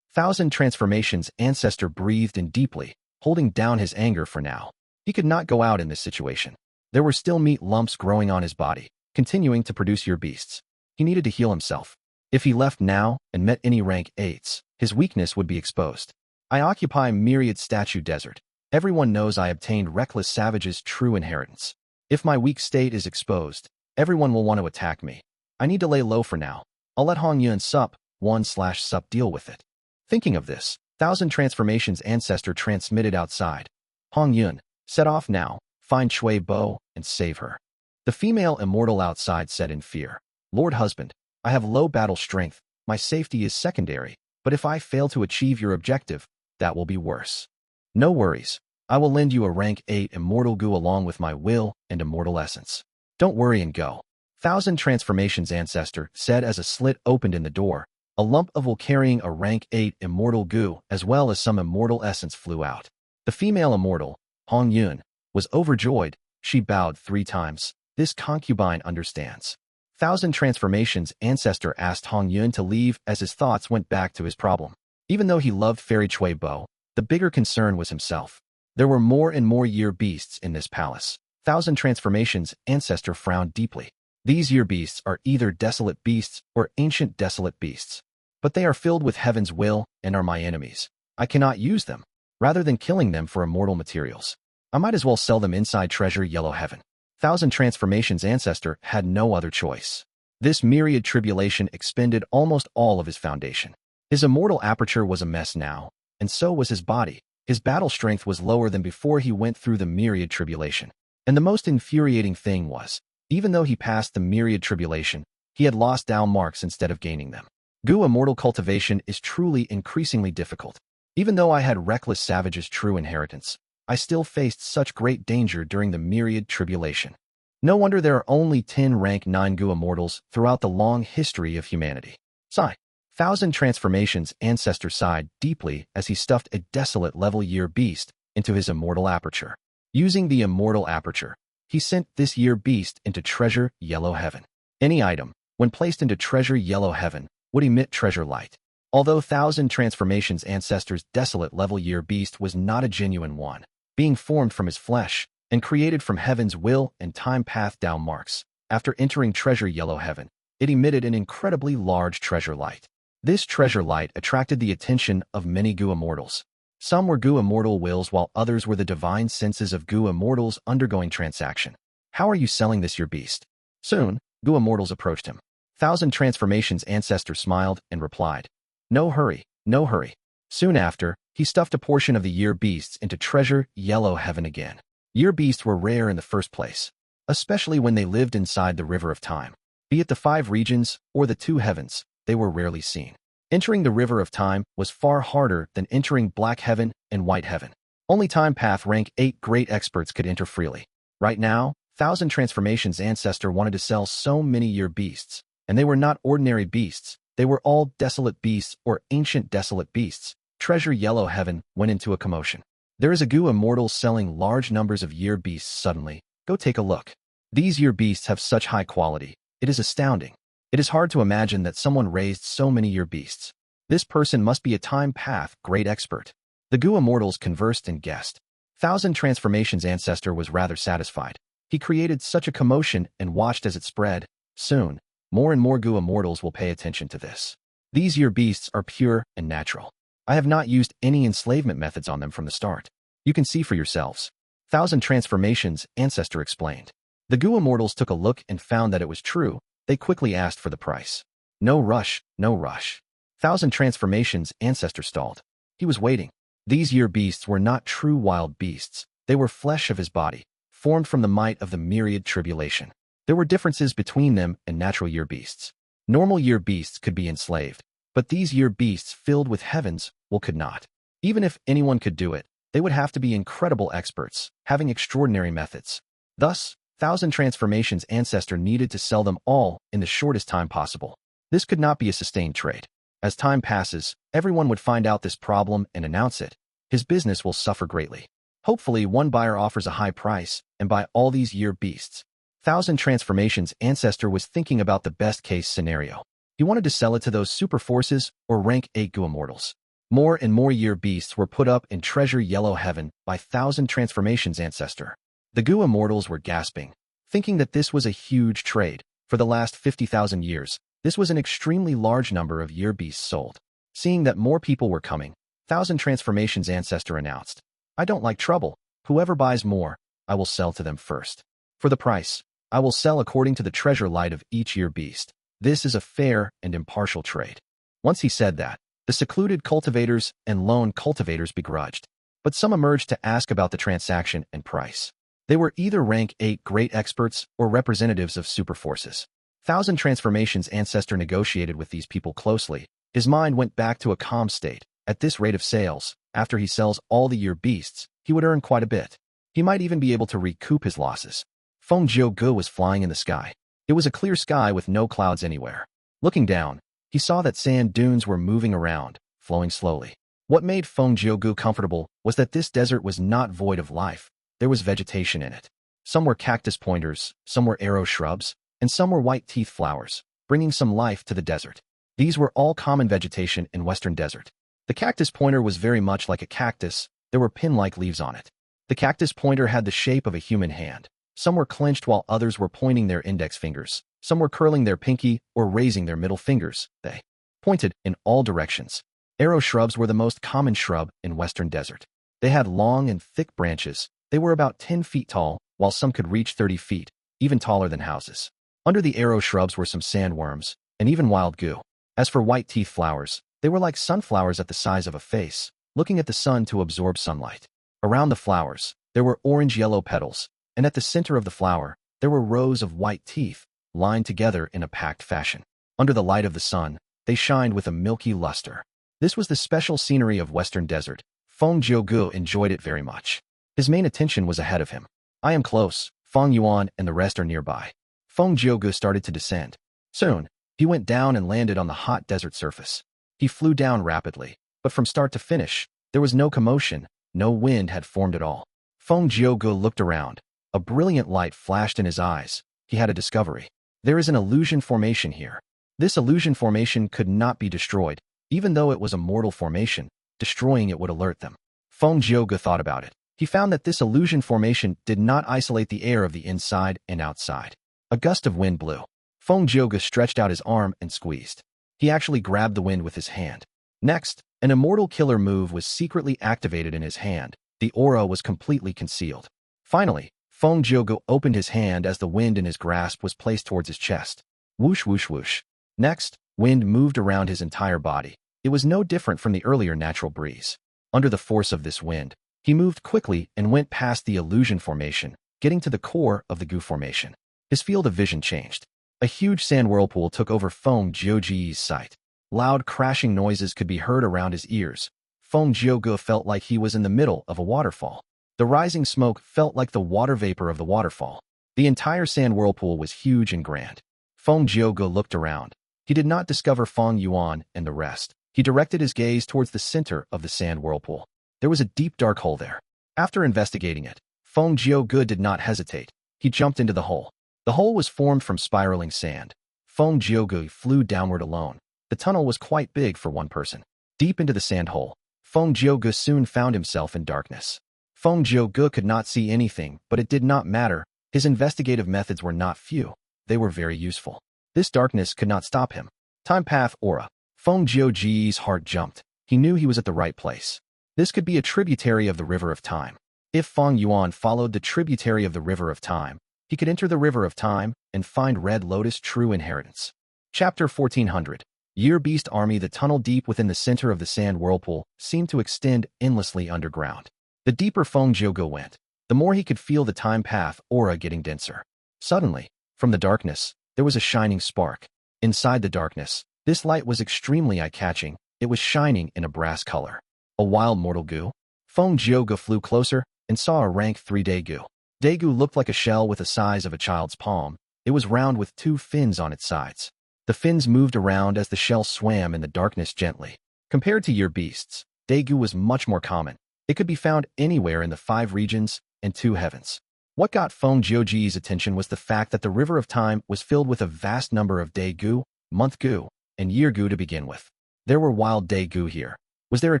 Thousand Transformations Ancestor breathed in deeply, holding down his anger for now. He could not go out in this situation. There were still meat lumps growing on his body, continuing to produce year beasts. He needed to heal himself. If he left now and met any rank 8s, his weakness would be exposed. I occupy Myriad Statue Desert. Everyone knows I obtained Reckless Savage's true inheritance. If my weak state is exposed, everyone will want to attack me. I need to lay low for now. I'll let Hong Yuan sup, 1/sup deal with it. Thinking of this, Thousand Transformations Ancestor transmitted outside. Hong Yuan, set off now, find Chui Bo, and save her. The female immortal outside said in fear, Lord Husband, I have low battle strength, my safety is secondary, but if I fail to achieve your objective, that will be worse. No worries, I will lend you a rank 8 Immortal Gu along with my will and immortal essence. Don't worry and go. Thousand Transformations Ancestor said as a slit opened in the door. A lump of wool carrying a rank 8 Immortal Gu as well as some immortal essence flew out. The female immortal, Hong Yuan, was overjoyed. She bowed 3 times. This concubine understands. Thousand Transformations Ancestor asked Hong Yuan to leave as his thoughts went back to his problem. Even though he loved Fairy Chui Bo, the bigger concern was himself. There were more and more year beasts in this palace. Thousand Transformations Ancestor frowned deeply. These year beasts are either desolate beasts or ancient desolate beasts. But they are filled with heaven's will and are my enemies. I cannot use them. Rather than killing them for immortal materials, I might as well sell them inside Treasure Yellow Heaven. Thousand Transformations Ancestor had no other choice. This myriad tribulation expended almost all of his foundation. His immortal aperture was a mess now, and so was his body. His battle strength was lower than before he went through the myriad tribulation. And the most infuriating thing was, even though he passed the myriad tribulation, he had lost down marks instead of gaining them. Gu immortal cultivation is truly increasingly difficult. Even though I had Reckless Savage's true inheritance, I still faced such great danger during the myriad tribulation. No wonder there are only 10 rank 9 Gu immortals throughout the long history of humanity. Sigh. 1,000 Transformations Ancestor sighed deeply as he stuffed a desolate level year beast into his immortal aperture. Using the immortal aperture, he sent this year beast into treasure yellow heaven. Any item, when placed into treasure yellow heaven, would emit treasure light. Although 1,000 Transformations Ancestor's desolate level year beast was not a genuine one, being formed from his flesh and created from heaven's will and time path down marks, after entering treasure yellow heaven, it emitted an incredibly large treasure light. This treasure light attracted the attention of many Gu immortals. Some were Gu immortal wills while others were the divine senses of Gu immortals undergoing transaction. How are you selling this your beast? Soon, Gu immortals approached him. 1,000 Transformations Ancestor smiled and replied, No hurry, no hurry. Soon after, he stuffed a portion of the year beasts into treasure yellow heaven again. Year beasts were rare in the first place, especially when they lived inside the river of time. Be it the 5 regions or the 2 heavens, they were rarely seen. Entering the river of time was far harder than entering black heaven and white heaven. Only time path rank 8 great experts could enter freely. Right now, 1,000 Transformations Ancestor wanted to sell so many year beasts, and they were not ordinary beasts, they were all desolate beasts or ancient desolate beasts. Treasure yellow heaven went into a commotion. There is a Gu immortal selling large numbers of year beasts suddenly. Go take a look. These year beasts have such high quality. It is astounding. It is hard to imagine that someone raised so many year beasts. This person must be a time path great expert. The Gu immortals conversed and guessed. 1,000 Transformations Ancestor was rather satisfied. He created such a commotion and watched as it spread. Soon, more and more Gu immortals will pay attention to this. These year beasts are pure and natural. I have not used any enslavement methods on them from the start. You can see for yourselves. 1,000 Transformations Ancestor explained. The Gu immortals took a look and found that it was true. They quickly asked for the price. No rush, no rush. 1,000 Transformations Ancestor stalled. He was waiting. These year beasts were not true wild beasts. They were flesh of his body, formed from the might of the myriad tribulation. There were differences between them and natural year beasts. Normal year beasts could be enslaved, but these year beasts filled with heavens, could not. Even if anyone could do it, they would have to be incredible experts, having extraordinary methods. Thus, 1,000 Transformations Ancestor needed to sell them all in the shortest time possible. This could not be a sustained trade. As time passes, everyone would find out this problem and announce it. His business will suffer greatly. Hopefully, one buyer offers a high price and buy all these year beasts. 1,000 Transformations Ancestor was thinking about the best-case scenario. He wanted to sell it to those super forces or rank 8 Gu immortals. More and more year beasts were put up in treasure yellow heaven by 1,000 Transformations Ancestor. The Gu immortals were gasping, thinking that this was a huge trade. For the last 50,000 years, this was an extremely large number of year beasts sold. Seeing that more people were coming, 1,000 Transformations Ancestor announced, I don't like trouble. Whoever buys more, I will sell to them first. For the price, I will sell according to the treasure light of each year beast. This is a fair and impartial trade. Once he said that, the secluded cultivators and lone cultivators begrudged, but some emerged to ask about the transaction and price. They were either rank 8 great experts or representatives of super forces. 1,000 Transformations Ancestor negotiated with these people closely. His mind went back to a calm state. At this rate of sales, after he sells all the year beasts, he would earn quite a bit. He might even be able to recoup his losses. Feng Gu was flying in the sky. It was a clear sky with no clouds anywhere. Looking down, he saw that sand dunes were moving around, flowing slowly. What made Feng Gu comfortable was that this desert was not void of life. There was vegetation in it. Some were cactus pointers, some were arrow shrubs, and some were white teeth flowers, bringing some life to the desert. These were all common vegetation in Western Desert. The cactus pointer was very much like a cactus. There were pin-like leaves on it. The cactus pointer had the shape of a human hand. Some were clenched while others were pointing their index fingers. Some were curling their pinky or raising their middle fingers. They pointed in all directions. Arrow shrubs were the most common shrub in Western Desert. They had long and thick branches. They were about 10 feet tall, while some could reach 30 feet, even taller than houses. Under the arrow shrubs were some sandworms, and even wild goo. As for white teeth flowers, they were like sunflowers at the size of a face. looking at the sun to absorb sunlight. Around the flowers, there were orange-yellow petals, and at the center of the flower, there were rows of white teeth, lined together in a packed fashion. Under the light of the sun, they shined with a milky luster. This was the special scenery of Western Desert. Feng Gu enjoyed it very much. His main attention was ahead of him. I am close, Fang Yuan and the rest are nearby. Feng Gu started to descend. Soon, he went down and landed on the hot desert surface. He flew down rapidly, but from start to finish, there was no commotion, no wind had formed at all. Feng Gu looked around. A brilliant light flashed in his eyes. He had a discovery. There is an illusion formation here. This illusion formation could not be destroyed, even though it was a mortal formation. Destroying it would alert them. Feng Gu thought about it. He found that this illusion formation did not isolate the air of the inside and outside. A gust of wind blew. Feng Gu stretched out his arm and squeezed. He actually grabbed the wind with his hand. Next, an immortal killer move was secretly activated in his hand. The aura was completely concealed. Finally, Feng Gu opened his hand as the wind in his grasp was placed towards his chest. Whoosh, whoosh, whoosh. Next, wind moved around his entire body. It was no different from the earlier natural breeze. Under the force of this wind, he moved quickly and went past the illusion formation, getting to the core of the Gu formation. His field of vision changed. A huge sand whirlpool took over Feng Jiuji's sight. Loud crashing noises could be heard around his ears. Feng Gu felt like he was in the middle of a waterfall. The rising smoke felt like the water vapor of the waterfall. The entire sand whirlpool was huge and grand. Feng Gu looked around. He did not discover Fang Yuan and the rest. He directed his gaze towards the center of the sand whirlpool. There was a deep dark hole there. After investigating it, Feng Gu did not hesitate. He jumped into the hole. The hole was formed from spiraling sand. Feng Gu flew downward alone. The tunnel was quite big for one person. Deep into the sand hole, Feng Gu soon found himself in darkness. Feng Gu could not see anything, but it did not matter. His investigative methods were not few. They were very useful. This darkness could not stop him. Time path aura. Feng Jiuji's heart jumped. He knew he was at the right place. This could be a tributary of the River of Time. If Fang Yuan followed the tributary of the River of Time, he could enter the River of Time and find Red Lotus' true inheritance. Chapter 1400. Year Beast Army. The tunnel deep within the center of the sand whirlpool seemed to extend endlessly underground. The deeper Feng Gu went, the more he could feel the time path aura getting denser. Suddenly, from the darkness, there was a shining spark. Inside the darkness, this light was extremely eye-catching. It was shining in a brass color. A wild mortal Gu? Feng Gu flew closer and saw a rank 3 Daegu. Daegu looked like a shell with the size of a child's palm. It was round with 2 fins on its sides. The fins moved around as the shell swam in the darkness gently. Compared to year beasts, Daegu was much more common. It could be found anywhere in the 5 regions and 2 heavens. What got Feng Jiuji's attention was the fact that the River of Time was filled with a vast number of Daegu, month Gu, and year Gu to begin with. There were wild Daegu here. Was there a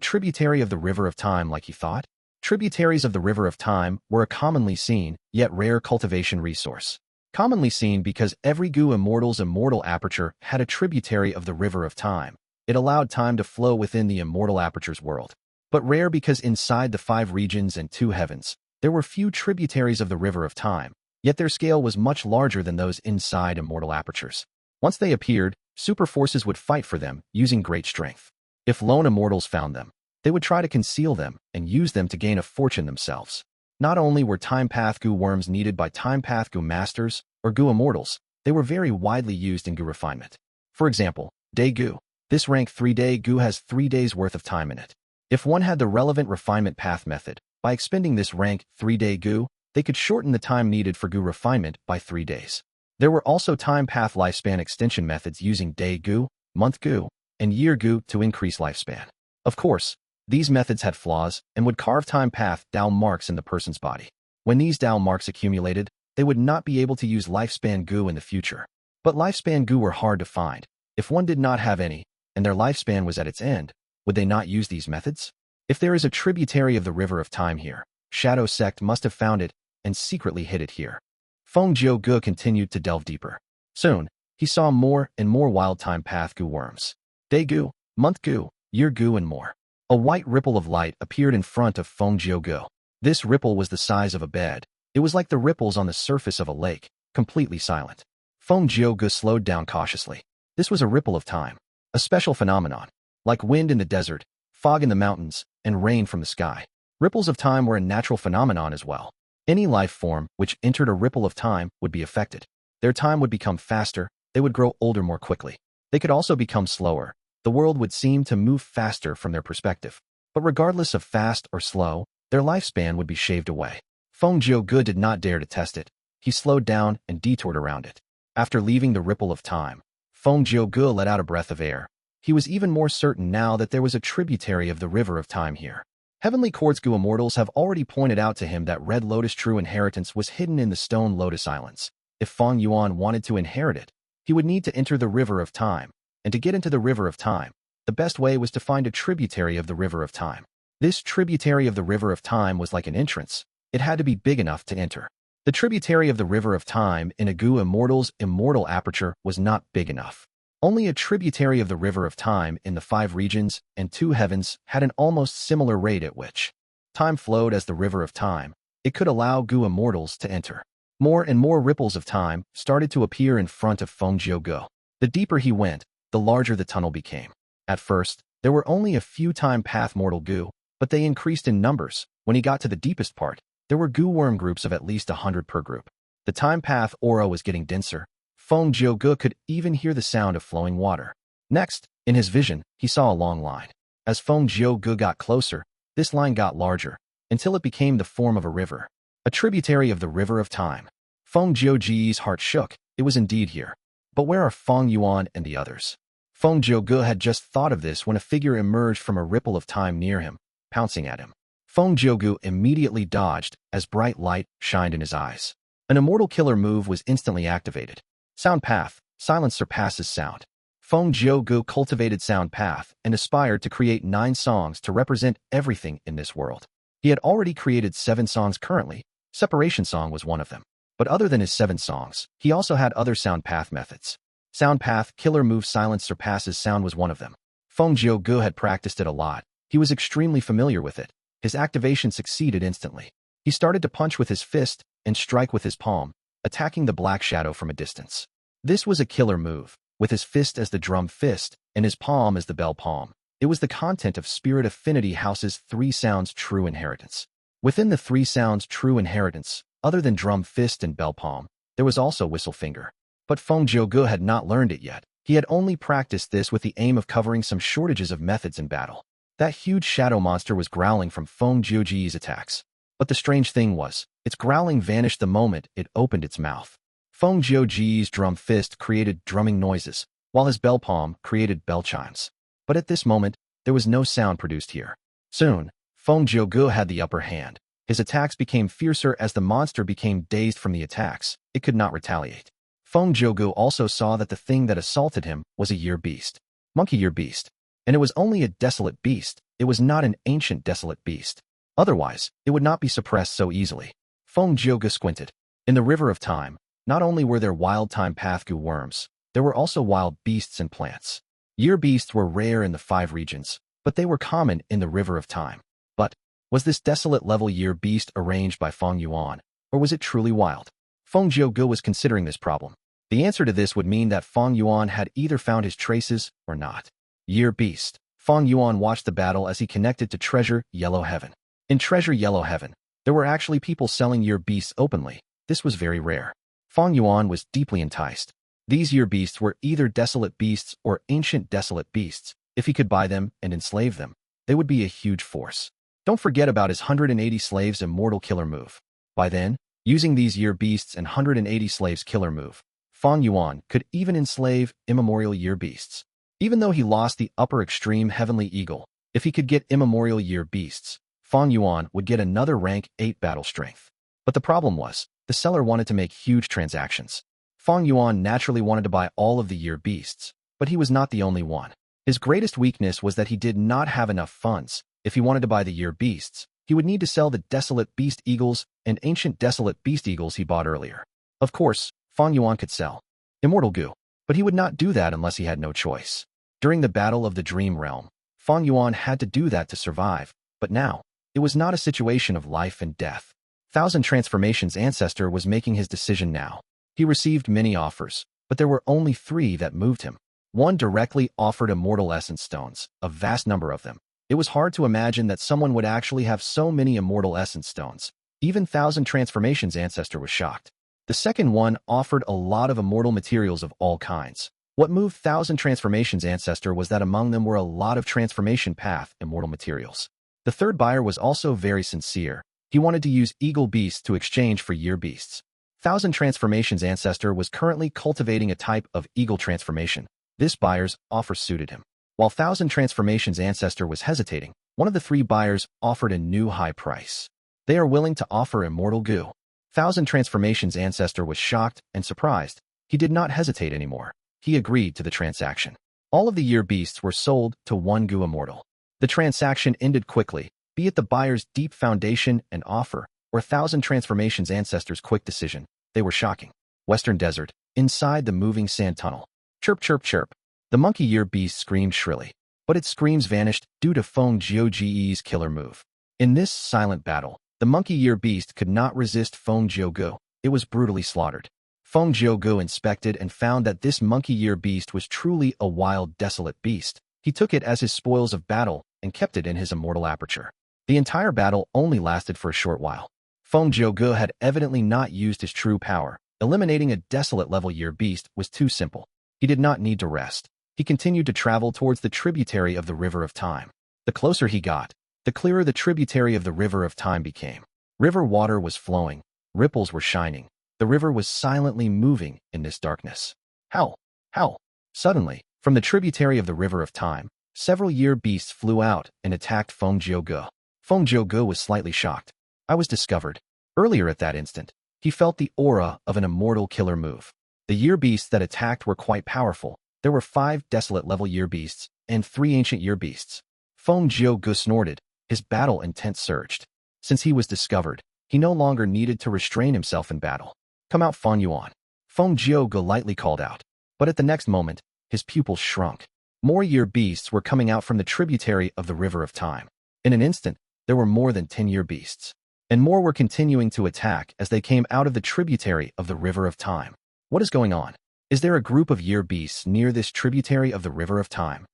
tributary of the River of Time like he thought? Tributaries of the River of Time were a commonly seen, yet rare cultivation resource. Commonly seen because every Gu Immortal's immortal aperture had a tributary of the River of Time. It allowed time to flow within the immortal aperture's world. But rare because inside the 5 regions and 2 heavens, there were few tributaries of the River of Time, yet their scale was much larger than those inside immortal apertures. Once they appeared, super forces would fight for them, using great strength. If lone immortals found them, they would try to conceal them and use them to gain a fortune themselves. Not only were time path Gu worms needed by time path Gu masters or Gu immortals, they were very widely used in Gu refinement. For example, Day Gu. This rank 3 Day Gu has 3 days worth of time in it. If one had the relevant refinement path method, by expending this rank 3 Day Gu, they could shorten the time needed for Gu refinement by 3 days. There were also time path lifespan extension methods using Day Gu, month Gu, and year Gu to increase lifespan. Of course, these methods had flaws and would carve time path Dao marks in the person's body. When these Dao marks accumulated, they would not be able to use lifespan Gu in the future. But lifespan Gu were hard to find. If one did not have any, and their lifespan was at its end, would they not use these methods? If there is a tributary of the River of Time here, Shadow Sect must have found it and secretly hid it here. Feng Gu continued to delve deeper. Soon, he saw more and more wild time path Gu worms. Day Gu, month Gu, year Gu and more. A white ripple of light appeared in front of Feng Gu. This ripple was the size of a bed. It was like the ripples on the surface of a lake, completely silent. Feng Gu slowed down cautiously. This was a ripple of time, a special phenomenon. Like wind in the desert, fog in the mountains, and rain from the sky. Ripples of time were a natural phenomenon as well. Any life form which entered a ripple of time would be affected. Their time would become faster, they would grow older more quickly. They could also become slower. The world would seem to move faster from their perspective. But regardless of fast or slow, their lifespan would be shaved away. Feng Gu did not dare to test it. He slowed down and detoured around it. After leaving the ripple of time, Feng Gu let out a breath of air. He was even more certain now that there was a tributary of the river of time here. Heavenly Quartz Gu Immortals have already pointed out to him that Red Lotus true inheritance was hidden in the Stone Lotus Islands. If Fang Yuan wanted to inherit it, he would need to enter the river of time, and to get into the river of time, the best way was to find a tributary of the river of time. This tributary of the river of time was like an entrance. It had to be big enough to enter. The tributary of the river of time in a Gu Immortal's immortal aperture was not big enough. Only a tributary of the river of time in the 5 regions and 2 heavens had an almost similar rate at which time flowed as the river of time. It could allow Gu Immortals to enter. More and more ripples of time started to appear in front of Feng Gu. The deeper he went, the larger the tunnel became. At first, there were only a few time path mortal Gu, but they increased in numbers. When he got to the deepest part, there were Gu worm groups of at least 100 per group. The time path aura was getting denser. Feng Gu could even hear the sound of flowing water. Next, in his vision, he saw a long line. As Feng Gu got closer, this line got larger, until it became the form of a river. A tributary of the river of time. Feng Gu's heart shook. It was indeed here. But where are Fang Yuan and the others? Feng Gu had just thought of this when a figure emerged from a ripple of time near him, pouncing at him. Feng Gu immediately dodged as bright light shined in his eyes. An immortal killer move was instantly activated. Sound path. Silence surpasses sound. Feng Gu cultivated sound path and aspired to create 9 songs to represent everything in this world. He had already created 7 songs currently. Separation song was one of them. But other than his 7 songs, he also had other sound path methods. Sound path killer move silence surpasses sound was one of them. Feng Gu had practiced it a lot. He was extremely familiar with it. His activation succeeded instantly. He started to punch with his fist and strike with his palm, attacking the black shadow from a distance. This was a killer move, with his fist as the drum fist and his palm as the bell palm. It was the content of Spirit Affinity House's 3 sounds true inheritance. Within the 3 sounds true inheritance, other than drum fist and bell palm, there was also whistle finger. But Feng Gu had not learned it yet. He had only practiced this with the aim of covering some shortages of methods in battle. That huge shadow monster was growling from Feng Gu's attacks. But the strange thing was, its growling vanished the moment it opened its mouth. Feng Gu's drum fist created drumming noises, while his bell palm created bell chimes. But at this moment, there was no sound produced here. Soon, Feng Gu had the upper hand. His attacks became fiercer as the monster became dazed from the attacks. It could not retaliate. Feng Gu also saw that the thing that assaulted him was a year beast. Monkey year beast. And it was only a desolate beast. It was not an ancient desolate beast. Otherwise, it would not be suppressed so easily. Feng Gu squinted. In the river of time, not only were there wild time path Gu worms, there were also wild beasts and plants. Year beasts were rare in the 5 regions, but they were common in the river of time. But, was this desolate level year beast arranged by Fang Yuan, or was it truly wild? Feng Gu was considering this problem. The answer to this would mean that Fang Yuan had either found his traces or not. Year beast. Fang Yuan watched the battle as he connected to Treasure Yellow Heaven. In Treasure Yellow Heaven, there were actually people selling year beasts openly. This was very rare. Fang Yuan was deeply enticed. These year beasts were either desolate beasts or ancient desolate beasts. If he could buy them and enslave them, they would be a huge force. Don't forget about his 180 slaves immortal killer move. By then, using these year beasts and 180 slaves killer move, Fang Yuan could even enslave immemorial year beasts. Even though he lost the upper extreme heavenly eagle, if he could get immemorial year beasts, Fang Yuan would get another rank 8 battle strength. But the problem was, the seller wanted to make huge transactions. Fang Yuan naturally wanted to buy all of the year beasts, but he was not the only one. His greatest weakness was that he did not have enough funds. If he wanted to buy the year beasts, he would need to sell the desolate beast eagles and ancient desolate beast eagles he bought earlier. Of course, Fang Yuan could sell Immortal Gu, but he would not do that unless he had no choice. During the Battle of the Dream Realm, Fang Yuan had to do that to survive, but now, it was not a situation of life and death. Thousand Transformations Ancestor was making his decision now. He received many offers, but there were only 3 that moved him. One directly offered Immortal Essence Stones, a vast number of them. It was hard to imagine that someone would actually have so many immortal essence stones. Even Thousand Transformations Ancestor was shocked. The second one offered a lot of immortal materials of all kinds. What moved Thousand Transformations Ancestor was that among them were a lot of transformation path immortal materials. The third buyer was also very sincere. He wanted to use eagle beasts to exchange for year beasts. Thousand Transformations Ancestor was currently cultivating a type of eagle transformation. This buyer's offer suited him. While Thousand Transformations Ancestor was hesitating, one of the three buyers offered a new high price. They are willing to offer Immortal Gu. Thousand Transformations Ancestor was shocked and surprised. He did not hesitate anymore. He agreed to the transaction. All of the year beasts were sold to one Gu Immortal. The transaction ended quickly, be it the buyer's deep foundation and offer, or Thousand Transformations Ancestor's quick decision. They were shocking. Western Desert, inside the moving sand tunnel. Chirp, chirp, chirp. The monkey year beast screamed shrilly, but its screams vanished due to Feng Yuan's killer move. In this silent battle, the monkey year beast could not resist Feng Gu. It was brutally slaughtered. Feng Gu inspected and found that this monkey year beast was truly a wild, desolate beast. He took it as his spoils of battle and kept it in his immortal aperture. The entire battle only lasted for a short while. Feng Gu had evidently not used his true power. Eliminating a desolate level year beast was too simple. He did not need to rest. He continued to travel towards the tributary of the River of Time. The closer he got, the clearer the tributary of the River of Time became. River water was flowing. Ripples were shining. The river was silently moving in this darkness. Howl! Howl! Suddenly, from the tributary of the River of Time, several year beasts flew out and attacked Feng Gu. Feng Gu was slightly shocked. I was discovered. Earlier at that instant, he felt the aura of an immortal killer move. The year beasts that attacked were quite powerful. There were 5 desolate level year beasts and 3 ancient year beasts. Feng Gu snorted. His battle intent surged. Since he was discovered, he no longer needed to restrain himself in battle. Come out, Fang Yuan. Feng Gu lightly called out. But at the next moment, his pupils shrunk. More year beasts were coming out from the tributary of the River of Time. In an instant, there were more than 10 year beasts. And more were continuing to attack as they came out of the tributary of the River of Time. What is going on? Is there a group of year beasts near this tributary of the River of Time?